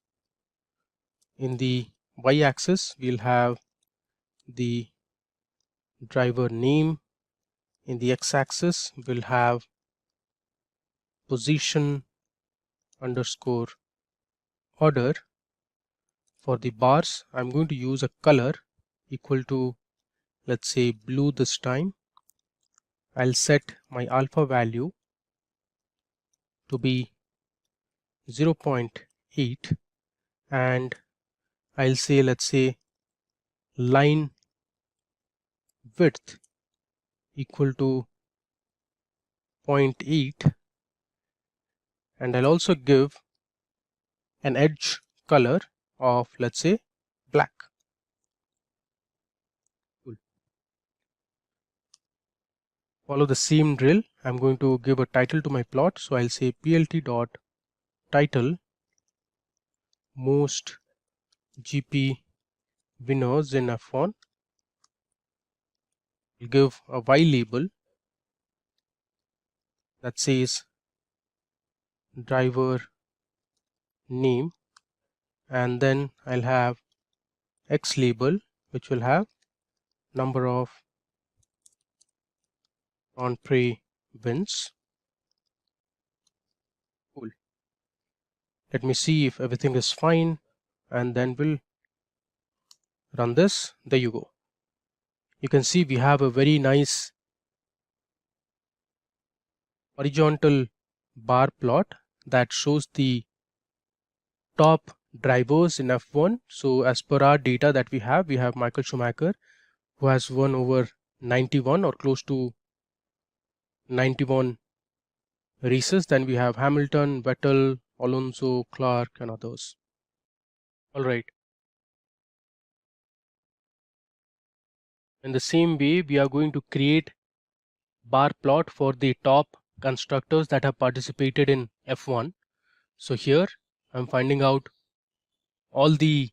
In the y-axis, we'll have the driver name. In the x-axis, we'll have position underscore order. For the bars, I'm going to use a color equal to, let's say, blue this time. I'll set my alpha value to be 0.8, and I'll say, let's say, line width equal to 0.8, and I'll also give an edge color of, let's say, black. Cool. Follow the same drill. I'm going to give a title to my plot, so I'll say plt dot title most GP winners in F1. I'll give a Y label that says driver name, and then I'll have X label which will have number of Grand Prix wins. Cool. Let me see if everything is fine, and then we'll run this. There you go. You can see we have a very nice horizontal bar plot that shows the top drivers in F1. So as per our data that we have Michael Schumacher, who has won over 91 or close to 91 races. Then we have Hamilton, Vettel, Alonso, Clark, and others. All right. In the same way, we are going to create bar plot for the top constructors that have participated in F1. So here I'm finding out all the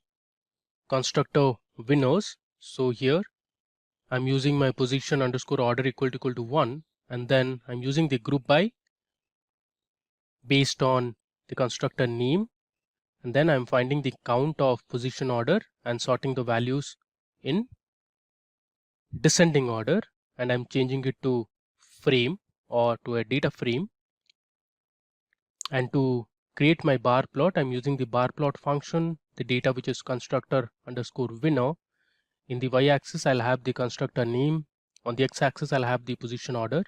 constructor winners. So here I'm using my position underscore order equal to 1, and then I'm using the group by based on the constructor name, and then I'm finding the count of position order and sorting the values in descending order, and I'm changing it to frame or to a data frame. And to create my bar plot, I'm using the bar plot function, the data which is constructor underscore winner. In the y-axis I'll have the constructor name, on the x-axis I'll have the position order.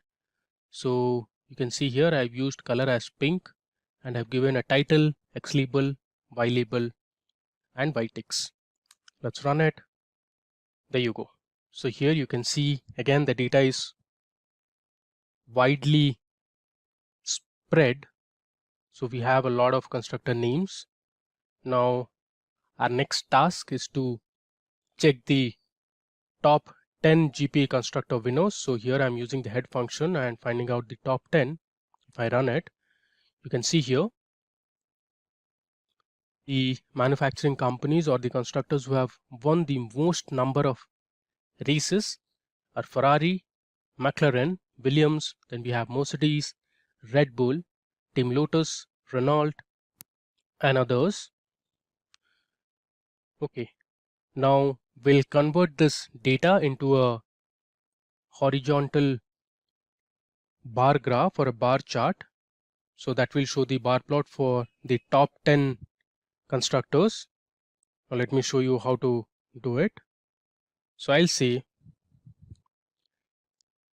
So you can see here I've used color as pink, and I've given a title, x label, y label, and y ticks. Let's run it. There you go. So here you can see again the data is widely spread. So we have a lot of constructor names. Now our next task is to check the top 10 GPA constructor winners. So here I'm using the head function and finding out the top 10. If I run it, you can see here the manufacturing companies or the constructors who have won the most number of races are Ferrari, McLaren, Williams, then we have Mercedes, Red Bull, Team Lotus, Renault, and others. Okay, now we'll convert this data into a horizontal bar graph or a bar chart. So that will show the bar plot for the top 10 constructors. Now let me show you how to do it. So I'll say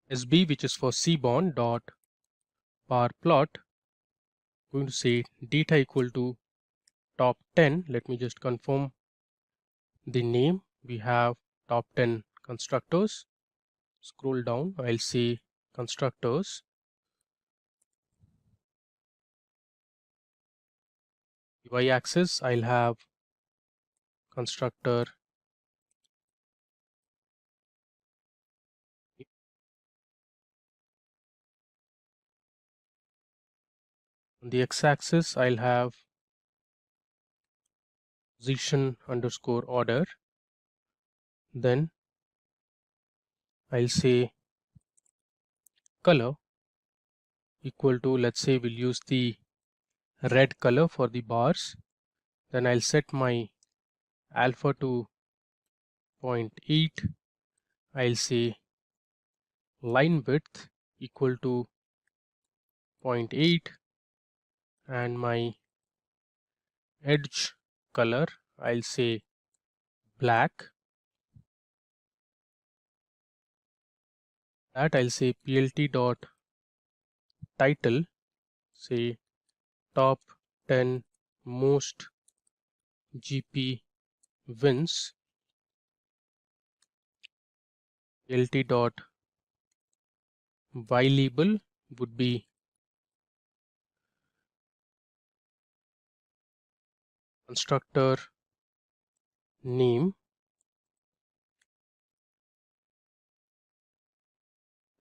SB, which is for Cbond dot bar plot, going to say data equal to top 10. Let me just confirm the name. We have top 10 constructors. Scroll down, I'll say constructors. The y-axis I'll have constructor on the x-axis I'll have position underscore order. Then I'll say color equal to, let's say we'll use the red color for the bars. Then I'll set my alpha to 0.8. I'll say line width equal to 0.8, and my edge color I'll say black. That I'll say plt dot title, say top 10 most GP wins lt dot y label would be constructor name,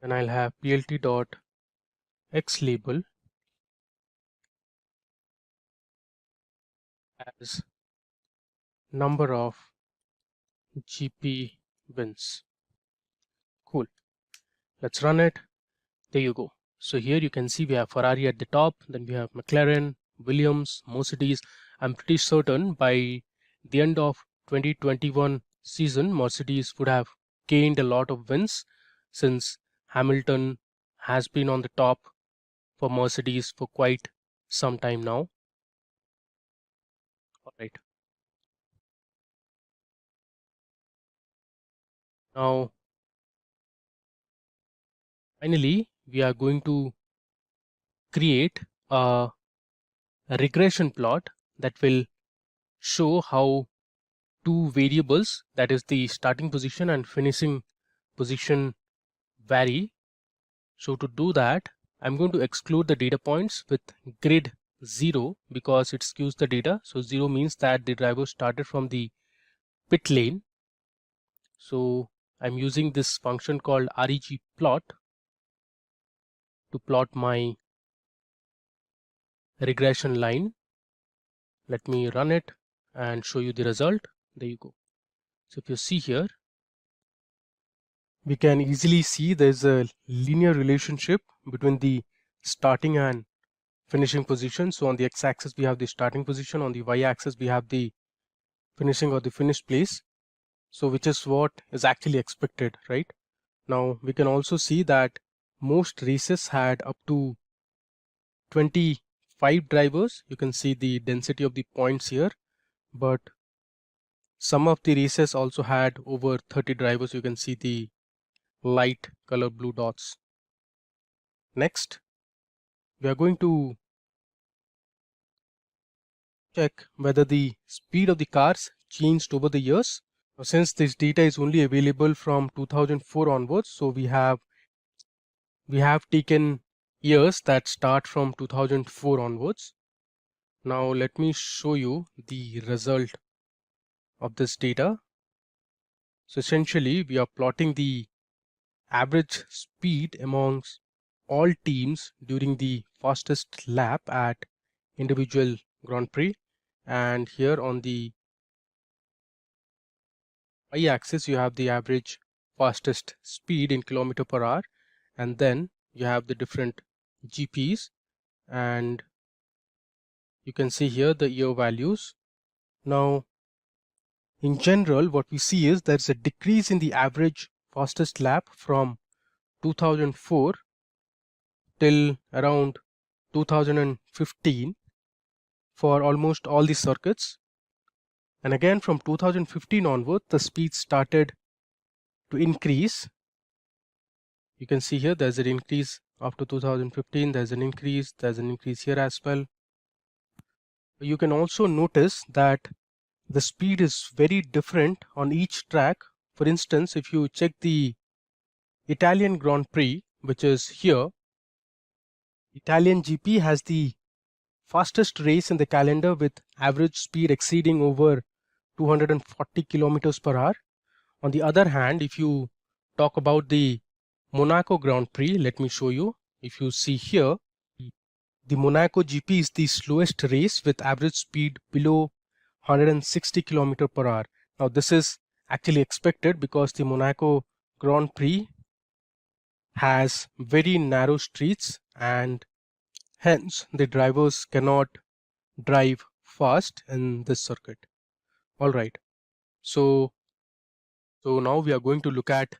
then I'll have plt dot x label as number of GP wins. Cool. Let's run it. There you go. So here you can see we have Ferrari at the top, then we have McLaren, Williams, Mercedes. I'm pretty certain by the end of 2021 season, Mercedes would have gained a lot of wins since Hamilton has been on the top for Mercedes for quite some time now. All right. Now, finally, we are going to create a regression plot that will show how two variables, that is the starting position and finishing position, vary. So to do that, I'm going to exclude the data points with grid 0 because it skews the data. So 0 means that the driver started from the pit lane. So I'm using this function called regplot to plot my regression line. Let me run it and show you the result. There you go. So if you see here, we can easily see there's a linear relationship between the starting and finishing position. So on the x-axis we have the starting position, on the y-axis we have the finishing or the finished place. So which is what is actually expected, right? Now we can also see that most races had up to 25 drivers. You can see the density of the points here, but some of the races also had over 30 drivers. You can see the light color blue dots. Next, we are going to check whether the speed of the cars changed over the years. Now, since this data is only available from 2004 onwards, so we have taken years that start from 2004 onwards. Now let me show you the result of this data. So essentially we are plotting the average speed amongst all teams during the fastest lap at individual Grand Prix, and here on the y-axis you have the average fastest speed in kilometer per hour, and then you have the different GPs, and you can see here the year values. Now in general what we see is there's a decrease in the average fastest lap from 2004 till around 2015 for almost all the circuits, and again from 2015 onward the speed started to increase. You can see here there's an increase after 2015, there's an increase here as well. You can also notice that the speed is very different on each track. For instance, if you check the Italian Grand Prix, which is here, Italian GP has the fastest race in the calendar with average speed exceeding over 240 kilometers per hour. On the other hand, if you talk about the Monaco Grand Prix, let me show you. If you see here, the Monaco GP is the slowest race with average speed below 160 kilometers per hour. Now this is actually expected because the Monaco Grand Prix has very narrow streets and hence the drivers cannot drive fast in this circuit. All right, so now we are going to look at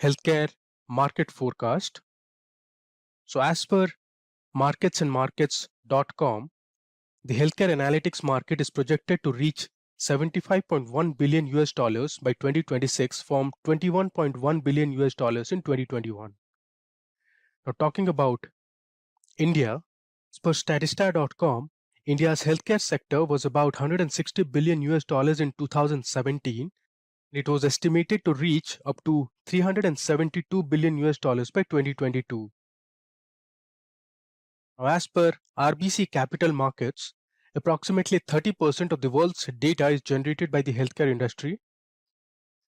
healthcare market forecast. So as per marketsandmarkets.com, the healthcare analytics market is projected to reach $75.1 billion by 2026 from $21.1 billion in 2021. Now talking about India, As per Statista.com, India's healthcare sector was about $160 billion in 2017. It was estimated to reach up to $372 billion by 2022. Now, as per RBC Capital Markets, approximately 30% of the world's data is generated by the healthcare industry.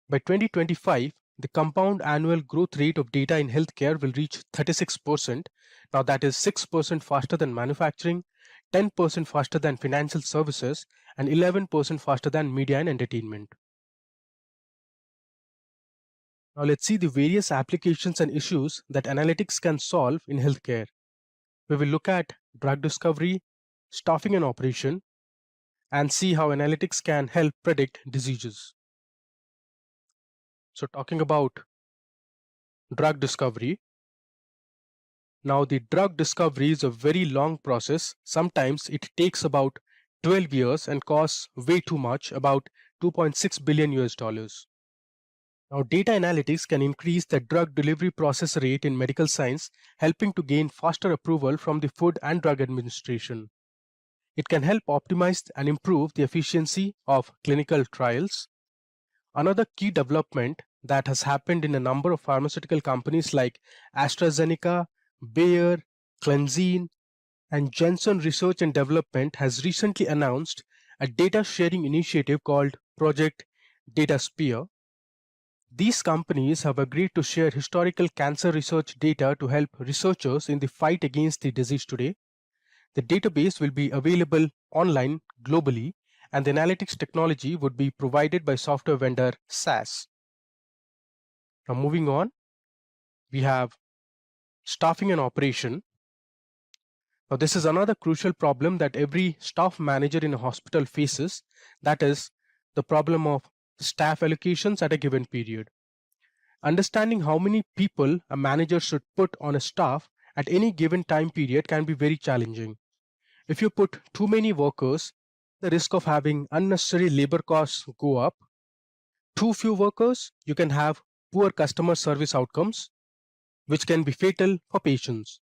By 2025, the compound annual growth rate of data in healthcare will reach 36%. Now that is 6% faster than manufacturing, 10% faster than financial services, and 11% faster than media and entertainment. Now let's see the various applications and issues that analytics can solve in healthcare. We will look at drug discovery, staffing and operation, and see how analytics can help predict diseases. So talking about drug discovery. Now the drug discovery is a very long process. Sometimes it takes about 12 years and costs way too much, about $2.6 billion. Now data analytics can increase the drug delivery process rate in medical science, helping to gain faster approval from the Food and Drug Administration. It can help optimize and improve the efficiency of clinical trials. Another key development that has happened in a number of pharmaceutical companies like AstraZeneca, Bayer, Clenzine, and Janssen Research and Development has recently announced a data sharing initiative called Project DataSphere. These companies have agreed to share historical cancer research data to help researchers in the fight against the disease today. The database will be available online globally, and the analytics technology would be provided by software vendor SAS. Now moving on, we have staffing and operation. Now this is another crucial problem that every staff manager in a hospital faces, that is the problem of staff allocations at a given period. Understanding how many people a manager should put on a staff at any given time period can be very challenging. If you put too many workers, the risk of having unnecessary labor costs go up. Too few workers, you can have poor customer service outcomes, which can be fatal for patients.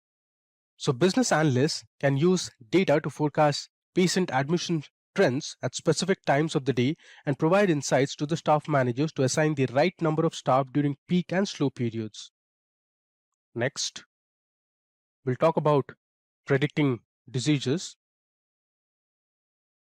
So business analysts can use data to forecast patient admission trends at specific times of the day and provide insights to the staff managers to assign the right number of staff during peak and slow periods. Next, we'll talk about predicting diseases.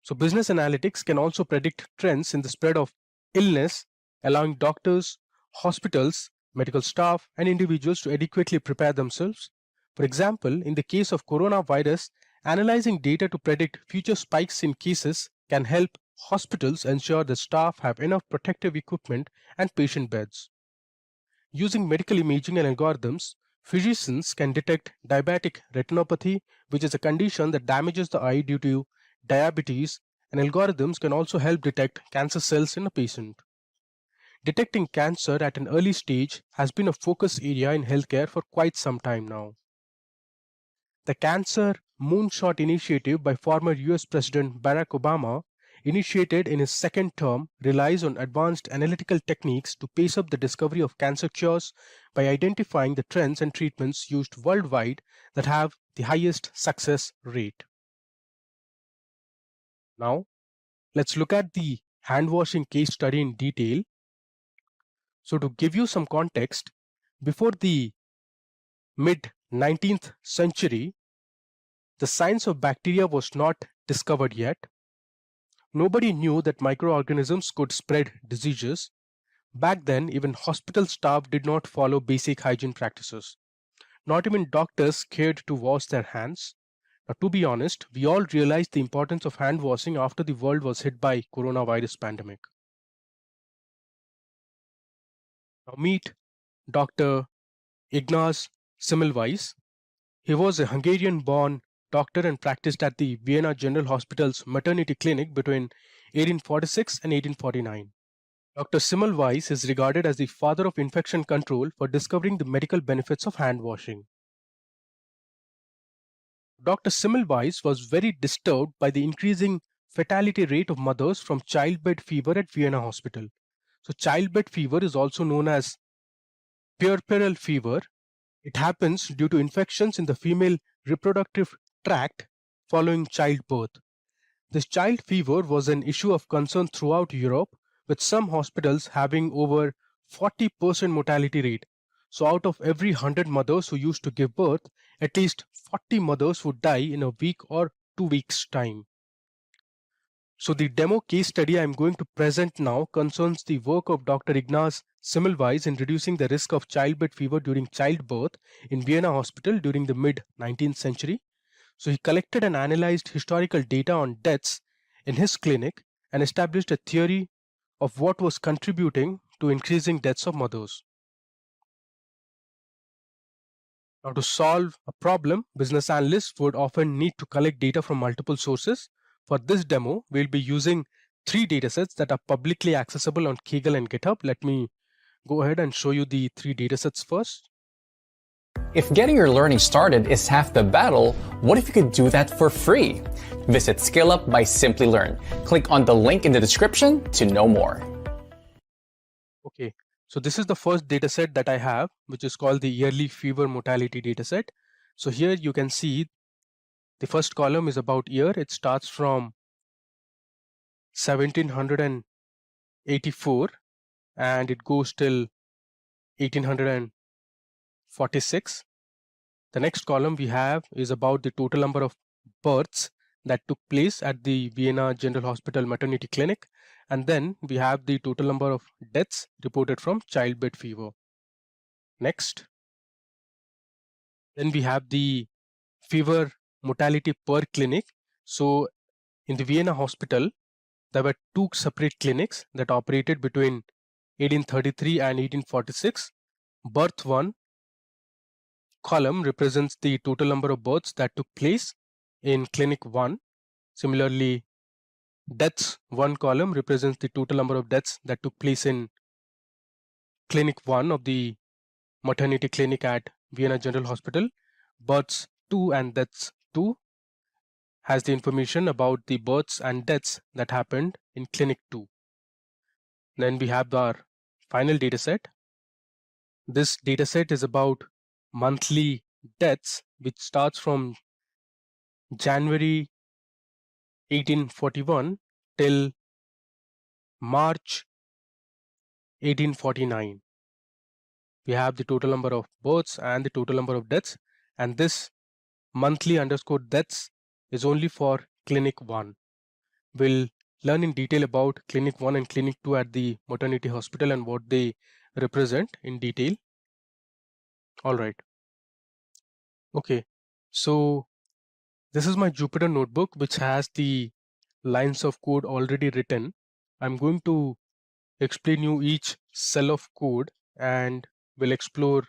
So business analytics can also predict trends in the spread of illness, allowing doctors, hospitals, medical staff, and individuals to adequately prepare themselves. For example, in the case of coronavirus, analyzing data to predict future spikes in cases can help hospitals ensure the staff have enough protective equipment and patient beds. Using medical imaging and algorithms, physicians can detect diabetic retinopathy, which is a condition that damages the eye due to diabetes, and algorithms can also help detect cancer cells in a patient. Detecting cancer at an early stage has been a focus area in healthcare for quite some time now. The Cancer Moonshot Initiative by former US President Barack Obama, initiated in his second term, relies on advanced analytical techniques to pace up the discovery of cancer cures by identifying the trends and treatments used worldwide that have the highest success rate. Now, let's look at the hand washing case study in detail. So to give you some context, before the mid-19th century, the science of bacteria was not discovered yet. Nobody knew that microorganisms could spread diseases. Back then, even hospital staff did not follow basic hygiene practices. Not even doctors cared to wash their hands. Now, to be honest, we all realized the importance of hand washing after the world was hit by coronavirus pandemic. Now meet Dr. Ignaz Semmelweis. He was a Hungarian-born doctor and practiced at the Vienna General Hospital's maternity clinic between 1846 and 1849. Dr. Semmelweis is regarded as the father of infection control for discovering the medical benefits of hand washing. Dr. Semmelweis was very disturbed by the increasing fatality rate of mothers from childbed fever at Vienna Hospital. So childbed fever is also known as puerperal fever. It happens due to infections in the female reproductive tracked following childbirth. This child fever was an issue of concern throughout Europe, with some hospitals having over 40% mortality rate. So out of every 100 mothers who used to give birth, at least 40 mothers would die in a week or 2 weeks' time. So the demo case study I'm going to present now concerns the work of Dr. Ignaz Semmelweis in reducing the risk of childbed fever during childbirth in Vienna Hospital during the mid-19th century. So he collected and analyzed historical data on deaths in his clinic and established a theory of what was contributing to increasing deaths of mothers. Now, to solve a problem, business analysts would often need to collect data from multiple sources. For this demo, we'll be using 3 datasets that are publicly accessible on Kaggle and GitHub. Let me go ahead and show you the 3 datasets first.
If getting your learning started is half the battle, what if you could do that for free? Visit SkillUp by Simply Learn. Click on the link in the description to know more.
Okay, so this is the first dataset that I have, which is called the yearly fever mortality dataset. So here you can see the first column is about year. It starts from 1784 and it goes till 1846. The next column we have is about the total number of births that took place at the Vienna General Hospital maternity clinic, and then we have the total number of deaths reported from childbed fever. Next, then we have the fever mortality per clinic. So in the Vienna Hospital, there were 2 separate clinics that operated between 1833 and 1846. Birth 1 column represents the total number of births that took place in clinic 1. Similarly, deaths 1 column represents the total number of deaths that took place in clinic 1 of the maternity clinic at Vienna General Hospital. Births 2 and deaths 2 has the information about the births and deaths that happened in clinic 2. Then we have our final dataset. This dataset is about monthly deaths, which starts from January 1841 till March 1849. We have the total number of births and the total number of deaths, and this monthly underscore deaths is only for clinic 1. We'll learn in detail about clinic 1 and clinic 2 at the maternity hospital and what they represent in detail. All right. Okay, so this is my Jupyter notebook, which has the lines of code already written. I'm going to explain you each cell of code and we'll explore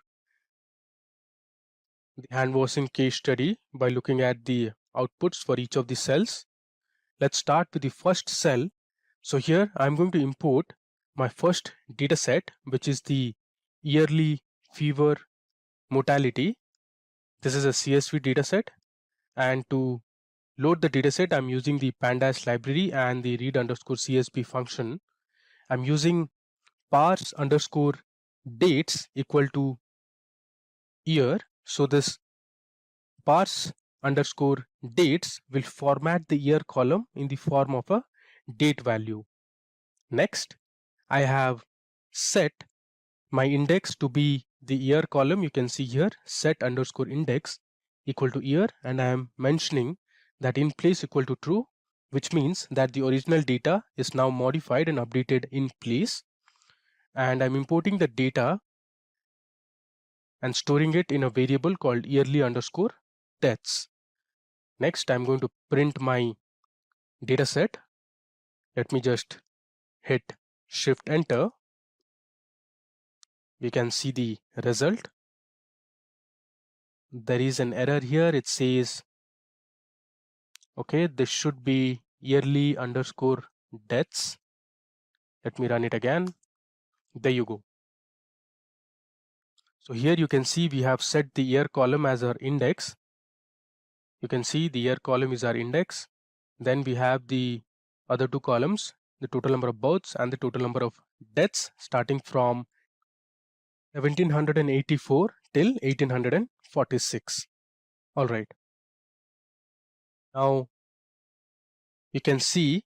the hand washing case study by looking at the outputs for each of the cells. Let's start with the first cell. So here I'm going to import my first data set, which is the yearly fever mortality. This is a CSV dataset, and to load the dataset, I'm using the pandas library and the read underscore CSV function. I'm using parse underscore dates equal to year. So this parse underscore dates will format the year column in the form of a date value. Next, I have set my index to be the year column. You can see here set underscore index equal to year, and I am mentioning that in place equal to true, which means that the original data is now modified and updated in place. And I'm importing the data and storing it in a variable called yearly underscore deaths. Next, I'm going to print my data set. Let me just hit Shift Enter. We can see the result. There is an error here. It says, okay, this should be yearly underscore deaths. Let me run it again. There you go. So here you can see we have set the year column as our index. You can see the year column is our index. Then we have the other 2 columns, the total number of births and the total number of deaths starting from 1784 till 1846. All right. Now you can see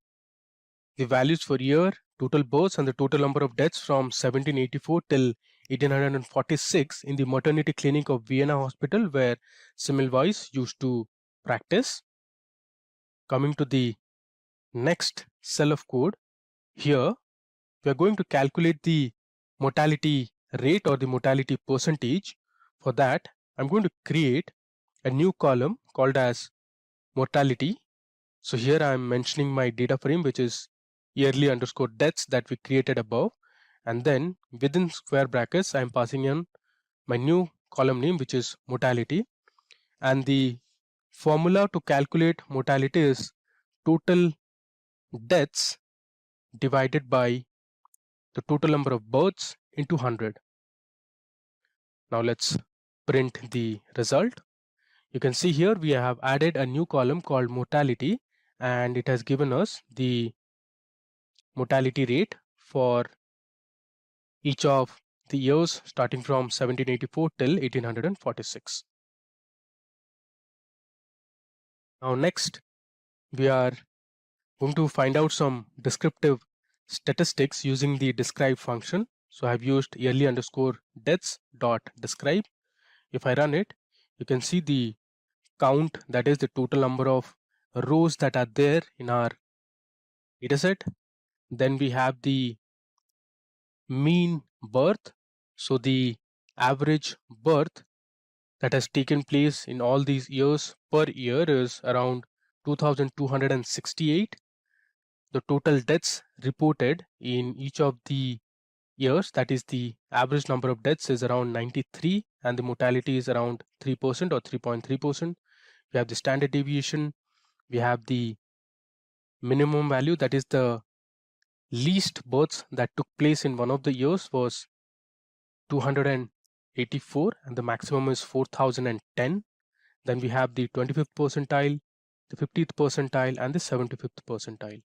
the values for year, total births, and the total number of deaths from 1784 till 1846 in the maternity clinic of Vienna Hospital where Semmelweis used to practice. Coming to the next cell of code, here we are going to calculate the mortality rate or the mortality percentage. For that, I'm going to create a new column called as mortality. So here I'm mentioning my data frame, which is yearly underscore deaths that we created above, and then within square brackets I'm passing in my new column name, which is mortality, and the formula to calculate mortality is total deaths divided by the total number of births into 100. Now let's print the result. You can see here we have added a new column called mortality, and it has given us the mortality rate for each of the years starting from 1784 till 1846. Now next we are going to find out some descriptive statistics using the describe function. So I've used yearly underscore deaths dot describe. If I run it, you can see the count, that is the total number of rows that are there in our dataset. Then we have the mean birth, so the average birth that has taken place in all these years per year is around 2268. The total deaths reported in each of the years, that is the average number of deaths, is around 93, and the mortality is around 3% or 3.3%. We have the standard deviation, we have the minimum value, that is the least births that took place in one of the years was 284 and the maximum is 4010. Then we have the 25th percentile, the 50th percentile, and the 75th percentile.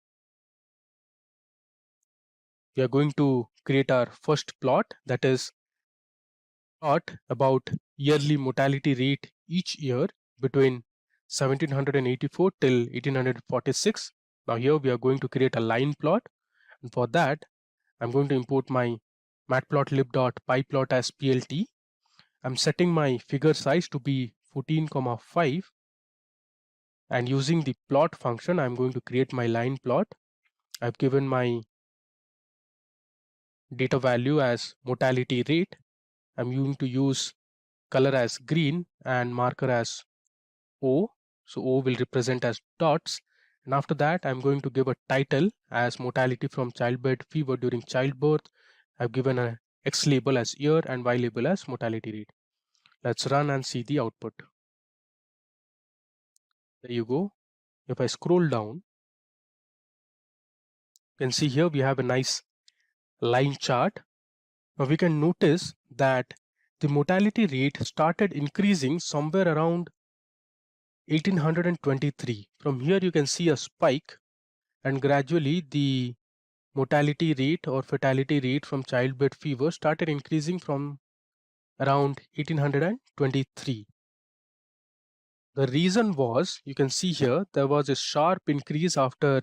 We are going to create our first plot, that is plot about yearly mortality rate each year between 1784 till 1846. Now here we are going to create a line plot, and for that I'm going to import my matplotlib.pyplot as plt. I'm setting my figure size to be 14,5, and using the plot function I'm going to create my line plot. I've given my data value as mortality rate. I'm going to use color as green and marker as O. So O will represent as dots. And after that, I'm going to give a title as mortality from childbed fever during childbirth. I've given a X label as year and Y label as mortality rate. Let's run and see the output. There you go. If I scroll down, you can see here we have a nice line chart. Now we can notice that the mortality rate started increasing somewhere around 1823. From here you can see a spike, and gradually the mortality rate or fatality rate from childbed fever started increasing from around 1823. The reason was, you can see here, there was a sharp increase after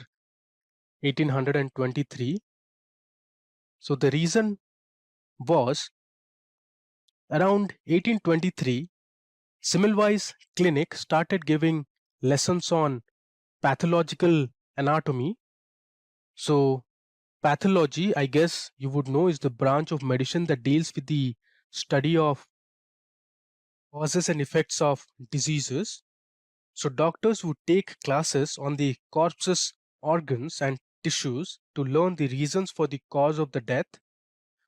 1823. So the reason was, around 1823, Semmelweis Clinic started giving lessons on pathological anatomy. So pathology, I guess you would know, is the branch of medicine that deals with the study of causes and effects of diseases. So doctors would take classes on the corpse's organs and tissues to learn the reasons for the cause of the death.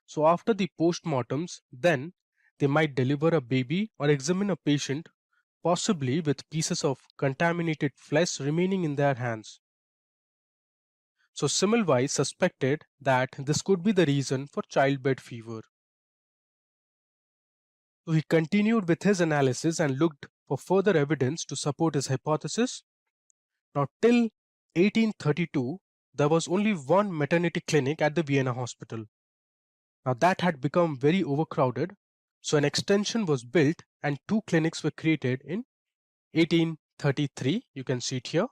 So after the postmortems, then they might deliver a baby or examine a patient, possibly with pieces of contaminated flesh remaining in their hands. So Semmelweis suspected that this could be the reason for childbed fever. So he continued with his analysis and looked for further evidence to support his hypothesis. Now till 1832, there was only one maternity clinic at the Vienna hospital. Now that had become very overcrowded, so an extension was built and two clinics were created in 1833. 1833. You can see it here.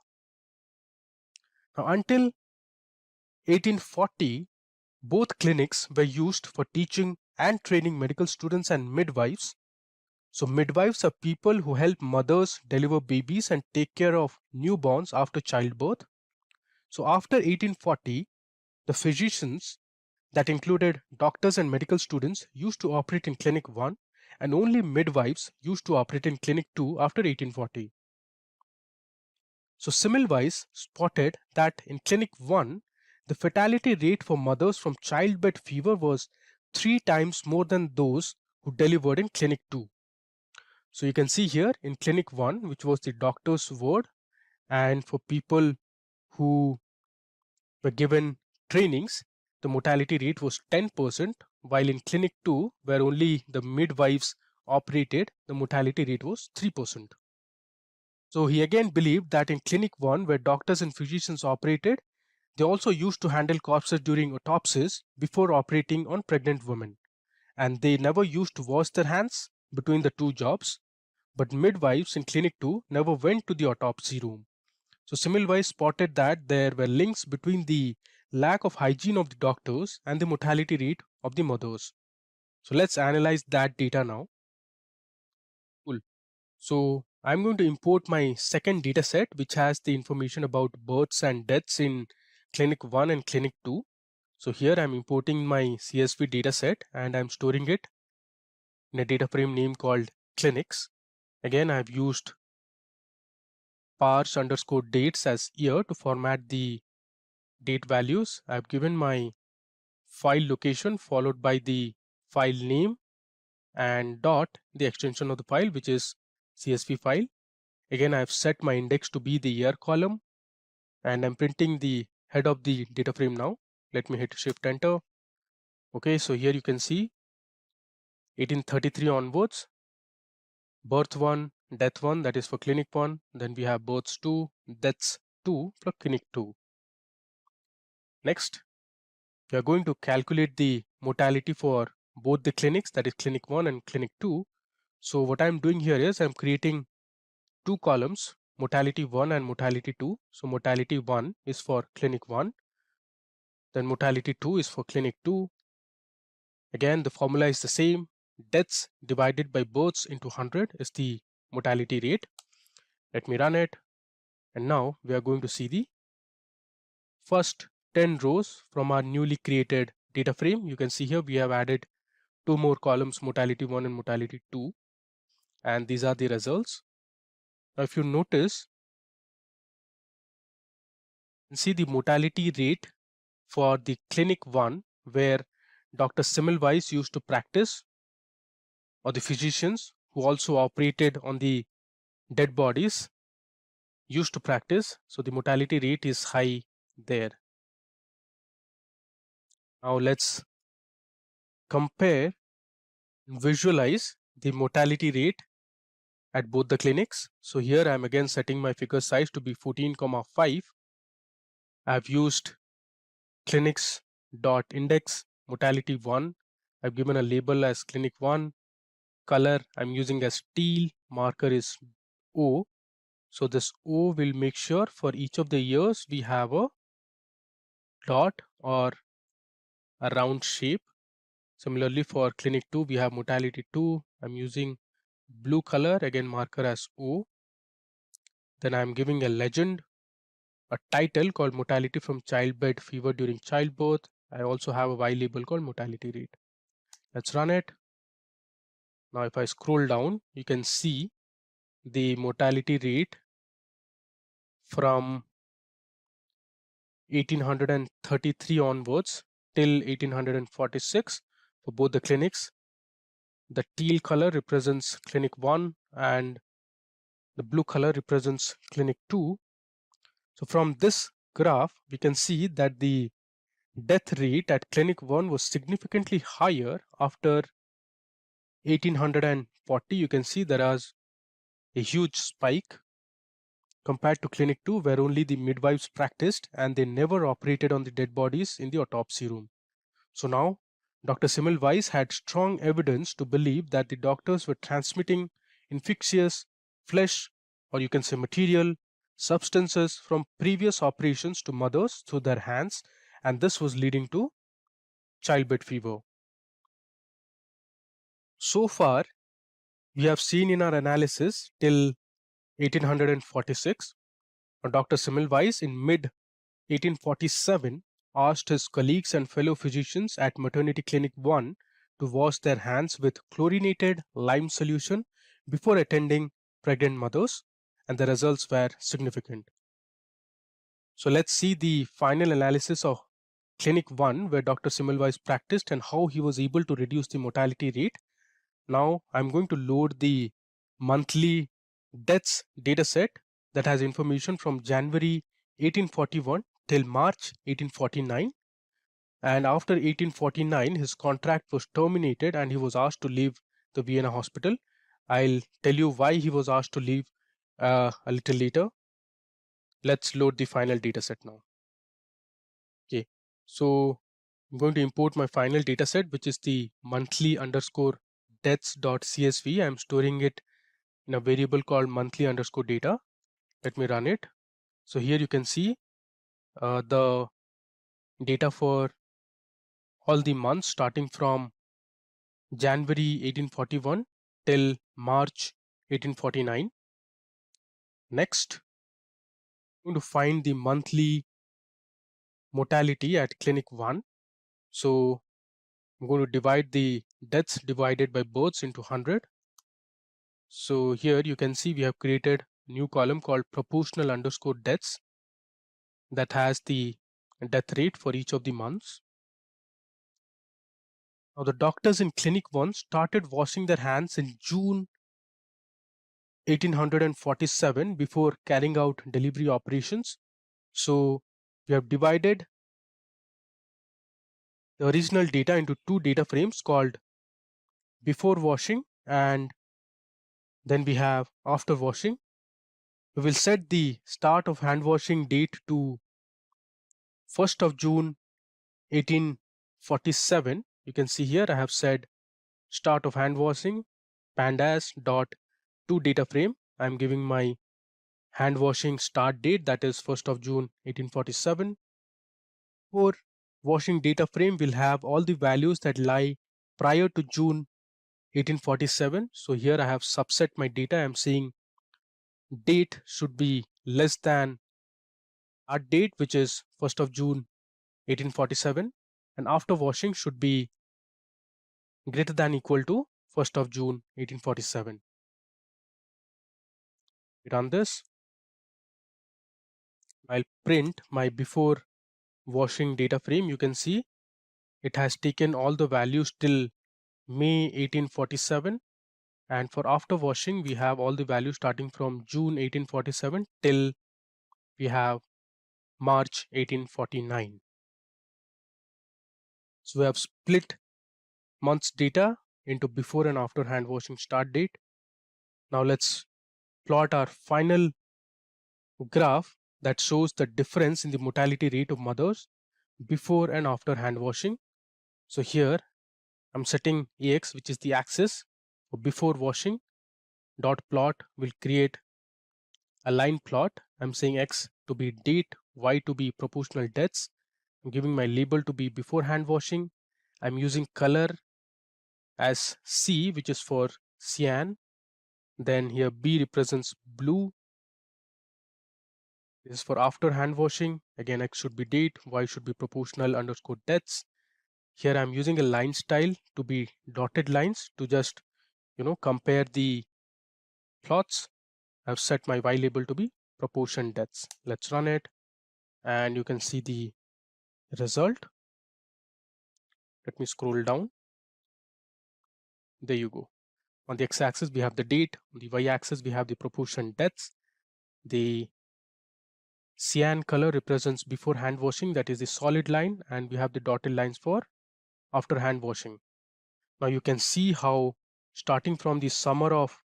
Now, until 1840, both clinics were used for teaching and training medical students and midwives. So midwives are people who help mothers deliver babies and take care of newborns after childbirth. So after 1840, the physicians, that included doctors and medical students, used to operate in Clinic 1, and only midwives used to operate in Clinic 2 after 1840. So Semmelweis spotted that in Clinic 1, the fatality rate for mothers from childbed fever was 3 times more than those who delivered in Clinic 2. So you can see here in Clinic 1, which was the doctor's ward, and for people who were given trainings, the mortality rate was 10%, while in Clinic 2, where only the midwives operated, the mortality rate was 3%. So he again believed that in Clinic 1, where doctors and physicians operated, they also used to handle corpses during autopsies before operating on pregnant women. And they never used to wash their hands between the two jobs. But midwives in Clinic 2 never went to the autopsy room. So Semmelweis spotted that there were links between the lack of hygiene of the doctors and the mortality rate of the mothers. So let's analyze that data now. Cool. So I'm going to import my second data set, which has the information about births and deaths in Clinic 1 and Clinic 2. So here I'm importing my CSV data set and I'm storing it in a data frame name called clinics. Again, I've used parse_dates as year to format the date values. I've given my file location followed by the file name and dot the extension of the file, which is CSV file. Again, I've set my index to be the year column and I'm printing the head of the data frame now. Let me hit Shift Enter. Okay, so here you can see 1833 onwards, birth 1, death 1, that is for Clinic 1. Then we have births 2, deaths 2 for Clinic 2. Next, we are going to calculate the mortality for both the clinics, that is Clinic 1 and Clinic 2. So what I'm doing here is I'm creating two columns, mortality 1 and mortality 2. So mortality 1 is for Clinic 1, then mortality 2 is for Clinic 2. Again, the formula is the same. Deaths divided by births into 100 is the mortality rate. Let me run it. And now we are going to see the first 10 rows from our newly created data frame. You can see here we have added two more columns, mortality 1 and mortality 2. And these are the results. Now, if you notice, you can see the mortality rate for the Clinic 1, where Dr. Semmelweis used to practice, or the physicians who also operated on the dead bodies used to practice. So the mortality rate is high there. Now let's compare and visualize the mortality rate at both the clinics. So here I'm again setting my figure size to be 14,5. I've used clinics.index mortality 1. I've given a label as Clinic 1. Color I'm using as teal, marker is O. So this O will make sure for each of the years we have a dot or a round shape. Similarly for Clinic 2 we have mortality 2. I'm using blue color, again marker as O. Then I'm giving a legend, a title called mortality from childbed fever during childbirth. I also have a Y label called mortality rate. Let's run it. Now if I scroll down, you can see the mortality rate from 1833 onwards till 1846 for both the clinics. The teal color represents Clinic 1 and the blue color represents Clinic 2. So from this graph, we can see that the death rate at Clinic 1 was significantly higher after 1840. You can see there is a huge spike compared to Clinic 2, where only the midwives practiced and they never operated on the dead bodies in the autopsy room. So now Dr. Semmelweis had strong evidence to believe that the doctors were transmitting infectious flesh or you can say material, substances from previous operations to mothers through their hands, and this was leading to childbed fever. So far, we have seen in our analysis till 1846, Dr. Semmelweis in mid 1847 asked his colleagues and fellow physicians at Maternity Clinic 1 to wash their hands with chlorinated lime solution before attending pregnant mothers, and the results were significant. So let's see the final analysis of Clinic 1 where Dr. Semmelweis practiced and how he was able to reduce the mortality rate. Now I'm going to load the monthly deaths dataset that has information from January 1841 till March 1849, and after 1849 his contract was terminated and he was asked to leave the Vienna hospital. I'll tell you why he was asked to leave a little later. Let's load the final dataset now. Okay, so I'm going to import my final dataset, which is the monthly underscore deaths.csv. I'm storing it in a variable called monthly underscore data. Let me run it. So here you can see the data for all the months starting from January 1841 till March 1849. Next, I'm going to find the monthly mortality at Clinic 1. So I'm going to divide the deaths divided by births into 100. So here you can see we have created a new column called proportional underscore deaths that has the death rate for each of the months. Now the doctors in Clinic 1 started washing their hands in June 1847 before carrying out delivery operations. So we have divided the original data into two data frames called before washing and then we have after washing. We will set the start of hand washing date to 1st of June 1847. You can see here I have said start of hand washing pandas dot to data frame. I'm giving my hand washing start date, that is 1st of June 1847. For washing data frame will have all the values that lie prior to June 1847. So here I have subset my data. I'm saying date should be less than our date, which is 1st of June 1847, and after washing should be greater than equal to 1st of June 1847. Run this. I'll print my before washing data frame. You can see it has taken all the values till May 1847, and for after washing we have all the values starting from June 1847 till we have March 1849. So we have split months data into before and after hand washing start date. Now let's plot our final graph that shows the difference in the mortality rate of mothers before and after hand washing. So here I'm setting AX, which is the axis for before washing. Dot plot will create a line plot. I'm saying X to be date, Y to be proportional deaths. I'm giving my label to be before hand washing. I'm using color as C, which is for cyan. Then here B represents blue. This is for after hand washing. Again, X should be date, Y should be proportional underscore deaths. Here I'm using a line style to be dotted lines to just compare the plots. I've set my Y label to be proportion deaths. Let's run it and you can see the result. Let me scroll down. There you go. On the x-axis we have the date, on the y-axis we have the proportion deaths. The cyan color represents before hand washing, that is the solid line, and we have the dotted lines for after hand washing. Now you can see how starting from the summer of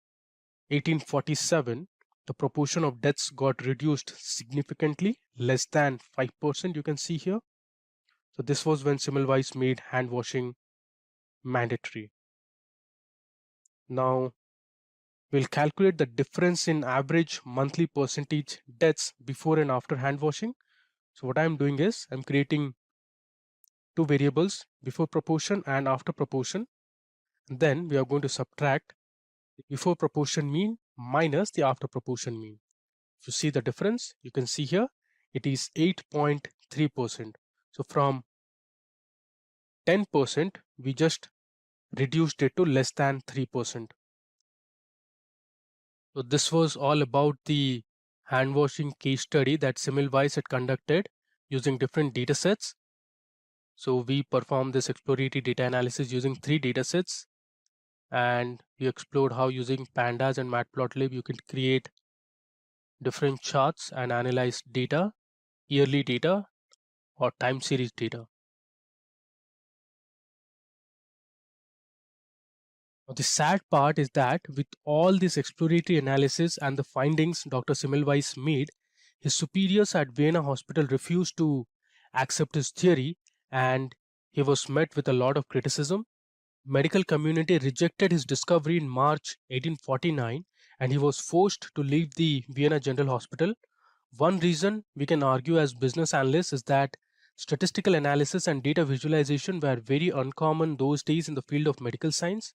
1847 the proportion of deaths got reduced significantly, less than 5%, you can see here. So this was when Semmelweis made hand washing mandatory. Now we'll calculate the difference in average monthly percentage deaths before and after hand washing. So what I'm doing is I'm creating two variables, before proportion and after proportion. And then we are going to subtract the before proportion mean minus the after proportion mean. If you see the difference, you can see here it is 8.3%. So from 10%, we just reduced it to less than 3%. So this was all about the hand washing case study that Semmelweis had conducted using different data sets. So we performed this exploratory data analysis using 3 data sets, and we explored how using pandas and matplotlib you can create different charts and analyze data, yearly data or time series data. Now, the sad part is that with all this exploratory analysis and the findings Dr. Semmelweis made, his superiors at Vienna Hospital refused to accept his theory, and he was met with a lot of criticism. Medical community rejected his discovery in March 1849, and he was forced to leave the Vienna General Hospital. One reason we can argue as business analysts is that statistical analysis and data visualization were very uncommon those days in the field of medical science.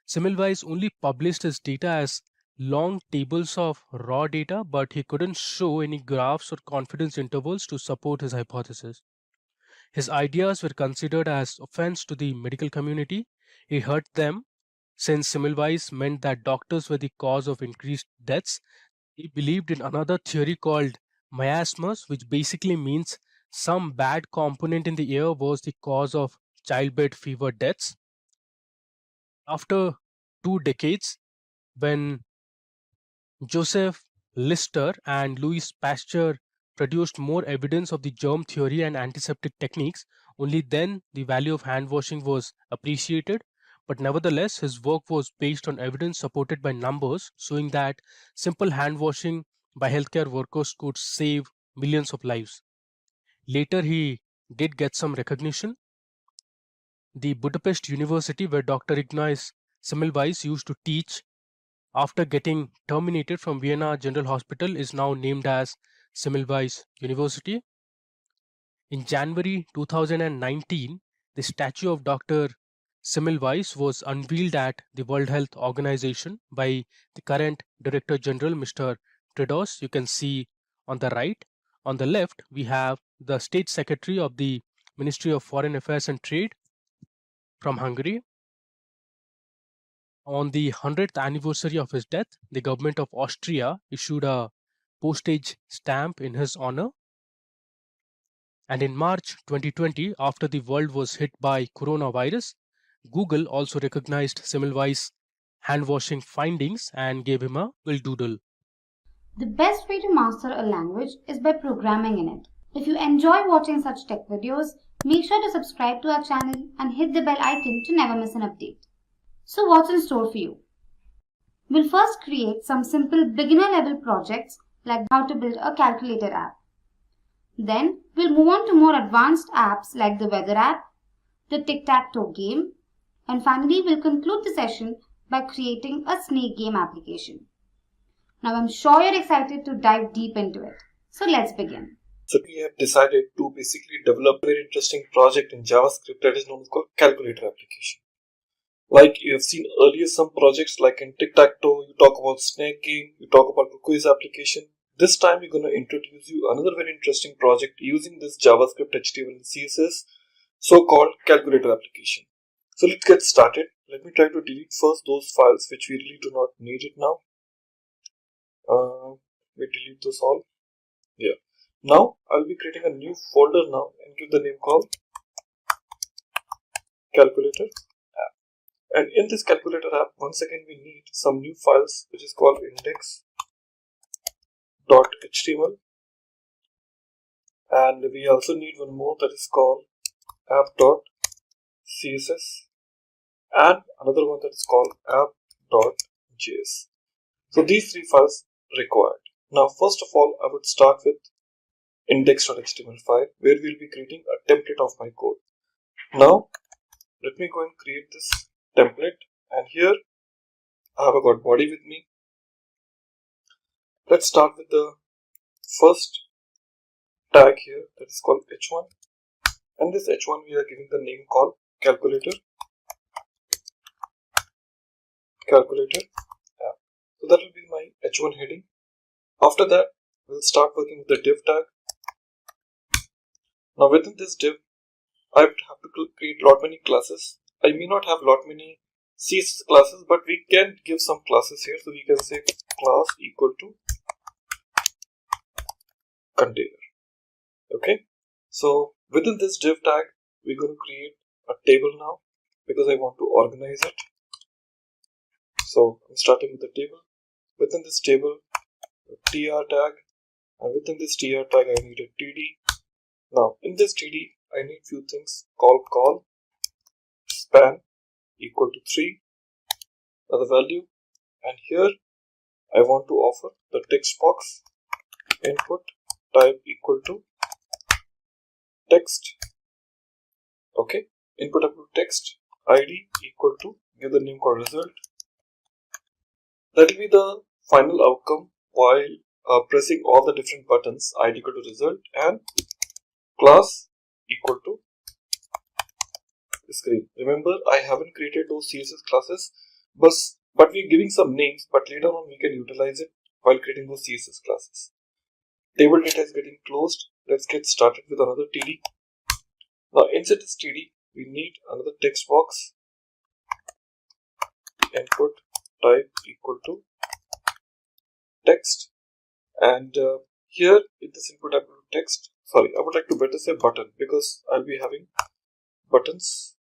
Semmelweis only published his data as long tables of raw data, but he couldn't show any graphs or confidence intervals to support his hypothesis. His ideas were considered as offense to the medical community. He hurt them since Semmelweis meant that doctors were the cause of increased deaths. He believed in another theory called miasmus, which basically means some bad component in the air was the cause of childbed fever deaths. After 2 decades, when Joseph Lister and Louis Pasteur produced more evidence of the germ theory and antiseptic techniques, only then the value of hand washing was appreciated. But nevertheless, his work was based on evidence supported by numbers, showing that simple hand washing by healthcare workers could save millions of lives. Later, he did get some recognition. The Budapest University, where Dr. Ignaz Semmelweis used to teach after getting terminated from Vienna General Hospital, is now named as Semmelweis University. In January 2019, the statue of Dr. Semmelweis was unveiled at the World Health Organization by the current Director General, Mr. Tedros. You can see on the right. On the left, we have the State Secretary of the Ministry of Foreign Affairs and Trade from Hungary. On the 100th anniversary of his death, the government of Austria issued a postage stamp in his honor. And in March 2020, after the world was hit by coronavirus, Google also recognized Semmelweis' hand-washing findings and gave him a Google Doodle.
The best way to master a language is by programming in it. If you enjoy watching such tech videos, make sure to subscribe to our channel and hit the bell icon to never miss an update. So what's in store for you? We'll first create some simple beginner level projects like how to build a calculator app. Then we'll move on to more advanced apps like the weather app, the tic-tac-toe game, and finally we'll conclude the session by creating a snake game application. Now I'm sure you're excited to dive deep into it. So let's begin.
So we have decided to basically develop a very interesting project in JavaScript that is known as called calculator application. Like you have seen earlier some projects like in Tic-tac-toe, you talk about snake game, you talk about quiz application. This time we're going to introduce you another very interesting project using this JavaScript, HTML and CSS, so-called calculator application. So let's get started. Let me try to delete first those files which we really do not need it now. We delete those all. Yeah. Now I'll be creating a new folder now and give the name called calculator app. And in this calculator app, once again we need some new files which is called index.html, and we also need one more that is called app.css, and another one that is called app.js. So these 3 files required. Now first of all, I would start with index.html file where we'll be creating a template of my code. Now let me go and create this template, and here I have got body with me. Let's start with the first tag here, that is called h1, and this h1 we are giving the name called calculator. So that will be my h1 heading. After that, we'll start working with the div tag. Now within this div, I have to create lot many classes. I may not have lot many CSS classes, but we can give some classes here. So we can say class equal to container. Okay. So within this div tag, we're going to create a table now because I want to organize it. So I'm starting with the table. Within this table, a tr tag, and within this tr tag, I need a td. Now in this td, I need few things call span equal to 3 as the value, and here I want to offer the text box input type equal to text. Okay, input up to text id equal to, give the name called result. That will be the final outcome while pressing all the different buttons. Id equal to result and class equal to screen. Remember, I haven't created those CSS classes, but we're giving some names, but later on we can utilize it while creating those CSS classes. Table data is getting closed. Let's get started with another TD. Now inside this TD, we need another text box. Input type equal to text, and here in this input type to text, I would like to better say button because I'll be having buttons.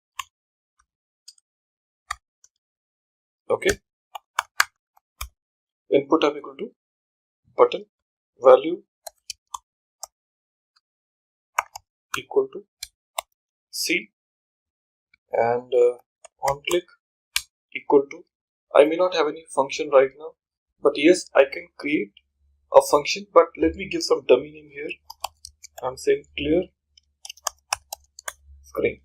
Okay, input type equal to button, value equal to C, and on click equal to, I may not have any function right now, but yes, I can create a function, but let me give some dummy name here. I'm saying clear screen.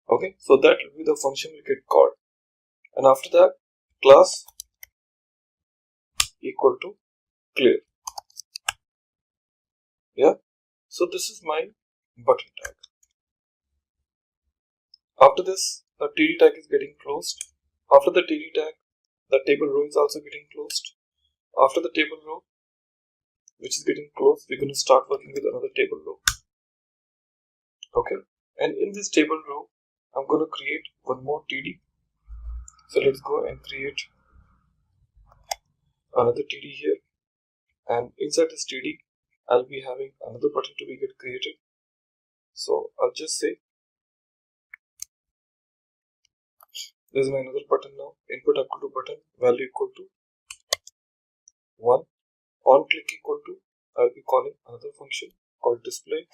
Okay, so that will be the function we get called, and after that, class equal to clear. Yeah, so this is my button tag. After this, the TD tag is getting closed. After the TD tag, the table row is also getting closed. After the table row, which is getting closed, we're going to start working with another table row. Okay, and in this table row, I'm going to create one more TD. So let's go and create another TD here, and inside this TD, I'll be having another button to be get created. So I'll just say, this is my another button now. Input equal to button, value equal to 1. On click equal to, I'll be calling another function called display.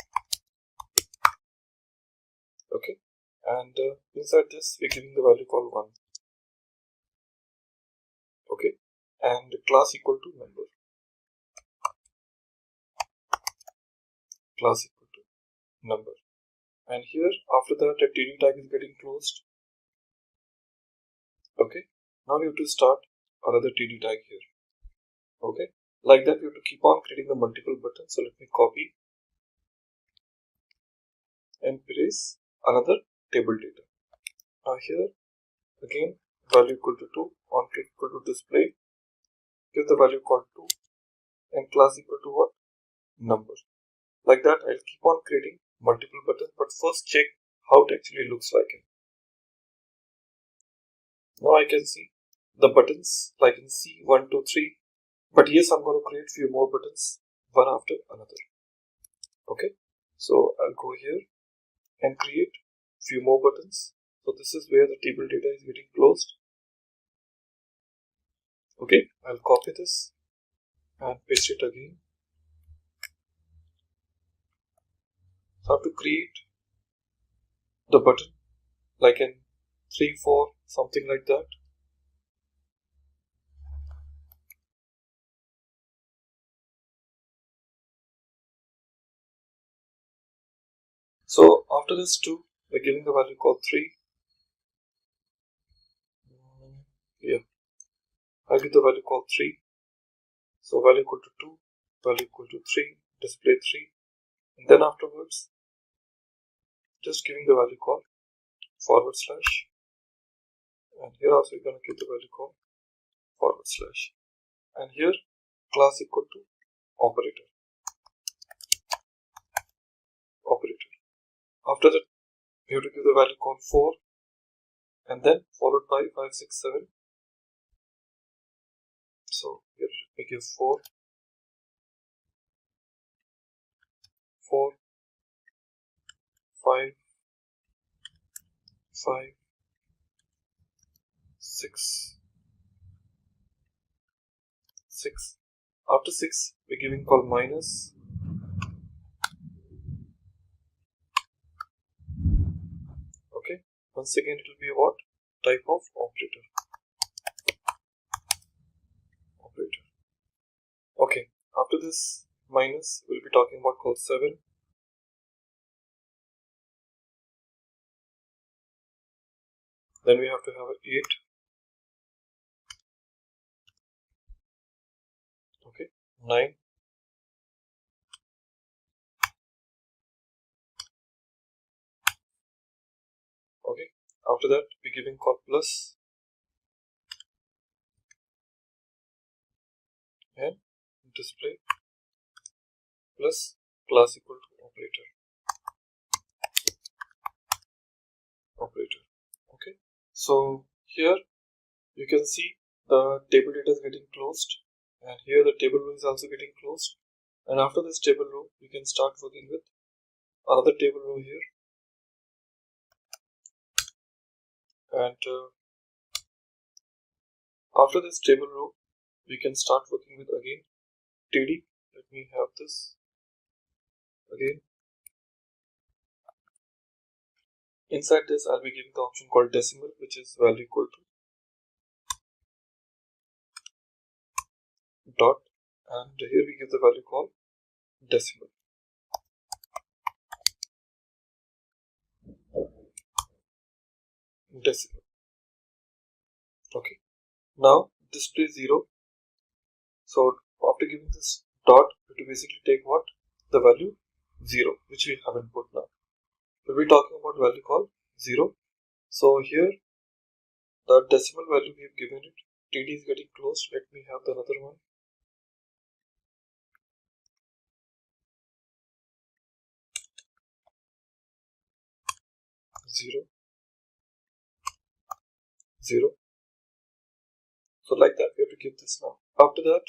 Okay, and inside this, we're giving the value called 1. Okay, and class equal to number. Class equal to number. And here, after that, the TD tag is getting closed. Okay, now we have to start another TD tag here. Okay, like that, we have to keep on creating the multiple buttons. So let me copy and paste another table data. Now here, again, value equal to 2, on click equal to display, give the value called 2, and class equal to what? Number. Like that, I'll keep on creating multiple buttons, but first check how it actually looks like it. Now I can see the buttons like in C 1, 2, 3, but yes, I'm going to create few more buttons one after another. Okay, so I'll go here and create few more buttons. So this is where the table data is getting closed. Okay, I'll copy this and paste it again. So I have to create the button like in 3, 4, something like that. So after this 2, we're giving the value called 3. Yeah. I'll give the value called 3. So value equal to 2, value equal to 3, display 3, and then afterwards just giving the value called forward slash, and here also you're going to give the value called forward slash, and here class equal to operator. After that we have to give the value called 4, and then followed by 5, 6, 7. So here we give 4, 4, 5, 5, 6, 6. After 6 we're giving call minus, okay. Once again it will be what type of operator. Okay, after this minus we'll be talking about call 7. Then we have to have 8. Okay, 9. Okay, after that we're giving call plus, and display plus class equal to operator. Okay, so here you can see the table data is getting closed, and here the table row is also getting closed, and after this table row you can start working with another table row here, and after this table row we can start working with again td. Let me have this again. Inside this I'll be giving the option called decimal, which is value equal to dot, and here we give the value called decimal. Okay, now display 0. So after giving this dot, it will basically take what? The value 0, which we haven't put now. We'll be talking about value called 0. So here the decimal value we have given it, td is getting closed. Let me have the another one. Zero, 0. So like that we have to give this now. After that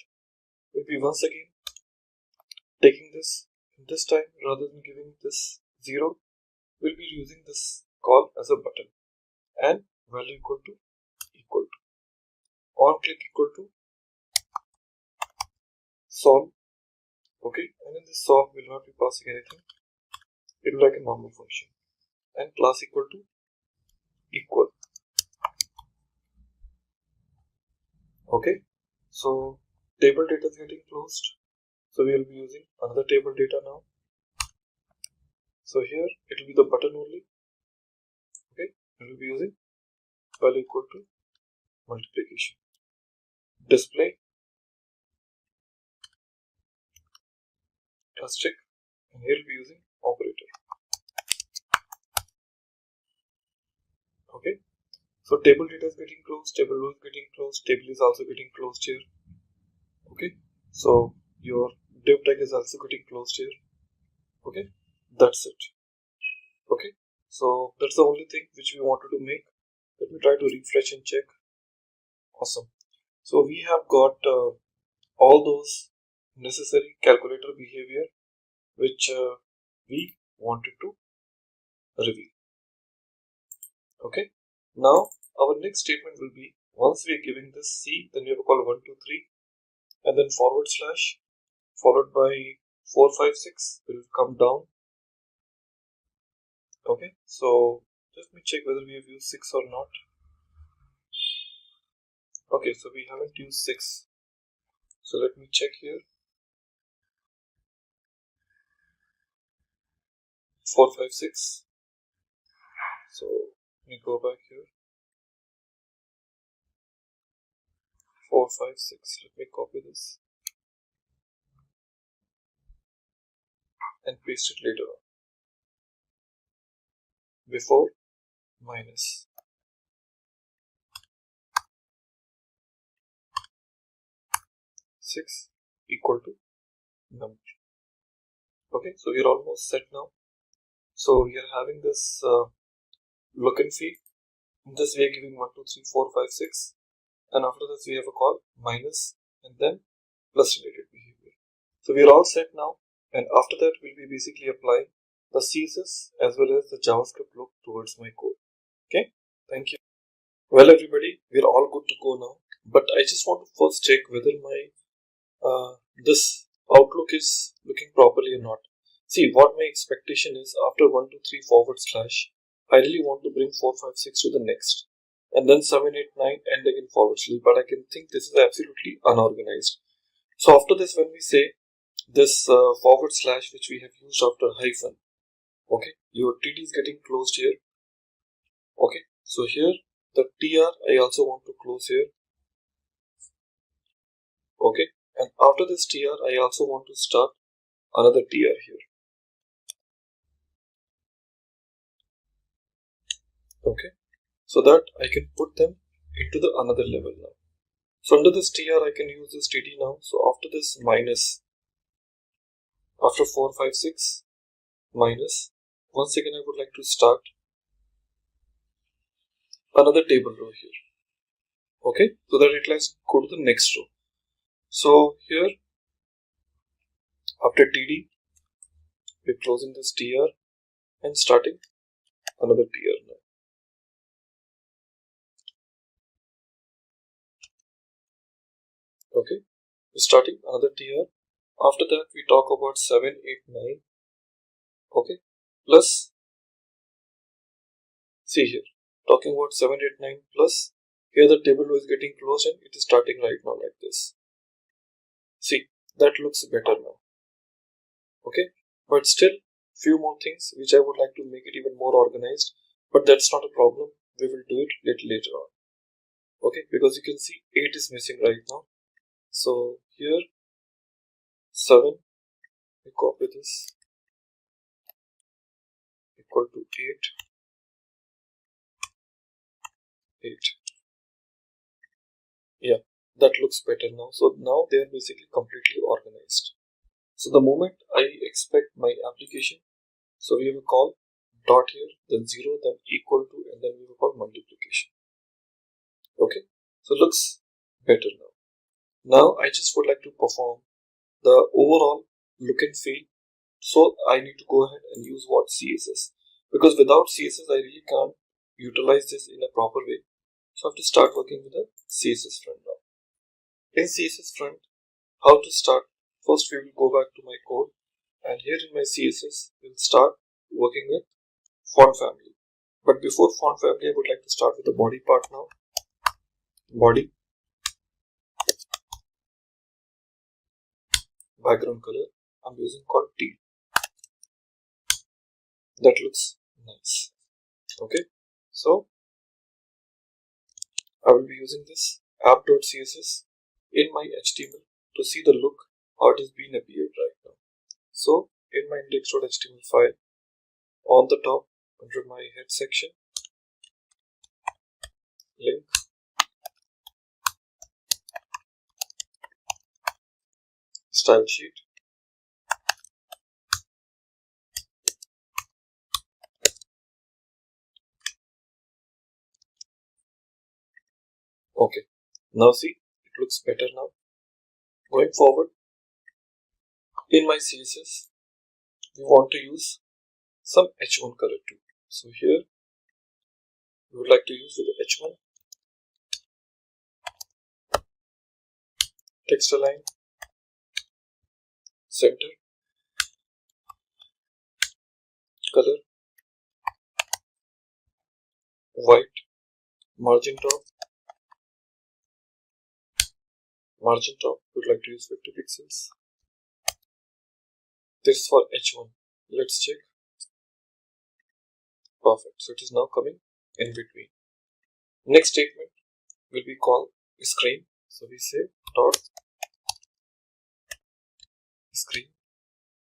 we'll be once again taking this time, rather than giving this 0, we'll be using this call as a button, and value equal to on click equal to solve. Okay, and in this solve we'll not be passing anything. It will like a normal function, and class equal to equal. Okay, so table data is getting closed, so we will be using another table data now. So here it will be the button only. Okay, we will be using value equal to multiplication, display asterisk, and here we'll be using operator. Okay, so table data is getting closed, table row is getting closed, table is also getting closed here. Okay, so your div tag is also getting closed here. Okay, that's it. Okay, so that's the only thing which we wanted to make. Let me try to refresh and check. Awesome. So we have got all those necessary calculator behavior which we wanted to reveal. Okay, now our next statement will be, once we are giving this C, then we have to call 1, 2, 3, and then forward slash followed by 4, 5, 6 will come down. Okay, so let me check whether we have used 6 or not. Okay, so we haven't used 6. So let me check here. 4, 5, 6. So let me go back here. 4, 5, 6. Let me copy this and paste it later on. Before minus 6 equal to number. Okay, so we're almost set now. So we are having this look and feel. In this we are giving 1, 2, 3, 4, 5, 6, and after this we have a call minus and then plus related behavior. So we are all set now, and after that we'll be basically applying the CSS as well as the JavaScript look towards my code. Okay, thank you. Well everybody, we're all good to go now, but I just want to first check whether my this outlook is looking properly or not. See, what my expectation is, after 1, 2, 3 forward slash, I really want to bring 4, 5, 6 to the next, and then 7, 8, 9 and again forward slash, but I can think this is absolutely unorganized. So after this, when we say this forward slash which we have used after hyphen, okay, your TD is getting closed here. Okay, so here the TR I also want to close here. Okay, and after this TR I also want to start another TR here. Okay, so that I can put them into the another level now. So under this TR I can use this TD now. So after this minus, after 4, 5, 6 minus, once again I would like to start another table row here. Okay, so that it let's go to the next row. So here after TD we're closing this TR and starting another TR now. Okay, we're starting another TR. After that we talk about 7, 8, 9. Okay, plus, see here, talking about 7, 8, 9 plus, here the table row is getting closed and it is starting right now like this. See, that looks better now. Okay, but still few more things which I would like to make it even more organized, but that's not a problem. We will do it little later on. Okay, because you can see 8 is missing right now. So here 7, we copy this, equal to 8. Yeah, that looks better now. So now they are basically completely organized. So the moment I expect my application, so we have a call dot here, then 0, then equal to, and then we have a call multiplication. Okay, so looks better now. Now I just would like to perform the overall look and feel. So I need to go ahead and use what CSS, because without CSS I really can't utilize this in a proper way. So I have to start working with the CSS front now. In CSS front, how to start? First we will go back to my code, and here in my CSS we'll start working with font family. But before font family, I would like to start with the body part now. Body, background color I'm using called teal. That looks nice. Okay, so I will be using this app.css in my HTML to see the look how it is being appeared right now. So in my index.html file, on the top under my head section, link, style sheet, okay, now see, it looks better now. Going forward, in my CSS, we want to use some H1 color too. So here, we would like to use with the H1, text align, center, color, white, margin top, we would like to use 50 pixels. This is for H1. Let's check. Perfect. So it is now coming in between. Next statement will be called screen. So we say dot screen.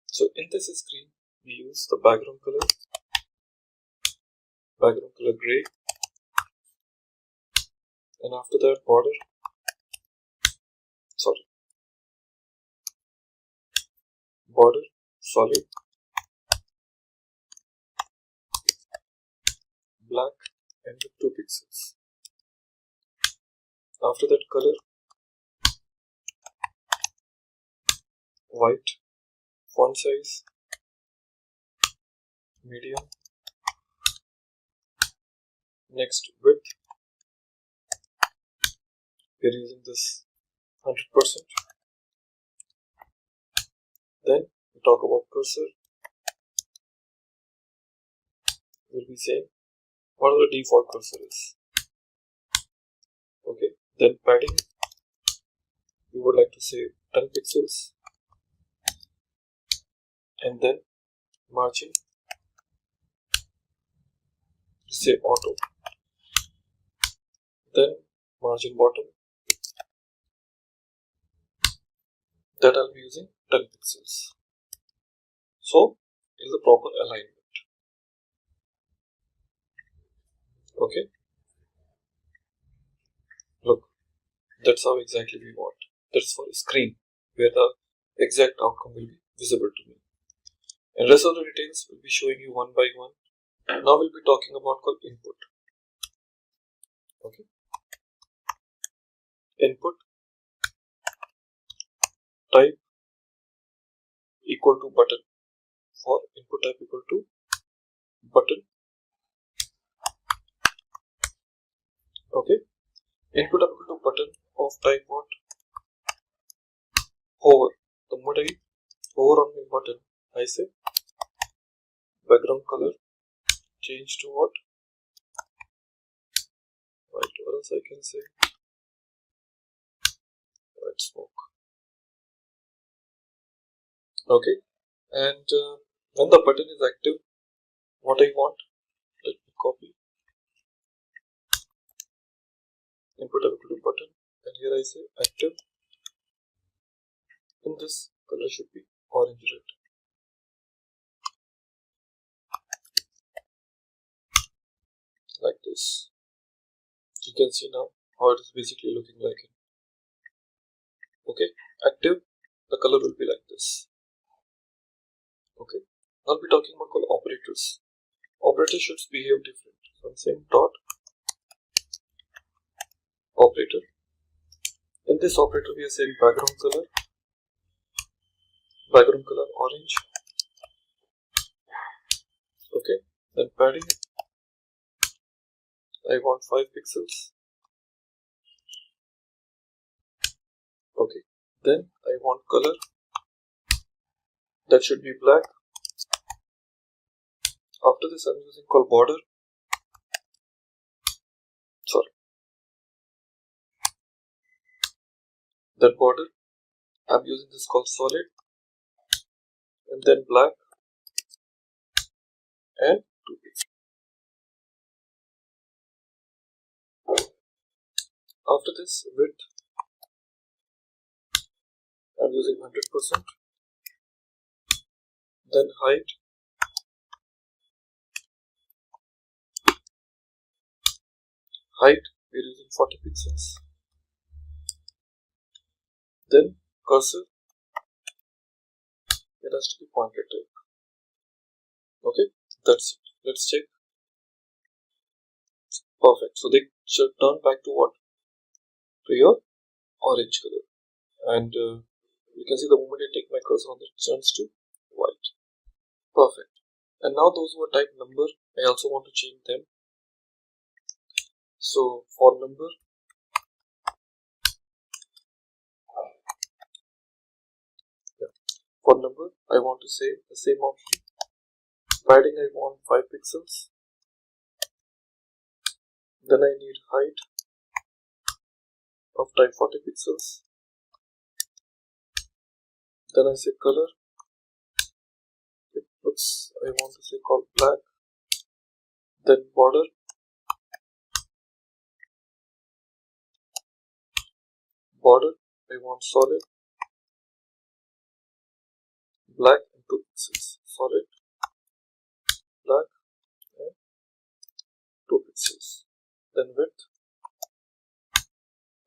So in this screen, we use the background color gray, and after that border solid black and with 2 pixels. After that color white, font size medium, next width, we are using this 100%. Then we talk about cursor, we'll be saying what the default cursor is. Okay, then padding, we would like to say 10 pixels, and then margin, say auto, then margin bottom, that I'll be using 10 pixels. So it is the proper alignment. Okay, look, that's how exactly we want. That's for a screen where the exact outcome will be visible to me. And rest of the details will be showing you one by one. Now we'll be talking about called input. Okay, input type equal to button. For input type equal to button. Okay, input type equal to button of type what? Hover. The moment I hover on my button, I say background color change to what? White, or else I can say white smoke. Okay, and when the button is active, what I want, let me copy input type equal to button, and here I say active, and this color should be orange red. Like this. You can see now how it is basically looking like it. Okay, active, the color will be like this. Okay, now we'll be talking about called operators. Operators should behave different. So I'm saying dot operator. In this operator, we are saying background color orange. Okay, then padding, I want 5 pixels. Okay, then I want color, that should be black. After this, I'm using called border. That border, I'm using this called solid, and then black and 2 pixels. After this, width, I'm using 100%. Then height, we're using 40 pixels. Then cursor, it has to be pointed type. Okay, that's it. Let's check. Perfect. So they should turn back to what? To your orange color. And you can see the moment I take my cursor on, it turns to white. Perfect. And now those who are type number, I also want to change them. So for number, I want to say the same option. Padding, I want 5 pixels. Then I need height of type 40 pixels. Then I say color. It looks, I want to say called black. Then border. Border, I want solid, black and 2 pixels. Solid, black and 2 pixels. Then width,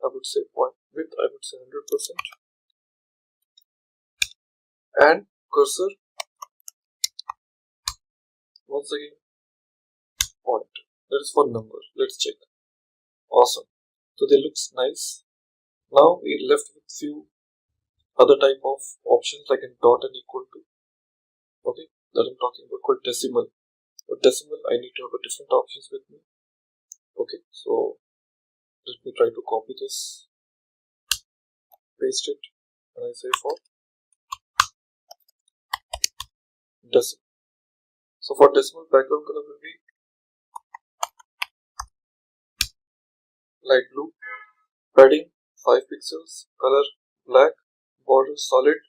I would say 100%. And cursor, once again, point. That is for number. Let's check. Awesome. So they looks nice. Now we left with few other type of options like in dot and equal to. Okay, that I'm talking about called decimal. For decimal, I need to have a different options with me. Okay, so let me try to copy this, paste it, and I say for decimal. So for decimal, background color will be light blue, padding 5 pixels, color black, border solid.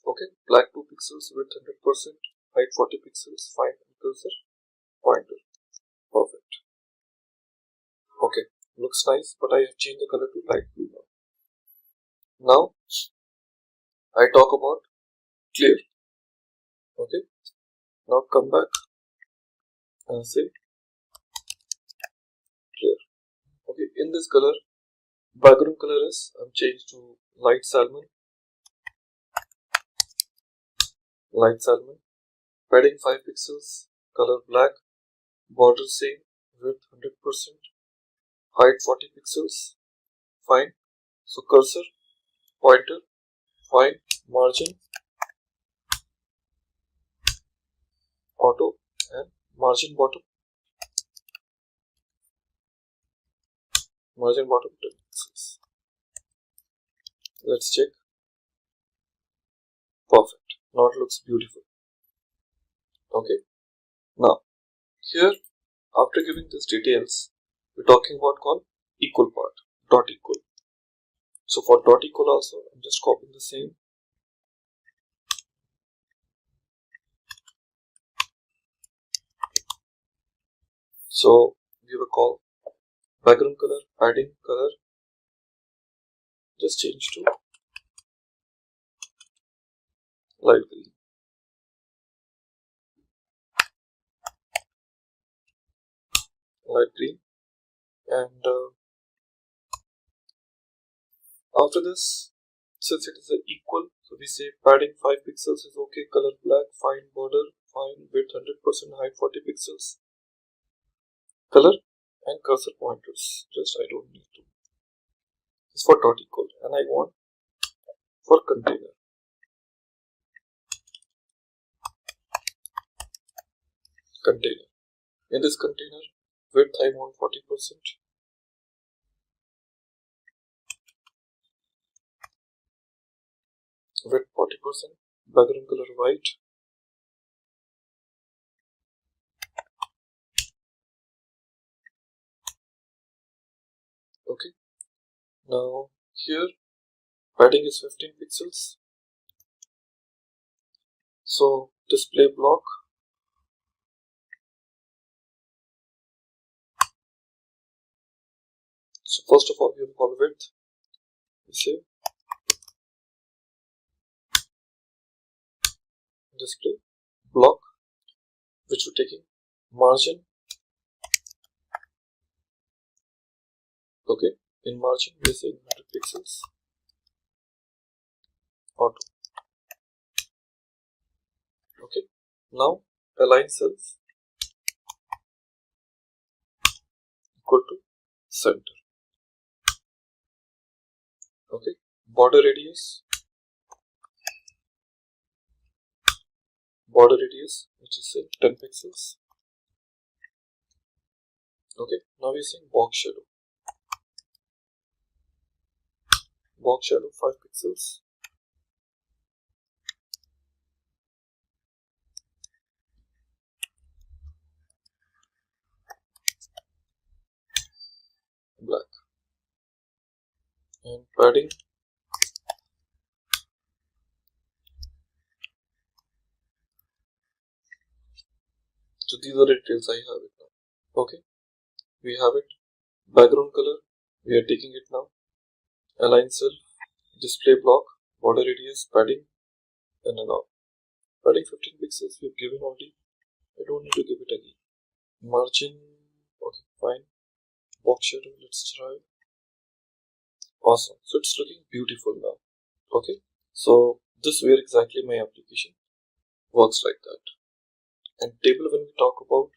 Okay, black 2 pixels, width 100%, height 40 pixels, find cursor, pointer. Perfect. Okay, looks nice, but I have changed the color to light blue now. Now I talk about clear. Okay, now come back and say clear. Okay, in this color, background color is I'm changed to light salmon. Light salmon. Padding 5 pixels, color black, border same, width 100%, height 40 pixels. Fine. So cursor, pointer, fine, margin, auto, and margin bottom. Margin bottom 10 pixels. Let's check. Perfect. Now it looks beautiful. Okay. Now here, after giving these details, we're talking about called equal part, dot equal. So for dot equal also, I'm just copying the same. So give a call, background color, padding color, just change to light green. Light green. And after this, since it is equal, so we say padding 5 pixels is okay, color black, fine, border, fine, width 100%, height 40 pixels. Color and cursor pointers, just I don't need to. It's for dot equal, and I want for container. Container. In this container, width I want 40%. Width 40%. Background color white. Okay. Now here, padding is 15 pixels. So display block. So first of all, we have call width. We say display block, which we're taking margin. Okay, in margin we are saying 100 pixels. Auto. Okay, now align cells equal to center. Okay, border radius. Border radius, which is say 10 pixels. Okay, now we're saying box shadow. Box shadow 5 pixels. Black. And padding. So these are the details I have it now. Okay, we have it. Background color, we are taking it now. align self, display block, border radius, padding, and all. Padding 15 pixels we've given already. I don't need to give it again. Margin, okay, fine. Box shadow, let's try. Awesome. So it's looking beautiful now. Okay. So this is where exactly my application works like that. And table, when we talk about,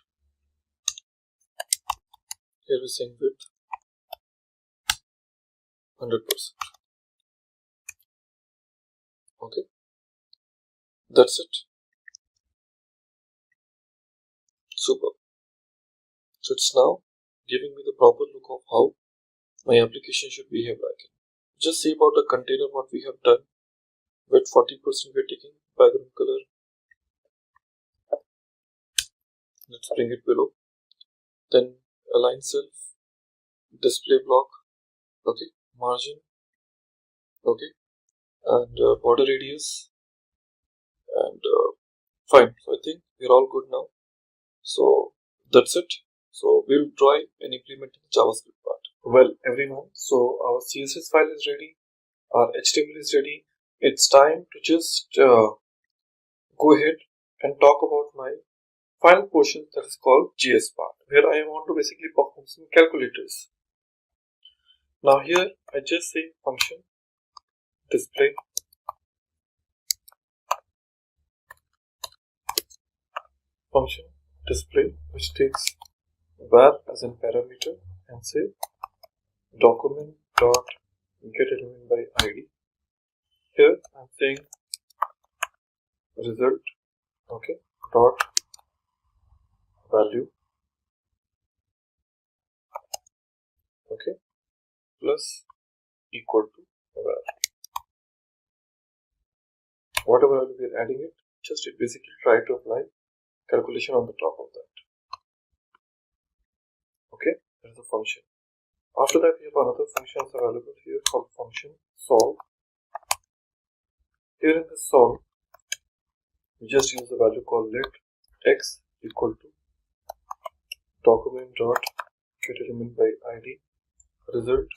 here we're saying width 100%. Okay. That's it. Super. So it's now giving me the proper look of how my application should behave like it. Just see about the container what we have done. With 40% we're taking background color. Let's bring it below. Then align self, display block, okay, margin, okay, and border radius, and fine. So I think we're all good now. So that's it. So we'll try and implement the JavaScript part. Well, everyone, so our CSS file is ready, our HTML is ready. It's time to just go ahead and talk about my final portion, that is called JS part, where I want to basically perform some calculators. Now here I just say function display which takes var as a parameter and say document dot get element by id. Here I'm saying result, okay, dot value, okay, plus equal to var. Whatever value we are adding it, just it basically try to apply calculation on the top of that. Okay, that is a function. After that, we have another function available here called function solve. Here in the solve, we just use the value called let x equal to document dot get element by id result,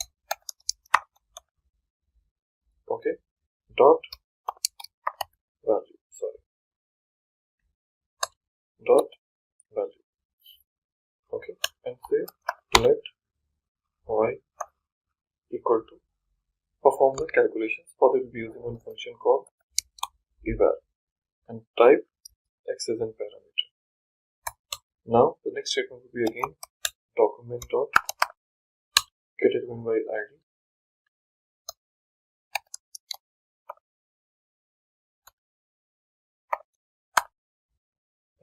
okay, dot value, dot value, okay, and say let y equal to perform the calculations. For that, we'll be using one function called eval and type x as an parameter. Now the next statement will be again document dot get element by id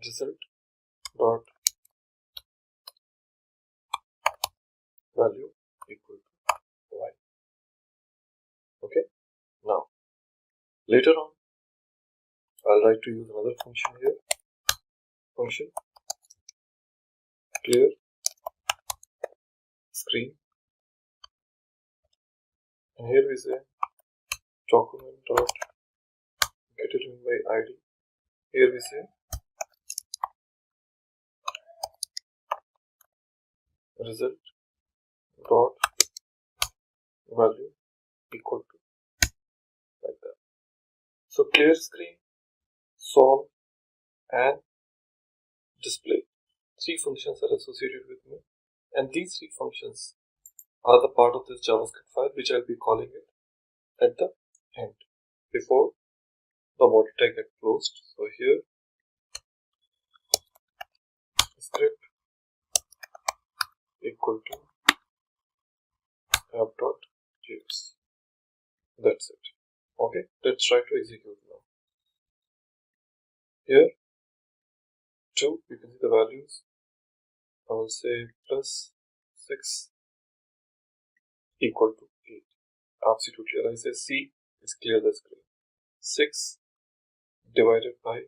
result dot value equal to y. Okay. Now later on I'll like to use another function here. Function clear screen, and here we say document dot get element by id. Here we say result dot value equal to, like that. So clear screen, solve, and display. Three functions are associated with me, and these three functions are the part of this JavaScript file which I'll be calling it at the end before the body tag get closed. So here script equal to app.js. That's it. Okay, let's try to execute now. Here 2, you can see the values. I will say plus 6 equal to 8. Absolutely. And I say C is clear the screen. 6 divided by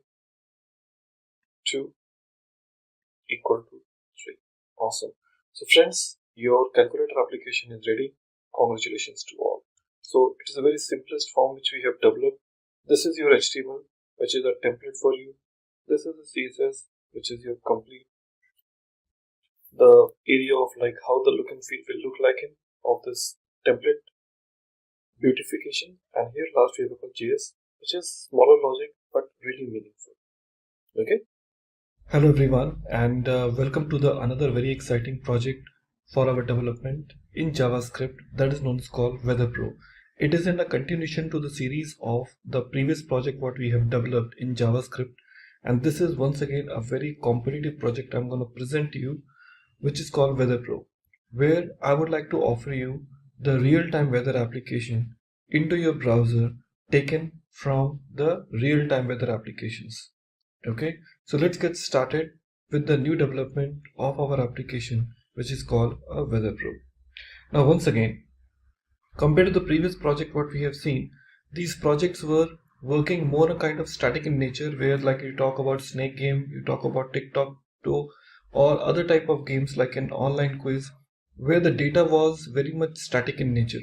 2 equal to 3. Awesome. So friends, your calculator application is ready. Congratulations to all. So it is a very simplest form which we have developed. This is your HTML, which is a template for you. This is the CSS, which is your complete the area of like how the look and feel will look like in of this template. beautification, and here last we have called JS, which is smaller logic but really meaningful. Okay. Hello everyone, and welcome to the another very exciting project for our development in JavaScript that is known as called Weather Pro. It is in a continuation to the series of the previous project what we have developed in JavaScript, and this is once again a very competitive project I'm going to present to you, which is called Weather Pro, where I would like to offer you the real-time weather application into your browser taken from the real-time weather applications. Okay, so let's get started with the new development of our application, which is called a Weather Pro. Now once again, compared to the previous project what we have seen, these projects were working more a kind of static in nature, where like you talk about snake game, you talk about Tic-tac-toe, or other type of games like an online quiz, where the data was very much static in nature,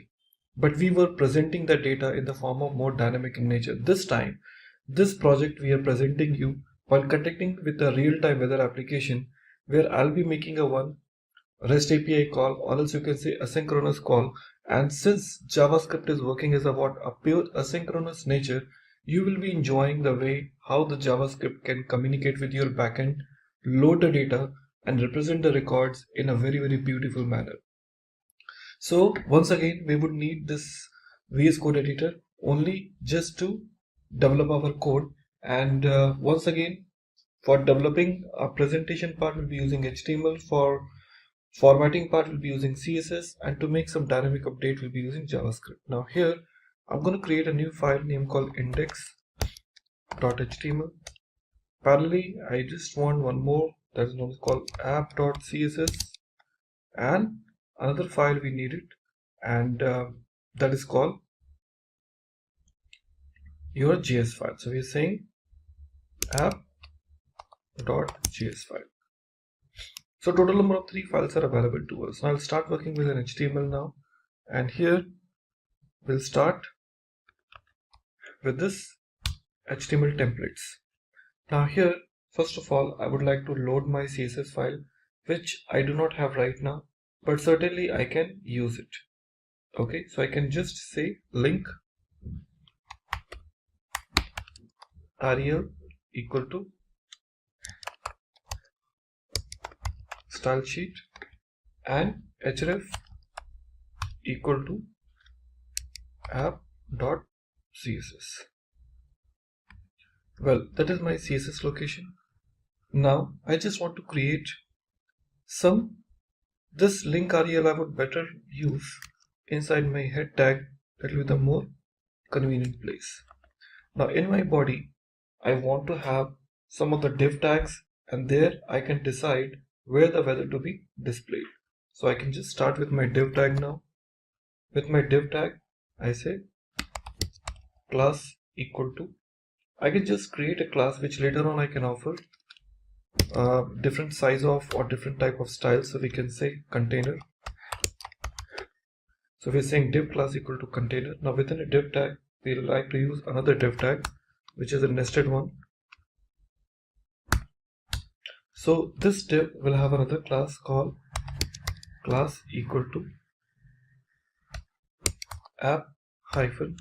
but we were presenting the data in the form of more dynamic in nature. This time, this project we are presenting you while connecting with a real-time weather application, where I'll be making a one REST API call, or else you can say asynchronous call. And since JavaScript is working as about a pure asynchronous nature, you will be enjoying the way how the JavaScript can communicate with your backend, load the data, and represent the records in a very beautiful manner. So once again, we would need this VS Code editor only just to develop our code. And once again, for developing a presentation part, we'll be using HTML. For formatting part, we'll be using CSS, and to make some dynamic update, we'll be using JavaScript. Now here, I'm going to create a new file name called index.html. Parallelly, I just want one more that is known as called app.css, and another file we need it, and that is called your JS file. So we're saying app.js file. So total number of 3 files are available to us. Now I'll start working with an HTML now, and here we'll start with this HTML templates. Now here, first of all, I would like to load my CSS file, which I do not have right now, but certainly I can use it. Okay, so I can just say link rel equal to style sheet and href equal to app.css. Well, that is my CSS location. Now I just want to create this link rel I would better use inside my head tag. That will be the more convenient place. Now in my body, I want to have some of the div tags, and there I can decide where the weather to be displayed. So I can just start with my div tag now. With my div tag, I say class equal to, I can just create a class which later on I can offer different size of or different type of style. So we can say container. So we're saying div class equal to container. Now within a div tag, we'll like to use another div tag, which is a nested one. So this div will have another class called class equal to app hyphen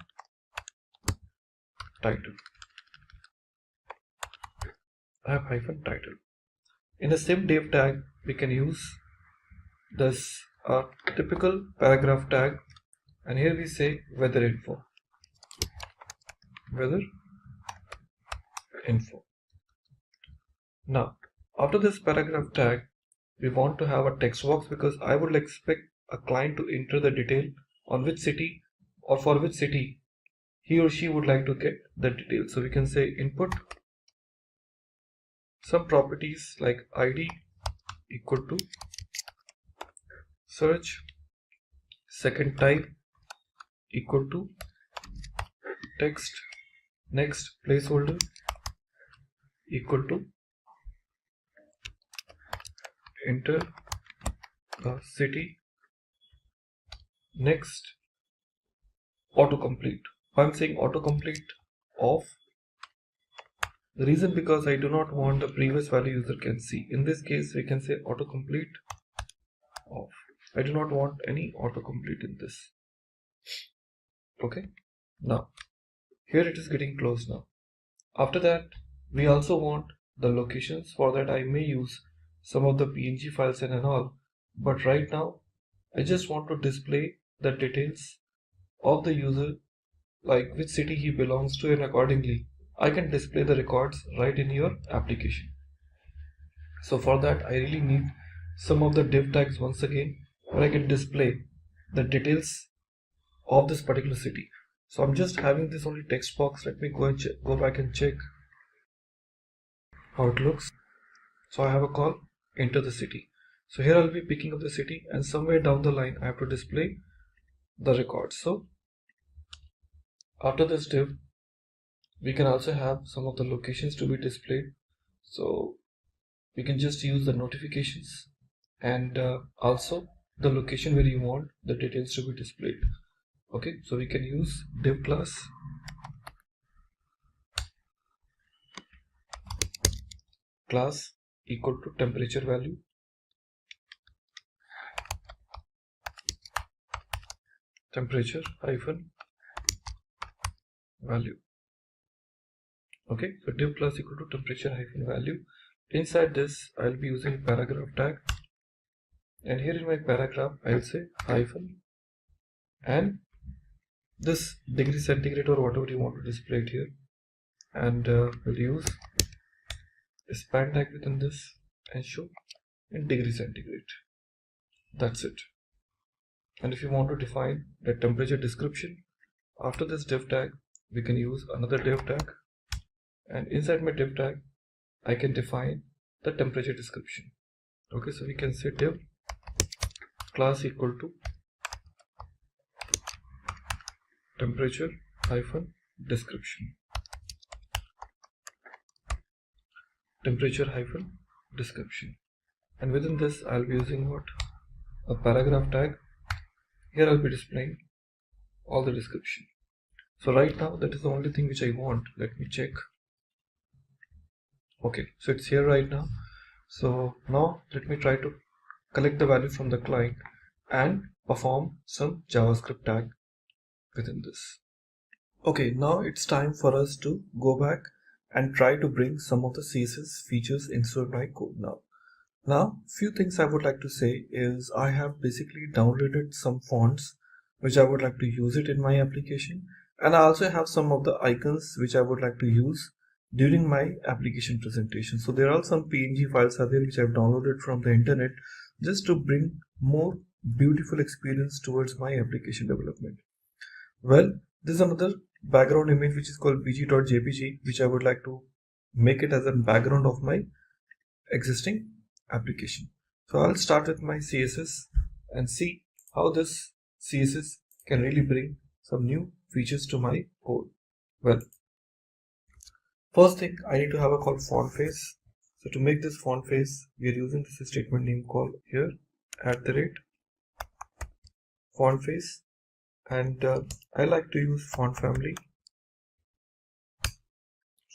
title. App hyphen title. In the same div tag, we can use this typical paragraph tag, and here we say weather info. Weather info. Now, after this paragraph tag, we want to have a text box, because I would expect a client to enter the detail on which city or for which city he or she would like to get the details. So we can say input some properties like ID equal to search, second type equal to text, next placeholder equal to enter the city, next autocomplete. I'm saying autocomplete off. The reason because I do not want the previous value user can see. In this case, we can say autocomplete off. I do not want any autocomplete in this. Okay, now here it is getting close now. After that, we also want the locations. For that I may use some of the PNG files and all, but right now I just want to display the details of the user, like which city he belongs to, and accordingly I can display the records right in your application. So for that I really need some of the div tags once again, where I can display the details of this particular city. So I'm just having this only text box. Let me go back and check how it looks. So I have a call, enter the city. So here I'll be picking up the city, and somewhere down the line I have to display the records. So after this div, we can also have some of the locations to be displayed. So we can just use the notifications and also the location where you want the details to be displayed. Okay, so we can use div class equal to temperature value, temperature hyphen value. Okay, so div class equal to temperature hyphen value. Inside this I'll be using paragraph tag, and here in my paragraph I'll say hyphen and this degree centigrade or whatever you want to display it here, and we'll use a span tag within this and show in degree centigrade. That's it. And if you want to define the temperature description, after this div tag we can use another div tag, and inside my div tag I can define the temperature description. Okay, so we can say div class equal to temperature hyphen description, temperature hyphen description, and within this I'll be using what, a paragraph tag. Here I'll be displaying all the description. So right now that is the only thing which I want. Let me check. Okay, so it's here right now. So now let me try to collect the value from the client and perform some JavaScript tag within this. Okay, now it's time for us to go back and try to bring some of the CSS features into my code now. Now, few things I would like to say is I have basically downloaded some fonts which I would like to use it in my application, and I also have some of the icons which I would like to use during my application presentation. So there are some PNG files are there which I've downloaded from the internet just to bring more beautiful experience towards my application development. Well, this is another background image which is called bg.jpg, which I would like to make it as a background of my existing application. So I'll start with my CSS and see how this CSS can really bring some new features to my code. Well, first thing I need to have a called font face. So to make this font face, we are using this statement name called here @font face, and I like to use font family.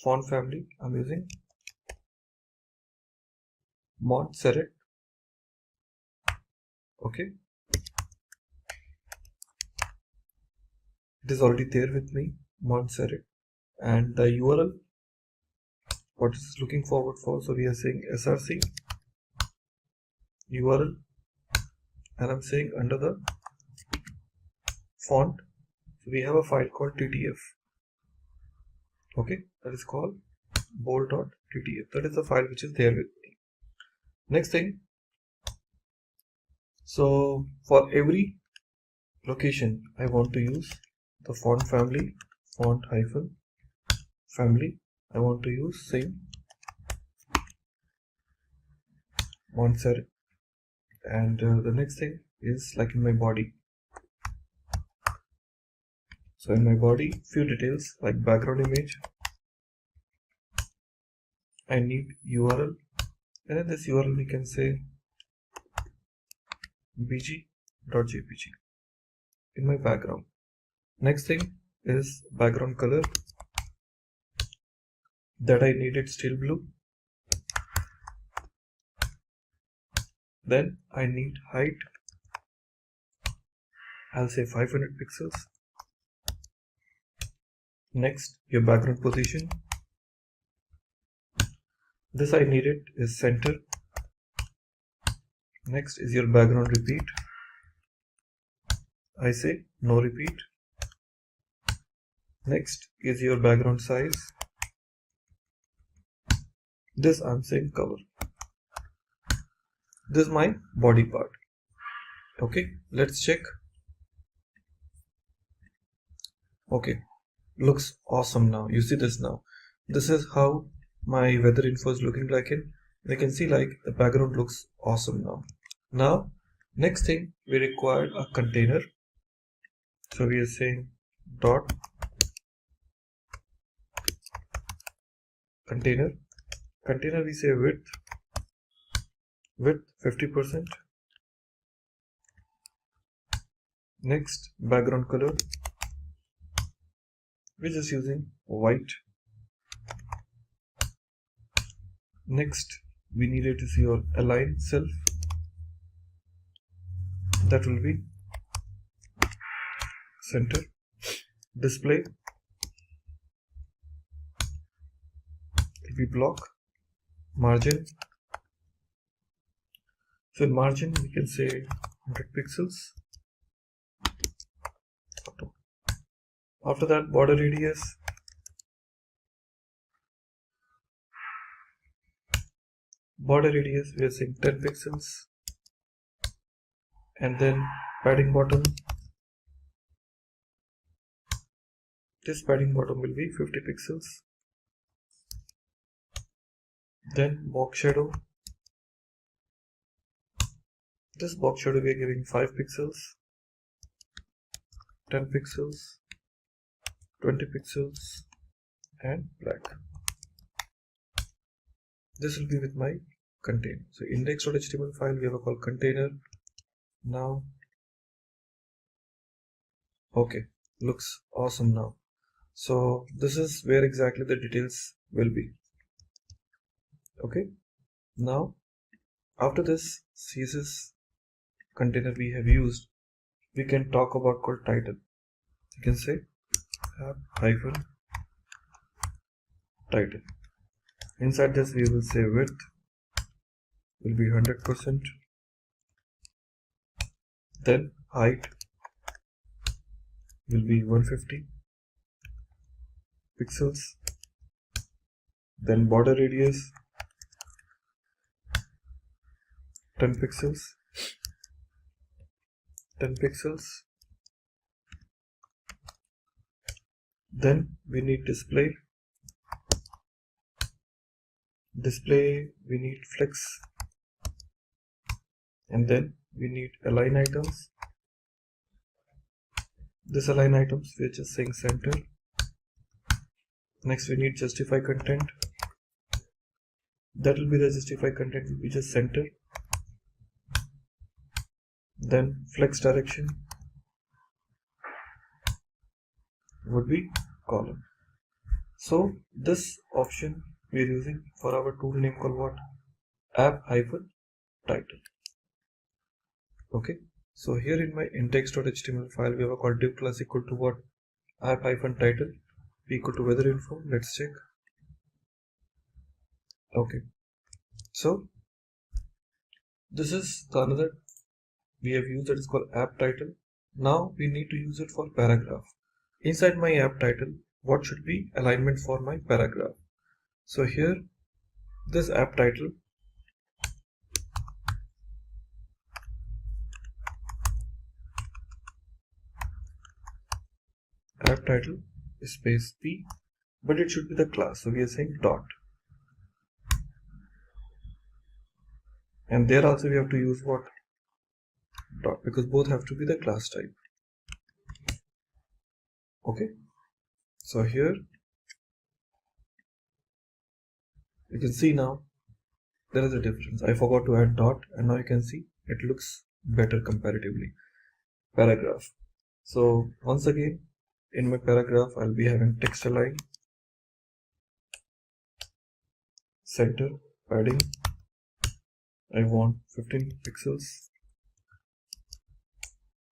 Font family I'm using Montserrat. Okay, it is already there with me, Montserrat, and the URL what is looking forward for, so we are saying src URL, and I'm saying under the font, so we have a file called ttf. Okay, that is called bold.ttf. That is the file which is there with me. Next thing, so for every location I want to use the font family, font hyphen family. I want to use same Montserrat, and the next thing is like in my body. So in my body, few details like background image, I need URL, and in this URL we can say bg.jpg in my background. Next thing is background color, that I need it still blue. Then I need height, I'll say 500 pixels. Next, your background position. This I needed is center. Next is your background repeat. I say no repeat. Next is your background size. This I'm saying cover. This is my body part. Okay, let's check. Okay, looks awesome now. You see this now. This is how my weather info is looking like it. You can see like the background looks awesome now. Now, next thing we require a container. So we are saying dot container. Container we say width 50%. Next, background color. We're just using white. Next, we needed to see your align self. That will be center. Display will be block. Margin. So in margin we can say 100 pixels. After that, border radius. Border radius we are saying 10 pixels. And then padding bottom. This padding bottom will be 50 pixels. Then box shadow. This box shadow we are giving 5 pixels, 10 pixels, 20 pixels, and black. This will be with my container. So index.html file we have a called container. Now, okay, looks awesome now. So this is where exactly the details will be. Okay, now after this CSS container we have used, we can talk about called title. You can say hyphen title. Inside this we will say width will be 100%. Then height will be 150 pixels. Then border radius 10 pixels. 10 pixels. Then we need display. Display we need flex. And then we need align items. This align items we are just saying center. Next we need justify content. That will be the justify content will be just center. Then flex direction would be column. So this option we are using for our tool name called what? app-title. Okay, so here in my index.html file we have a called div class equal to what? app-title equal to weather info. Let's check. Okay, so this is the another we have used that is called app title. Now we need to use it for paragraph. Inside my app title, what should be alignment for my paragraph? So here, this app title is space p, but it should be the class. So we are saying dot. And there also we have to use what? Dot, because both have to be the class type. Okay, so here you can see now there is a difference. I forgot to add dot, and now you can see it looks better comparatively. Paragraph. So once again in my paragraph I'll be having text align, center, padding I want 15 pixels.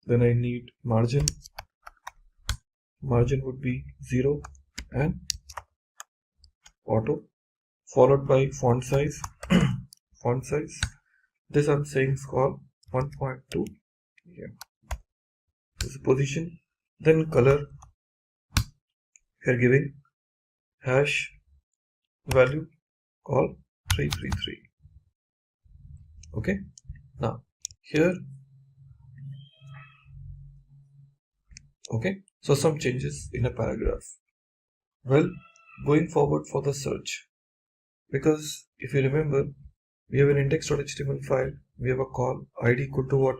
Then I need margin. Margin would be 0. and auto, followed by font size. Font size, this I'm saying is called 1.2. Yeah, this is position. Then color, we are giving hash value called 333. Okay, now here, okay, so some changes in a paragraph. Well, going forward for the search, because if you remember, we have an index.html file, we have a call id equal to what?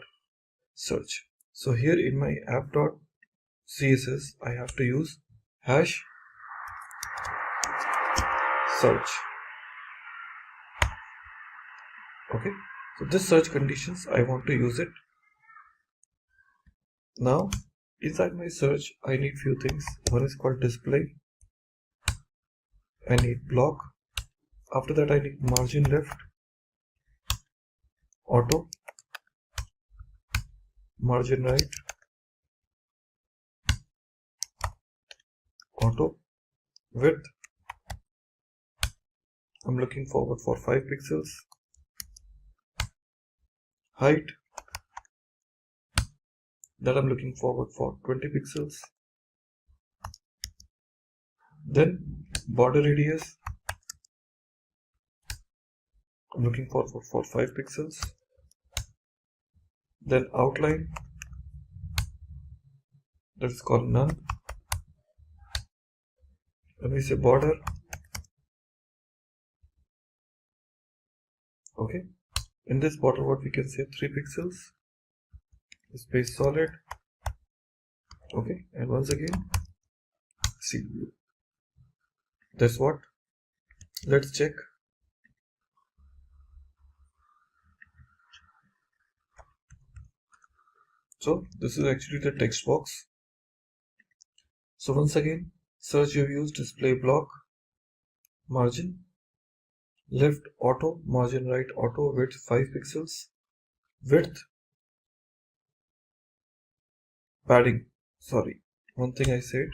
Search. So here in my app.css, I have to use hash search. Okay, so this search conditions, I want to use it. Now inside my search, I need few things. One is called display. I need block. After that, I need margin left, auto, margin right, auto, width. I'm looking forward for 5 pixels. Height, that I'm looking forward for 20 pixels. Then border radius, I'm looking forward for 5 pixels. Then outline, that is called none. When we say border, okay, in this border what we can say 3 pixels, space solid, okay, and once again sea blue. That's what. Let's check. So this is actually the text box. So once again, search you use display block, margin left auto, margin right auto, width 5 pixels, width, padding, sorry, one thing I said,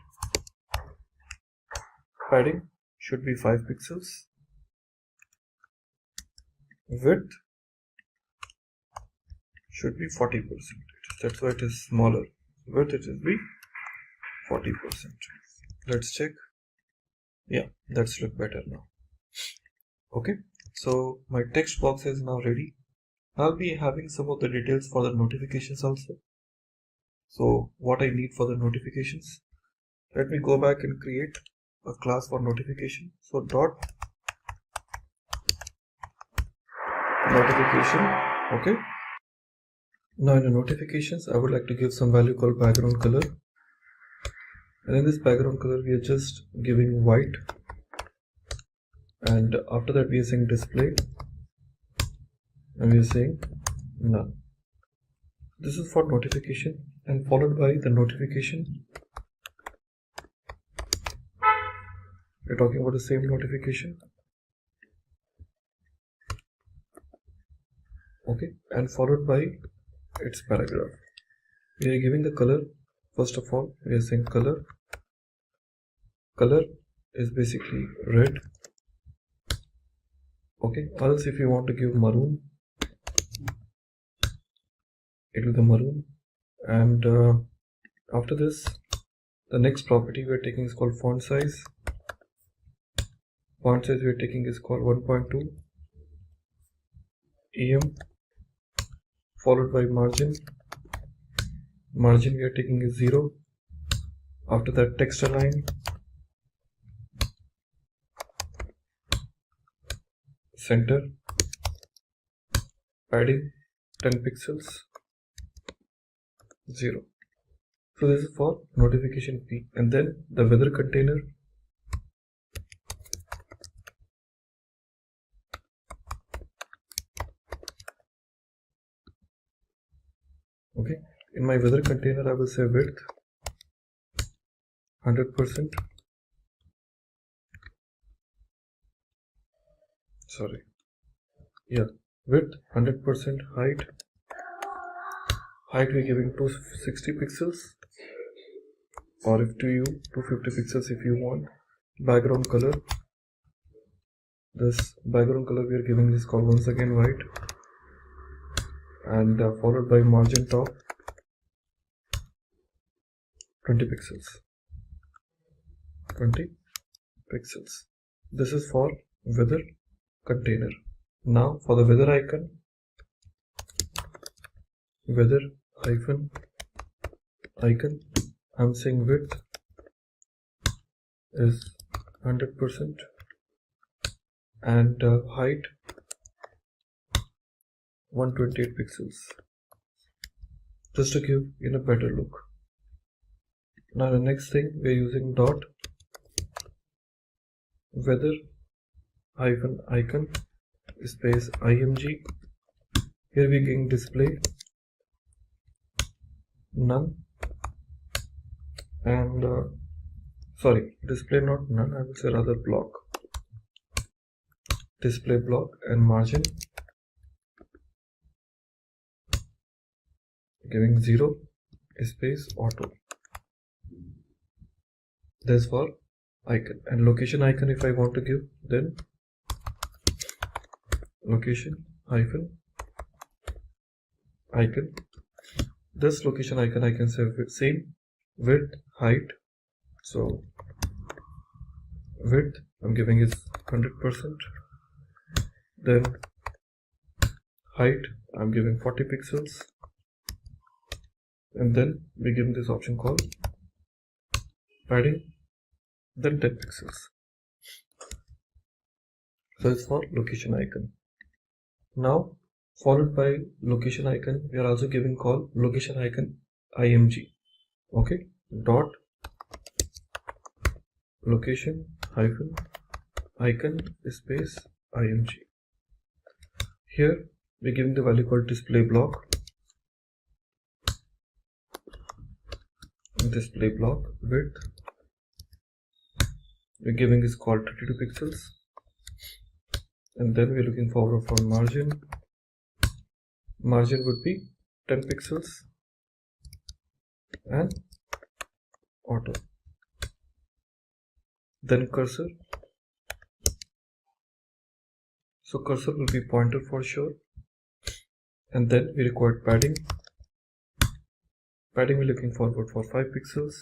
padding should be 5 pixels, width should be 40%. That's why it is smaller. Width it will be 40%. Let's check. Yeah, that's look better now. Okay, so my text box is now ready. I'll be having some of the details for the notifications also. So what I need for the notifications, let me go back and create a class for notification. So dot notification. Okay, now in the notifications I would like to give some value called background color, and in this background color we are just giving white, and after that we are saying display, and we are saying none. This is for notification, and followed by the notification, we're talking about the same notification. Okay, and followed by its paragraph. We are giving the color. First of all, we are saying color. Color is basically red. Okay, or else if you want to give maroon, it will be maroon. And after this, the next property we are taking is called font size. Font size we are taking is called 1.2 em, followed by margin. Margin we are taking is 0. After that, text align, center, padding 10 pixels, 0. So this is for notification P. And then the weather container, okay, in my weather container I will say width 100%, sorry, yeah, width 100%, height we're giving 260 pixels, or if to you 250 pixels if you want. background color. This background color we are giving this call once again white, and followed by margin top 20 pixels. 20 pixels. This is for weather container. Now for the weather icon, weather hyphen icon, I'm saying width is 100% and height 128 pixels, just to give in a better look. Now the next thing, we are using dot weather hyphen icon space img. Here we can display none and display not none, I will say rather block, display block, and margin giving 0 space auto. This for icon. And location icon, if I want to give, then location hyphen icon. This location icon I can say with same width height. So width I'm giving is 100%, then height I'm giving 40 pixels, and then we give this option called padding, then 10 pixels. So it's for location icon. Now followed by location icon, we are also giving call location icon img. Okay, dot location hyphen icon space img. Here we're giving the value called display block. Display block width we're giving is called 32 pixels, and then we're looking forward for margin. Margin would be 10 pixels and auto. Then cursor, so cursor will be pointer for sure, and then we require padding. Padding we're looking forward for 5 pixels,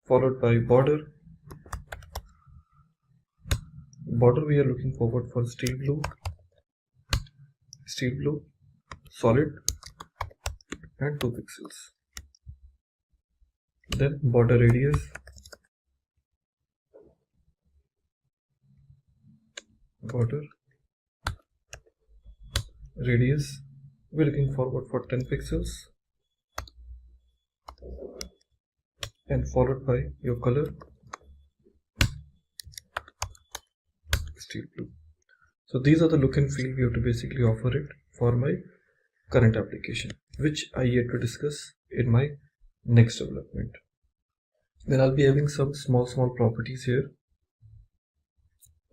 followed by border. Border we are looking forward for steel blue solid and 2 pixels. Then border radius, we're looking forward for 10 pixels, and followed by your color steel blue. So these are the look and feel we have to basically offer it for my current application, which I yet to discuss in my next development. Then I'll be having some small properties here.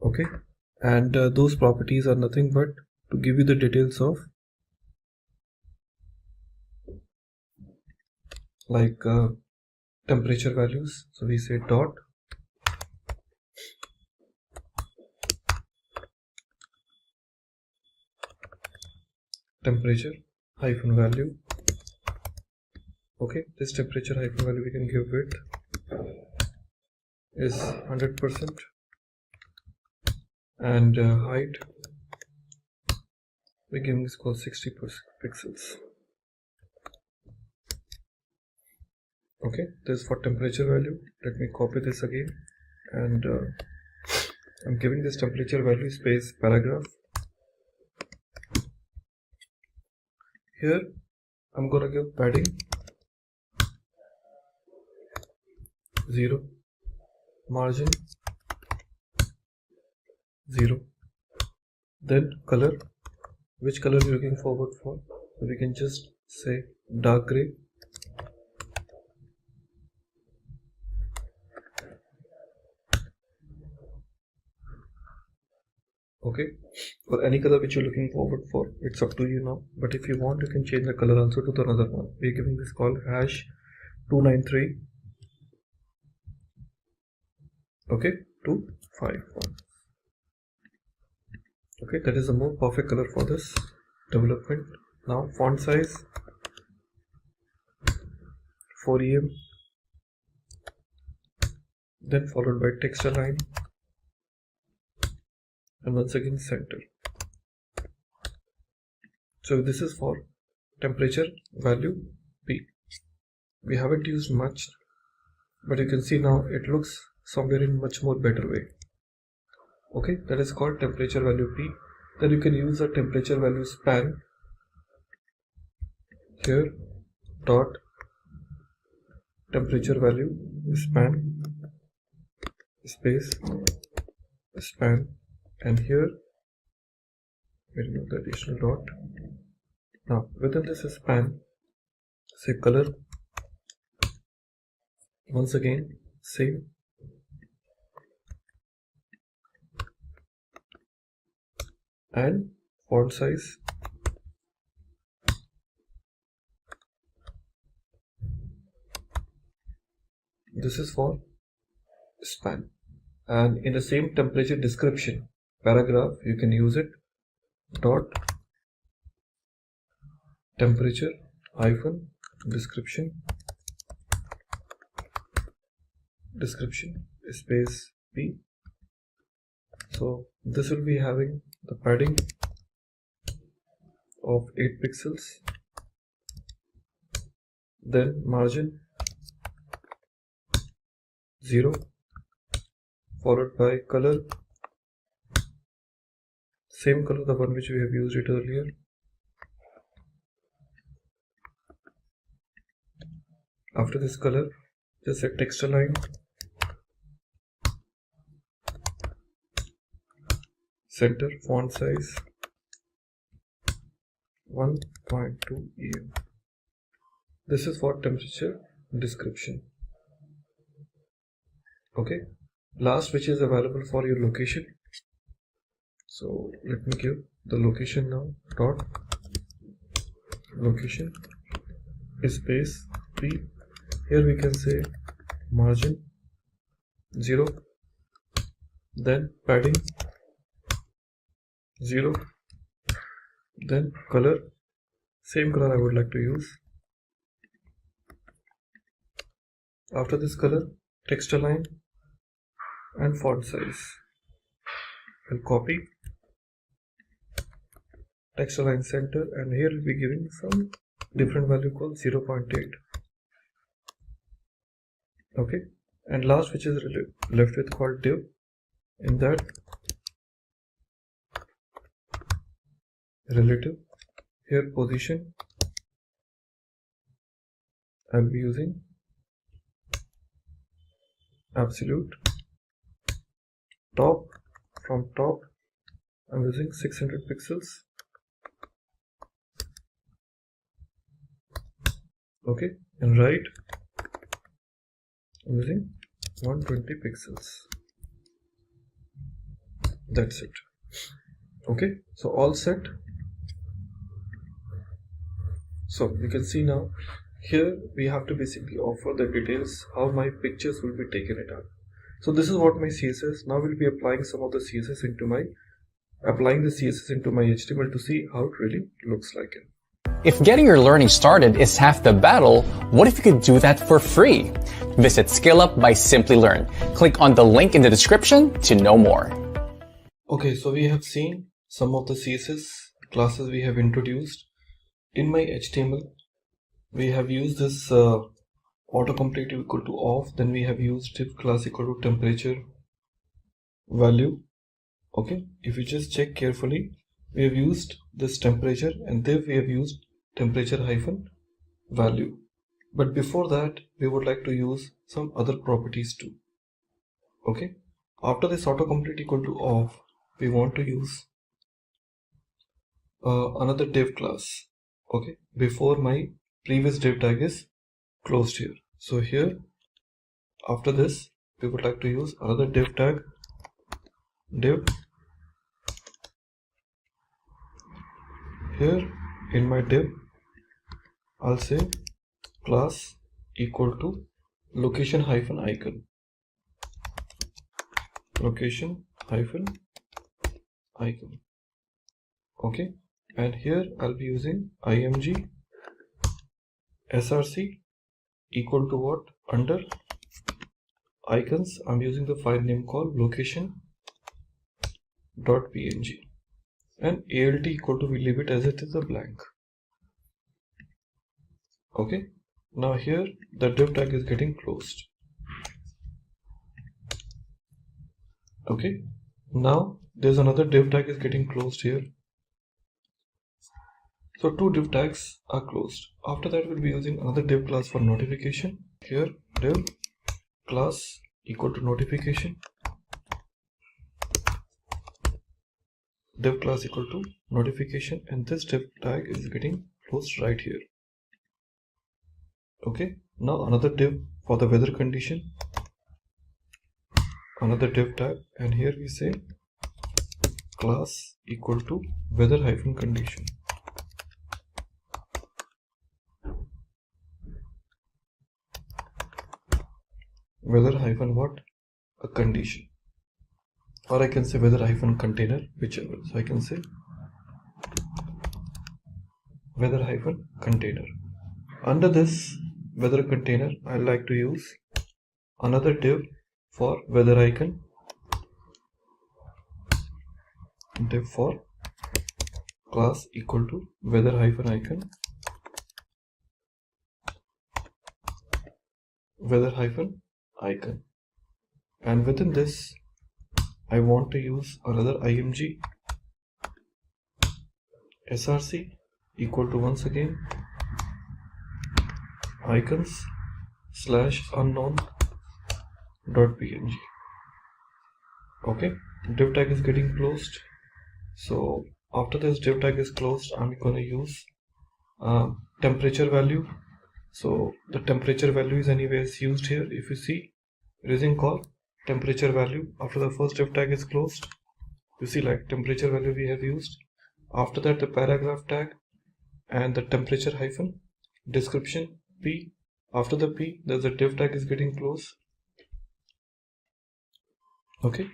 Okay, and those properties are nothing but to give you the details of like temperature values. So we say dot temperature hyphen value. Okay, this temperature hyphen value we can give width is 100% and height we're giving this called 60 pixels. Okay, this is for temperature value. Let me copy this again, and I'm giving this temperature value space paragraph. Here I'm gonna give padding 0, margin 0, then color, which color you're looking forward for, so we can just say dark gray. Okay, for any color which you're looking forward for, it's up to you now, but if you want you can change the color also to the another one. We're giving this call hash 293 Okay, 251. Okay, that is a more perfect color for this development. Now font size 4 em, then followed by text align, and once again center. So this is for temperature value P. We haven't used much, but you can see now it looks somewhere in much more better way. Okay, that is called temperature value P. Then you can use a temperature value span here, dot temperature value span space span, and here we'll remove the additional dot. Now within this span, say color, once again same, and font size this is for span, and in the same temperature description paragraph you can use it dot temperature hyphen description space P. So this will be having the padding of 8 pixels, then margin 0, followed by color, same color, the one which we have used it earlier, after this color just a text align, center, font size 1.2 em. This is for temperature description. Okay, last which is available for your location. So let me give the location now, dot location space P. Here we can say margin 0, then padding 0, then color, same color I would like to use. After this color, text align and font size. I'll copy, text align center, and here we'll be giving some different value called 0.8. Okay, and last which is left with called div. In that relative, here position I'll be using absolute, top, from top I'm using 600 pixels. Okay, and right I'm using 120 pixels. That's it. Okay, so all set. So you can see now here we have to basically offer the details how my pictures will be taken it up. So this is what my CSS. Now we'll be applying some of the CSS into my HTML to see how it really looks like it.
If getting your learning started is half the battle, what if you could do that for free? Visit SkillUp by Simply Learn. Click on the link in the description to know more.
Okay, so we have seen some of the CSS classes we have introduced. In my HTML, we have used this autocomplete equal to off, then we have used div class equal to temperature value. Okay, if you just check carefully, we have used this temperature, and div we have used temperature hyphen value. But before that, we would like to use some other properties too. Okay, after this autocomplete equal to off, we want to use another div class. Okay, before my previous div tag is closed here. So here, after this, we would like to use another div tag, div. Here in my div, I'll say class equal to location hyphen icon. location hyphen icon. Okay, and here I'll be using img src equal to what? Under icons I'm using the file name called location.png, and alt equal to, we leave it as it is, a blank. Okay, now here the div tag is getting closed. Okay, now there's another div tag is getting closed here. So two div tags are closed. After that we'll be using another div class for notification. Here div class equal to notification, div class equal to notification, and this div tag is getting closed right here. Okay, now another div for the weather condition, another div tag, and here we say class equal to weather hyphen condition. Weather hyphen what? A condition, or I can say weather hyphen container, whichever. So I can say weather hyphen container. Under this weather container I like to use another div for weather icon, div for class equal to weather hyphen icon, weather hyphen icon, and within this I want to use another img src equal to, once again, icons slash unknown dot png. Okay, div tag is getting closed. So after this div tag is closed, I'm going to use temperature value. So the temperature value is anyways used here. If you see, using call temperature value after the first div tag is closed, you see like temperature value we have used. After that the paragraph tag and the temperature hyphen description p. After the p there's a div tag is getting closed. Okay,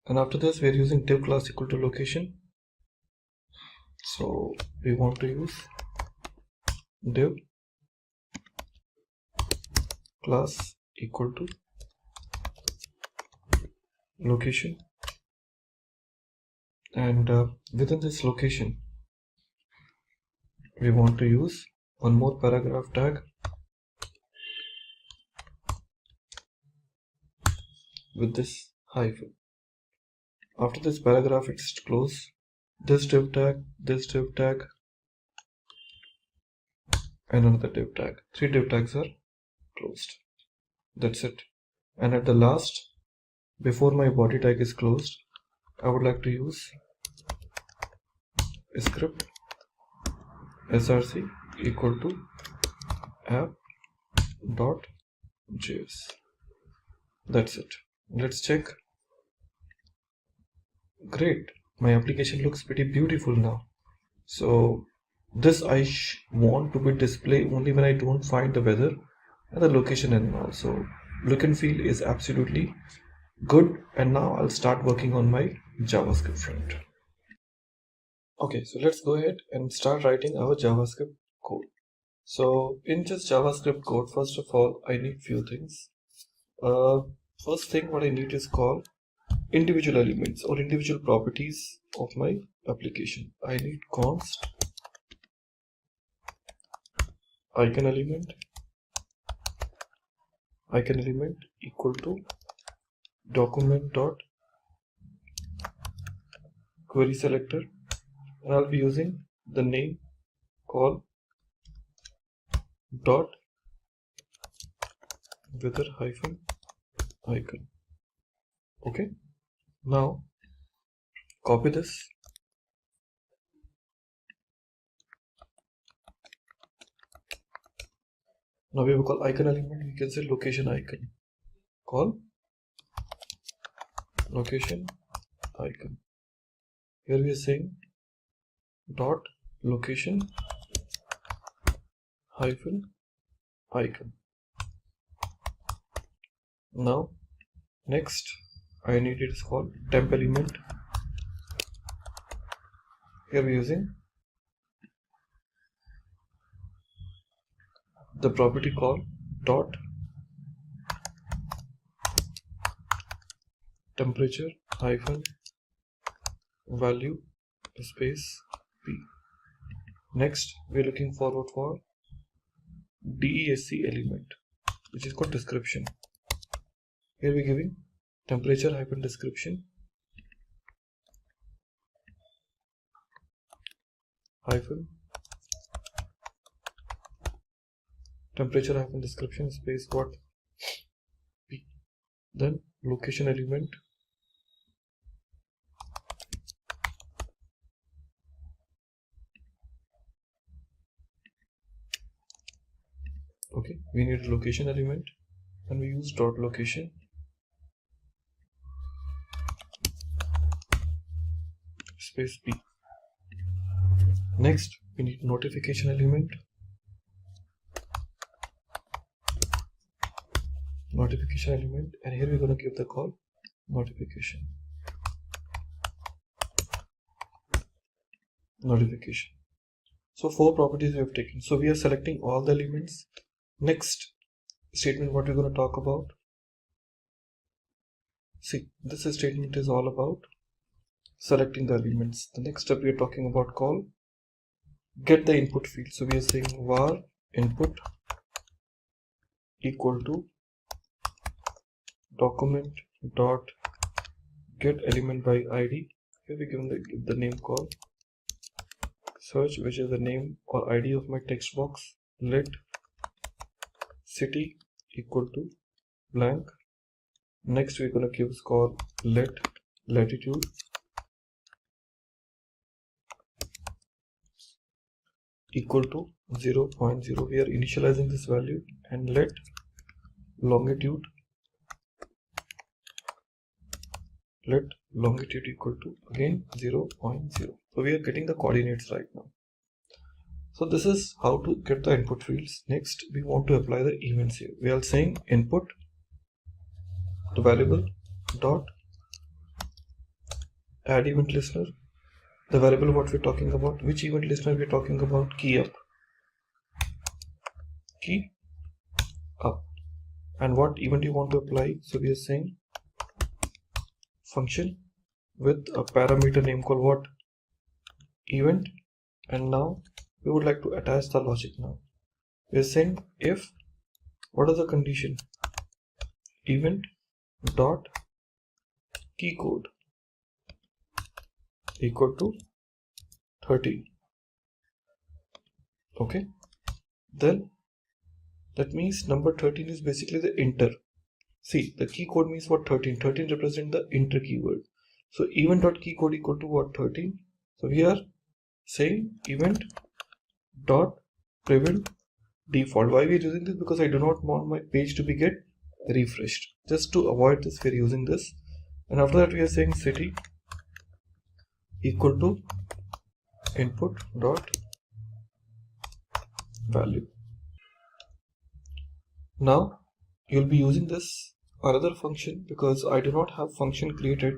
and after this we are using div class equal to location. So we want to use div class equal to location, and within this location we want to use one more paragraph tag with this hyphen. After this paragraph it's closed, this div tag, and another div tag. 3 div tags are closed. That's it. And at the last, before my body tag is closed, I would like to use script src equal to app.js. That's it. Let's check. Great, my application looks pretty beautiful now. So this I want to be display only when I don't find the weather and the location and all. So look and feel is absolutely good, and now I'll start working on my JavaScript front. Okay, so let's go ahead and start writing our JavaScript code. So in just JavaScript code, first of all, I need few things. First thing what I need is call individual elements or individual properties of my application. I need const icon element equal to document dot query selector, and I'll be using the name call dot weather hyphen icon. Okay, now copy this, now we will call icon element, we can say location icon, call location icon. Here we are saying dot location hyphen icon. Now next I need it is called temp element. Here we're using the property called dot temperature hyphen value space p. Next we're looking forward for DESC element, which is called description. Here we're giving temperature hyphen description hyphen temperature hyphen description space what p. Then location element okay, we need a location element and we use dot location space p. Next we need notification element and here we're going to give the call notification. So 4 properties we have taken. So we are selecting all the elements. Next statement what we're going to talk about. See, this statement is all about selecting the elements. The next step we are talking about call get the input field. So we are saying var input equal to document dot get element by id. Here we give the name called search, which is the name or id of my text box. Let city equal to blank. Next we're going to give call let latitude equal to 0.0. We are initializing this value, and let longitude equal to again 0.0. So we are getting the coordinates right now. So this is how to get the input fields. Next we want to apply the events here. We are saying input the variable dot add event listener. The variable what we're talking about, which event listener we're talking about, key up, and what event you want to apply. So we are saying function with a parameter name called what, event, and now we would like to attach the logic. Now we are saying if what is the condition, event dot key code equal to 30. Okay, then that means number 13 is basically the enter. See, the key code means what, 13 represent the enter keyword. So event dot key code equal to what, 13. So we are saying event dot prevent default. Why we are using this? Because I do not want my page to be get refreshed. Just to avoid this, we are using this. And after that we are saying city equal to input dot value. Now you'll be using this another function because I do not have function created.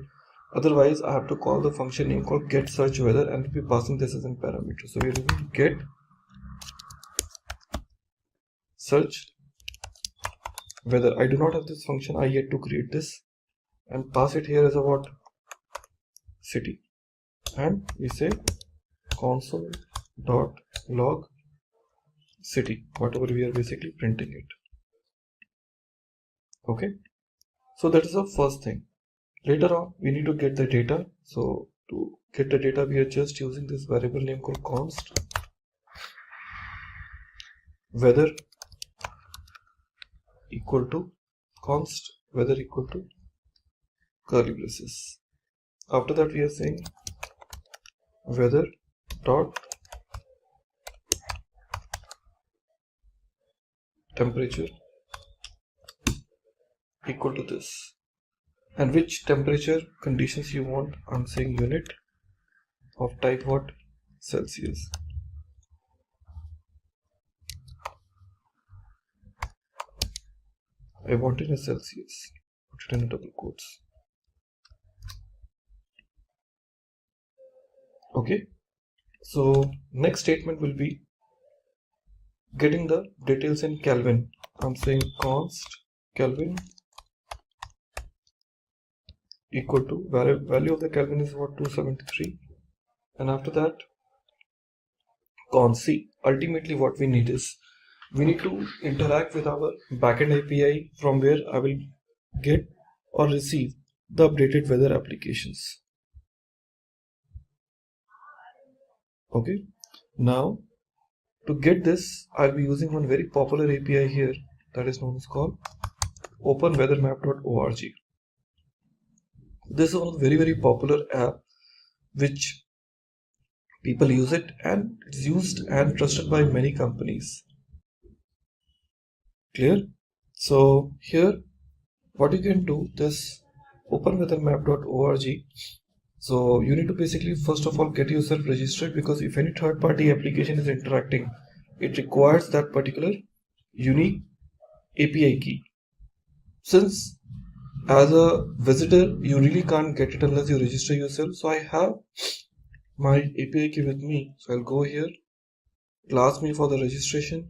Otherwise I have to call the function name called get search weather and we'll be passing this as a parameter. So we're using get search weather. I do not have this function, I yet to create this, and pass it here as a what, city, and we say console dot log city, whatever we are basically printing it. Okay, so that is the first thing. Later on we need to get the data. So to get the data we are just using this variable name called const weather equal to curly braces. After that we are saying weather dot temperature equal to this, and which temperature conditions you want. I'm saying unit of type what, Celsius. I want in a Celsius, put it in double quotes. Okay, so next statement will be getting the details in Kelvin. I'm saying const Kelvin equal to value of the Kelvin is what, 273, and after that const C. Ultimately what we need is we need to interact with our backend API from where I will get or receive the updated weather applications. Okay, now to get this I'll be using one very popular API here that is known as called openweathermap.org. This is one very popular app which people use it, and it's used and trusted by many companies. Clear? So here what you can do, this openweathermap.org, so you need to basically first of all get yourself registered, because if any third-party application is interacting, it requires that particular unique API key. Since as a visitor you really can't get it unless you register yourself, so I have my API key with me, so I'll go here. It'll ask me for the registration.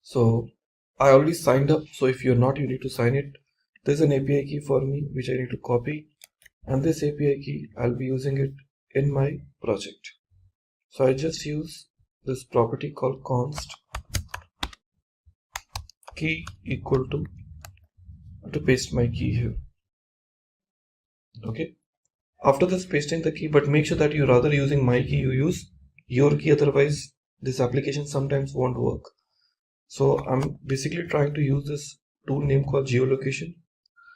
So I already signed up, so if you're not, you need to sign it. There's an API key for me which I need to copy, and this API key I'll be using it in my project. So I just use this property called const key equal to paste my key here. Okay, after this pasting the key, but make sure that you're rather using my key, you use your key, otherwise this application sometimes won't work. So I'm basically trying to use this tool name called geolocation.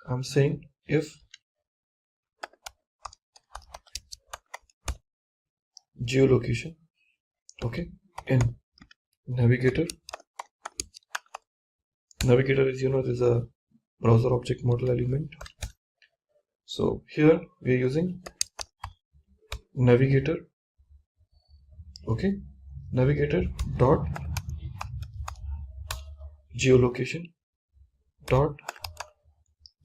I'm saying if geolocation, okay, in navigator is, there's a browser object model element. So here we are using navigator, okay, navigator dot geolocation dot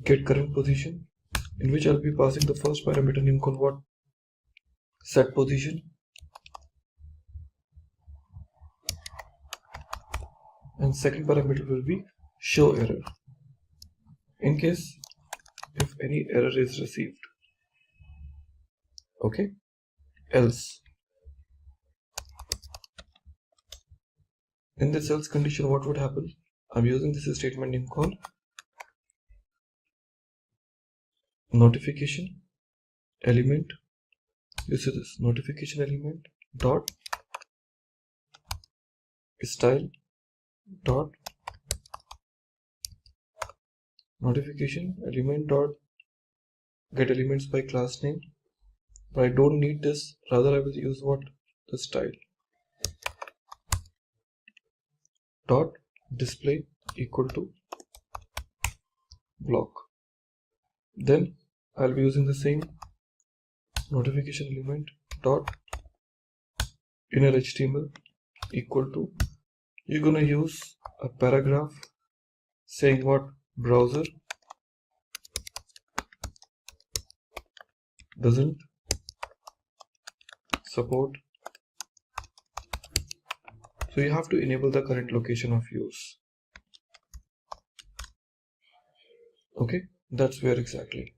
get current position, in which I'll be passing the first parameter name called what, set position, and second parameter will be show error, in case if any error is received. Okay, else, in this else condition what would happen, I'm using this statement name called notification element. You see this notification element dot style dot notification element dot get elements by class name, but I don't need this, rather I will use what, the style dot display equal to block. Then I'll be using the same notification element dot inner HTML equal to, you're gonna use a paragraph saying what, browser doesn't support, so you have to enable the current location of yours. Okay, that's where exactly.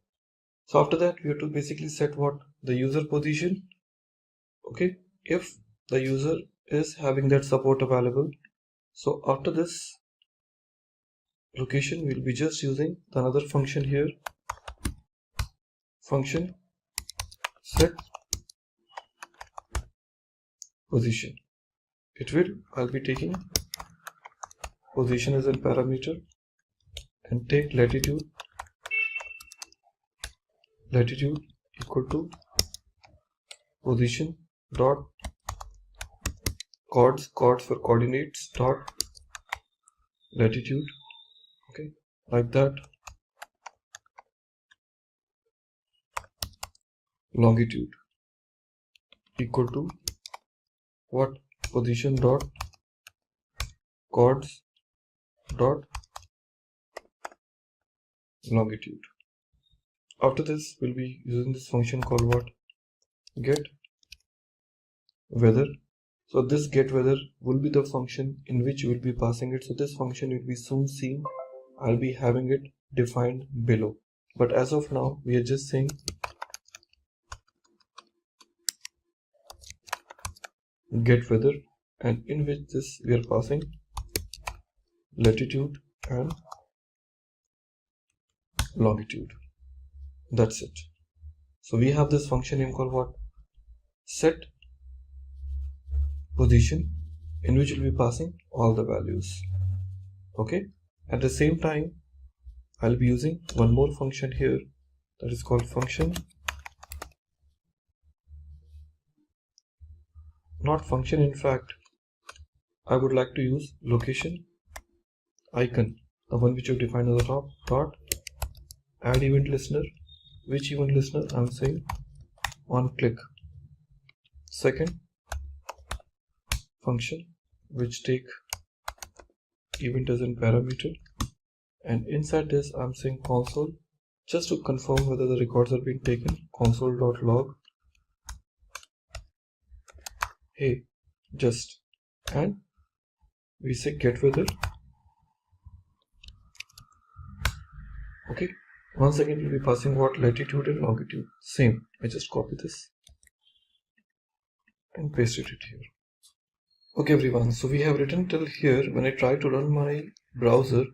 So after that we have to basically set what, the user position. Okay, if the user is having that support available. So after this location we'll be just using another function here, function set position. It will, I'll be taking position as a parameter and take latitude equal to position dot chords for coordinates dot latitude, okay, like that, longitude equal to what, position dot chords dot longitude. After this, we'll be using this function called what? Get weather. So this get weather will be the function in which you will be passing it. So this function will be soon seen. I'll be having it defined below. But as of now, we are just saying get weather, and in which this we are passing latitude and longitude. That's it. So we have this function name called what? Set position, in which we'll be passing all the values. Okay. At the same time, I'll be using one more function here, that is called function. Not function, in fact, I would like to use location icon, the one which you defined at the top, dot add event listener. Which event listener? I'm saying on click. Second function which take event as a parameter, and inside this I'm saying console, just to confirm whether the records are being taken, console.log hey just, and we say get weather. Okay, once again we'll be passing what? Latitude and longitude. Same, I just copy this and pasted it here. Okay everyone, so we have written till here. When I try to run my browser,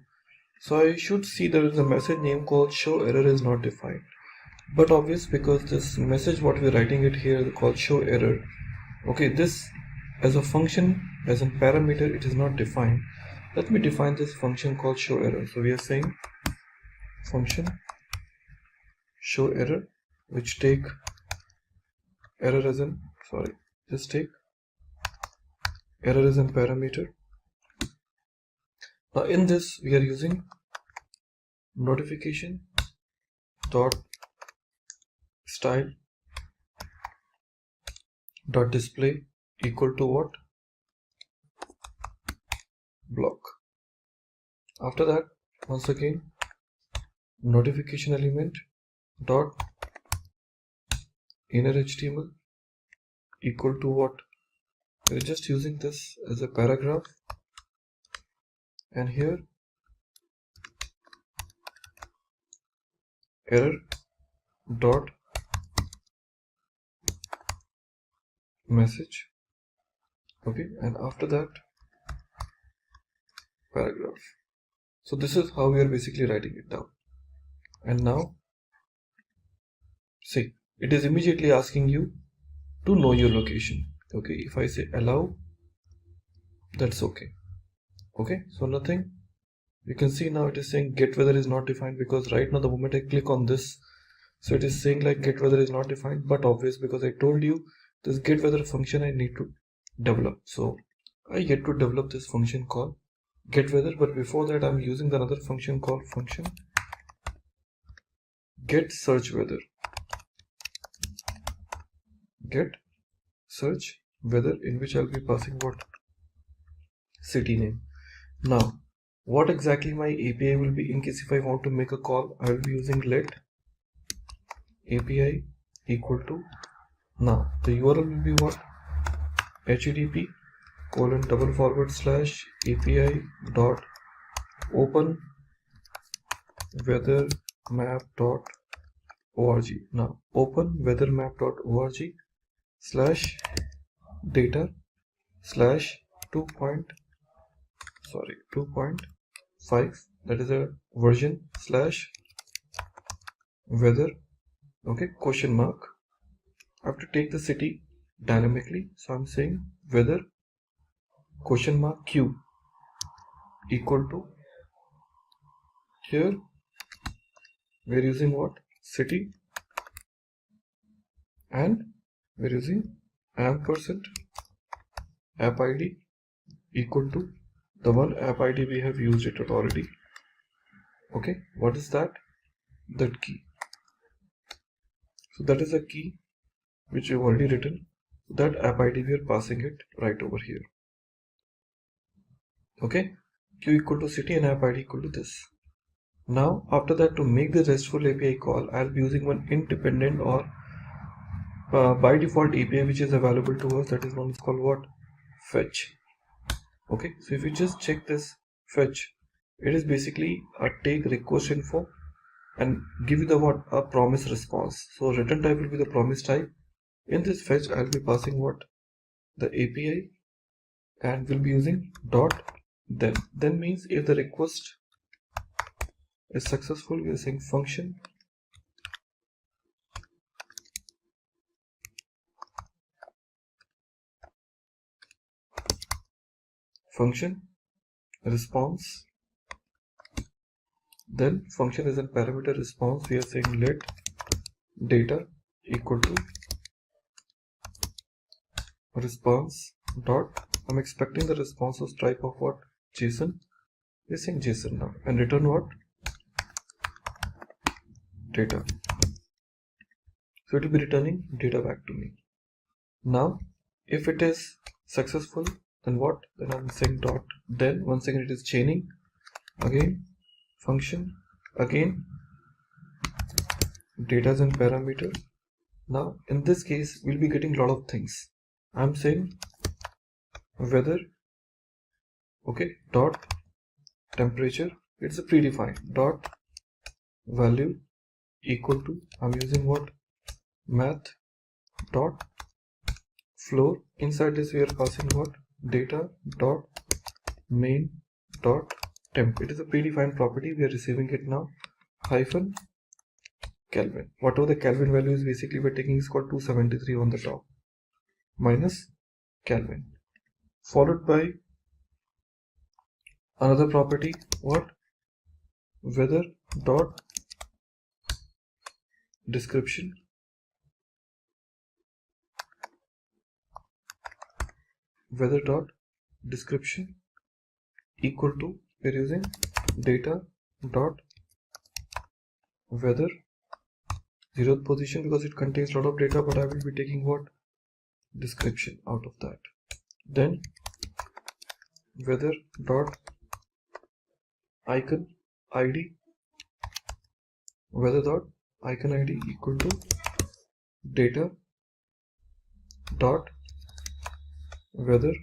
so I should see there is a message name called show error is not defined. But obvious, because this message what we're writing it here called show error, okay, this as a function, as a parameter, it is not defined. Let me define this function called show error. So we are saying function show error, which take error as an, just take error as a parameter. Now in this we are using notification dot style dot display equal to what? Block. After that, once again, notification element dot inner HTML equal to what? We're just using this as a paragraph, and here error dot message. Okay, and after that paragraph. So this is how we are basically writing it down. And now see, it is immediately asking you to know your location. Okay, if I say allow, that's okay. Okay, so nothing. You can see now it is saying get weather is not defined, because right now the moment I click on this, so it is saying like get weather is not defined, but obvious, because I told you this get weather function I need to develop. So I get to develop this function called get weather, but before that I'm using another function called function get search weather. Get search weather, in which I'll be passing what? City name. Now what exactly my API will be, in case if I want to make a call, I will be using let API equal to, now the URL will be what? http :/API dot open weather map dot org. Now open weather map dot org slash data slash 2.5, that is a version, slash weather, okay, question mark. I have to take the city dynamically, so I'm saying weather question mark q equal to, here we're using what? City, and we're using ampersand app id equal to the one app id we have used it already. Okay, what is that? That key. So that is a key which we've already written. That app id we are passing it right over here. Okay, Q equal to city and app ID equal to this. Now after that, to make the RESTful API call, I'll be using one independent or by default API which is available to us, that is known as called what? Fetch. Okay, so if you just check this fetch, it is basically a take request info and give you the what? A promise response. So return type will be the promise type. In this fetch, I'll be passing what? The API, and we'll be using dot then. Then means if the request is successful, we are saying function response. Then function is a parameter response. We are saying let data equal to response dot. I'm expecting the response of type of what? JSON. We're saying JSON now, and return what? Data. So it will be returning data back to me. Now if it is successful, then what? Then I'm saying dot. Then once again it is chaining, again function, again data as a parameter. Now in this case we'll be getting a lot of things. I'm saying weather, okay, dot temperature, it's a predefined, dot value equal to, I'm using what? Math dot floor. Inside this we are passing what? Data dot main dot temp. It is a predefined property. We are receiving it now. Hyphen Kelvin. Whatever the Kelvin value is, basically we're taking is called 273 on the top, minus Kelvin, followed by another property, what? Weather dot description, weather dot description equal to, we're using data dot weather 0th position because it contains a lot of data, but I will be taking what? Description out of that. Then weather dot icon ID, weather dot icon ID equal to data dot weather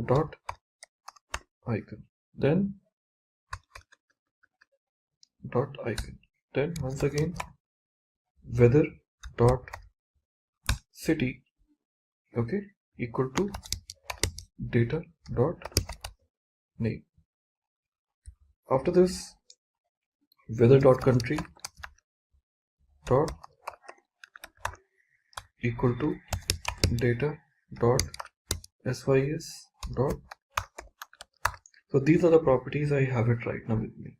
dot icon, then dot icon, then once again weather dot city, okay, equal to data dot name. After this, weather dot country dot equal to data dot sys dot. So these are the properties. I have it right now with me.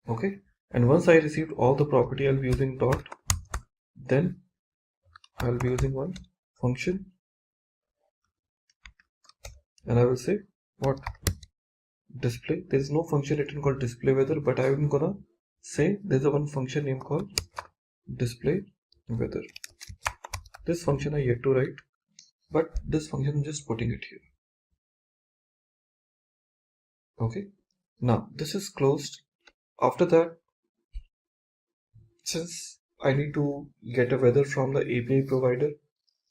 Okay, and once I received all the property, I'll be using dot, then I'll be using one function, and I will say what? Display. There is no function written called display weather, but I'm gonna say there's a one function name called display weather. This function I yet to write, but this function I'm just putting it here. Okay, now this is closed. After that, since I need to get a weather from the API provider,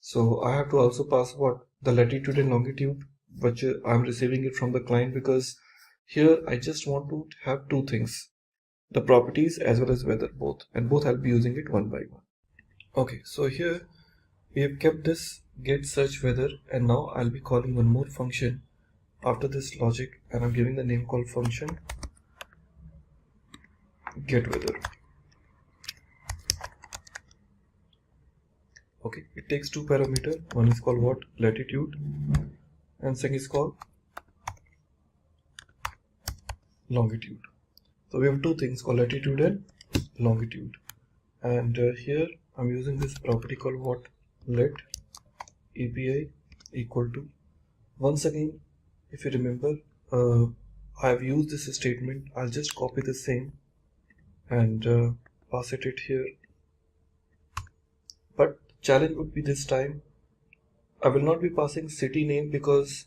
so I have to also pass what? The latitude and longitude, which I'm receiving it from the client, because here I just want to have two things, the properties as well as weather, both, and both I'll be using it one by one. Okay, so here we have kept this get search weather, and now I'll be calling one more function after this logic, and I'm giving the name called function get weather. Okay, it takes two parameters. One is called what? Latitude, and second is called longitude. So we have two things called latitude and longitude, and here I'm using this property called what? Let API equal to, once again, if you remember, I have used this statement. I'll just copy the same and pass it here, but challenge would be this time I will not be passing city name, because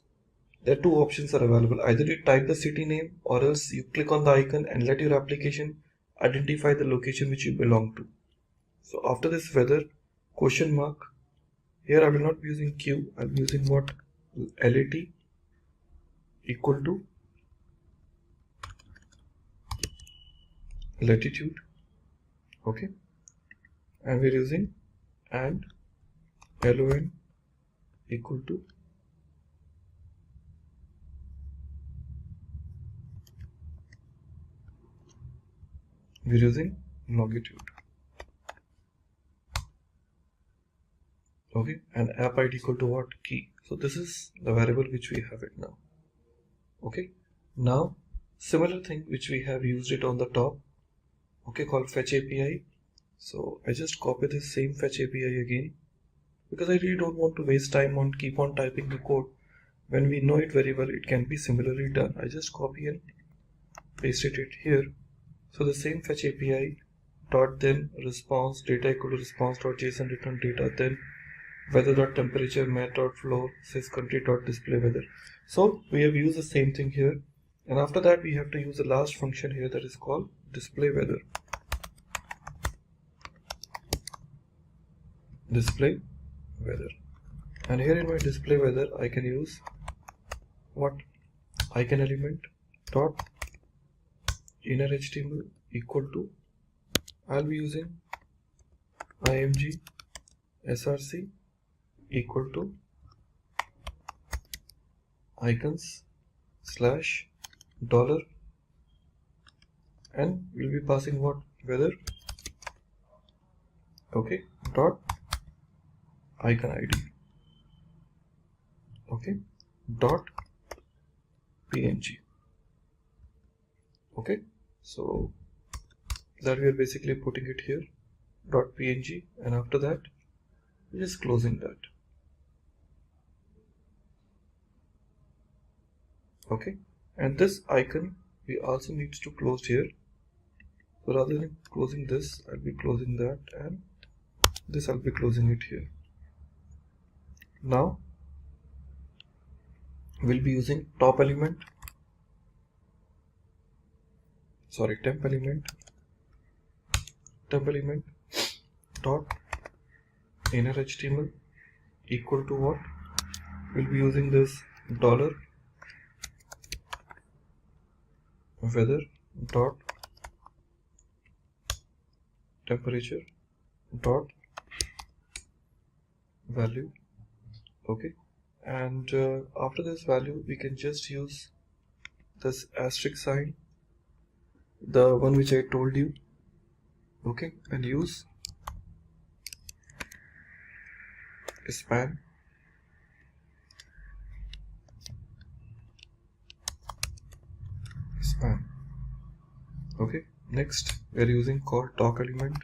there are two options are available. Either you type the city name or else you click on the icon and let your application identify the location which you belong to. So after this weather, question mark, here I will not be using Q, I will be using what? LAT equal to latitude, okay, and we're using and LON equal to we're using longitude, okay, and app ID equal to what? Key. So this is the variable which we have it now, okay. Now similar thing which we have used it on the top, okay, called fetch API. So I just copy this same fetch API again because I really don't want to waste time on keep on typing the code. When we know it very well, it can be similarly done. I just copy and paste it here. So the same fetch API dot then response data equal to response dot JSON return data, then weather dot temperature mat dot floor says country dot display weather. So we have used the same thing here, and after that we have to use the last function here that is called display weather. Display weather, and here in my display weather I can use what? Icon element dot inner HTML equal to, I'll be using img src equal to icons slash dollar, and we'll be passing what? Weather, okay, dot icon ID, okay, dot png, okay. So that we are basically putting it here, dot png, and after that we're just closing that, okay. And this icon we also needs to close here, so rather than closing this, I'll be closing that, and this I'll be closing it here. Now we'll be using temp element dot inner HTML equal to what? We'll be using this dollar weather dot temperature dot value, okay. And after this value we can just use this asterisk sign, the one which I told you, okay, and use span, okay. Next we are using called talk element,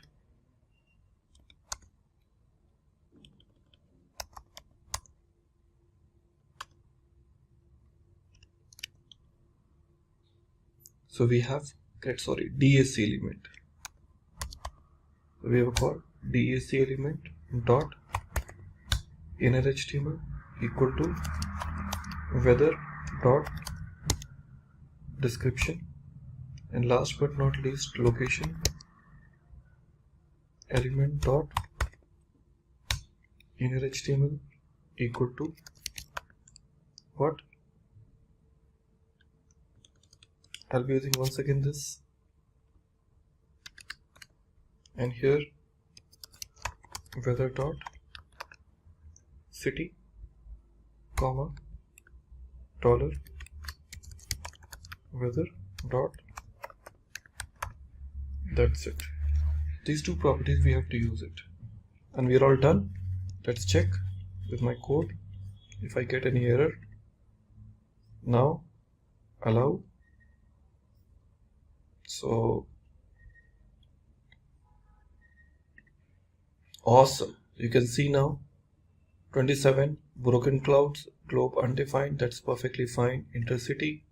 so we have DAC element, so we have called DAC element dot inner HTML equal to weather dot description, and last but not least location element dot inner HTML equal to what? I'll be using once again this, and here weather dot city comma dollar weather dot, that's it. These two properties we have to use it, and we are all done. Let's check with my code if I get any error. Now allow, so awesome, you can see now 27 broken clouds, globe undefined, that's perfectly fine. Intercity,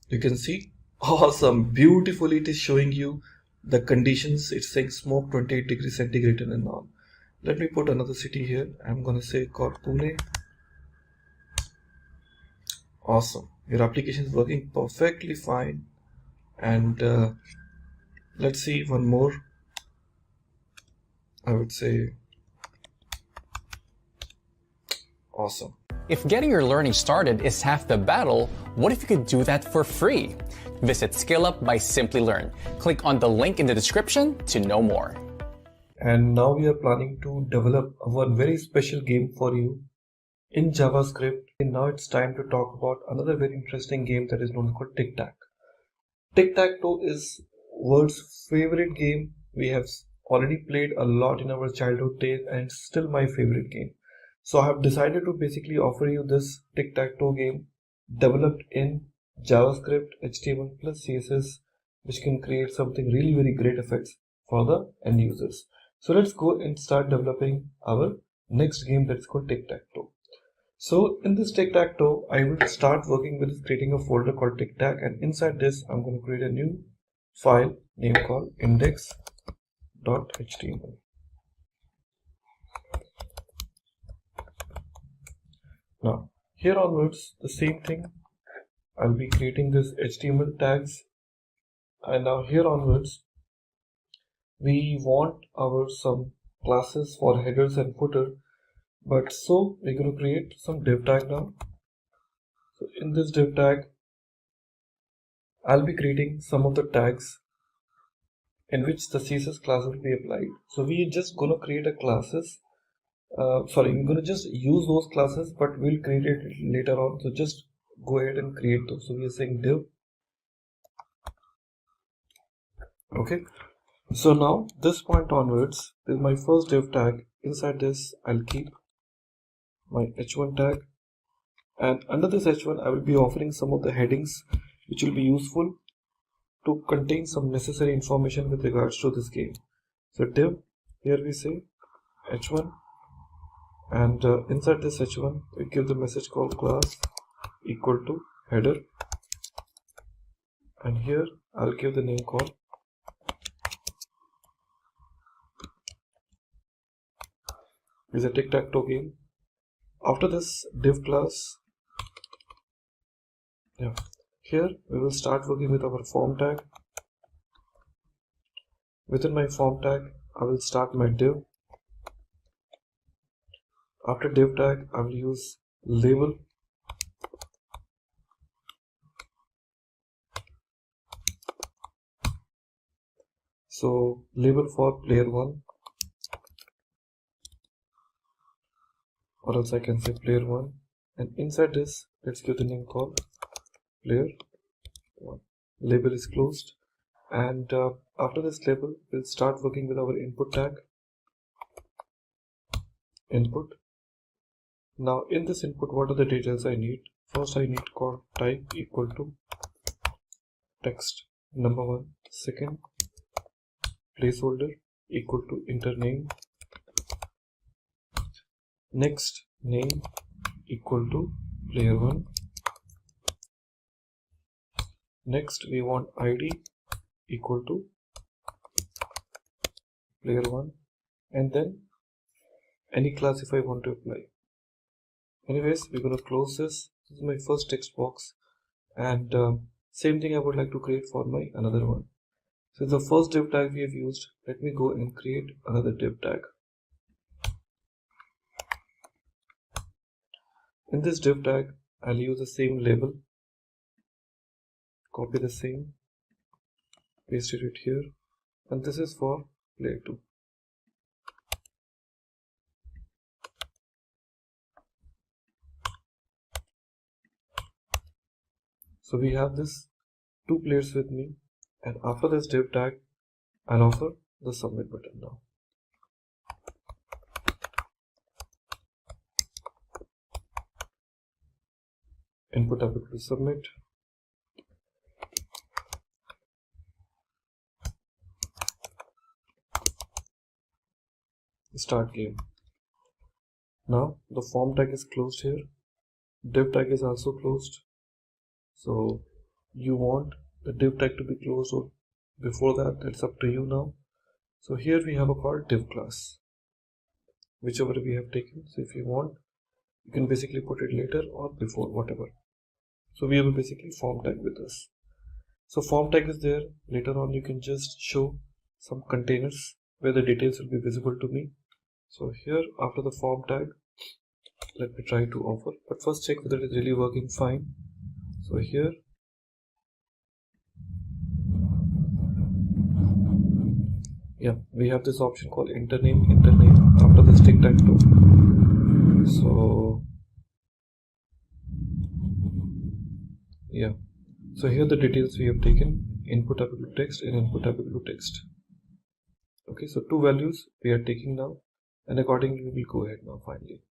you can see, awesome, beautifully it is showing you the conditions. It's saying smoke 28 degrees centigrade and all. Let me put another city here. I'm gonna say called Pune. Awesome. Your application is working perfectly fine. And let's see one more. I would say awesome.
If getting your learning started is half the battle, what if you could do that for free? Visit SkillUp by Simply Learn. Click on the link in the description to know more.
And now we are planning to develop one very special game for you in JavaScript. And now it's time to talk about another very interesting game that is known called Tic-tac. Tic-tac-toe is world's favorite game. We have already played a lot in our childhood days and it's still my favorite game. So I have decided to basically offer you this tic-tac-toe game developed in JavaScript, HTML plus CSS, which can create something really very great effects for the end users. So let's go and start developing our next game that's called tic-tac-toe. So in this tic-tac-toe, I will start working with creating a folder called tic-tac, and inside this I'm going to create a new file name called index.html. Now, here onwards, the same thing. I'll be creating this HTML tags, and now here onwards, we want our some classes for headers and footer. But so we're going to create some div tag now. So in this div tag, I'll be creating some of the tags in which the CSS class will be applied. So we're just going to create a classes. We're going to just use those classes, but we'll create it later on. So just go ahead and create those. So we are saying div. Okay. So now this point onwards, this is my first div tag. Inside this, I'll keep my h1 tag, and under this h1 I will be offering some of the headings which will be useful to contain some necessary information with regards to this game. So div, here we say h1, and inside this h1 we give the message called class equal to header, and here I'll give the name called is a tic-tac-toe game. After this div class, here we will start working with our form tag. Within my form tag, I will start my div. After div tag, I will use label. So label for player 1, or else I can say player 1, and inside this let's give the name called player 1. Label is closed, and after this label we'll start working with our input tag, input. Now in this input, what are the details I need? First I need called type equal to text number 1. Second, placeholder equal to enter name. Next, name equal to player 1. Next, we want ID equal to player 1, and then any class if I want to apply. Anyways, we're going to close this. This is my first text box, and same thing I would like to create for my another one. So the first div tag we have used, let me go and create another div tag. In this div tag, I'll use the same label, copy the same, paste it here, and this is for player 2. So we have this 2 players with me, and after this div tag, I'll offer the submit button now. Input able to submit. Start game. Now the form tag is closed here. Div tag is also closed. So you want the div tag to be closed or before that, that's up to you now. So here we have a called div class. whichever we have taken. So if you want, you can basically put it later or before, whatever. So we have a basically form tag with us. So form tag is there. Later on you can just show some containers where the details will be visible to me. So here after the form tag, let me try to offer, but first check whether it is really working fine. So here we have this option called enter name after this tic-tac-toe. So so here the details we have taken, inputable text and inputable text. Okay, so two values we are taking now, and accordingly we will go ahead now. Finally,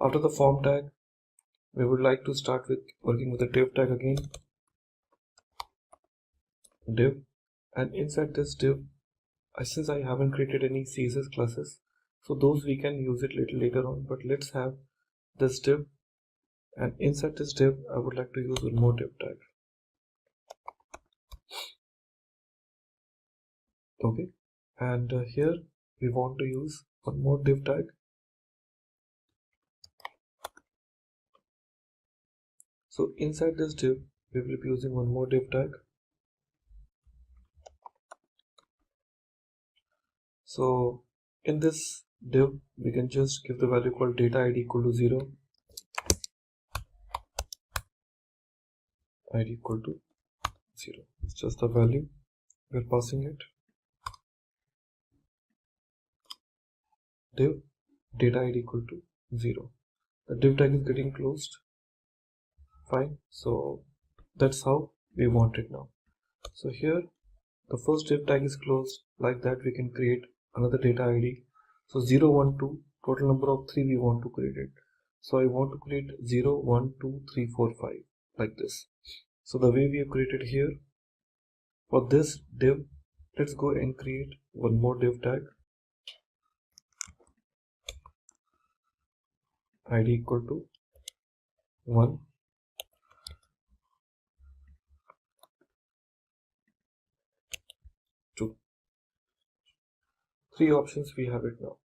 after the form tag, we would like to start with working with the div tag again, div, and inside this div, since I haven't created any CSS classes, so those we can use it little later on, but let's have this div, and inside this div I would like to use one more div tag. Okay, and here we want to use one more div tag. So inside this div we will be using one more div tag. So in this div we can just give the value called data id equal to 0, id equal to 0. It's just the value we are passing it. Div data id equal to 0. The div tag is getting closed. Fine. So that's how we want it now. So here the first div tag is closed. Like that we can create another data id. So 0, 1, 2, total number of 3 we want to create it. So I want to create 0, 1, 2, 3, 4, 5 like this. So the way we have created here, for this div, let's go and create one more div tag, id equal to 1, 2. 3 options we have it now.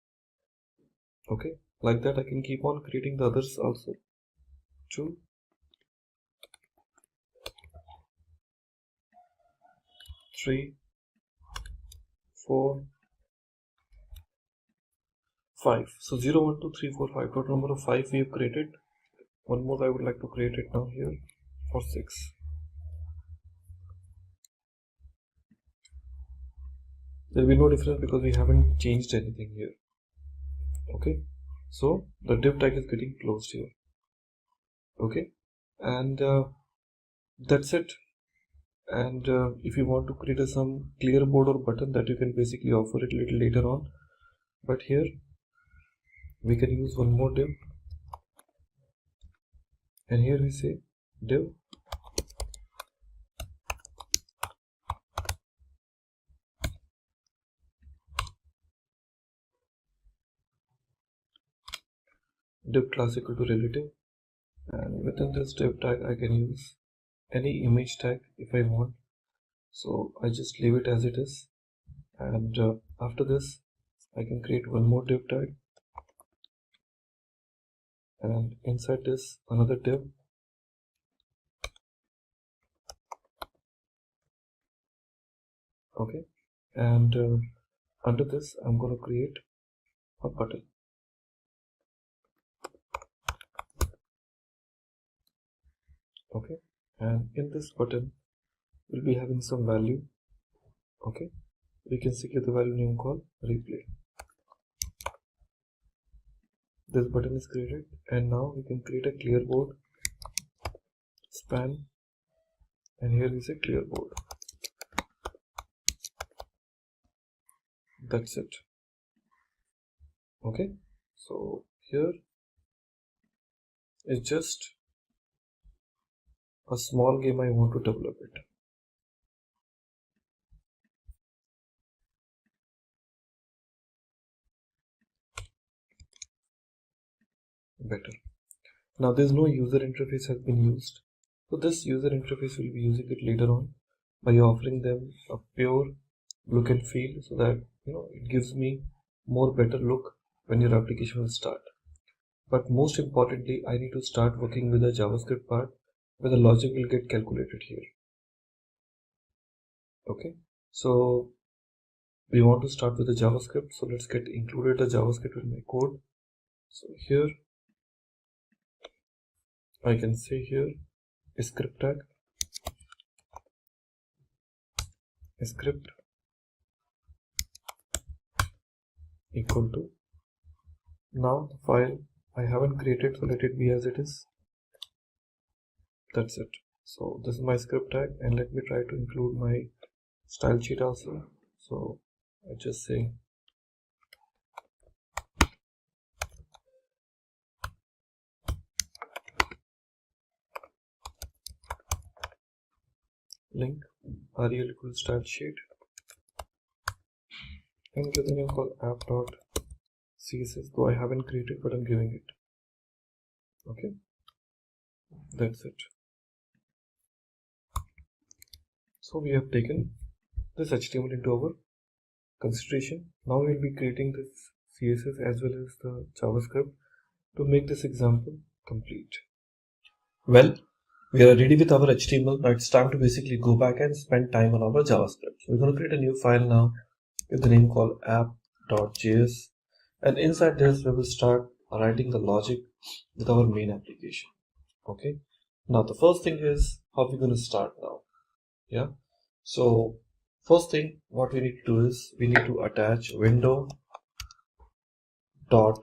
Okay, like that I can keep on creating the others also. 2, 3, 4, 5. So 0, 1, 2, 3, 4, 5. Total number of 5 we have created. One more I would like to create it now here for 6. There will be no difference because we haven't changed anything here. Okay, so the div tag is getting closed here. Okay, and that's it. And if you want to create some clear board or button, that you can basically offer it a little later on, but here we can use one more div, and here we say div class equal to relative, and within this div tag I can use any image tag if I want. So I just leave it as it is, and after this I can create one more div tag, and inside this another div, okay, and under this I'm going to create a button. Okay, and in this button we'll be having some value. Okay, we can give the value name called replay. This button is created, and now we can create a clear board span, and here is a clear board. That's it. Okay, so here is just a small game I want to develop it. Better. Now there's no user interface has been used, so this user interface will be using it later on by offering them a pure look and feel, so that it gives me more better look when your application will start. But most importantly, I need to start working with the JavaScript part where the logic will get calculated here. Okay, so we want to start with the JavaScript, so let's get included the JavaScript in my code. So here I can say here script tag, script equal to, now the file I haven't created, so let it be as it is. That's it. So this is my script tag, and let me try to include my style sheet also. So I just say link rel equals style sheet and give the name called app.css, though I haven't created, but I'm giving it. Okay, that's it. So we have taken this HTML into our consideration. Now we'll be creating this CSS as well as the JavaScript to make this example complete. Well, we are ready with our HTML. Now it's time to basically go back and spend time on our JavaScript. So we're going to create a new file now with the name called app.js, and inside this we will start writing the logic with our main application. Okay, now the first thing is how we're going to start now. Yeah, so first thing what we need to do is we need to attach window dot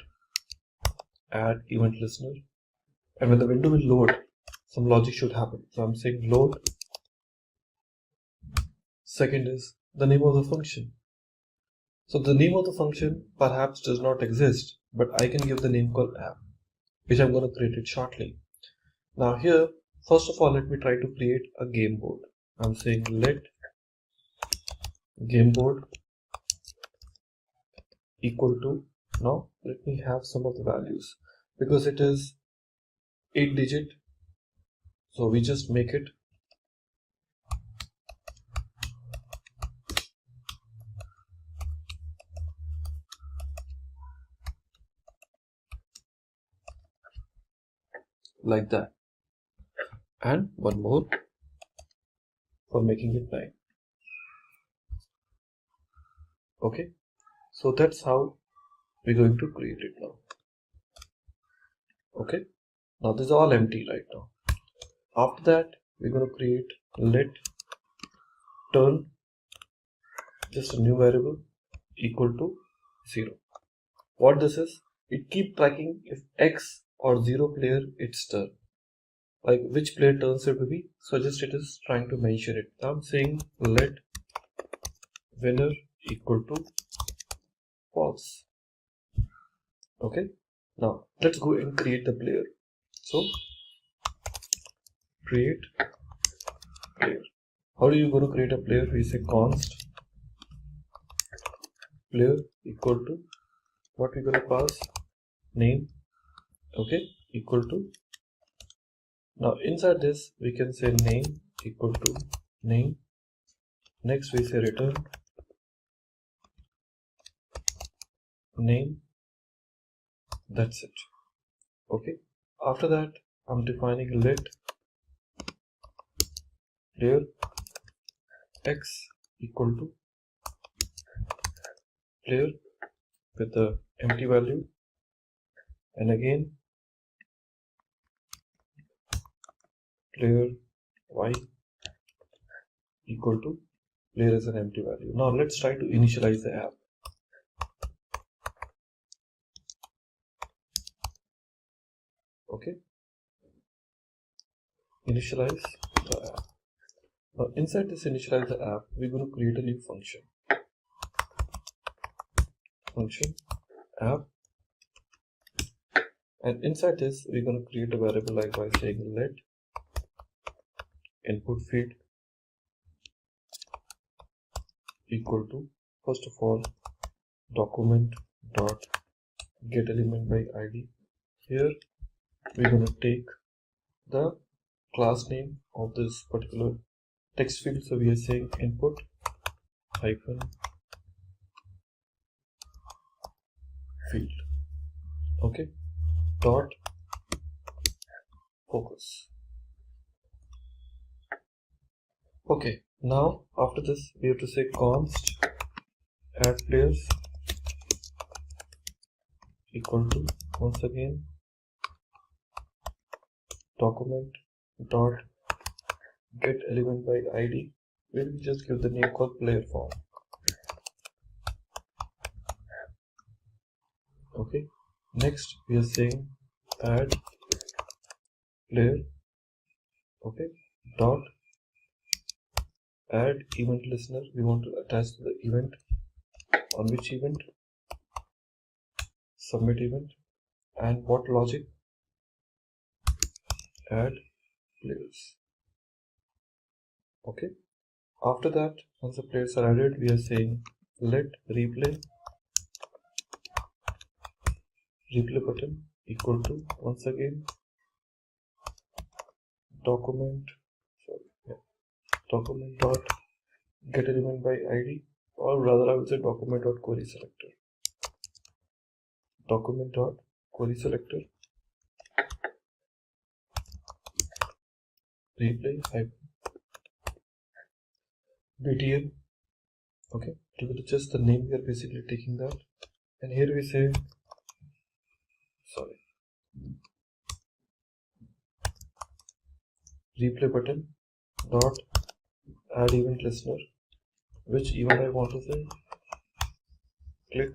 add event listener, and when the window will load, some logic should happen. So I'm saying load. Second is the name of the function. So the name of the function perhaps does not exist, but I can give the name called app, which I'm going to create it shortly. Now here, first of all, let me try to create a game board. I'm saying let game board equal to, now let me have some of the values because it is 8-digit, so we just make it like that, and one more for making it 9. Okay, so that's how we're going to create it now. Okay, now this is all empty right now. After that, we're going to create let turn, just a new variable, equal to 0. What this is, it keep tracking if X or 0 player its turn, like which player turns it to be, so just it is trying to mention it. I'm saying let winner equal to false. Okay, now let's go and create the player. So create player. How are you going to create a player? We say const player equal to what we're going to pass, name. Okay, equal to, now inside this we can say name equal to name. Next we say return name. That's it. Okay, after that I'm defining let player x equal to player with the empty value, and again player y equal to player as an empty value. Now let's try to initialize the app. Okay, initialize the app. Now inside this initialize the app, we're going to create a new function app, and inside this we're going to create a variable like by saying let input field equal to, first of all, document dot get element by id. Here we're going to take the class name of this particular text field, so we are saying input hyphen field. Okay, dot focus. Okay, now after this we have to say const add players equal to, once again, document dot get element by id. We'll just give the name called player form. Okay, next we are saying add player. Okay, dot add event listener. We want to attach the event. On which event? Submit event. And what logic? Add players. Okay, after that, once the players are added, we are saying let replay button equal to, once again, document dot get element by id, or rather I will say document dot query selector. Document dot query selector replay btn. Okay, to be just the name, we are basically taking that, and here we say replay button dot add event listener. Which event I want to say? Click.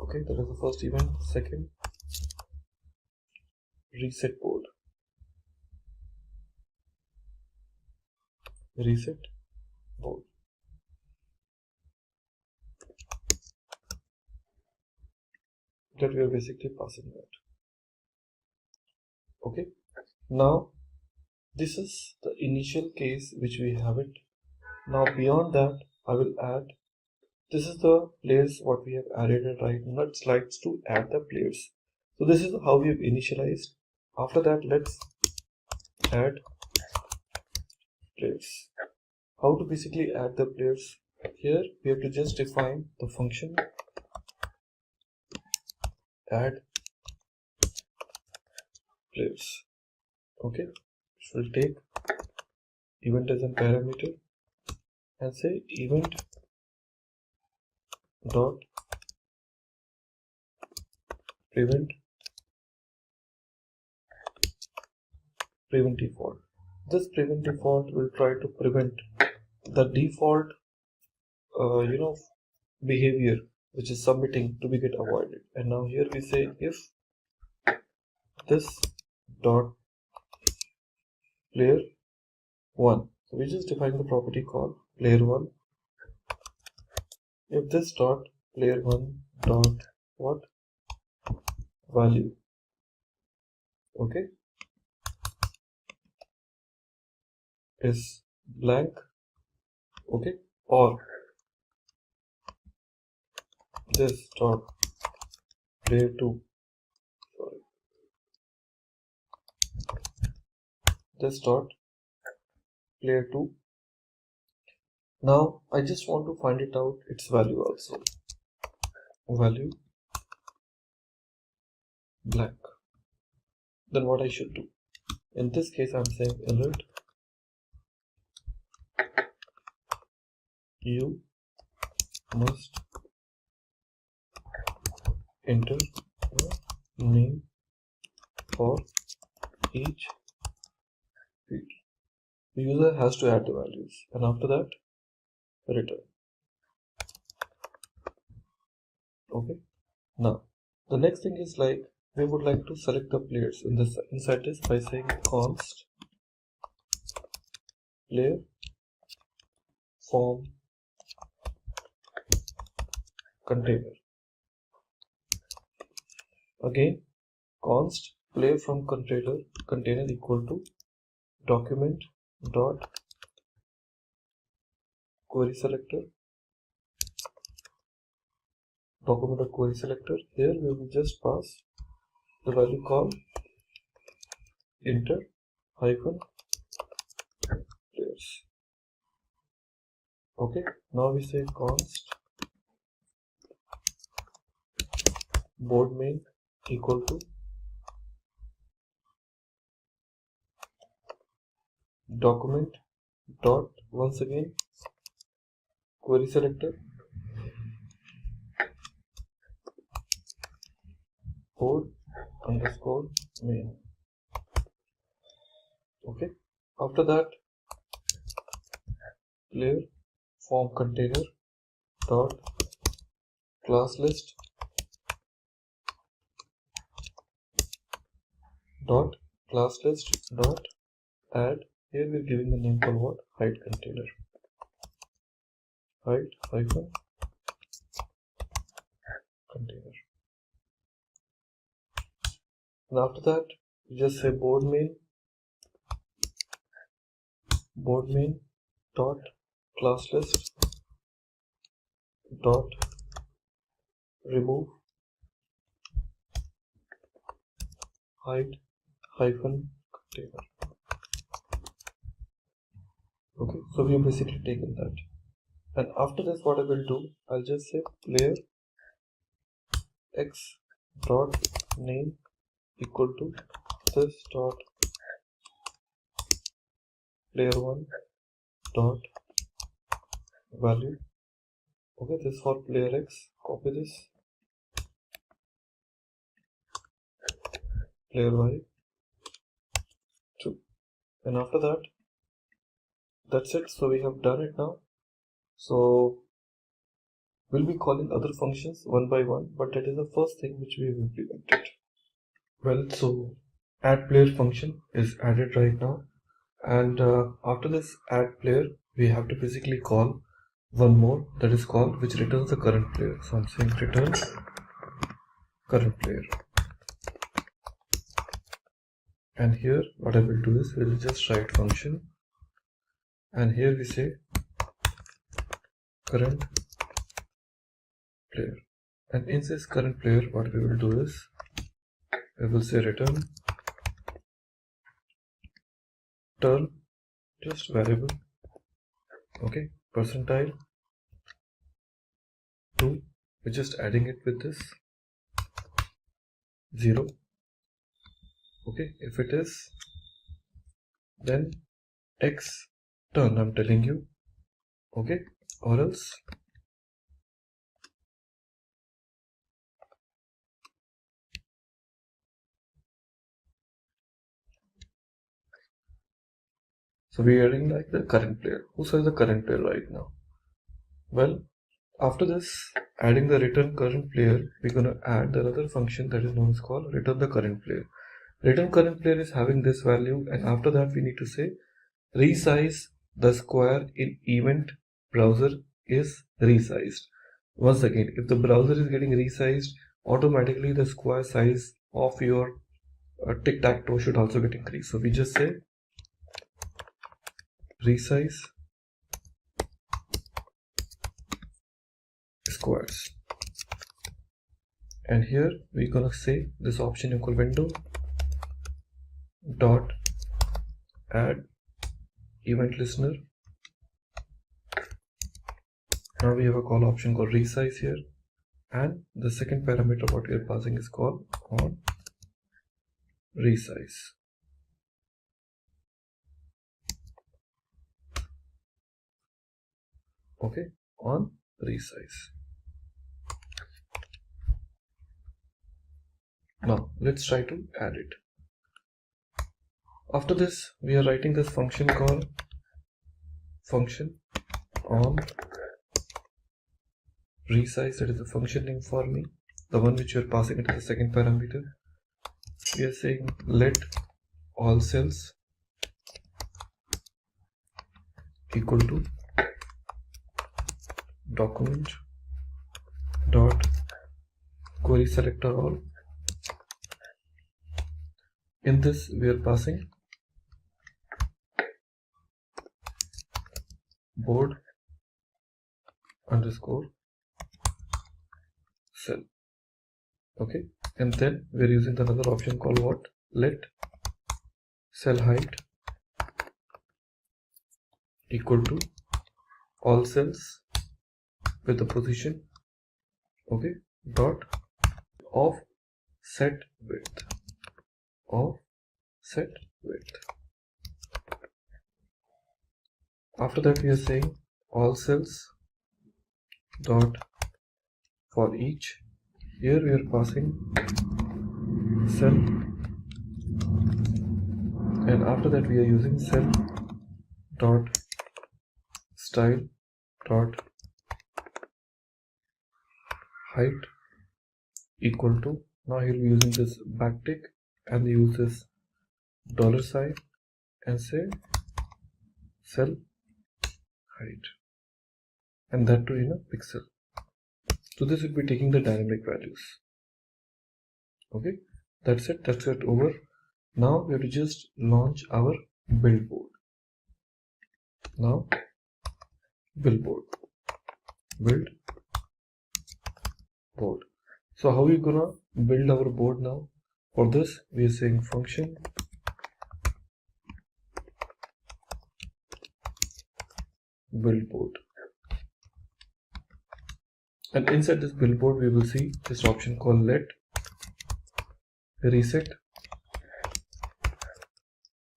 Okay, that is the first event. Second, reset board. Reset board. That we are basically passing that. Okay, now this is the initial case which we have it. Now beyond that, I will add, this is the players what we have added it right now. It slides to add the players. So this is how we have initialized. After that, let's add players. How to basically add the players? Here we have to just define the function add players. Okay, which will take event as a parameter and say event dot prevent default. This prevent default will try to prevent the default behavior which is submitting to be get avoided. And now here we say if this dot player 1, so we just define the property called player 1. If this dot player 1 dot what value, okay, is blank, okay, or this dot player 2, this dot player 2. Now I just want to find it out its value also. Value blank. Then what I should do? In this case I'm saying alert, you must enter the name for each field. The user has to add the values, and after that return. Okay, now the next thing is like we would like to select the players in this inside this by saying const player form container. Again, const player from container equal to document dot query selector. Document dot query selector. Here we will just pass the value called enter hyphen players. Okay, now we say const board main equal to document dot once again query selector board underscore main. Okay, after that player form container dot class list dot class list dot add. Here we're giving the name called what? Height container. Height hyphen container. And after that, you just say board main dot class list dot remove height hyphen container. Okay, so we have basically taken that. And after this, what I will do, I'll just say player x dot name equal to this dot player 1 dot value. Okay, this for player x. Copy this. Player y 2. And after that, that's it. So we have done it now. So we'll be calling other functions one by one, but that is the first thing which we have implemented. Well, so add player function is added right now, and after this add player we have to basically call one more, that is called, which returns the current player. So I'm saying return current player, and here what I will do is we'll just write function, and here we say current player, and in this current player what we will do is we will say return term just variable, okay, percentile 2, we're just adding it with this 0. Okay, if it is, then x turn, I'm telling you, okay, or else so we are adding like the current player. Who says the current player right now? Well, after this adding the return current player, we're going to add another function that is known as called return the current player. Return current player is having this value, and after that we need to say resize the square in event browser is resized. Once again, if the browser is getting resized, automatically the square size of your tic-tac-toe should also get increased. So we just say resize squares, and here we're gonna say this option equal window dot add event listener. Now we have a call option called resize here, and the second parameter what we are passing is called on resize. Okay, on resize. Now let's try to add it. After this we are writing this function called function on resize. That is the function name for me, the one which we are passing into the second parameter. We are saying let all cells equal to document dot query selector all. In this we are passing board underscore cell. Okay, and then we are using another option called what? Let cell height equal to all cells with the position, okay, dot offset width. Offset width. After that we are saying all cells dot for each. Here we are passing cell, and after that we are using cell dot style dot height equal to, now here we are using this backtick and use this dollar sign and say cell height, and that too in a pixel. So this will be taking the dynamic values. Okay, that's it over. Now we have to just launch our build board. Now build board. So how are we gonna build our board now? For this we are saying function build board, and inside this build board we will see this option called let reset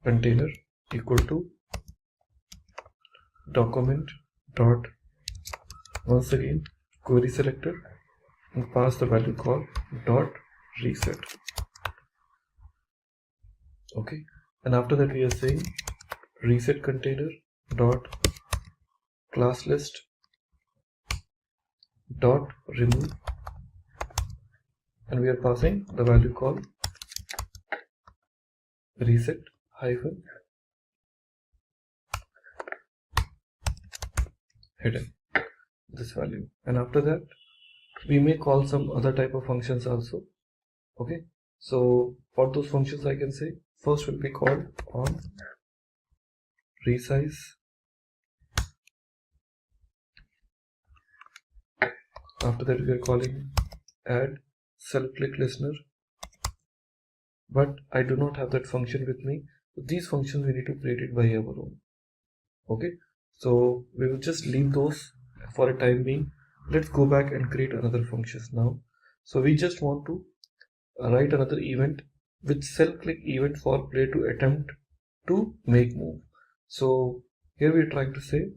container equal to document dot, once again query selector, and pass the value called dot reset. Okay, and after that we are saying reset container dot class list dot remove, and we are passing the value called reset hyphen hidden, this value. And after that we may call some other type of functions also. Okay, so for those functions I can say first will be called on resize. After that we are calling add cell click listener, but I do not have that function with me. So these functions we need to create it by our own. Okay, so we will just leave those for a time being. Let's go back and create another functions now. So we just want to write another event with cell click event for player to attempt to make move. So here we are trying to say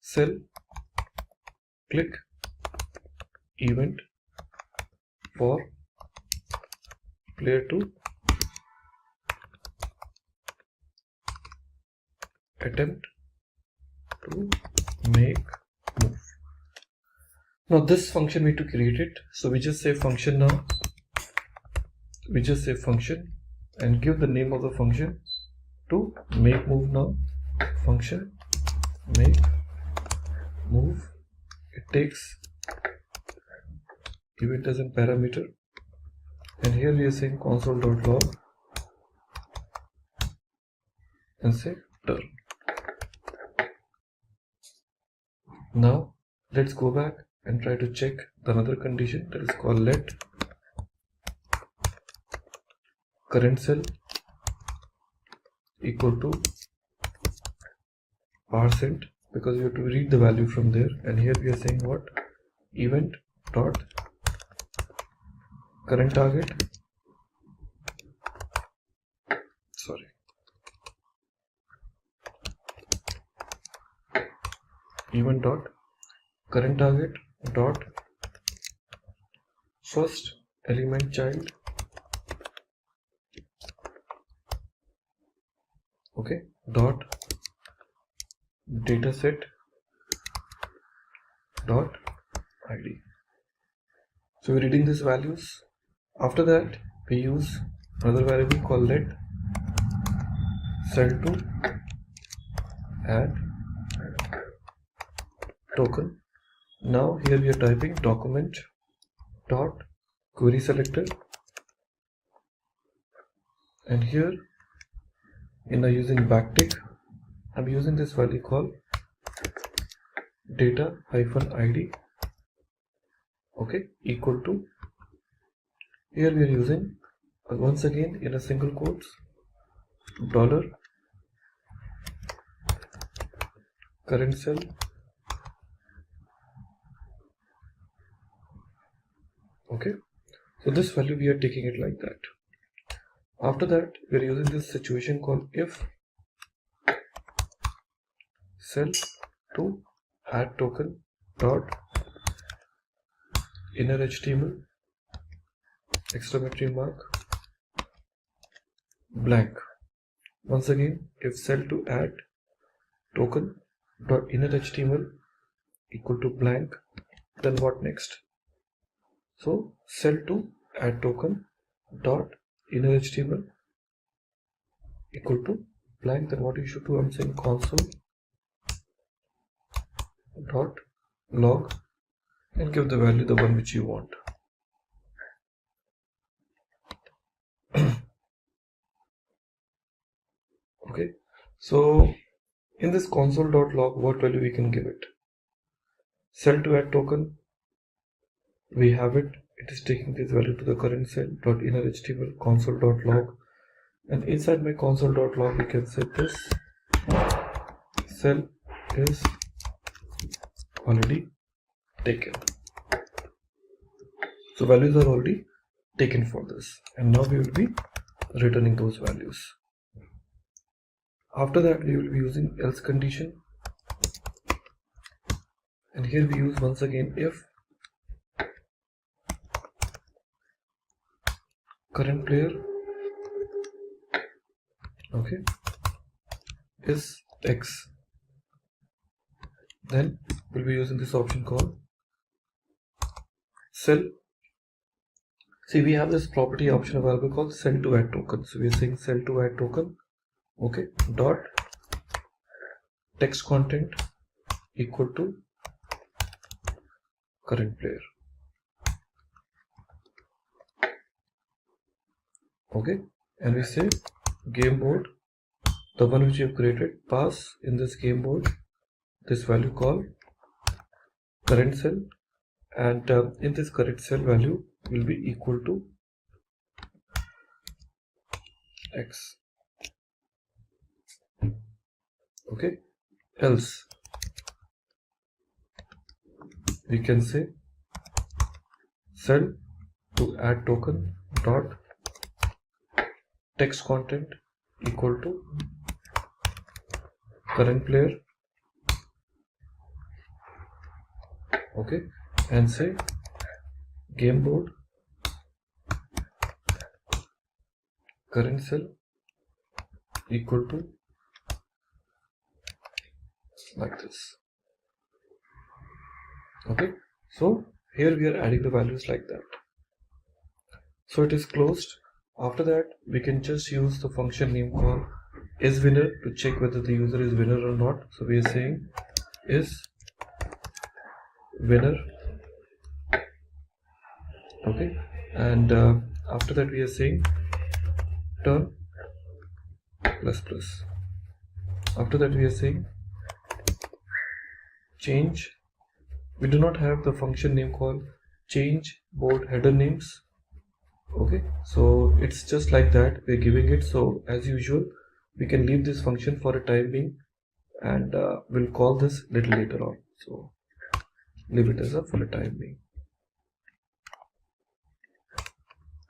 cell click event for player to attempt to make move. Now this function we need to create it, so we just say function now. We just say function and give the name of the function to make move now. Function make move. It takes event as a parameter, and here we are saying console.log and say turn. Now let's go back and try to check the another condition, that is called let current cell equal to %, because we have to read the value from there, and here we are saying what, event dot current target, event dot current target dot first element child. Okay, dot dataset dot id. So we're reading these values. After that we use another variable called let cell to add token. Now here we are typing document dot query selector, and here in using backtick I'm using this value called data hyphen id. Okay, equal to, here we are using once again in a single quotes dollar current cell Okay, so this value we are taking it like that. After that, we are using this situation called if cell to add token dot inner HTML exclamatory mark blank. Once again, if cell to add token dot inner HTML equal to blank, then what next? So cell to add token dot inner HTML equal to blank, then what you should do? I'm saying console dot log and give the value the one which you want. Okay, so in this console.log, what value we can give it? Cell to add token, we have it. It is taking this value to the current cell dot inner HTML console.log, and inside my console.log we can set this cell is already taken. So values are already taken for this, and now we will be returning those values. After that, we will be using else condition, and here we use once again if current player, okay, is X, then we'll be using this option called cell. See, we have this property option available called cell to add token. So we are saying cell to add token, okay, dot text content equal to current player. Okay, and we say game board, the one which you have created, pass in this game board this value called current cell, and in this current cell value will be equal to X. Okay, else we can say cell to add token dot text content equal to current player, okay, and say game board current cell equal to like this. Okay, so here we are adding the values like that. So it is closed. After that, we can just use the function name called isWinner to check whether the user is winner or not. So we are saying is winner, okay, and after that we are saying turn plus plus. After that we are saying change. We do not have the function name called change board header names. Okay, so it's just like that we're giving it. So as usual, we can leave this function for a time being, and we'll call this little later on. So leave it as a for a time being.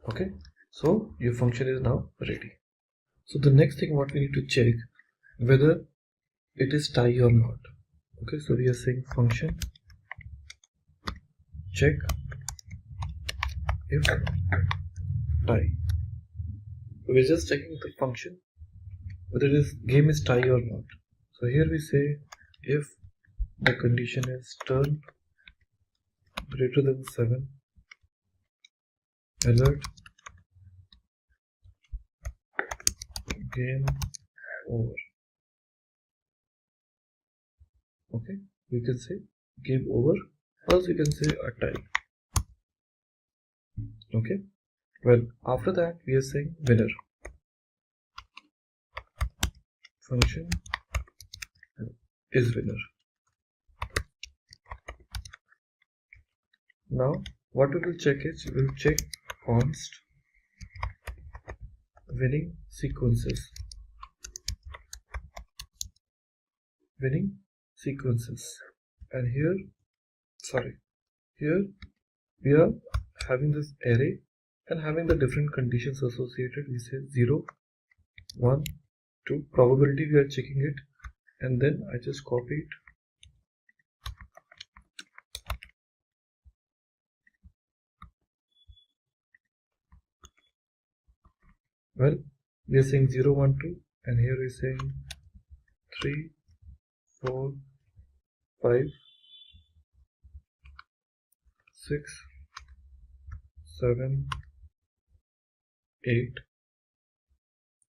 Okay, so your function is now ready. So the next thing what we need to check whether it is tie or not. Okay, so we are saying function check if tie. We're just checking the function whether this game is tie or not. So here we say if the condition is turn greater than 7, alert, game over. Okay, we can say game over, or else we can say a tie. Okay, well, after that we are saying winner. Function is winner. Now what we will check is we will check const winning sequences. Winning sequences, and here we are having this array and having the different conditions associated. We say 0, 1, 2, probability we are checking it, and then I just copy it. Well, we are saying 0, 1, 2, and here we are saying 3, 4, 5, 6, 7, 8,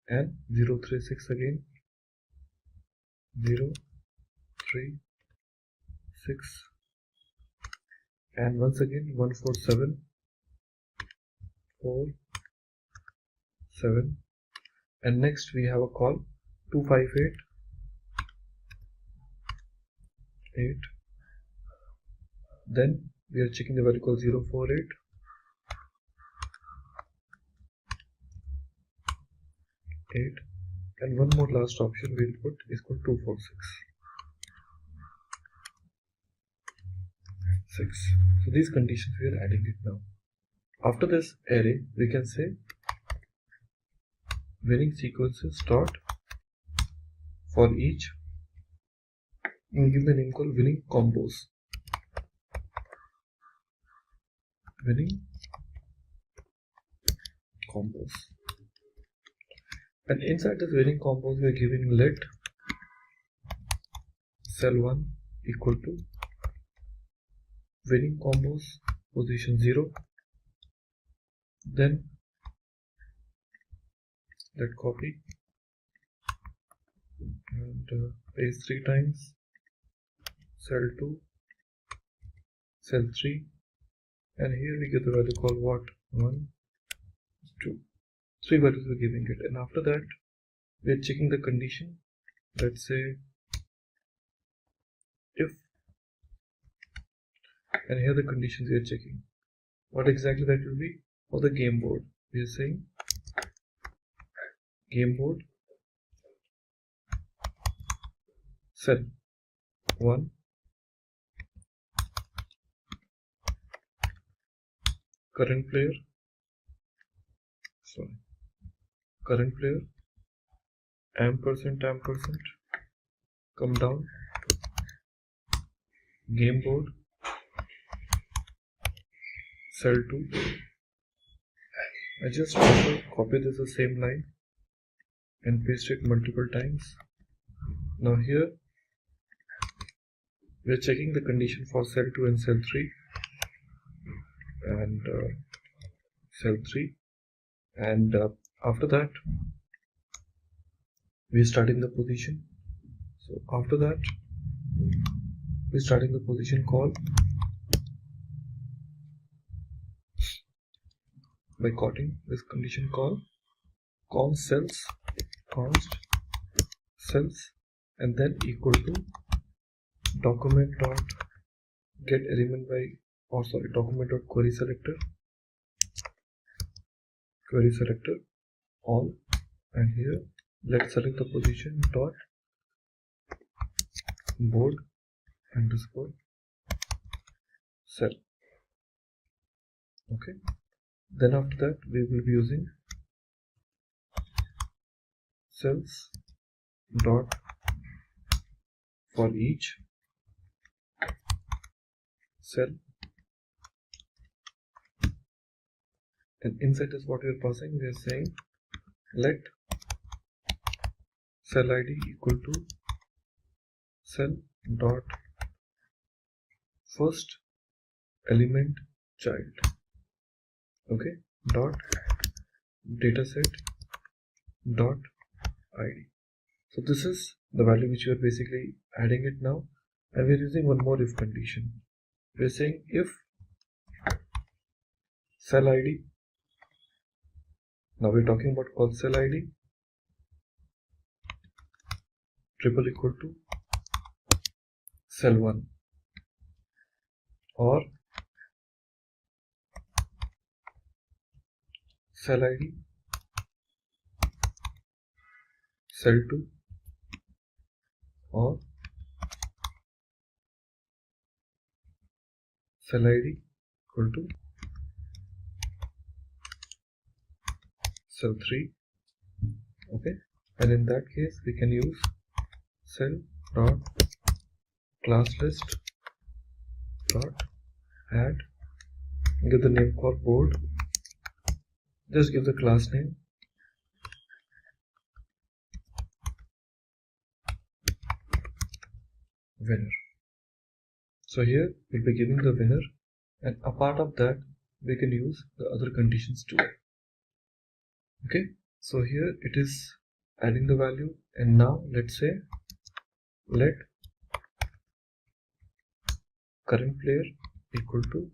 and 0, 3, 6 again. 0, 3, 6, and once again 1, 4, 7, 4, 7, and next we have a call 258, 8. Then we are checking the value called 048, 8, and one more last option we'll put is called 246, 6. So these conditions we are adding it now. After this array, we can say winning sequences dot for each, and give the name called winning combos. Winning combos. And inside this winning combos, we are giving let cell1 equal to winning combos position 0. Then let copy and paste 3 times cell 2, cell 3, and here we get the value called what? 1, 2. 3 values we're giving it, and after that we are checking the condition. Let's say if, and here the conditions we are checking. What exactly that will be? For the game board, we are saying game board cell 1 current player ampersand come down game board cell 2. I just also copy this the same line and paste it multiple times. Now here we are checking the condition for cell 2 and cell 3 and cell 3, and after that we are starting the position. So after that we are starting the position call by calling this condition call const cells and then equal to document dot get element by document dot query selector all, and here let's select the position dot board underscore cell. Okay, then after that we will be using cells dot for each cell, and inside is what we are passing. We are saying let cell id equal to cell dot first element child. Okay, dot dataset dot id. So this is the value which we are basically adding it now, and we are using one more if condition. We are saying if cell id, now we are talking about call cell id triple equal to cell 1 or cell id cell 2 or cell id equal to cell 3. Okay, and in that case we can use cell dot class list dot add, give the name called board, just give the class name winner. So here we'll be giving the winner, and a part of that we can use the other conditions too. Okay, so here it is adding the value, and now let's say let current player equal to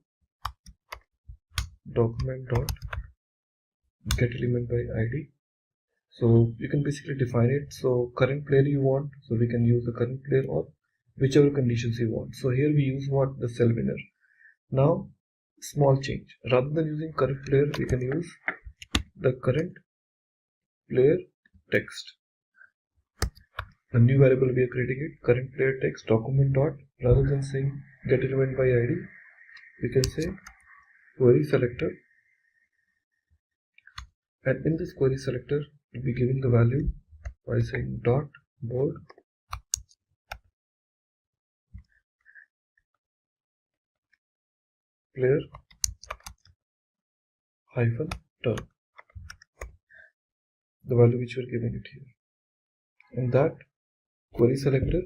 document dot get element by id. So you can basically define it. So current player you want, so we can use the current player or whichever conditions you want. So here we use what? The cell winner. Now small change, rather than using current player we can use the current player text. The new variable we are creating it, current player text document dot, rather than saying get element by id we can say query selector, and in this query selector we'll be giving the value by saying dot board player hyphen term, the value which we are giving it here. And that query selector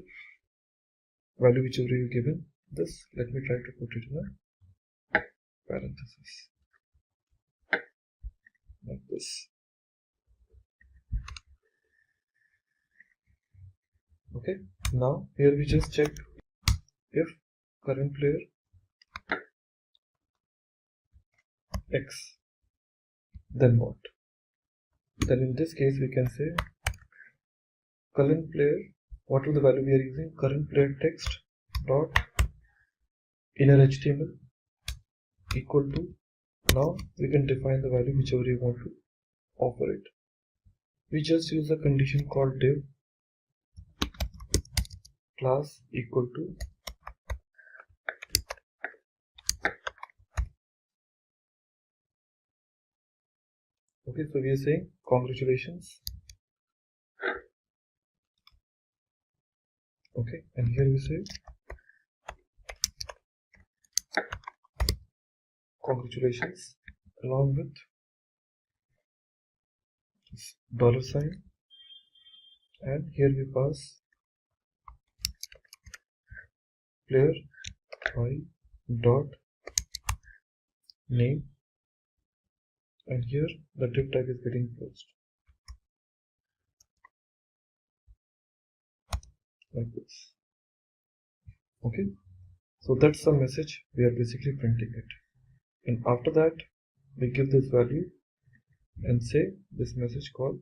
value whichever you given this, let me try to put it in a parenthesis like this. Okay, now here we just check if current player x, then what? Then in this case we can say current player, whatever the value we are using, current player text dot inner HTML equal to, now we can define the value whichever you want to offer it. We just use a condition called div class equal to okay, so we are saying congratulations. Okay, and here we say congratulations along with dollar sign, and here we pass player by dot name, and here the div tag is getting closed like this. Okay, so that's the message we are basically printing it, and after that we give this value and say this message called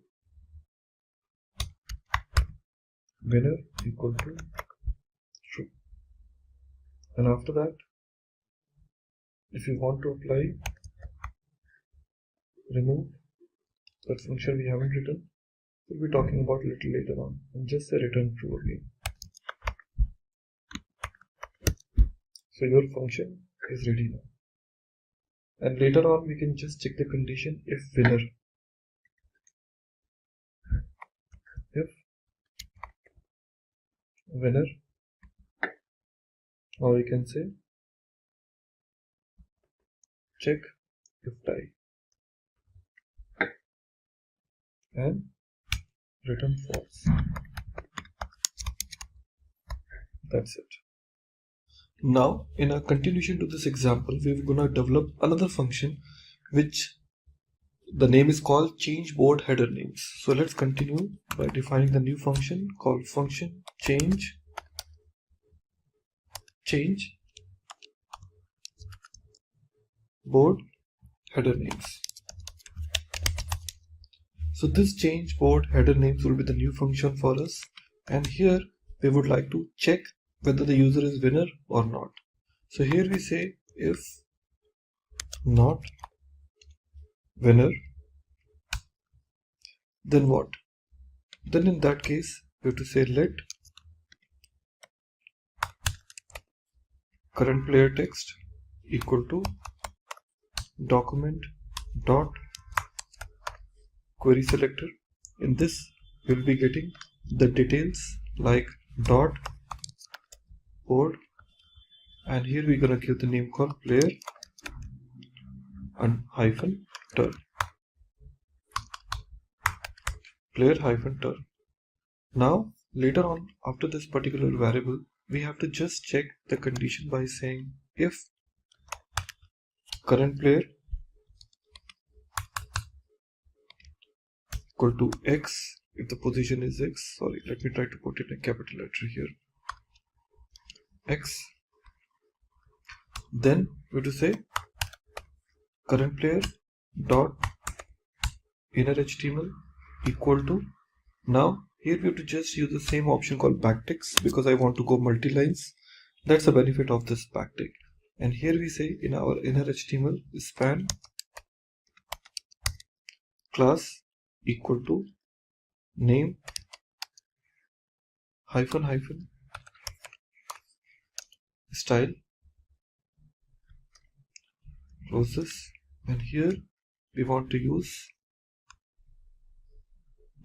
winner equal to true, and after that if you want to apply remove that function we haven't written, we'll be talking about a little later on, and just say return true again. So your function is ready now, and later on we can just check the condition if winner, if winner, or we can say check if tie and return false. That's it. Now in a continuation to this example, we're gonna develop another function which the name is called change board header names. So let's continue by defining the new function called function change board header names. So this change board header names will be the new function for us, and here we would like to check whether the user is winner or not. So here we say if not winner, then what? Then in that case we have to say let current player text equal to document dot query selector. In this we'll be getting the details like dot board, and here we're gonna give the name called player and hyphen turn. Player hyphen turn. Now later on, after this particular variable, we have to just check the condition by saying if current player equal to x, if the position is x, sorry, let me try to put it in capital letter here, x, then we have to say current player dot inner HTML equal to, now here we have to just use the same option called backticks because I want to go multi-lines. That's the benefit of this backtick. And here we say in our inner HTML span class equal to name hyphen hyphen style, close this, and here we want to use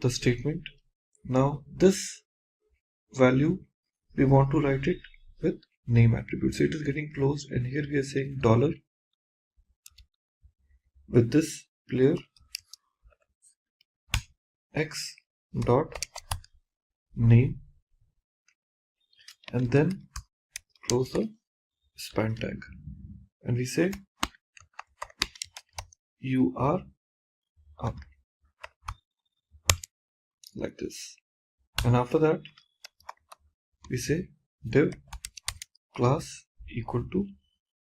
the statement. Now this value we want to write it with name attribute, so it is getting closed, and here we are saying dollar with this player x dot name, and then close the span tag, and we say you are up, like this. And after that we say div class equal to,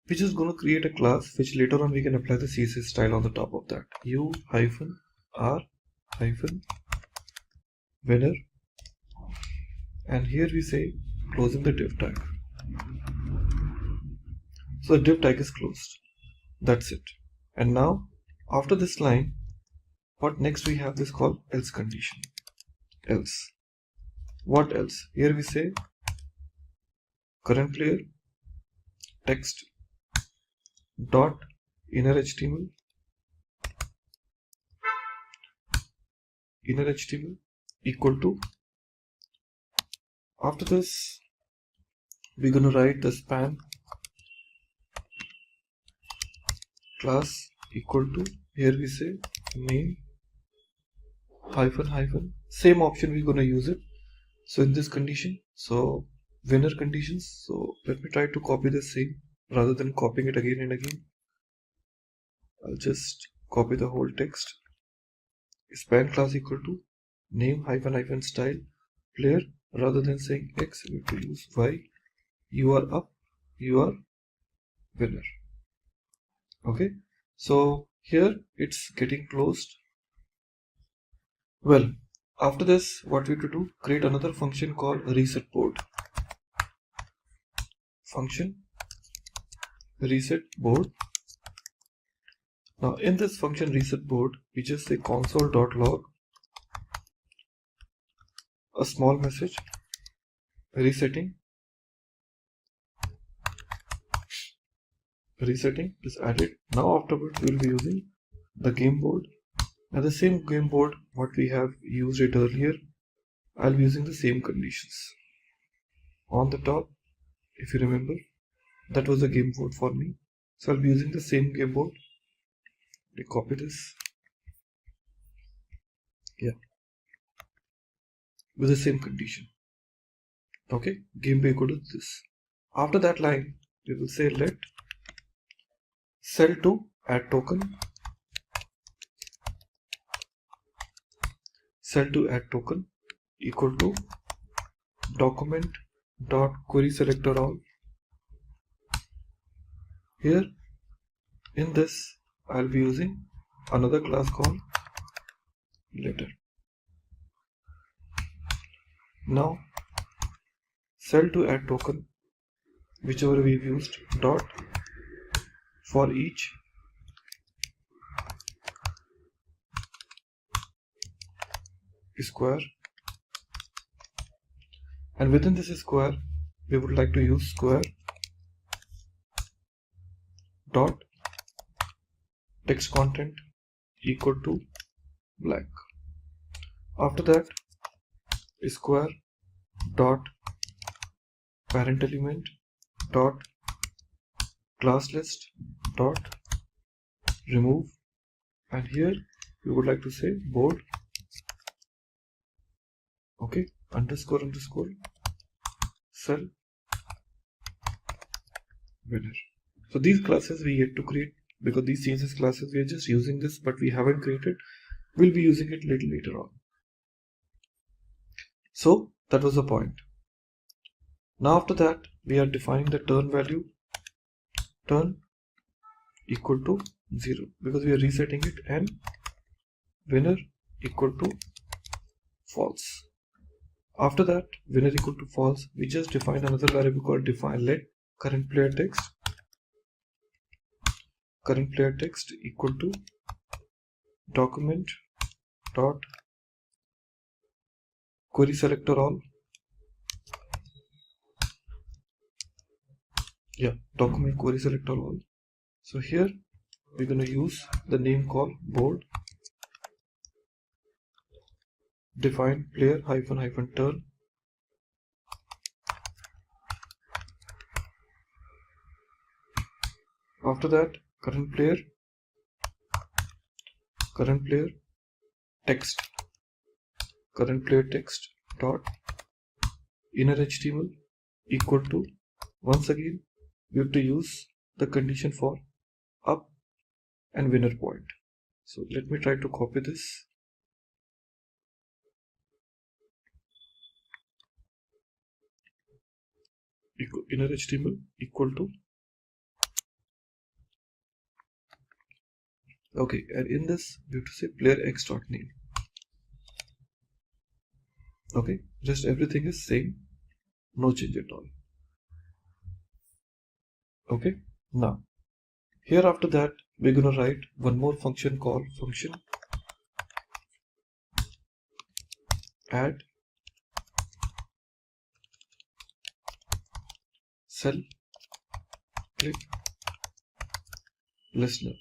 we're just going to create a class which later on we can apply the CSS style on the top of that, u hyphen r hyphen winner, and here we say closing the div tag. So the div tag is closed. That's it. And now after this line, what next we have this called else condition. Else. What else? Here we say current player text dot inner HTML equal to, after this we're gonna write the span class equal to, here we say name hyphen hyphen, same option we're gonna use it. So in this condition, so winner conditions, so let me try to copy the same rather than copying it again and again. I'll just copy the whole text. Span class equal to name hyphen hyphen style player, rather than saying x we have to use y, you are up, you are winner. Okay, so here it's getting closed. Well, after this what we have to do, create another function called reset board. Function reset board. Now in this function reset board we just say console.log a small message resetting is added. Now afterwards we will be using the game board, and the same game board what we have used it earlier, I'll be using the same conditions. On the top, if you remember, that was the game board for me, so I'll be using the same game board. Let me copy this, yeah, with the same condition. Okay, game board equal to this. After that line we will say let cell to add token, cell to add token equal to document dot query selector all. Here in this I'll be using another class called letter. Now cell to add token, whichever we've used, dot for each square, and within this square we would like to use square dot text content equal to blank. After that, square dot parent element dot class list dot remove, and here we would like to say board, okay, underscore cell winner. So these classes we yet to create, because these CSS classes we are just using this, but we haven't created. We'll be using it little later on. So that was the point. Now after that, we are defining the turn value, turn equal to 0, because we are resetting it, and winner equal to false. After that, winner equal to false, we just define another variable called define let current player text equal to document dot query selector all. Document query selector all. So here we're going to use the name called board, define player hyphen turn, after that current player text dot inner HTML equal to, once again we have to use the condition for up and winner point. So let me try to copy this. Inner HTML equal to, okay, and in this we have to say player x dot name. Okay, just everything is same, no change at all. Okay, now here after that we're gonna write one more function called function add cell click listener.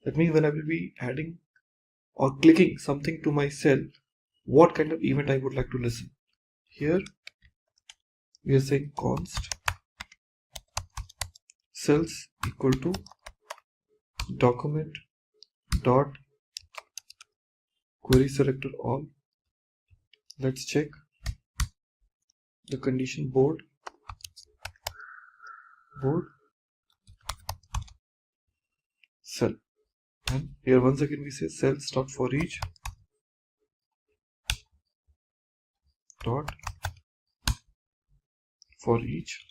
That means when I will be adding or clicking something to my cell, what kind of event I would like to listen. Here we are saying const cells equal to document dot query selector all. Let's check the condition board cell, and here once again we say cells dot for each dot for each,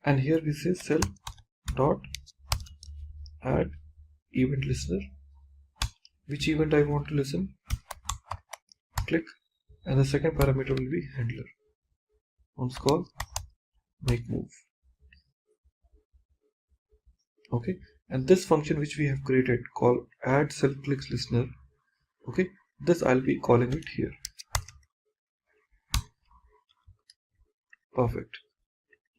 and here we say cell dot add event listener, which event I want to listen, click, and the second parameter will be handler, once call make move. Okay, and this function which we have created called add cell clicks listener, okay, this I'll be calling it here. Perfect.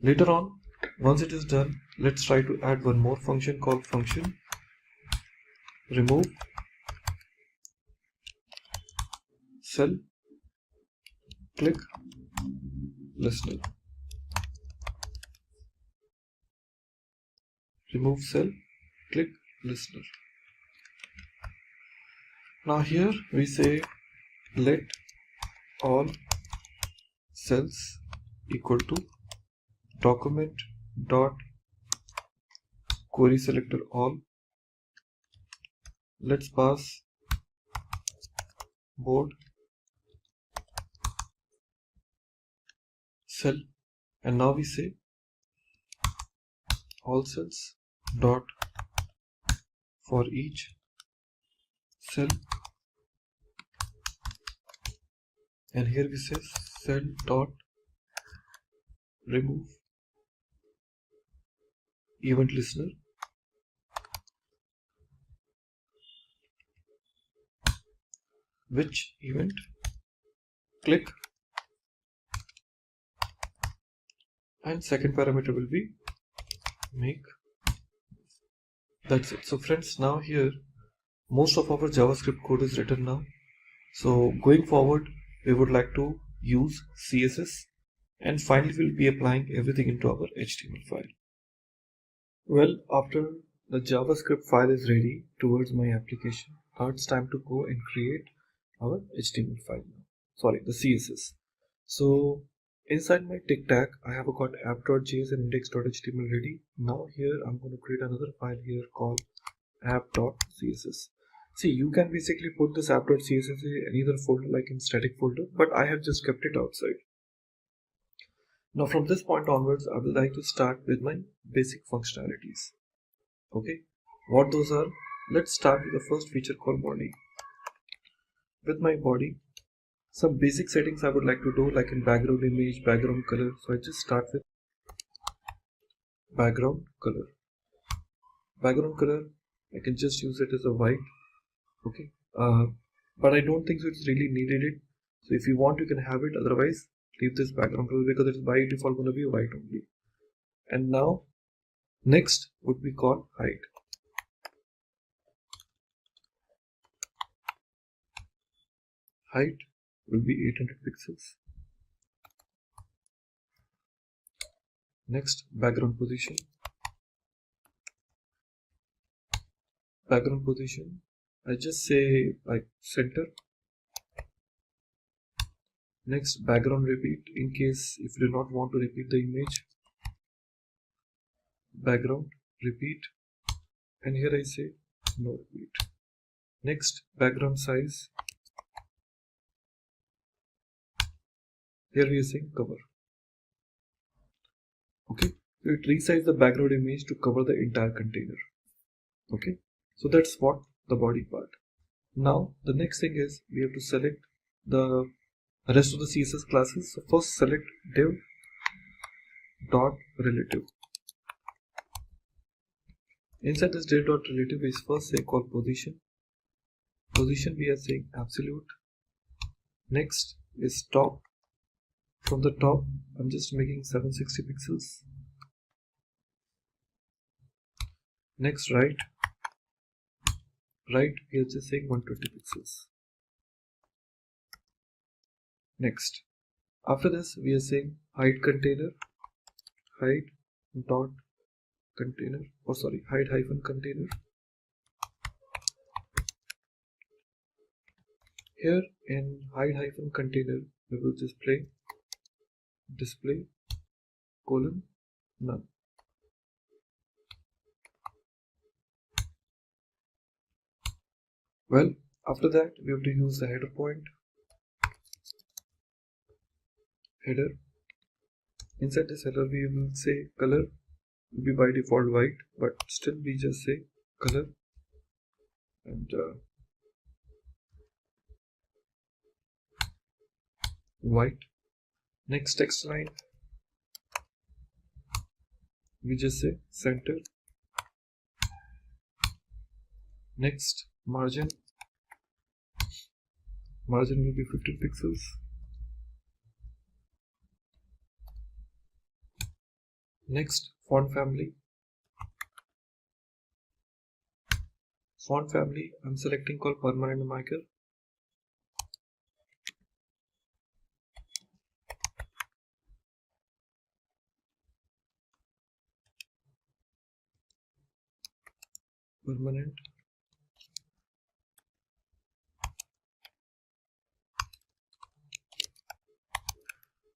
Later on, once it is done, let's try to add one more function called function remove cell click listener. Remove cell click listener. Now here we say let all cells equal to document dot query selector all. Let's pass board cell, and now we say all cells dot for each cell, and here we say cell dot remove event listener, which event click, and second parameter will be make. That's it. So friends, now here most of our JavaScript code is written now. So going forward, we would like to use CSS, and finally we'll be applying everything into our HTML file. Well, after the JavaScript file is ready towards my application, now it's time to go and create our HTML file now. Sorry, the CSS. So inside my Tic-tac, I have got app.js and index.html ready. Now here I'm going to create another file here called app.css. See, you can basically put this app.css in any other folder like in static folder, but I have just kept it outside. Now from this point onwards, I would like to start with my basic functionalities. Okay, what those are? Let's start with the first feature called body. With my body, some basic settings I would like to do, like in background image, background color. So I just start with background color. Background color, I can just use it as a white. Okay, but I don't think so it's really needed it. So if you want, you can have it. Otherwise, leave this background color because it's by default going to be white only. And now, next would be called height. Height will be 800 pixels. Next, background position. Background position, I just say like center. Next, background repeat, in case if you do not want to repeat the image. Background repeat, and here I say no repeat. Next, background size. Here we are saying cover. Okay, so it resizes the background image to cover the entire container. Okay, so that's what the body part. Now the next thing is we have to select the rest of the CSS classes. So first select div dot relative. Inside this div dot relative is first say called position. Position we are saying absolute. Next is top. From the top I'm just making 760 pixels. Next right. Right we are just saying 120 pixels. Next, after this we are saying height container, height dot container, or sorry, height hyphen container. Here in height hyphen container we will display colon none. Well, after that we have to use the header point. Header. Inside this header we will say color will be by default white, but still we just say color and white. Next text line we just say center. Next margin will be 15 pixels. Next, font family. Font family I'm selecting called permanent marker.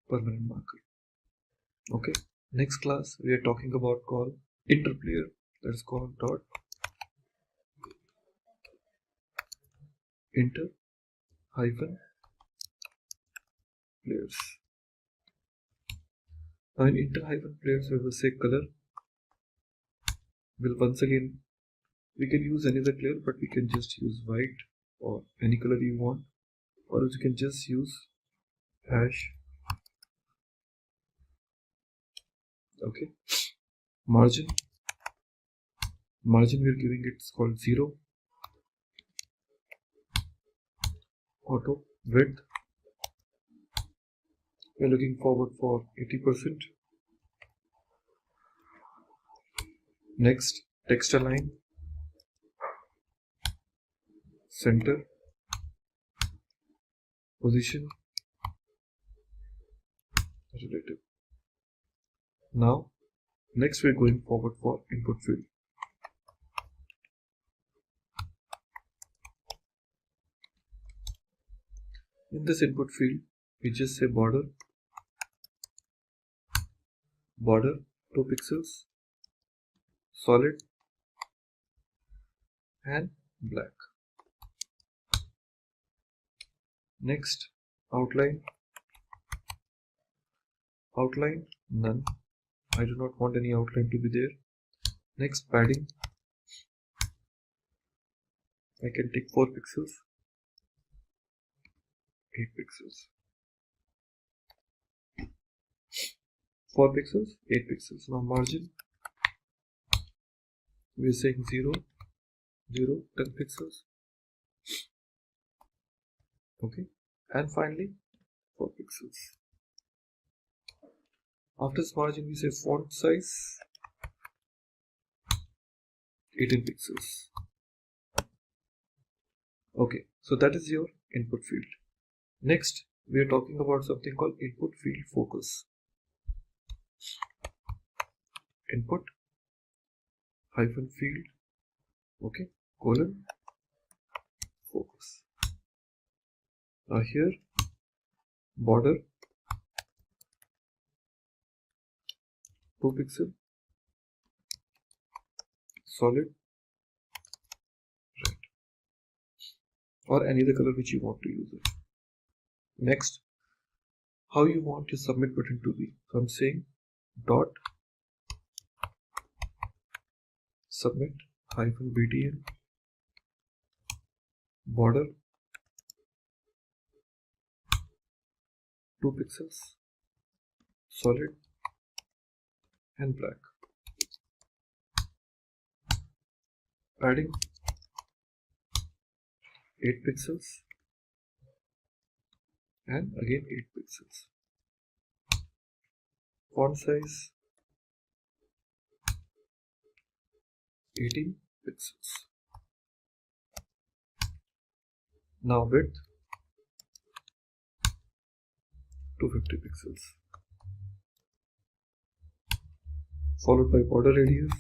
Permanent marker. Okay. Next class we are talking about called interplayer. That is called dot inter hyphen players. Now in inter hyphen players we will say color. Will once again we can use any other color, but we can just use white or any color you want, or else you can just use hash. Okay. Margin we are giving it's called 0. Auto width we are looking forward for 80%. Next text align center, position, relative. Now, next we're going forward for input field. In this input field, we just say border 2 pixels, solid and black. Next, outline none. I do not want any outline to be there. Next, padding, I can take 4 pixels, 8 pixels, 4 pixels, 8 pixels. Now margin, we are saying 0, 0, 10 pixels. Okay, and finally 4 pixels. After this margin, we say font size 18 pixels. Okay, so that is your input field. Next, we are talking about something called input field focus. Input hyphen field, okay, colon focus. Now here, border 2 pixel, solid, red, or any other color which you want to use it. Next, how you want your submit button to be. So I'm saying dot submit hyphen btn, border 2 pixels, solid and black, padding 8 pixels and again 8 pixels, font size 18 pixels. Now width 250 pixels, followed by border radius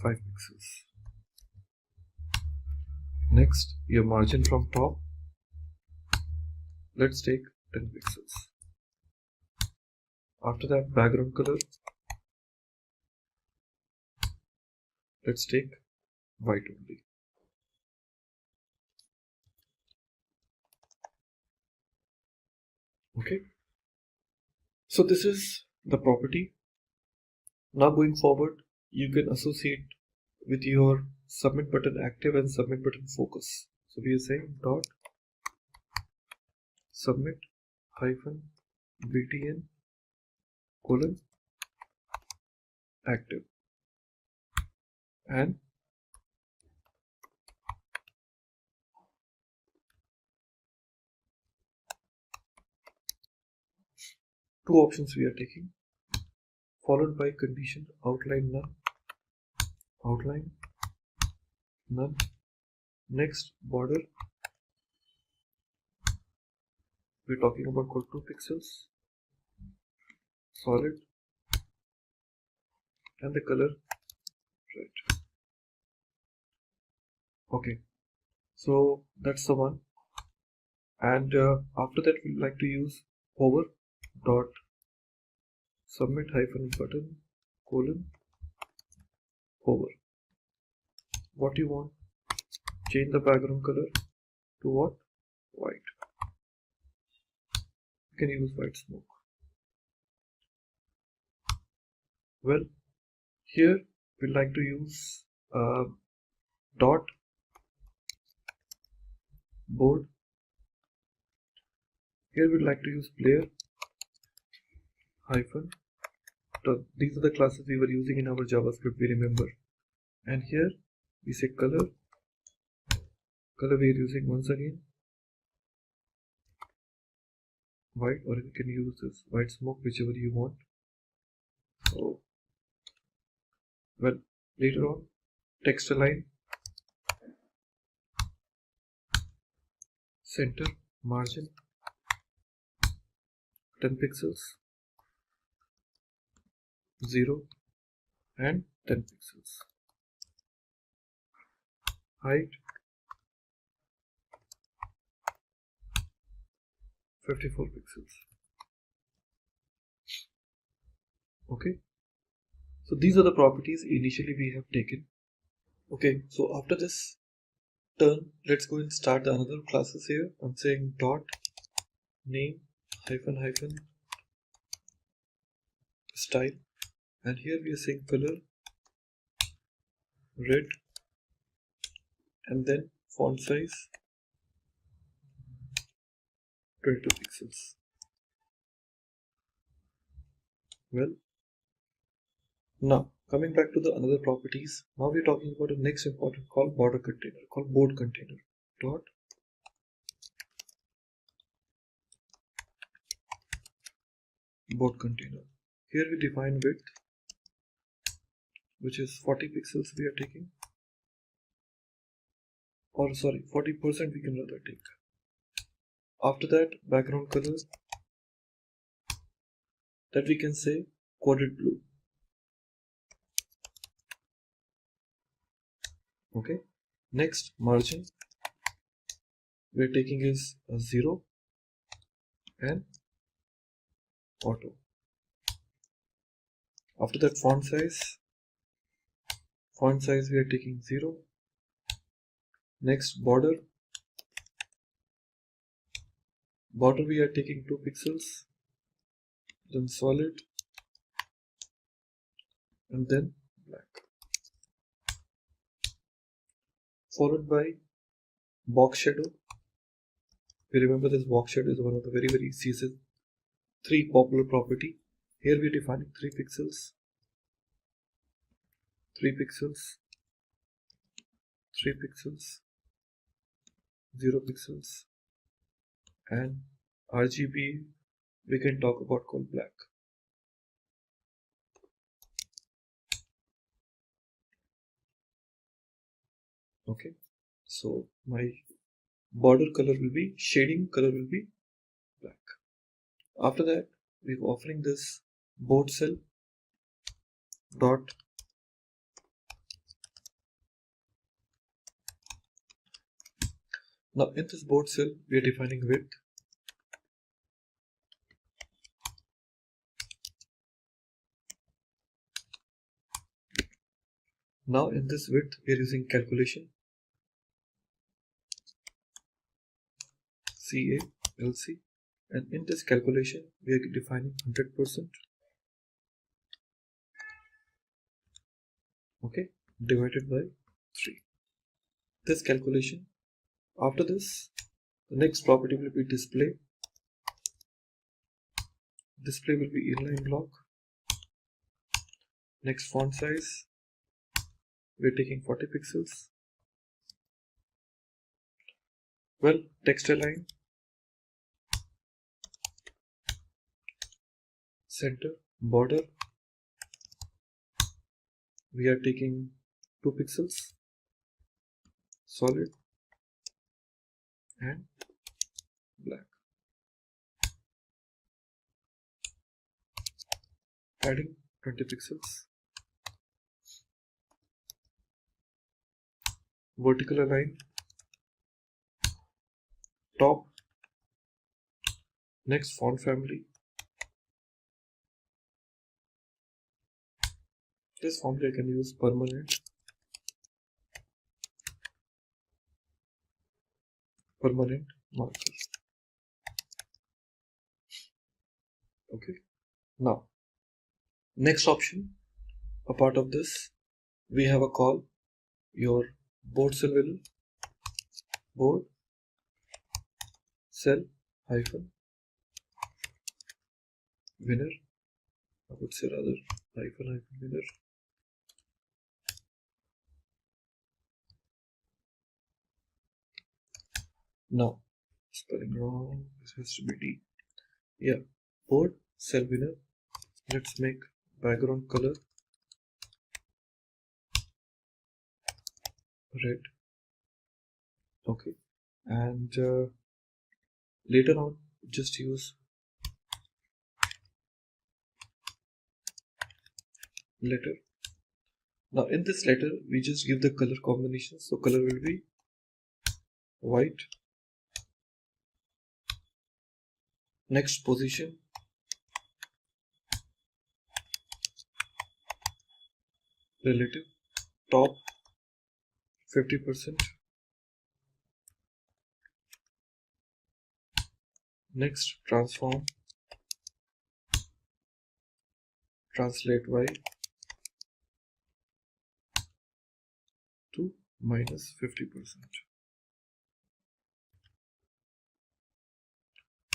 5 pixels. Next, your margin from top, let's take 10 pixels. After that, background color, let's take white only. Okay, so this is the property. Now going forward, you can associate with your submit button active and submit button focus. So we are saying dot submit hyphen btn colon active, and two options we are taking, followed by condition outline none. Next, border, we're talking about 2 pixels, solid, and the color red. Okay, so that's the one. And after that, we like to use hover dot submit hyphen button colon hover. What you want? Change the background color to what? White. You can use white smoke. Well, here we like to use dot board. Here we'd like to use player hyphen. These are the classes we were using in our JavaScript, we remember. And here we say color we are using once again white, or you can use this white smoke, whichever you want. So, well, later on, text align center, margin 10 pixels, 0 and 10 pixels. Height 54 pixels. Okay, so these are the properties initially we have taken. Okay, so after this turn, let's go and start the another classes here. I'm saying dot name hyphen hyphen style, and here we are saying color red, and then font size 22 pixels. Well, now coming back to the another properties, now we're talking about the next important called border container, called board container. Dot board container. Here we define width, which is 40 pixels we are taking, or sorry, 40% we can rather take. After that, background color, that we can say quadrant blue. Okay, next margin we're taking is a 0 and auto. After that, font size we are taking 0. Next, border we are taking 2 pixels, then solid, and then black, followed by box shadow. We remember this box shadow is one of the very CSS3 popular property. Here we are defining 3 pixels, 3 pixels, 3 pixels, 0 pixels, and RGB we can talk about called black. Okay, so my border color will be, shading color will be black. After that, we're offering this board cell dot now in this board cell we are defining width, now in this width we are using calculation CALC, and in this calculation we are defining 100%, okay, divided by 3. This calculation. After this, the next property will be display. Display will be inline block. Next, font size, we're taking 40 pixels. Well, text align, center, border, we are taking 2 pixels, solid, and black. Padding 20 pixels. Vertical align, top. Next, font family. This family I can use permanent markers. Okay, now next option, a part of this we have a call your board cell will board cell hyphen winner, I would say rather hyphen winner. Now, spelling wrong, this has to be D. Yeah, board cell winner. Let's make background color red. Okay, and Later on, just use letter. Now in this letter, we just give the color combination. So color will be white. Next position, relative, top 50%. Next, transform, translate y to minus 50%.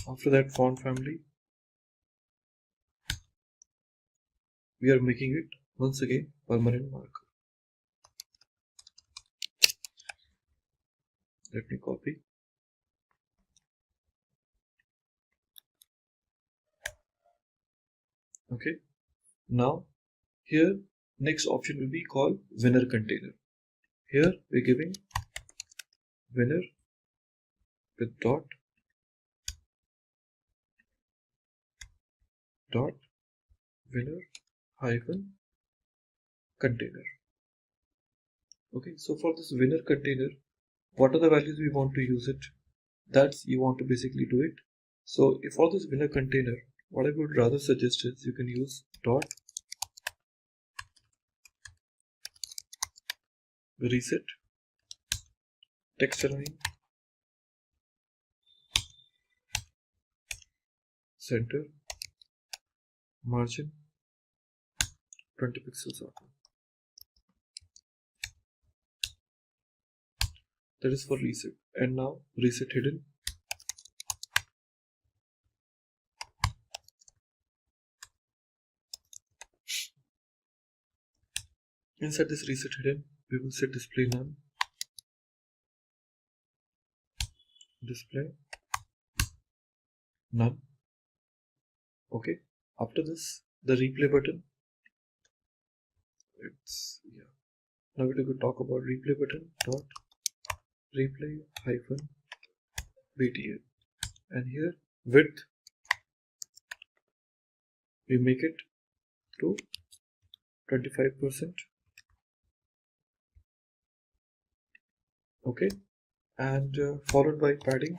After that, font family, we are making it once again permanent marker. Let me copy. Okay. Now here next option will be called winner container. Here we're giving winner with dot winner hyphen container. Okay, so for this winner container, what are the values we want to use it? That's you want to basically do it. So if for this winner container, what I would rather suggest is you can use dot reset text align center margin 20 pixels out. That is for reset. And now reset hidden. Inside this reset hidden, we will set display none, display none. Okay. After this, the replay button. Now we will talk about replay button dot replay hyphen btn, and here width we make it to 25%. Okay, and followed by padding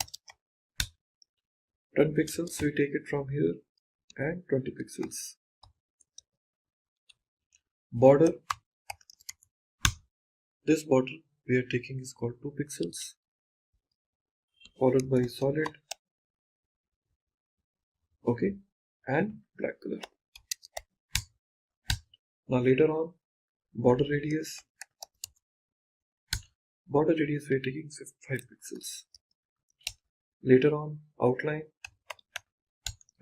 10 pixels. We take it from here and 20 pixels. Border, this border we are taking is called 2 pixels, followed by solid, okay, and black color. Now later on, border radius we are taking 5 pixels. Later on, outline,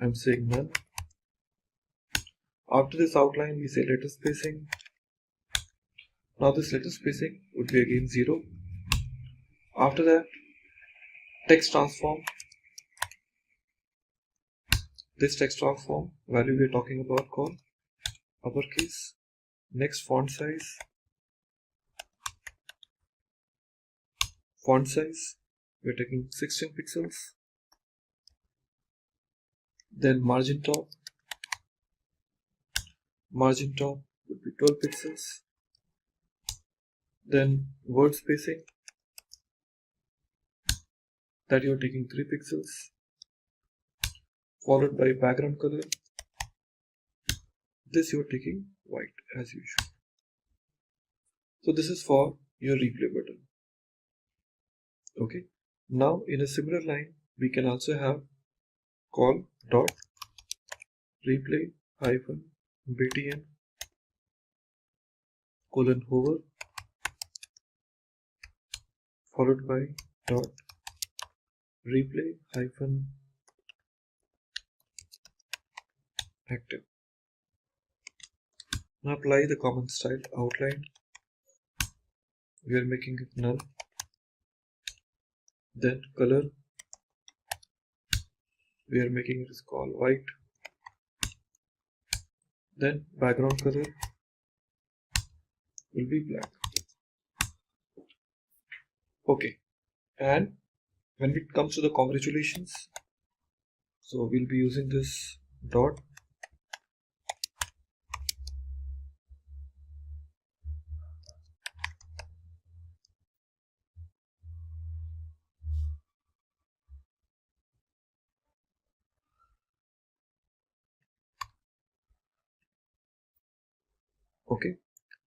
I'm saying none. After this outline, we say letter spacing. Now this letter spacing would be again 0. After that, text transform. This text transform value we are talking about called uppercase. Next, font size. Font size, we are taking 16 pixels. Then margin top. Margin top would be 12 pixels. Then word spacing, that you are taking 3 pixels, followed by background color. This you are taking white as usual. So this is for your replay button. Okay. Now in a similar line, we can also have call dot replay hyphen btn colon hover, followed by dot replay hyphen active. Now apply the common style outline. We are making it null. Then color, we are making it called white. Then background color will be black. Okay, and when it comes to the congratulations, So we'll be using this dot. Okay,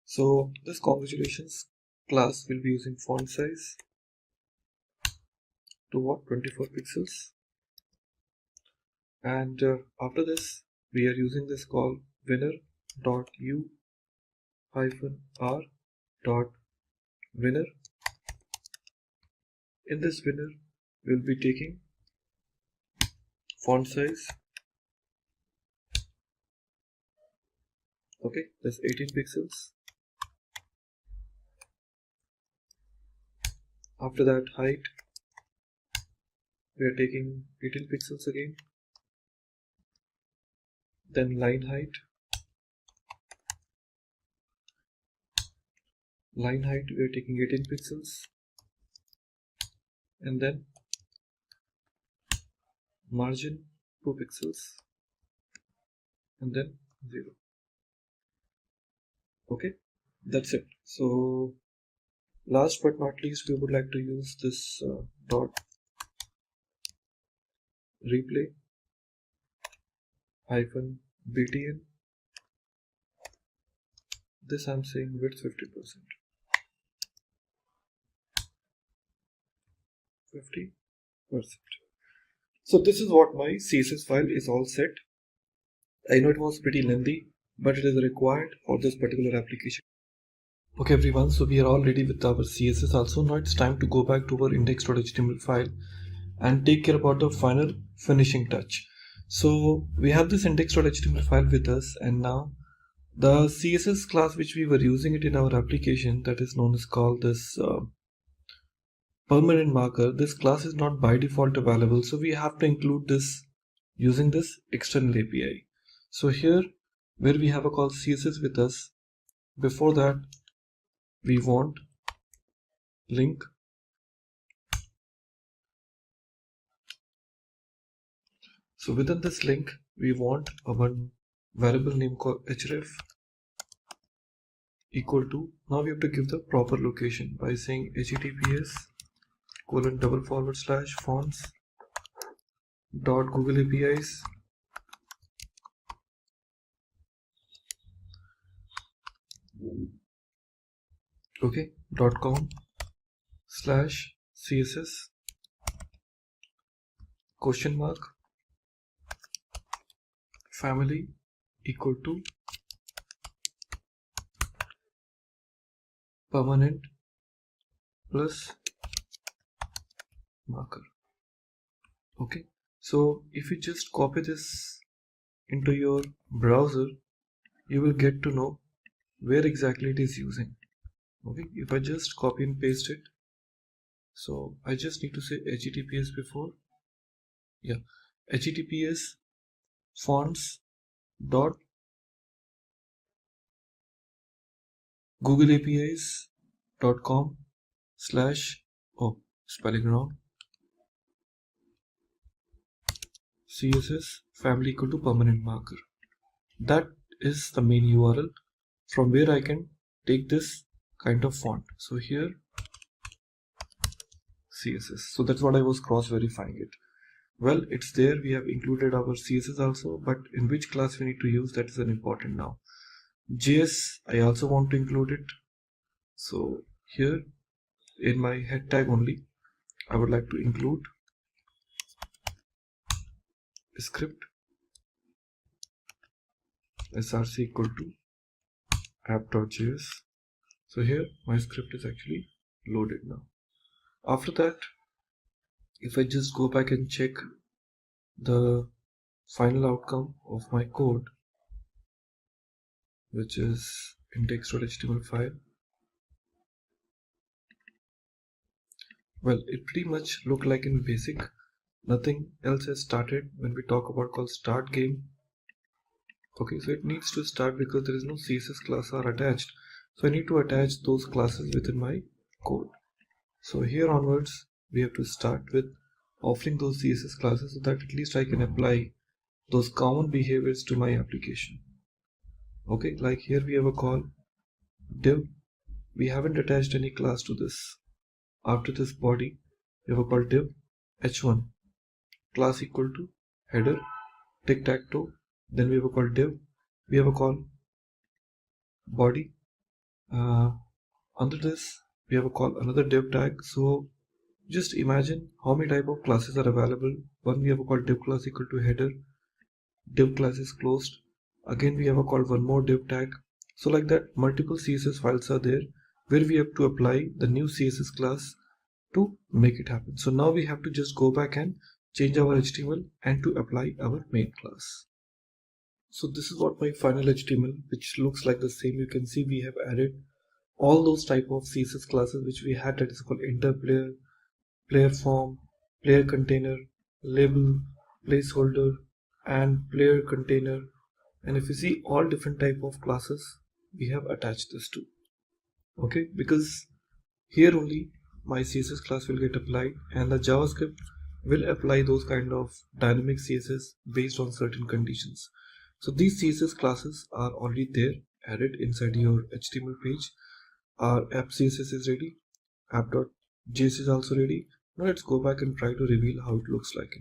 so this congratulations class will be using font size to what, 24 pixels, and after this we are using this call winner dot u hyphen r dot winner. In this winner we'll be taking font size, okay, that's 18 pixels. After that height we are taking 18 pixels again. Then line height we are taking 18 pixels, and then margin 2 pixels, and then 0. Okay, that's it. So last but not least, we would like to use this dot replay hyphen btn. This I'm saying width 50%. 50%. So this is what my CSS file is all set. I know it was pretty lengthy, but it is required for this particular application. Okay everyone, so we are all ready with our CSS also. Now it's time to go back to our index.html file and take care about the final finishing touch. So we have this index.html file with us, and now the CSS class which we were using it in our application, that is known as called this permanent marker, this class is not by default available, so we have to include this using this external API. So here where we have a call CSS with us, before that we want link So within this link, we want a one variable name called href equal to, now we have to give the proper location by saying https://fonts dot google apis .com/css family equal to permanent plus marker. Okay, so if you just copy this into your browser, you will get to know where exactly it is using. Okay, if I just copy and paste it, so I just need to say https before, https fonts dot google apis.com/ spelling wrong, css family equal to permanent marker. That is the main URL from where I can take this kind of font. So here CSS, so that's what I was cross verifying it. Well, it's there, we have included our CSS also, but in which class we need to use, that is an important now. JS, I also want to include it. So here in my head tag only, I would like to include script src equal to app.js. So here my script is actually loaded now. After that, if I just go back and check the final outcome of my code, which is index.html file, well, it pretty much look like in basic. Nothing else has started when we talk about called start game. Okay, so it needs to start because there is no CSS class are attached. So I need to attach those classes within my code. So here onwards, we have to start with offering those CSS classes so that at least I can apply those common behaviors to my application. Okay, like here we have a call div. We haven't attached any class to this. After this body, we have a call div h1 class equal to header tic-tac-toe. Then we have a call div. We have a call body. Under this, we have a call another div tag. So just imagine how many type of classes are available. One, we have a call div class equal to header. Div class is closed. Again, we have a call one more div tag. So like that, multiple CSS files are there where we have to apply the new CSS class to make it happen. So now we have to just go back and change our HTML and to apply our main class. So this is what my final HTML, which looks like the same. You can see we have added all those type of CSS classes which we had, that is called enter player, player form, player container, label, placeholder, and player container. And if you see all different type of classes, we have attached this to. Okay, because here only my CSS class will get applied and the JavaScript will apply those kind of dynamic CSS based on certain conditions. So these CSS classes are already there added inside your HTML page. Our app CSS is ready, app.js is also ready. Now let's go back and try to reveal how it looks like.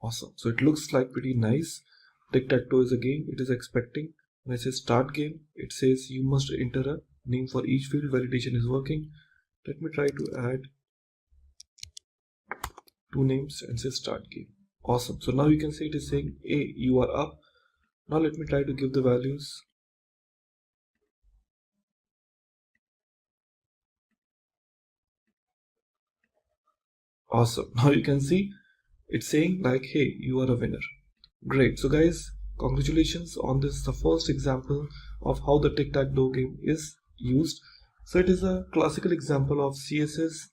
Awesome. So it looks like pretty nice. Tic-tac-toe is a game. It is expecting. When I say start game, it says you must enter a name for each field. Validation is working. Let me try to add 2 names and say start game. Awesome. So now you can see it is saying, hey, you are up. Now let me try to give the values. Awesome. Now you can see it's saying like, hey, you are a winner. Great. So guys, congratulations on this, the first example of how the tic-tac-toe game is used. So it is a classical example of CSS,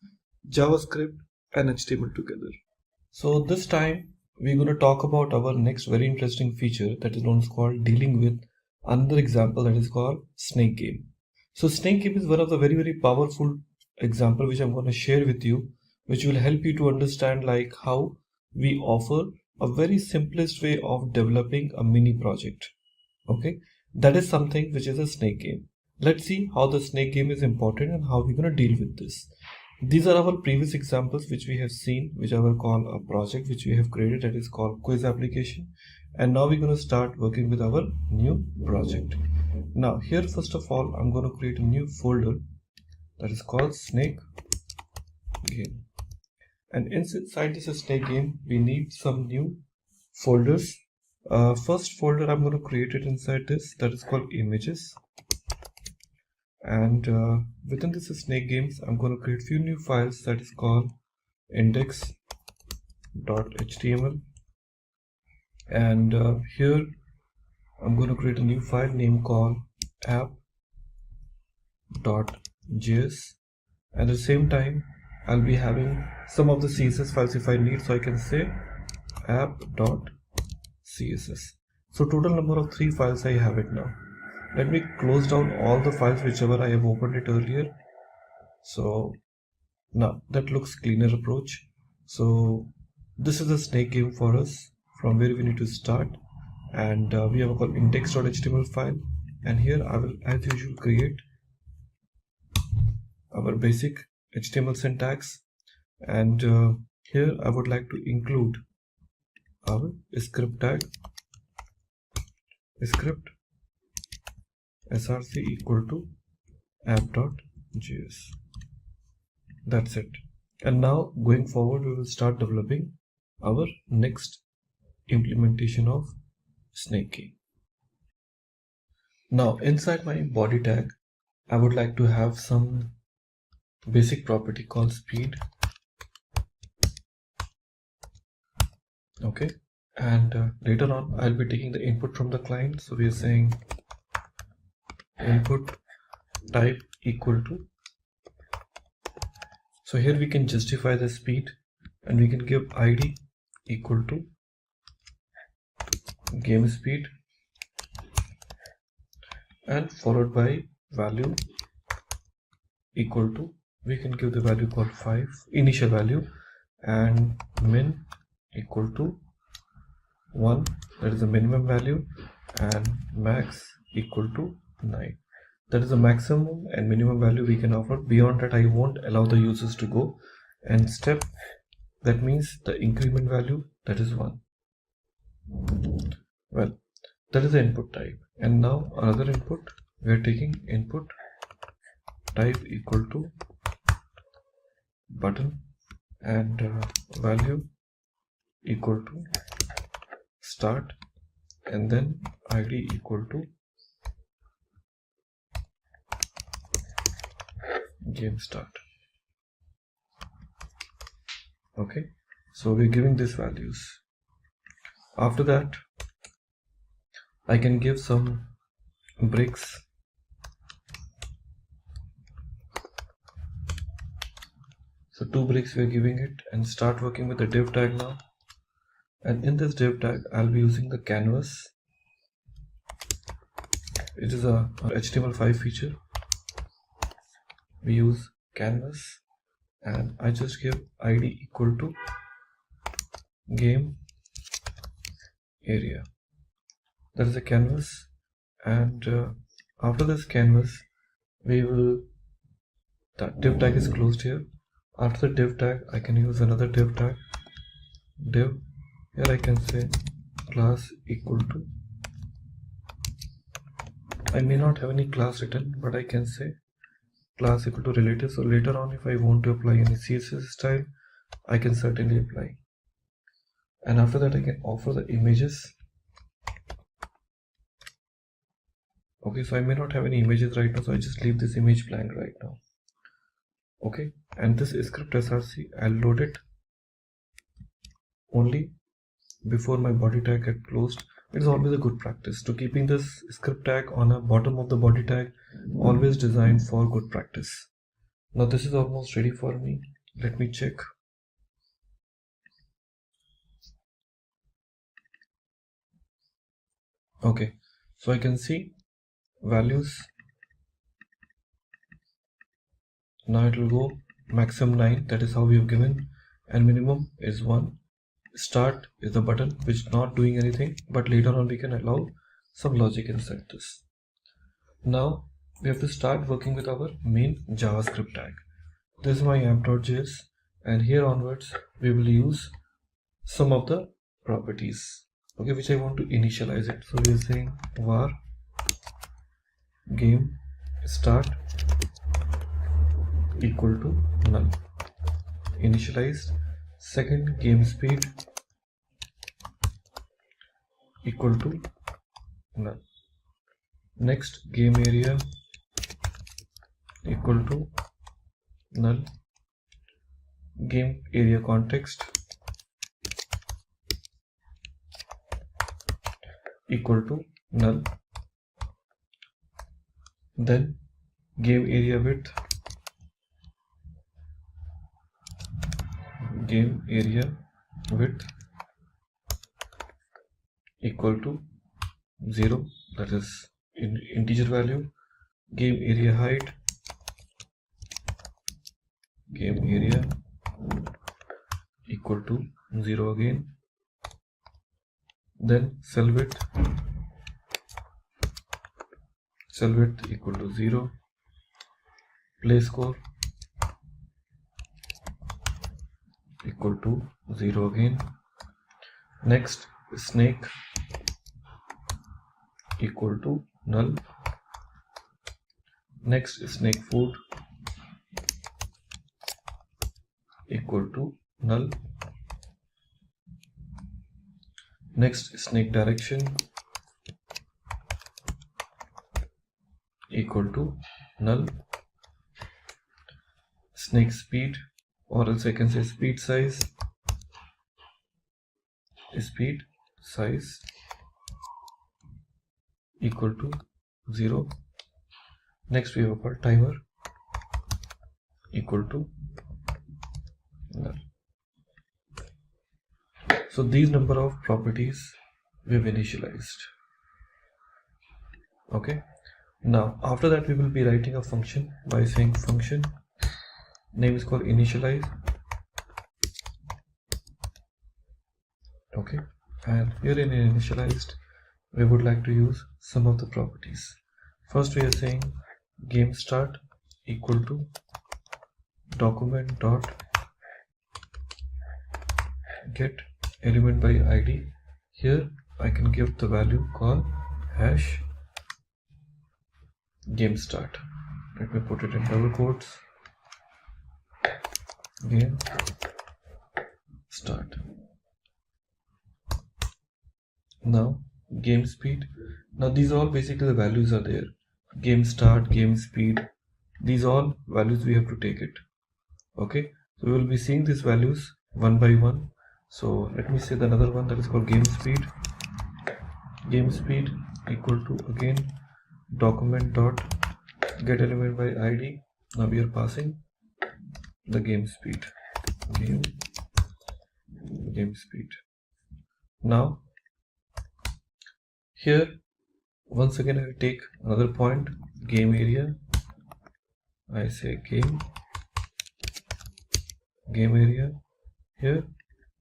JavaScript and HTML together. So this time we're going to talk about our next very interesting feature that is known as called dealing with another example that is called snake game. So snake game is one of the very powerful example which I'm going to share with you, which will help you to understand like how we offer a very simplest way of developing a mini project. Okay, that is something which is a snake game. Let's see how the snake game is important and how we're going to deal with this. These are our previous examples which we have seen, which I will call a project which we have created, that is called quiz application. And now we're going to start working with our new project. Now here, first of all, I'm going to create a new folder that is called snake game. And inside this snake game, we need some new folders. First folder I'm going to create it inside this, that is called images. And within this snake games, I'm going to create few new files that is called index.html. And here I'm going to create a new file name called app.js. And at the same time, I'll be having some of the CSS files if I need, so I can say app.css. So total number of 3 files I have it now. Let me close down all the files whichever I have opened it earlier. So now that looks cleaner approach. So this is a snake game for us from where we need to start. And we have a called index.html file. And here I will, as usual, create our basic HTML syntax. And here I would like to include our script tag, script src equal to app.js. That's it. And now going forward, we will start developing our next implementation of snake game. Now inside my body tag, I would like to have some basic property called speed. Okay, and later on I'll be taking the input from the client. So we are saying input type equal to. So here we can justify the speed and we can give id equal to game speed and followed by value equal to we can give the value called 5, initial value, and min equal to 1, that is the minimum value, and max equal to 9. That is the maximum and minimum value we can offer. Beyond that, I won't allow the users to go. And step, that means the increment value, that is 1. Well, that is the input type. And now another input, we are taking input type equal to button, and value equal to start, and then id equal to game start. Okay, so we're giving these values. After that, I can give some breaks. So 2 breaks we are giving it, and start working with the div tag now. And in this div tag, I'll be using the canvas. It is a HTML5 feature. We use canvas, and I just give id equal to game area. That is the canvas. And after this canvas, we will, the div tag is closed here. After the div tag, I can use another div tag, div. Here I can say class equal to, I may not have any class written, but I can say class equal to relative. So later on, if I want to apply any CSS style, I can certainly apply. And after that, I can offer the images. Okay, so I may not have any images right now, so I just leave this image blank right now. Okay, and this script src, I'll load it only before my body tag get closed. It is always a good practice to keeping this script tag on a bottom of the body tag, always designed for good practice. Now this is almost ready for me. Let me check. Okay, so I can see values. Now it will go maximum 9, that is how we have given, and minimum is 1. Start is the button which is not doing anything, but later on we can allow some logic inside this. Now we have to start working with our main JavaScript tag. This is my app.js, and here onwards we will use some of the properties, okay, which I want to initialize it. So we are saying var game start equal to null, initialized. Second, game speed equal to null. Next, game area equal to null. Game area context equal to null. Then game area width equal to 0, that is integer value. Game area height equal to 0 again. Then cell width equal to 0. Play score equal to 0 again. Next, snake equal to null. Next, snake food equal to null. Next, snake direction equal to null. Snake speed, or else I can say speed size equal to 0. Next we have a timer equal to null. So these number of properties we have initialized. Okay, now after that we will be writing a function by saying function name is called initialize. Okay, and here in initialized we would like to use some of the properties. First we are saying game start equal to document dot get element by id. Here I can give the value called hash game start. Let me put it in double quotes, game start. Now game speed, now these all basically the values are there, game start, game speed, these all values we have to take it. Okay, so we will be seeing these values one by one. So let me say the another one, that is called game speed. Game speed equal to again document dot get element by id. Now we are passing the game speed, game speed. Now here once again I will take another point, game area. I say game area. Here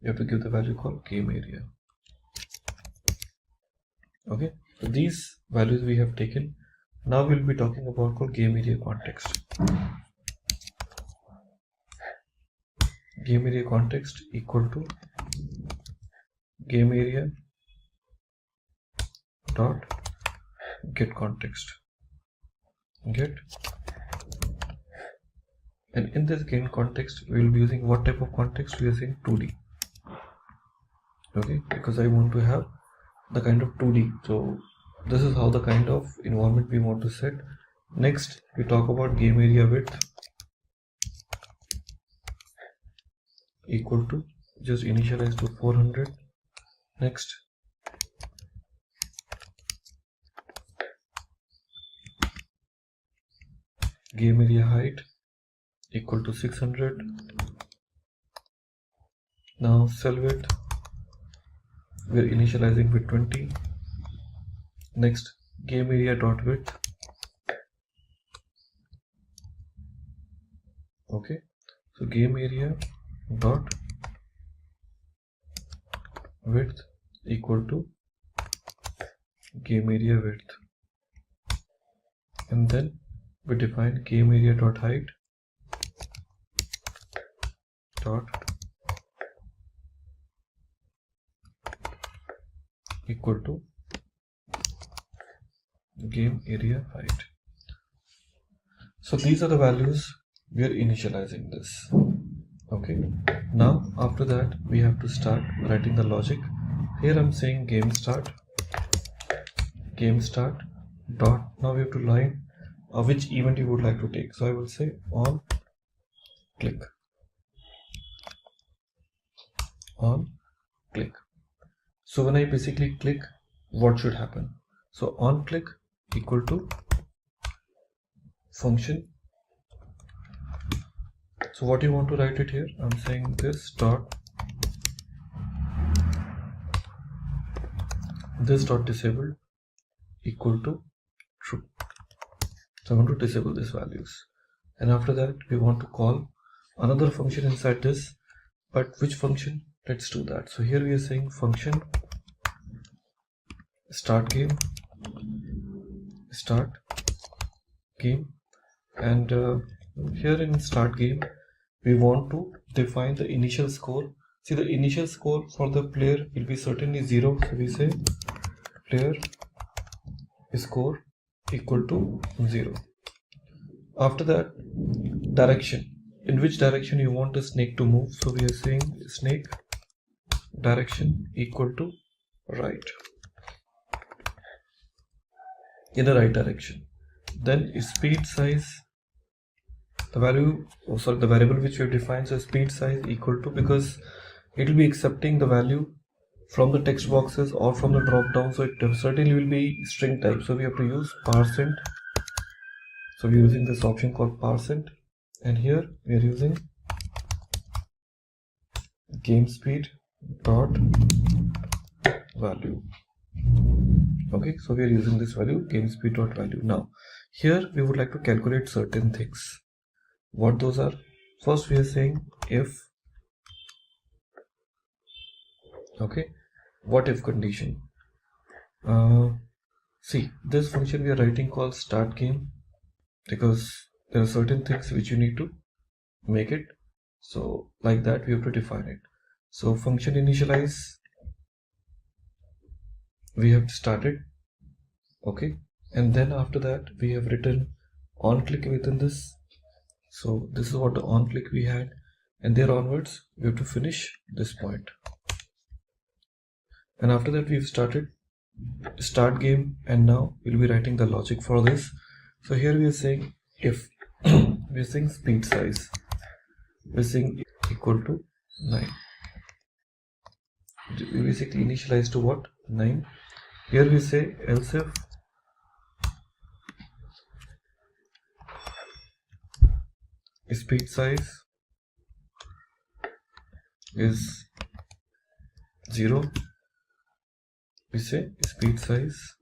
you have to give the value called game area. Okay, so these values we have taken. Now we'll be talking about called game area context. Game area context equal to game area dot get context, and in this game context we will be using what type of context? We are saying 2D. Okay, because I want to have the kind of 2D, so this is how the kind of environment we want to set. Next we talk about game area width equal to, just initialize to 400. Next game area height equal to 600. Now cell width we are initializing with 20. Next game area dot width. Okay, so game area dot width equal to game area width, and then we define game area dot height dot equal to game area height. So these are the values we are initializing this. Okay, now after that we have to start writing the logic. Here I'm saying game start dot, now we have to line which event you would like to take. So I will say on click. So when I basically click, what should happen? So on click equal to function. So what you want to write it here? I'm saying this dot disabled equal to true. So I want to disable these values, and after that we want to call another function inside this. But which function? Let's do that. So here we are saying function start game, and here in start game we want to define the initial score. See, the initial score for the player will be certainly 0, so we say player score equal to 0. After that, direction, in which direction you want the snake to move. So we are saying snake direction equal to right, in the right direction. Then speed size, the variable which we have defined, so speed size equal to, because it will be accepting the value from the text boxes or from the drop down, so it certainly will be string type, so we have to use %. So we are using this option called %, and here we are using game speed dot value. Okay, so we are using this value game speed dot value. Now here we would like to calculate certain things. What those are? First we are saying if, okay, what if condition. See, this function we are writing called start game, because there are certain things which you need to make it. So like that we have to define it. So function initialize, we have started, okay, and then after that we have written on click within this. So this is what the on click we had, and there onwards we have to finish this point. And after that we've started start game, and now we'll be writing the logic for this. So here we are saying if we're saying speed size, we're saying equal to 9. We basically initialize to what? 9. Here we say else if speed size is 0, we say speed size,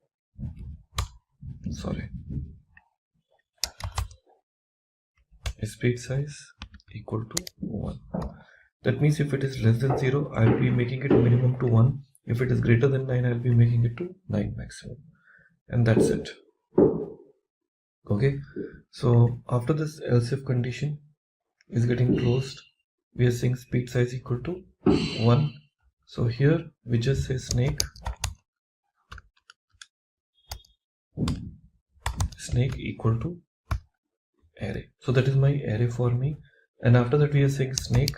speed size equal to 1. That means if it is less than 0, I'll be making it minimum to 1. If it is greater than 9, I'll be making it to 9 maximum. And that's it. Okay, so after this else if condition is getting closed, we are saying speed size equal to 1. So here we just say snake equal to array. So that is my array for me. And after that we are saying snake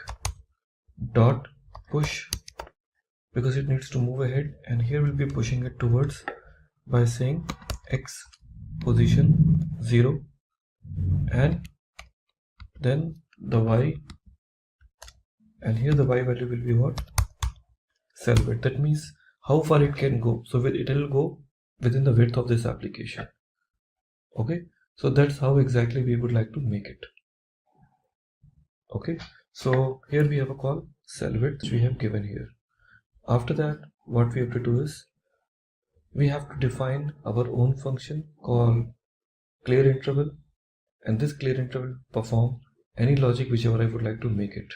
dot push, because it needs to move ahead, and here we'll be pushing it towards by saying x position 0, and then the y, and here the y value will be what? Cell width. That means how far it can go. So it will go within the width of this application. Okay, so that's how exactly we would like to make it. Okay, so here we have a call cell width which we have given here. After that, what we have to do is we have to define our own function called clear interval, and this clear interval perform any logic whichever I would like to make it.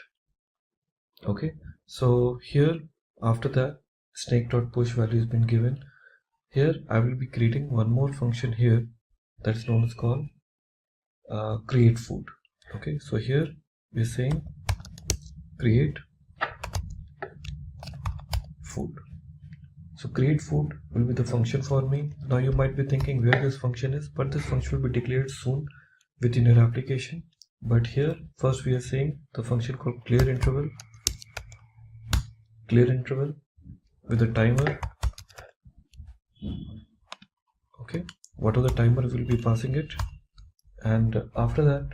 Okay, so here after that snake.push value has been given. Here I will be creating one more function here that's known as called create food. Okay, so here we're saying create food. So create food will be the function for me. Now you might be thinking where this function is, but this function will be declared soon within your application. But here first we are saying the function called clear interval with a timer. Okay, whatever the timer will be passing it, and after that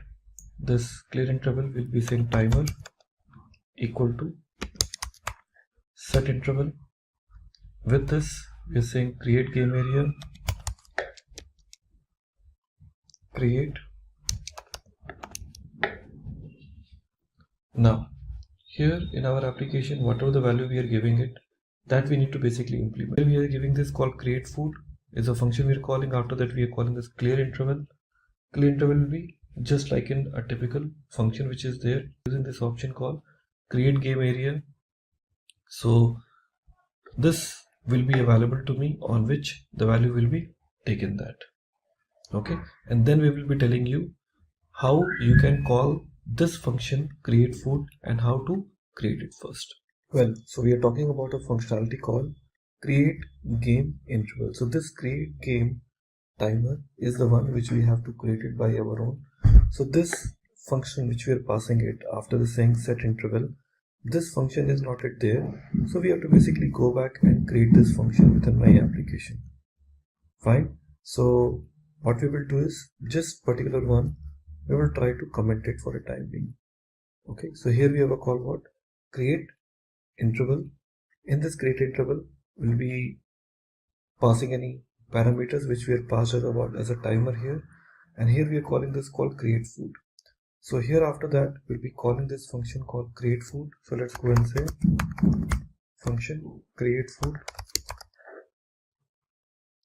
this clear interval will be saying timer equal to set interval. With this we are saying create game area, create. Now here in our application, whatever the value we are giving it, that we need to basically implement. We are giving this called create food is a function we are calling. After that we are calling this clear interval. Clear interval will be just like in a typical function which is there, using this option called create game area. So this will be available to me on which the value will be taken that. Okay, and then we will be telling you how you can call this function create food and how to create it first. Well, so we are talking about a functionality called create game interval. So this create game timer is the one which we have to create it by our own. So this function which we are passing it after the saying set interval, this function is not yet there, so we have to basically go back and create this function within my application. Fine, so what we will do is just particular one we will try to comment it for a time being. Okay, so here we have a call what? Create interval. In this create interval we'll be passing any parameters which we are passed as a timer here, and here we are calling this called create food. So here after that we'll be calling this function called create food. So let's go and say function create food,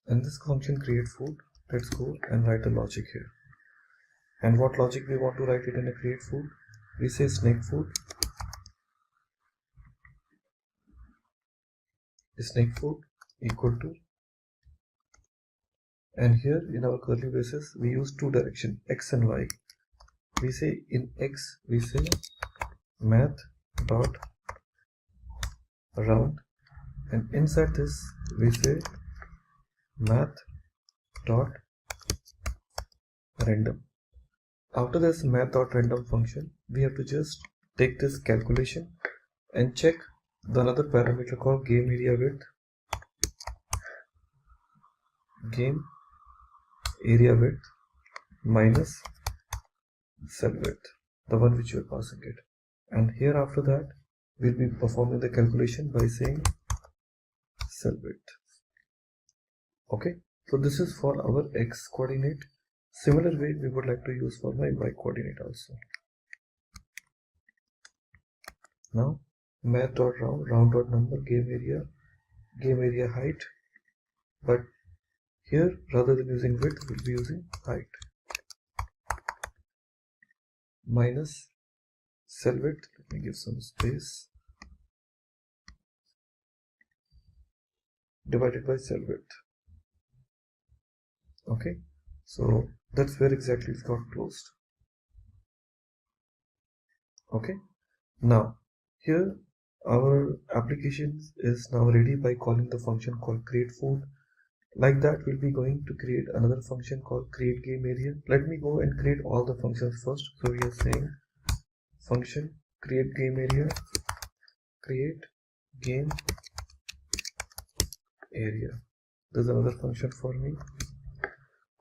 and this function create food, let's go and write the logic here. And what logic we want to write it in a create food? we say snake food equal to, and here in our curly braces we use two direction, x and y. We say in x we say math dot round, and inside this we say math dot random. After this math dot random function, we have to just take this calculation and check the another parameter called game area width minus cell width, the one which you are passing it. And here after that we'll be performing the calculation by saying cell width. Okay, so this is for our x coordinate. Similar way we would like to use for my y coordinate also. Now math dot round dot number, game area height, but here rather than using width we'll be using height, minus cell width, let me give some space, divided by cell width. Okay, so that's where exactly it got closed. Okay, now here our application is now ready by calling the function called create food. Like that we'll be going to create another function called create game area. Let me go and create all the functions first. So we are saying function create game area, create game area. There's another function for me.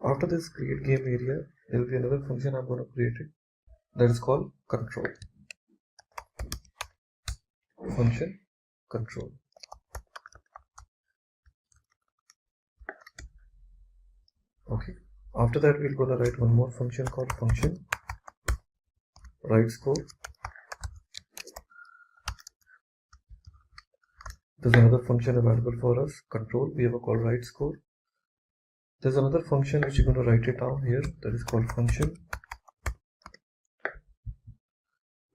After this create game area, there will be another function I'm going to create it, that is called control. Function control. Okay, after that we're going to write one more function called function write score. There's another function available for us, control, we have a called write score. There's another function which you're going to write it down here, that is called function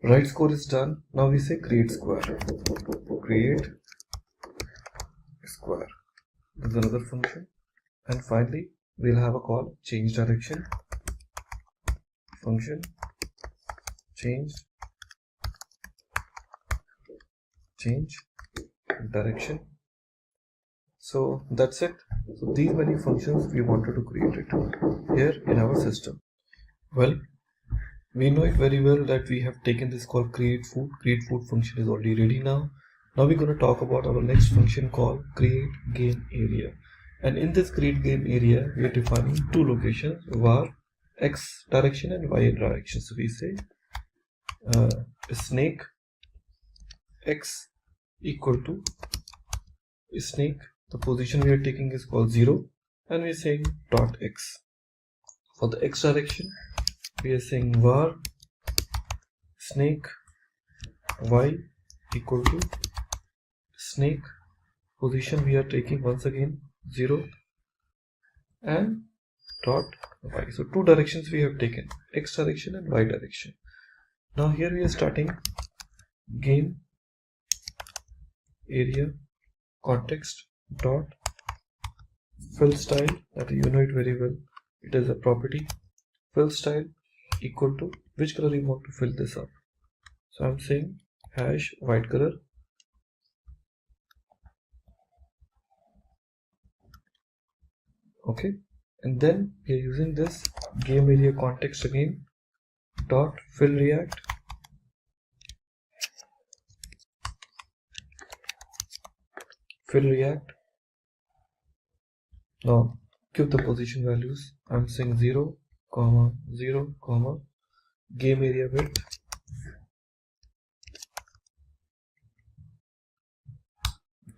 write score is done. Now we say create square. Create square. There's another function, and finally we'll have a call change direction. Function change direction. So that's it. So these many functions we wanted to create it here in our system. Well, we know it very well that we have taken this called create food. Create food function is already ready now. Now we're going to talk about our next function called create game area. And in this create game area, we are defining two locations, var x direction and y direction. So we say snake x equal to snake, the position we are taking is called 0, and we are saying dot x. For the x direction, we are saying var snake y equal to snake, position we are taking once again 0, and dot y. So two directions we have taken, x direction and y direction. Now here we are starting game area context dot fill style, that you know it very well, it is a property. Fill style equal to which color you want to fill this up. So I'm saying hash white color. Okay, and then we are using this game area context again dot fill react Now give the position values. I'm saying 0, 0, game area width,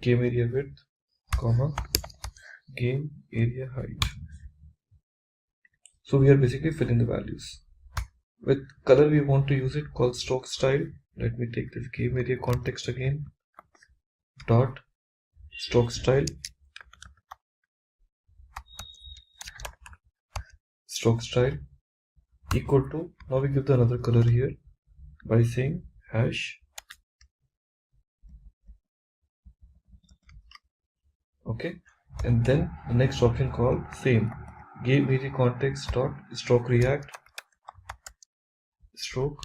game area height. So we are basically filling the values. With color we want to use it called stroke style. Let me take this game area context again dot stroke style equal to, now we give the another color here, by saying hash. Okay, and then the next option called same game area context dot stroke react stroke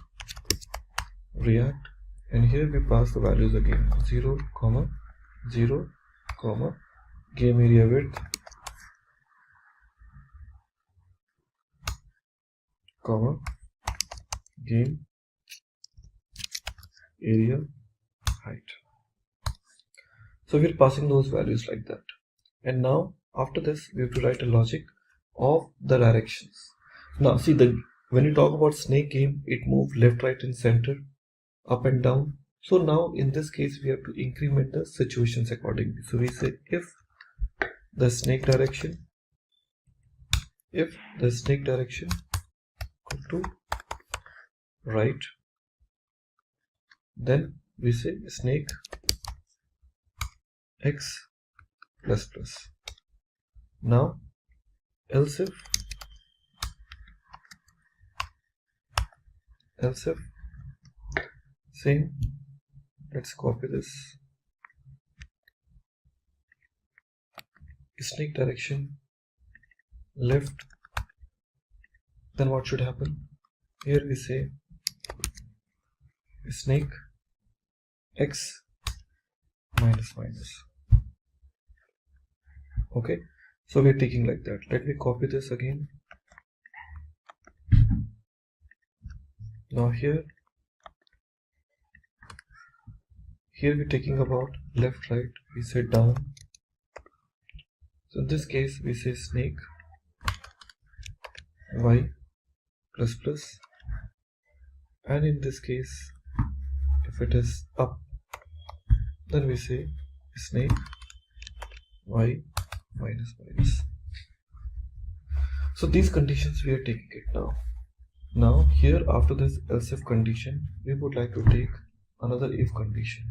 react, and here we pass the values again 0, 0, game area width, game area height. So we're passing those values like that. And now after this we have to write a logic of the directions. Now see, when you talk about snake game, it moves left, right and center, up and down. So now in this case we have to increment the situations accordingly. So we say if the snake direction equal to right, then we say snake x plus plus. Now else if same, let's copy this, snake direction left, then what should happen? Here we say snake x minus. Okay, so we're taking like that. Let me copy this again. Now here we're taking about left, right, we say down. So in this case we say snake y plus plus, and in this case if it is up, then we say snake y minus. So these conditions we are taking it now. Now here after this else if condition, we would like to take another if condition.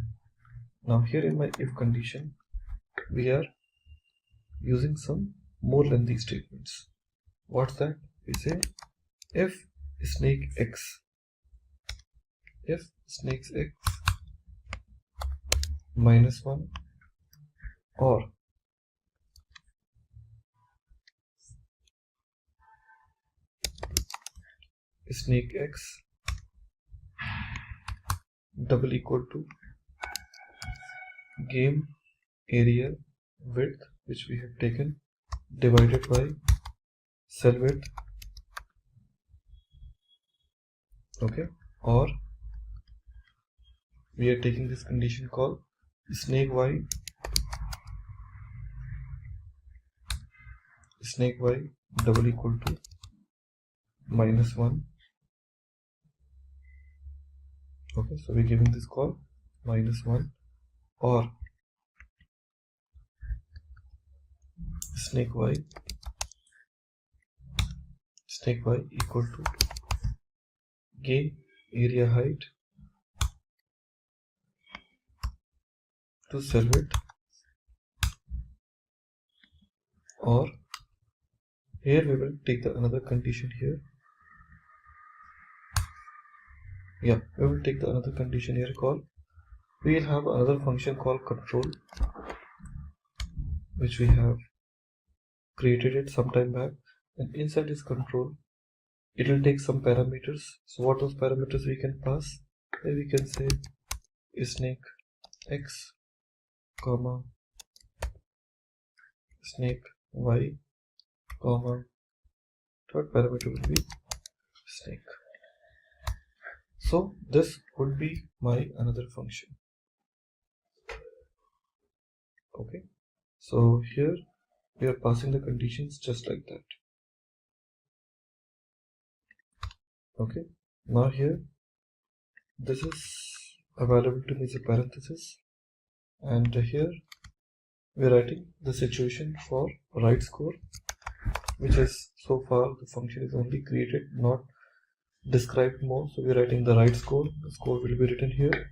Now here in my if condition we are using some more lengthy statements. What's that? We say if snake x minus 1 or snake x double equal to game area width, which we have taken, divided by cell width. Okay, or we are taking this condition called snake y double equal to minus 1. Okay, so we're giving this call minus 1, or snake y equal to game area height to cell width, or here we will take another condition here. Yeah, we will take another condition here called, we will have another function called control, which we have created it some time back, and inside this control it will take some parameters. So what those parameters we can pass? Here we can say snake x comma snake y comma third parameter will be snake. So this would be my another function. Okay, so here we are passing the conditions just like that. Okay, now here this is available to me as a parenthesis, and here we are writing the situation for right score, which is so far the function is only created, not described more. So we are writing the right score. The score will be written here,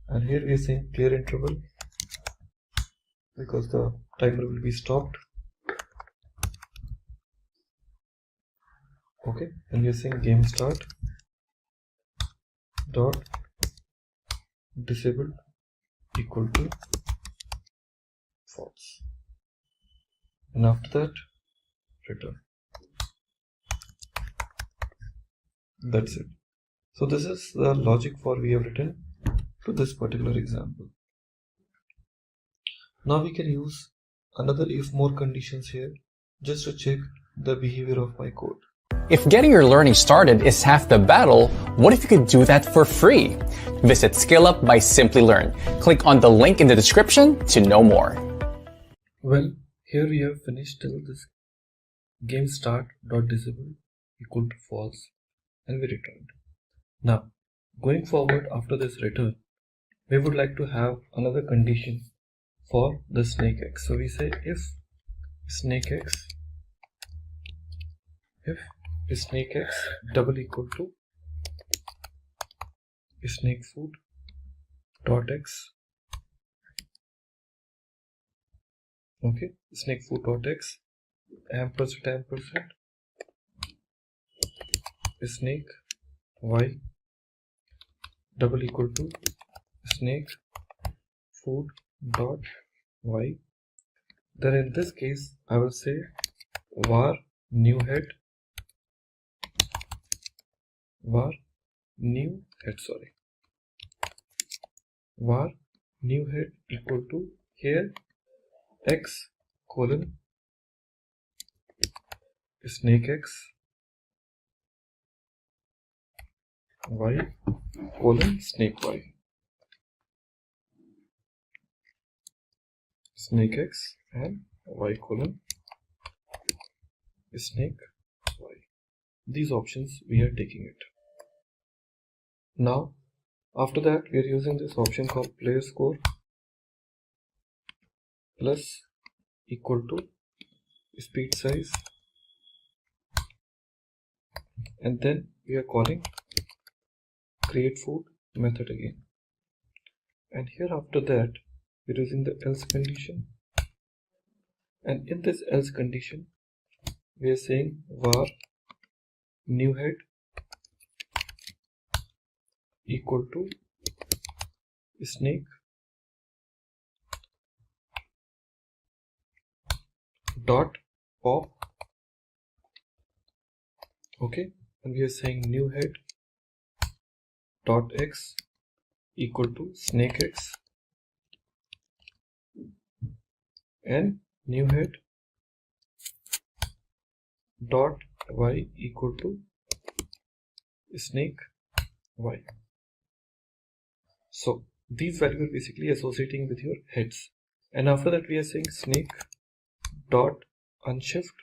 and here we are saying clear interval because the timer will be stopped. Okay, and we are saying game start dot disabled equal to false, and after that return. That's it. So this is the logic for we have written to this particular example. Now we can use another if more conditions here just to check the behavior of my code.
If getting your learning started is half the battle, what if you could do that for free? Visit SkillUp by Simply Learn. Click on the link in the description to know more.
Well, here we have finished till this game start.disable equal to false, and we returned. Now, going forward after this return, we would like to have another condition for the snake x. So we say if snake x double equal to snake food dot x, okay, snake food dot x ampersand snake y double equal to snake food dot y, then in this case I will say var new head var new head equal to here x colon snake x y colon snake y, snake x and y colon snake y. These options we are taking it. Now after that we are using this option called player score plus equal to speed size, and then we are calling create food method again, and here after that we are using the else condition, and in this else condition we are saying var new head equal to snake dot pop, okay, and we are saying new head dot x equal to snake x, and new head dot y equal to snake y. So these values are basically associating with your heads, and after that we are saying snake dot unshift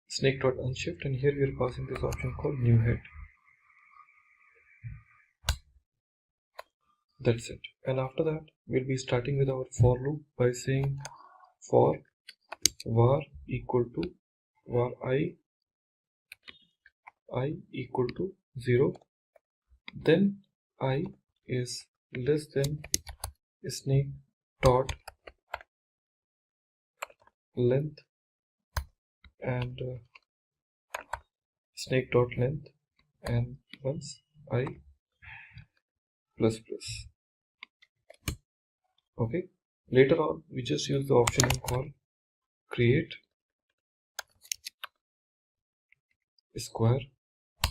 snake dot unshift, and here we are passing this option called new head. That's it. And after that we'll be starting with our for loop by saying for var equal to var I equal to 0, then I is less than snake dot length and snake dot length, and once I plus plus. Okay, later on we just use the option called create square,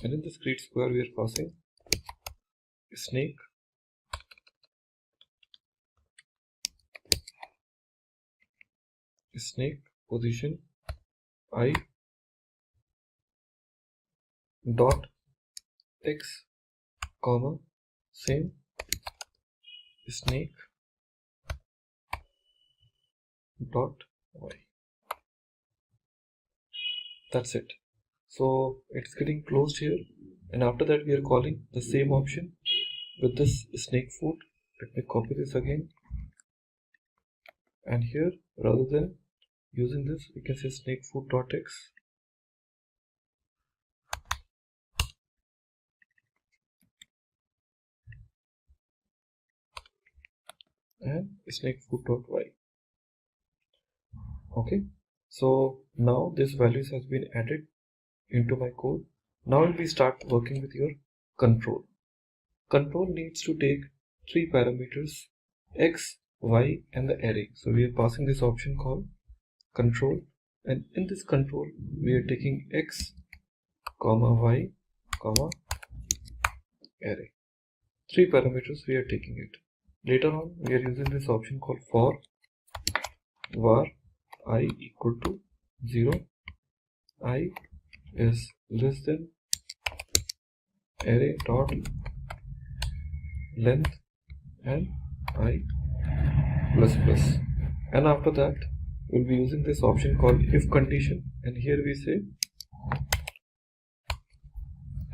and in this create square we are passing snake position I dot x comma same snake dot y. That's it. So it's getting closed here, and after that we are calling the same option with this snake food. Let me copy this again, and here rather than using this we can say snake food dot x and snake food dot y. Okay, so Now this values has been added into my code. Now we start working with your control. Control needs to take three parameters, x, y, and the array. So we are passing this option called control, and in this control we are taking x, comma, y, comma, array. Three parameters we are taking it. Later on we are using this option called for var I equal to 0, I is less than array dot length and I plus plus, and after that we'll be using this option called if condition, and here we say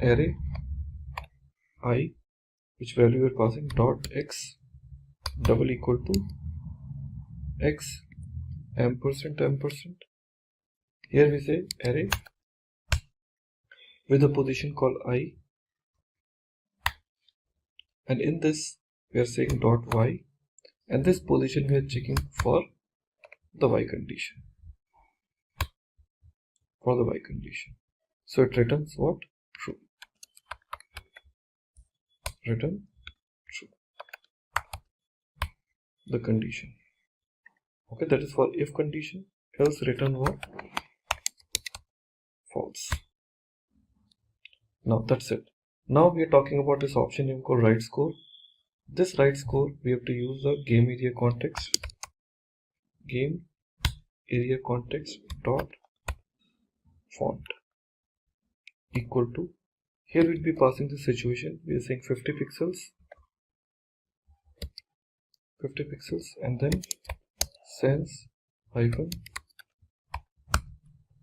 array I, which value we are passing, dot x double equal to x ampersand. Here we say array with a position called I, and in this we are saying dot y, and this position we are checking for the y condition. So it returns what? True. Return true. The condition. Okay, that is for if condition. Else return what? False. Now that's it. Now we are talking about this option name called write score. This write score we have to use the game area context. Game area context dot font equal to, here we'll be passing the situation. We are saying 50 pixels, and then sans hyphen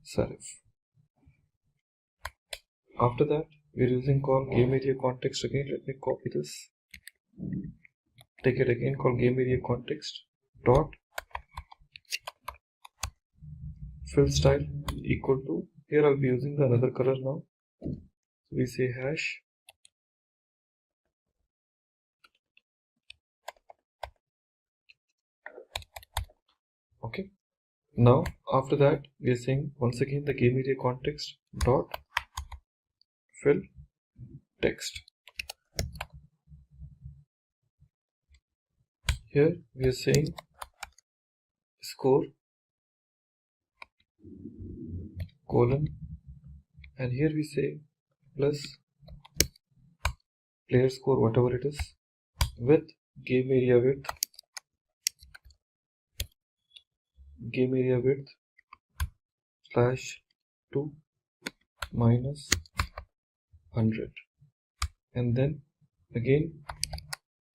serif. After that we are using call game area context again. Let me copy this, take it again, call game area context dot fill style equal to, here I'll be using the another color now. We say hash okay. Now after that we are saying once again the game area context dot fill text. Here we are saying score colon, and here we say plus player score, whatever it is, with game area width slash 2 minus 100, and then again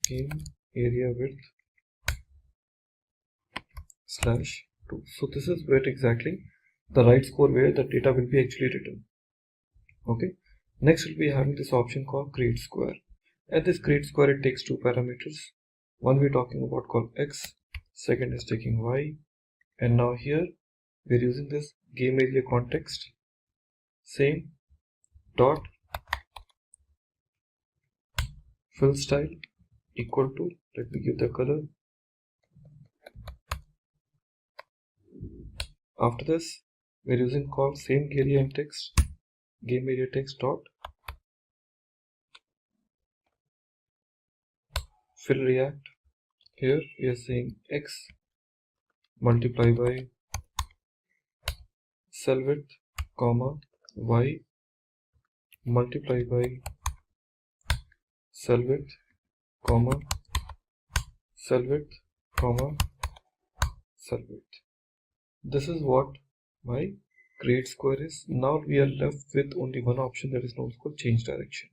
game area width slash 2. So this is where exactly the right score where the data will be actually written. Okay. Next we'll be having this option called create square. At this create square it takes two parameters. One we're talking about called x, second is taking y, and now here we're using this game area context, same dot fill style equal to, let me give the color. After this we're using call same area and text, game area text dot fill react. Here we are saying x multiply by cell width comma y multiply by cell width comma cell width comma cell width. This is what my create square is. Now we are left with only one option, that is known as change direction.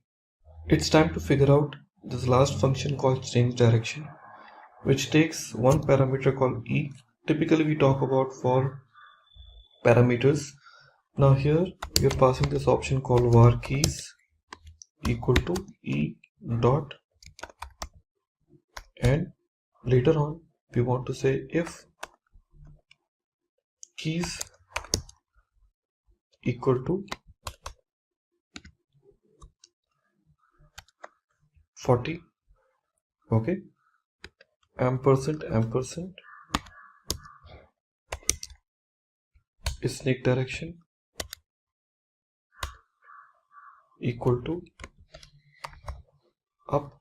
It's time to figure out this last function called change direction, which takes one parameter called e. Typically we talk about for parameters. Now here we are passing this option called var keys equal to e dot, and later on we want to say if keys equal to 40, okay, ampersand snake direction equal to up.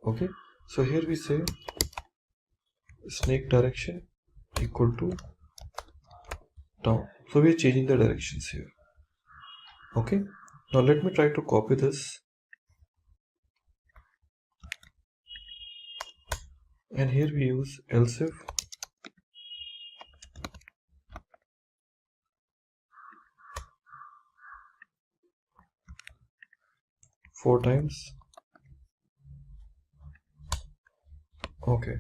Okay, so here we say snake direction equal to down. So we are changing the directions here. Okay, now let me try to copy this, and here we use else if four times. Okay,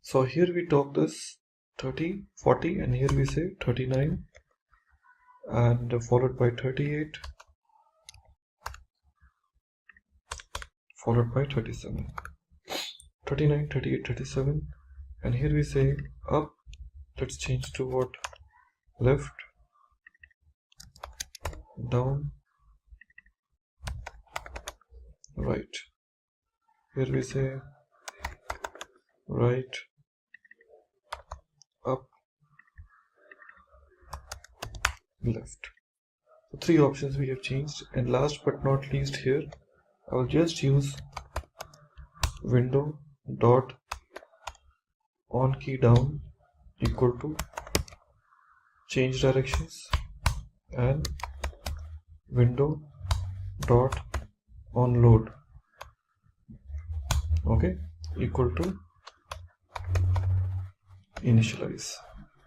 so here we talk this 30, 40, and here we say 39, and followed by 38, followed by 37. 39, 38, 37, and here we say up. Let's change to what? Left, down, right. Here we say right, up, left. So three options we have changed, and last but not least here I will just use window dot on key down equal to change directions, and window dot on load, okay, equal to initialize.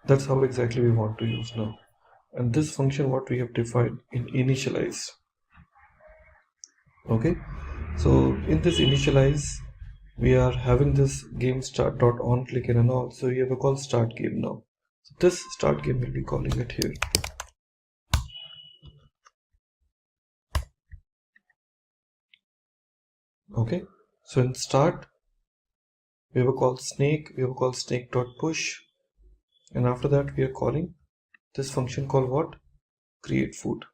That's how exactly we want to use now. And this function what we have defined in initialize. Okay, so in this initialize we are having this game start dot on click in and all, so we have a call start game now. So this start game will be calling it here. Okay, so in start we have a call snake, we have a call snake dot push, and after that we are calling this function called what? Create food,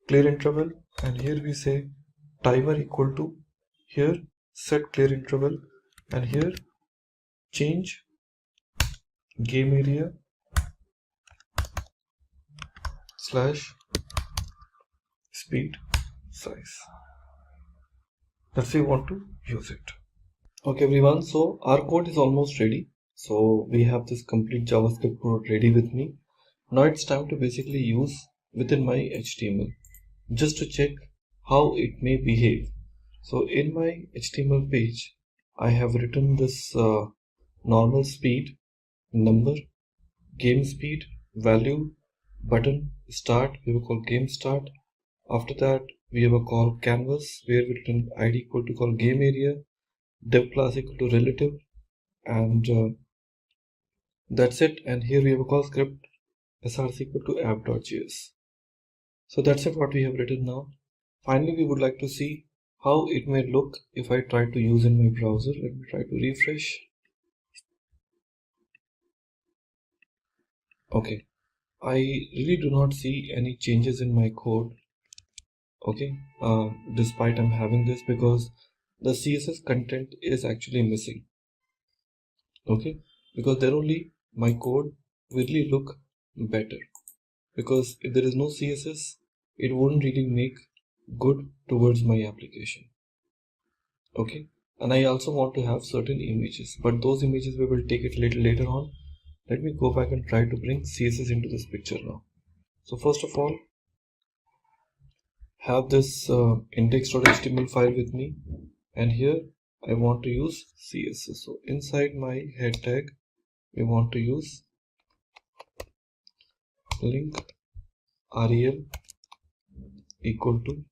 clear interval, and here we say timer equal to here set clear interval, and here change game area slash speed size. That's how we want to use it. Okay everyone, so our code is almost ready. So we have this complete JavaScript code ready with me. Now it's time to basically use within my HTML just to check how it may behave. So in my HTML page I have written this normal speed, number, game speed, value, button, start, we will call game start. After that we have a call canvas where we written id equal to call game area, dev class equal to relative, and that's it. And here we have a call script src equal to app.js. So that's it what we have written now. Finally we would like to see how it may look if I try to use in my browser. Let me try to refresh. Okay, I really do not see any changes in my code. Okay, despite I'm having this, because the CSS content is actually missing. Okay, because there only my code will really look better, because if there is no CSS it won't really make good towards my application. Okay, and I also want to have certain images, but those images we will take it later on. Let me go back and try to bring CSS into this picture now. So first of all, have this index.html file with me, and here I want to use CSS. So inside my head tag we want to use link rel equal to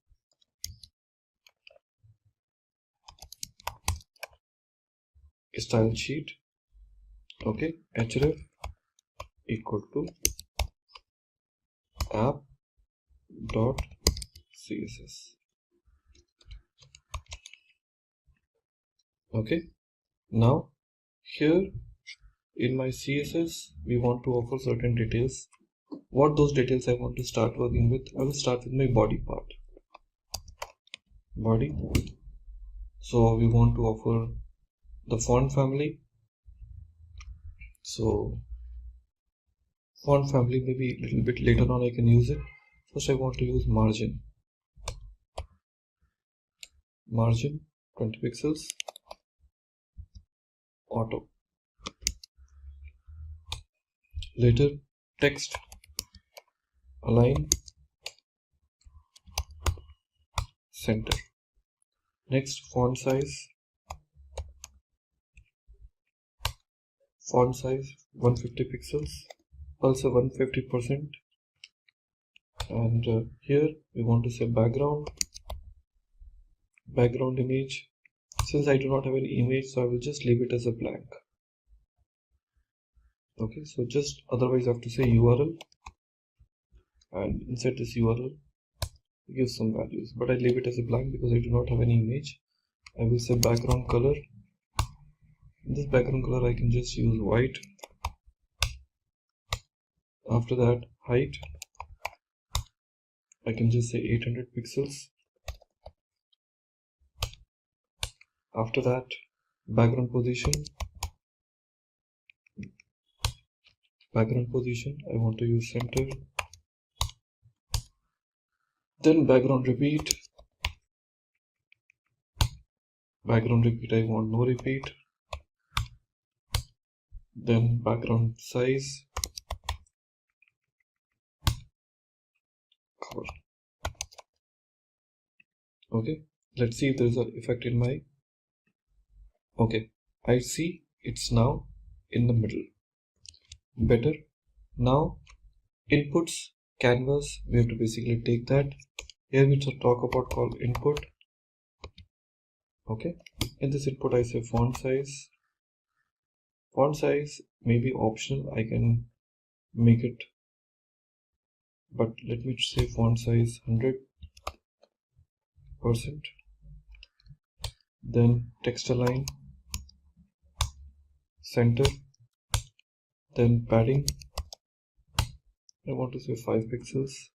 style sheet, okay, href equal to app dot css. Okay, now here in my CSS we want to offer certain details. What those details I want to start working with? I will start with my body part. Body. So we want to offer the font family. So Font family, maybe a little bit later on I can use it. First I want to use margin. Margin 20 pixels. Auto. Later text align center. Next font size 150 pixels, also 150%, and here we want to say background image. Since I do not have any image, so I will just leave it as a blank. Okay, so just otherwise I have to say URL, and inside this URL give some values, but I leave it as a blank because I do not have any image. I will say background color. In this background color I can just use white. After that height I can just say 800 pixels. After that background position I want to use center. Then background repeat I want no repeat. Then background size cover. Okay, let's see if there is an effect in my. Okay, I see it's now in the middle. Better. Now inputs canvas, we have to basically take that. Here we talk about called input. Okay, in this input I say font size. Font size may be optional, I can make it, but let me say font size 100%. Then text align center. Then padding I want to say 5 pixels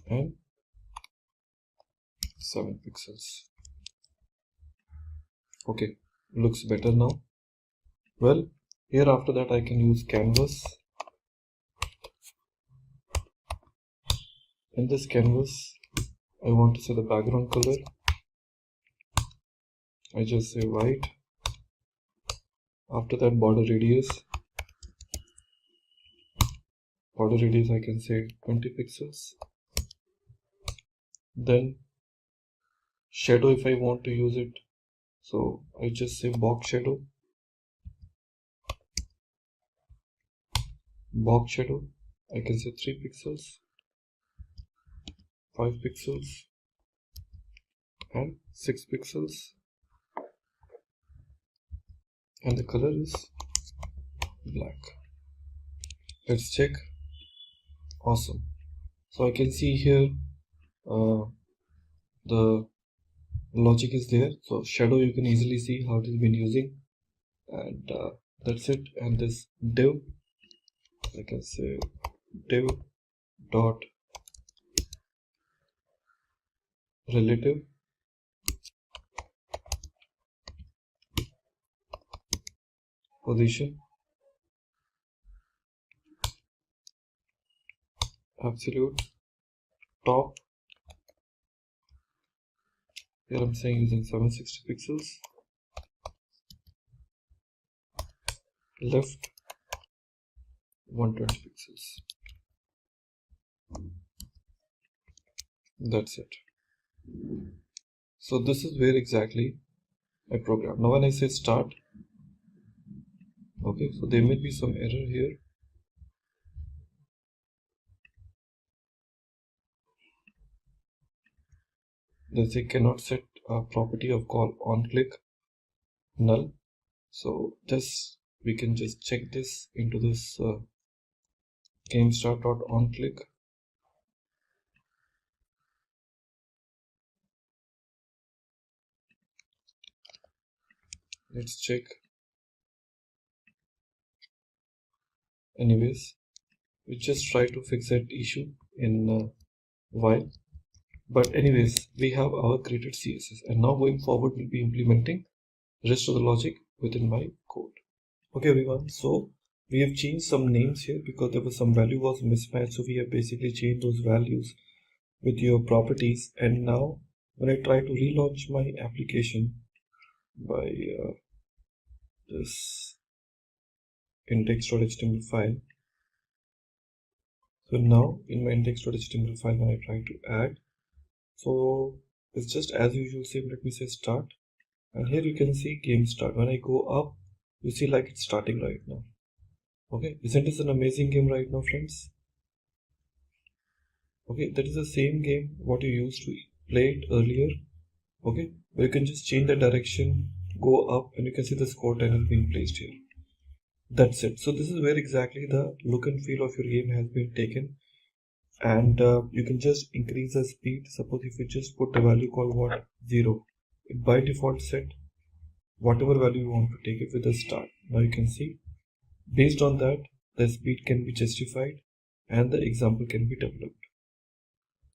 and 7 pixels. Okay, looks better now. Well, here after that I can use canvas. In this canvas I want to say the background color. I just say white. After that border radius I can say 20 pixels. Then shadow if I want to use it, so I just say box shadow. I can say 3 pixels, 5 pixels and 6 pixels, and the color is black. Let's check. Awesome. So I can see here the logic is there. So shadow you can easily see how it has been using, and that's it. And this div, I can say div dot relative position absolute top. Here I'm saying using 760 pixels. Left 120 pixels. That's it. So this is where exactly I program. Now when I say start, okay, so there may be some error here. Let's say cannot set a property of call on click null. So this we can just check this into this game start dot on click. Let's check. Anyways, we just try to fix that issue in while. But anyways, we have our created CSS, and now going forward we'll be implementing rest of the logic within my code. Okay everyone, so We have changed some names here because there was some value was mismatched, so we have basically changed those values with your properties. And now when I try to relaunch my application by this index.html file, so now in my index.html file when I try to add, so it's just as usual, same. Let me say start, and here you can see game start. When I go up, you see like it's starting right now. Okay, isn't this an amazing game right now, friends? Okay, that is the same game what you used to play it earlier. Okay, but you can just change the direction, go up, and you can see the score title being placed here. That's it. So this is where exactly the look and feel of your game has been taken, and you can just increase the speed. Suppose if you just put a value called what 0, it by default set whatever value you want to take it with a start. Now you can see based on that the speed can be justified and the example can be developed.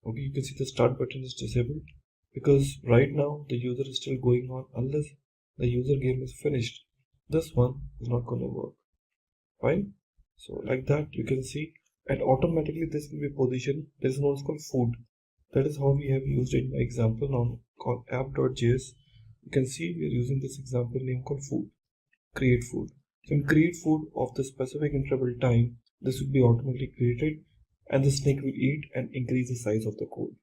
Okay, you can see the start button is disabled because right now the user is still going on unless the user game is finished. This one is not going to work. Fine. So like that you can see, and automatically this will be positioned. There is one called food. That is how we have used it in my example now called app.js. You can see we are using this example name called food. Create food. So in create food of the specific interval time, this will be automatically created and the snake will eat and increase the size of the code.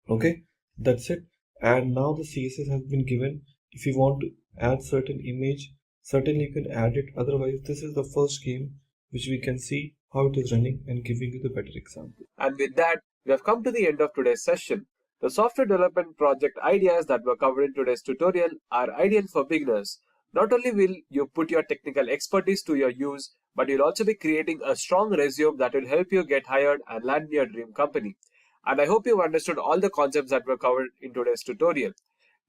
Okay, that's it. And now the CSS has been given. If you want to add certain image, certainly you can add it. Otherwise, this is the first game which we can see how it is running and giving you the better example.
And with that, we have come to the end of today's session. The software development project ideas that were covered in today's tutorial are ideal for beginners. Not only will you put your technical expertise to your use, but you'll also be creating a strong resume that will help you get hired and land in your dream company. And I hope you've understood all the concepts that were covered in today's tutorial.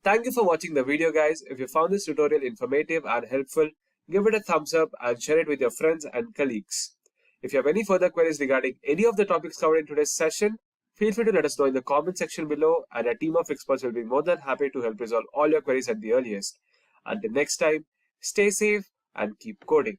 Thank you for watching the video, guys. If you found this tutorial informative and helpful, give it a thumbs up and share it with your friends and colleagues. If you have any further queries regarding any of the topics covered in today's session, feel free to let us know in the comment section below, and a team of experts will be more than happy to help resolve all your queries at the earliest. Until next time, stay safe and keep coding.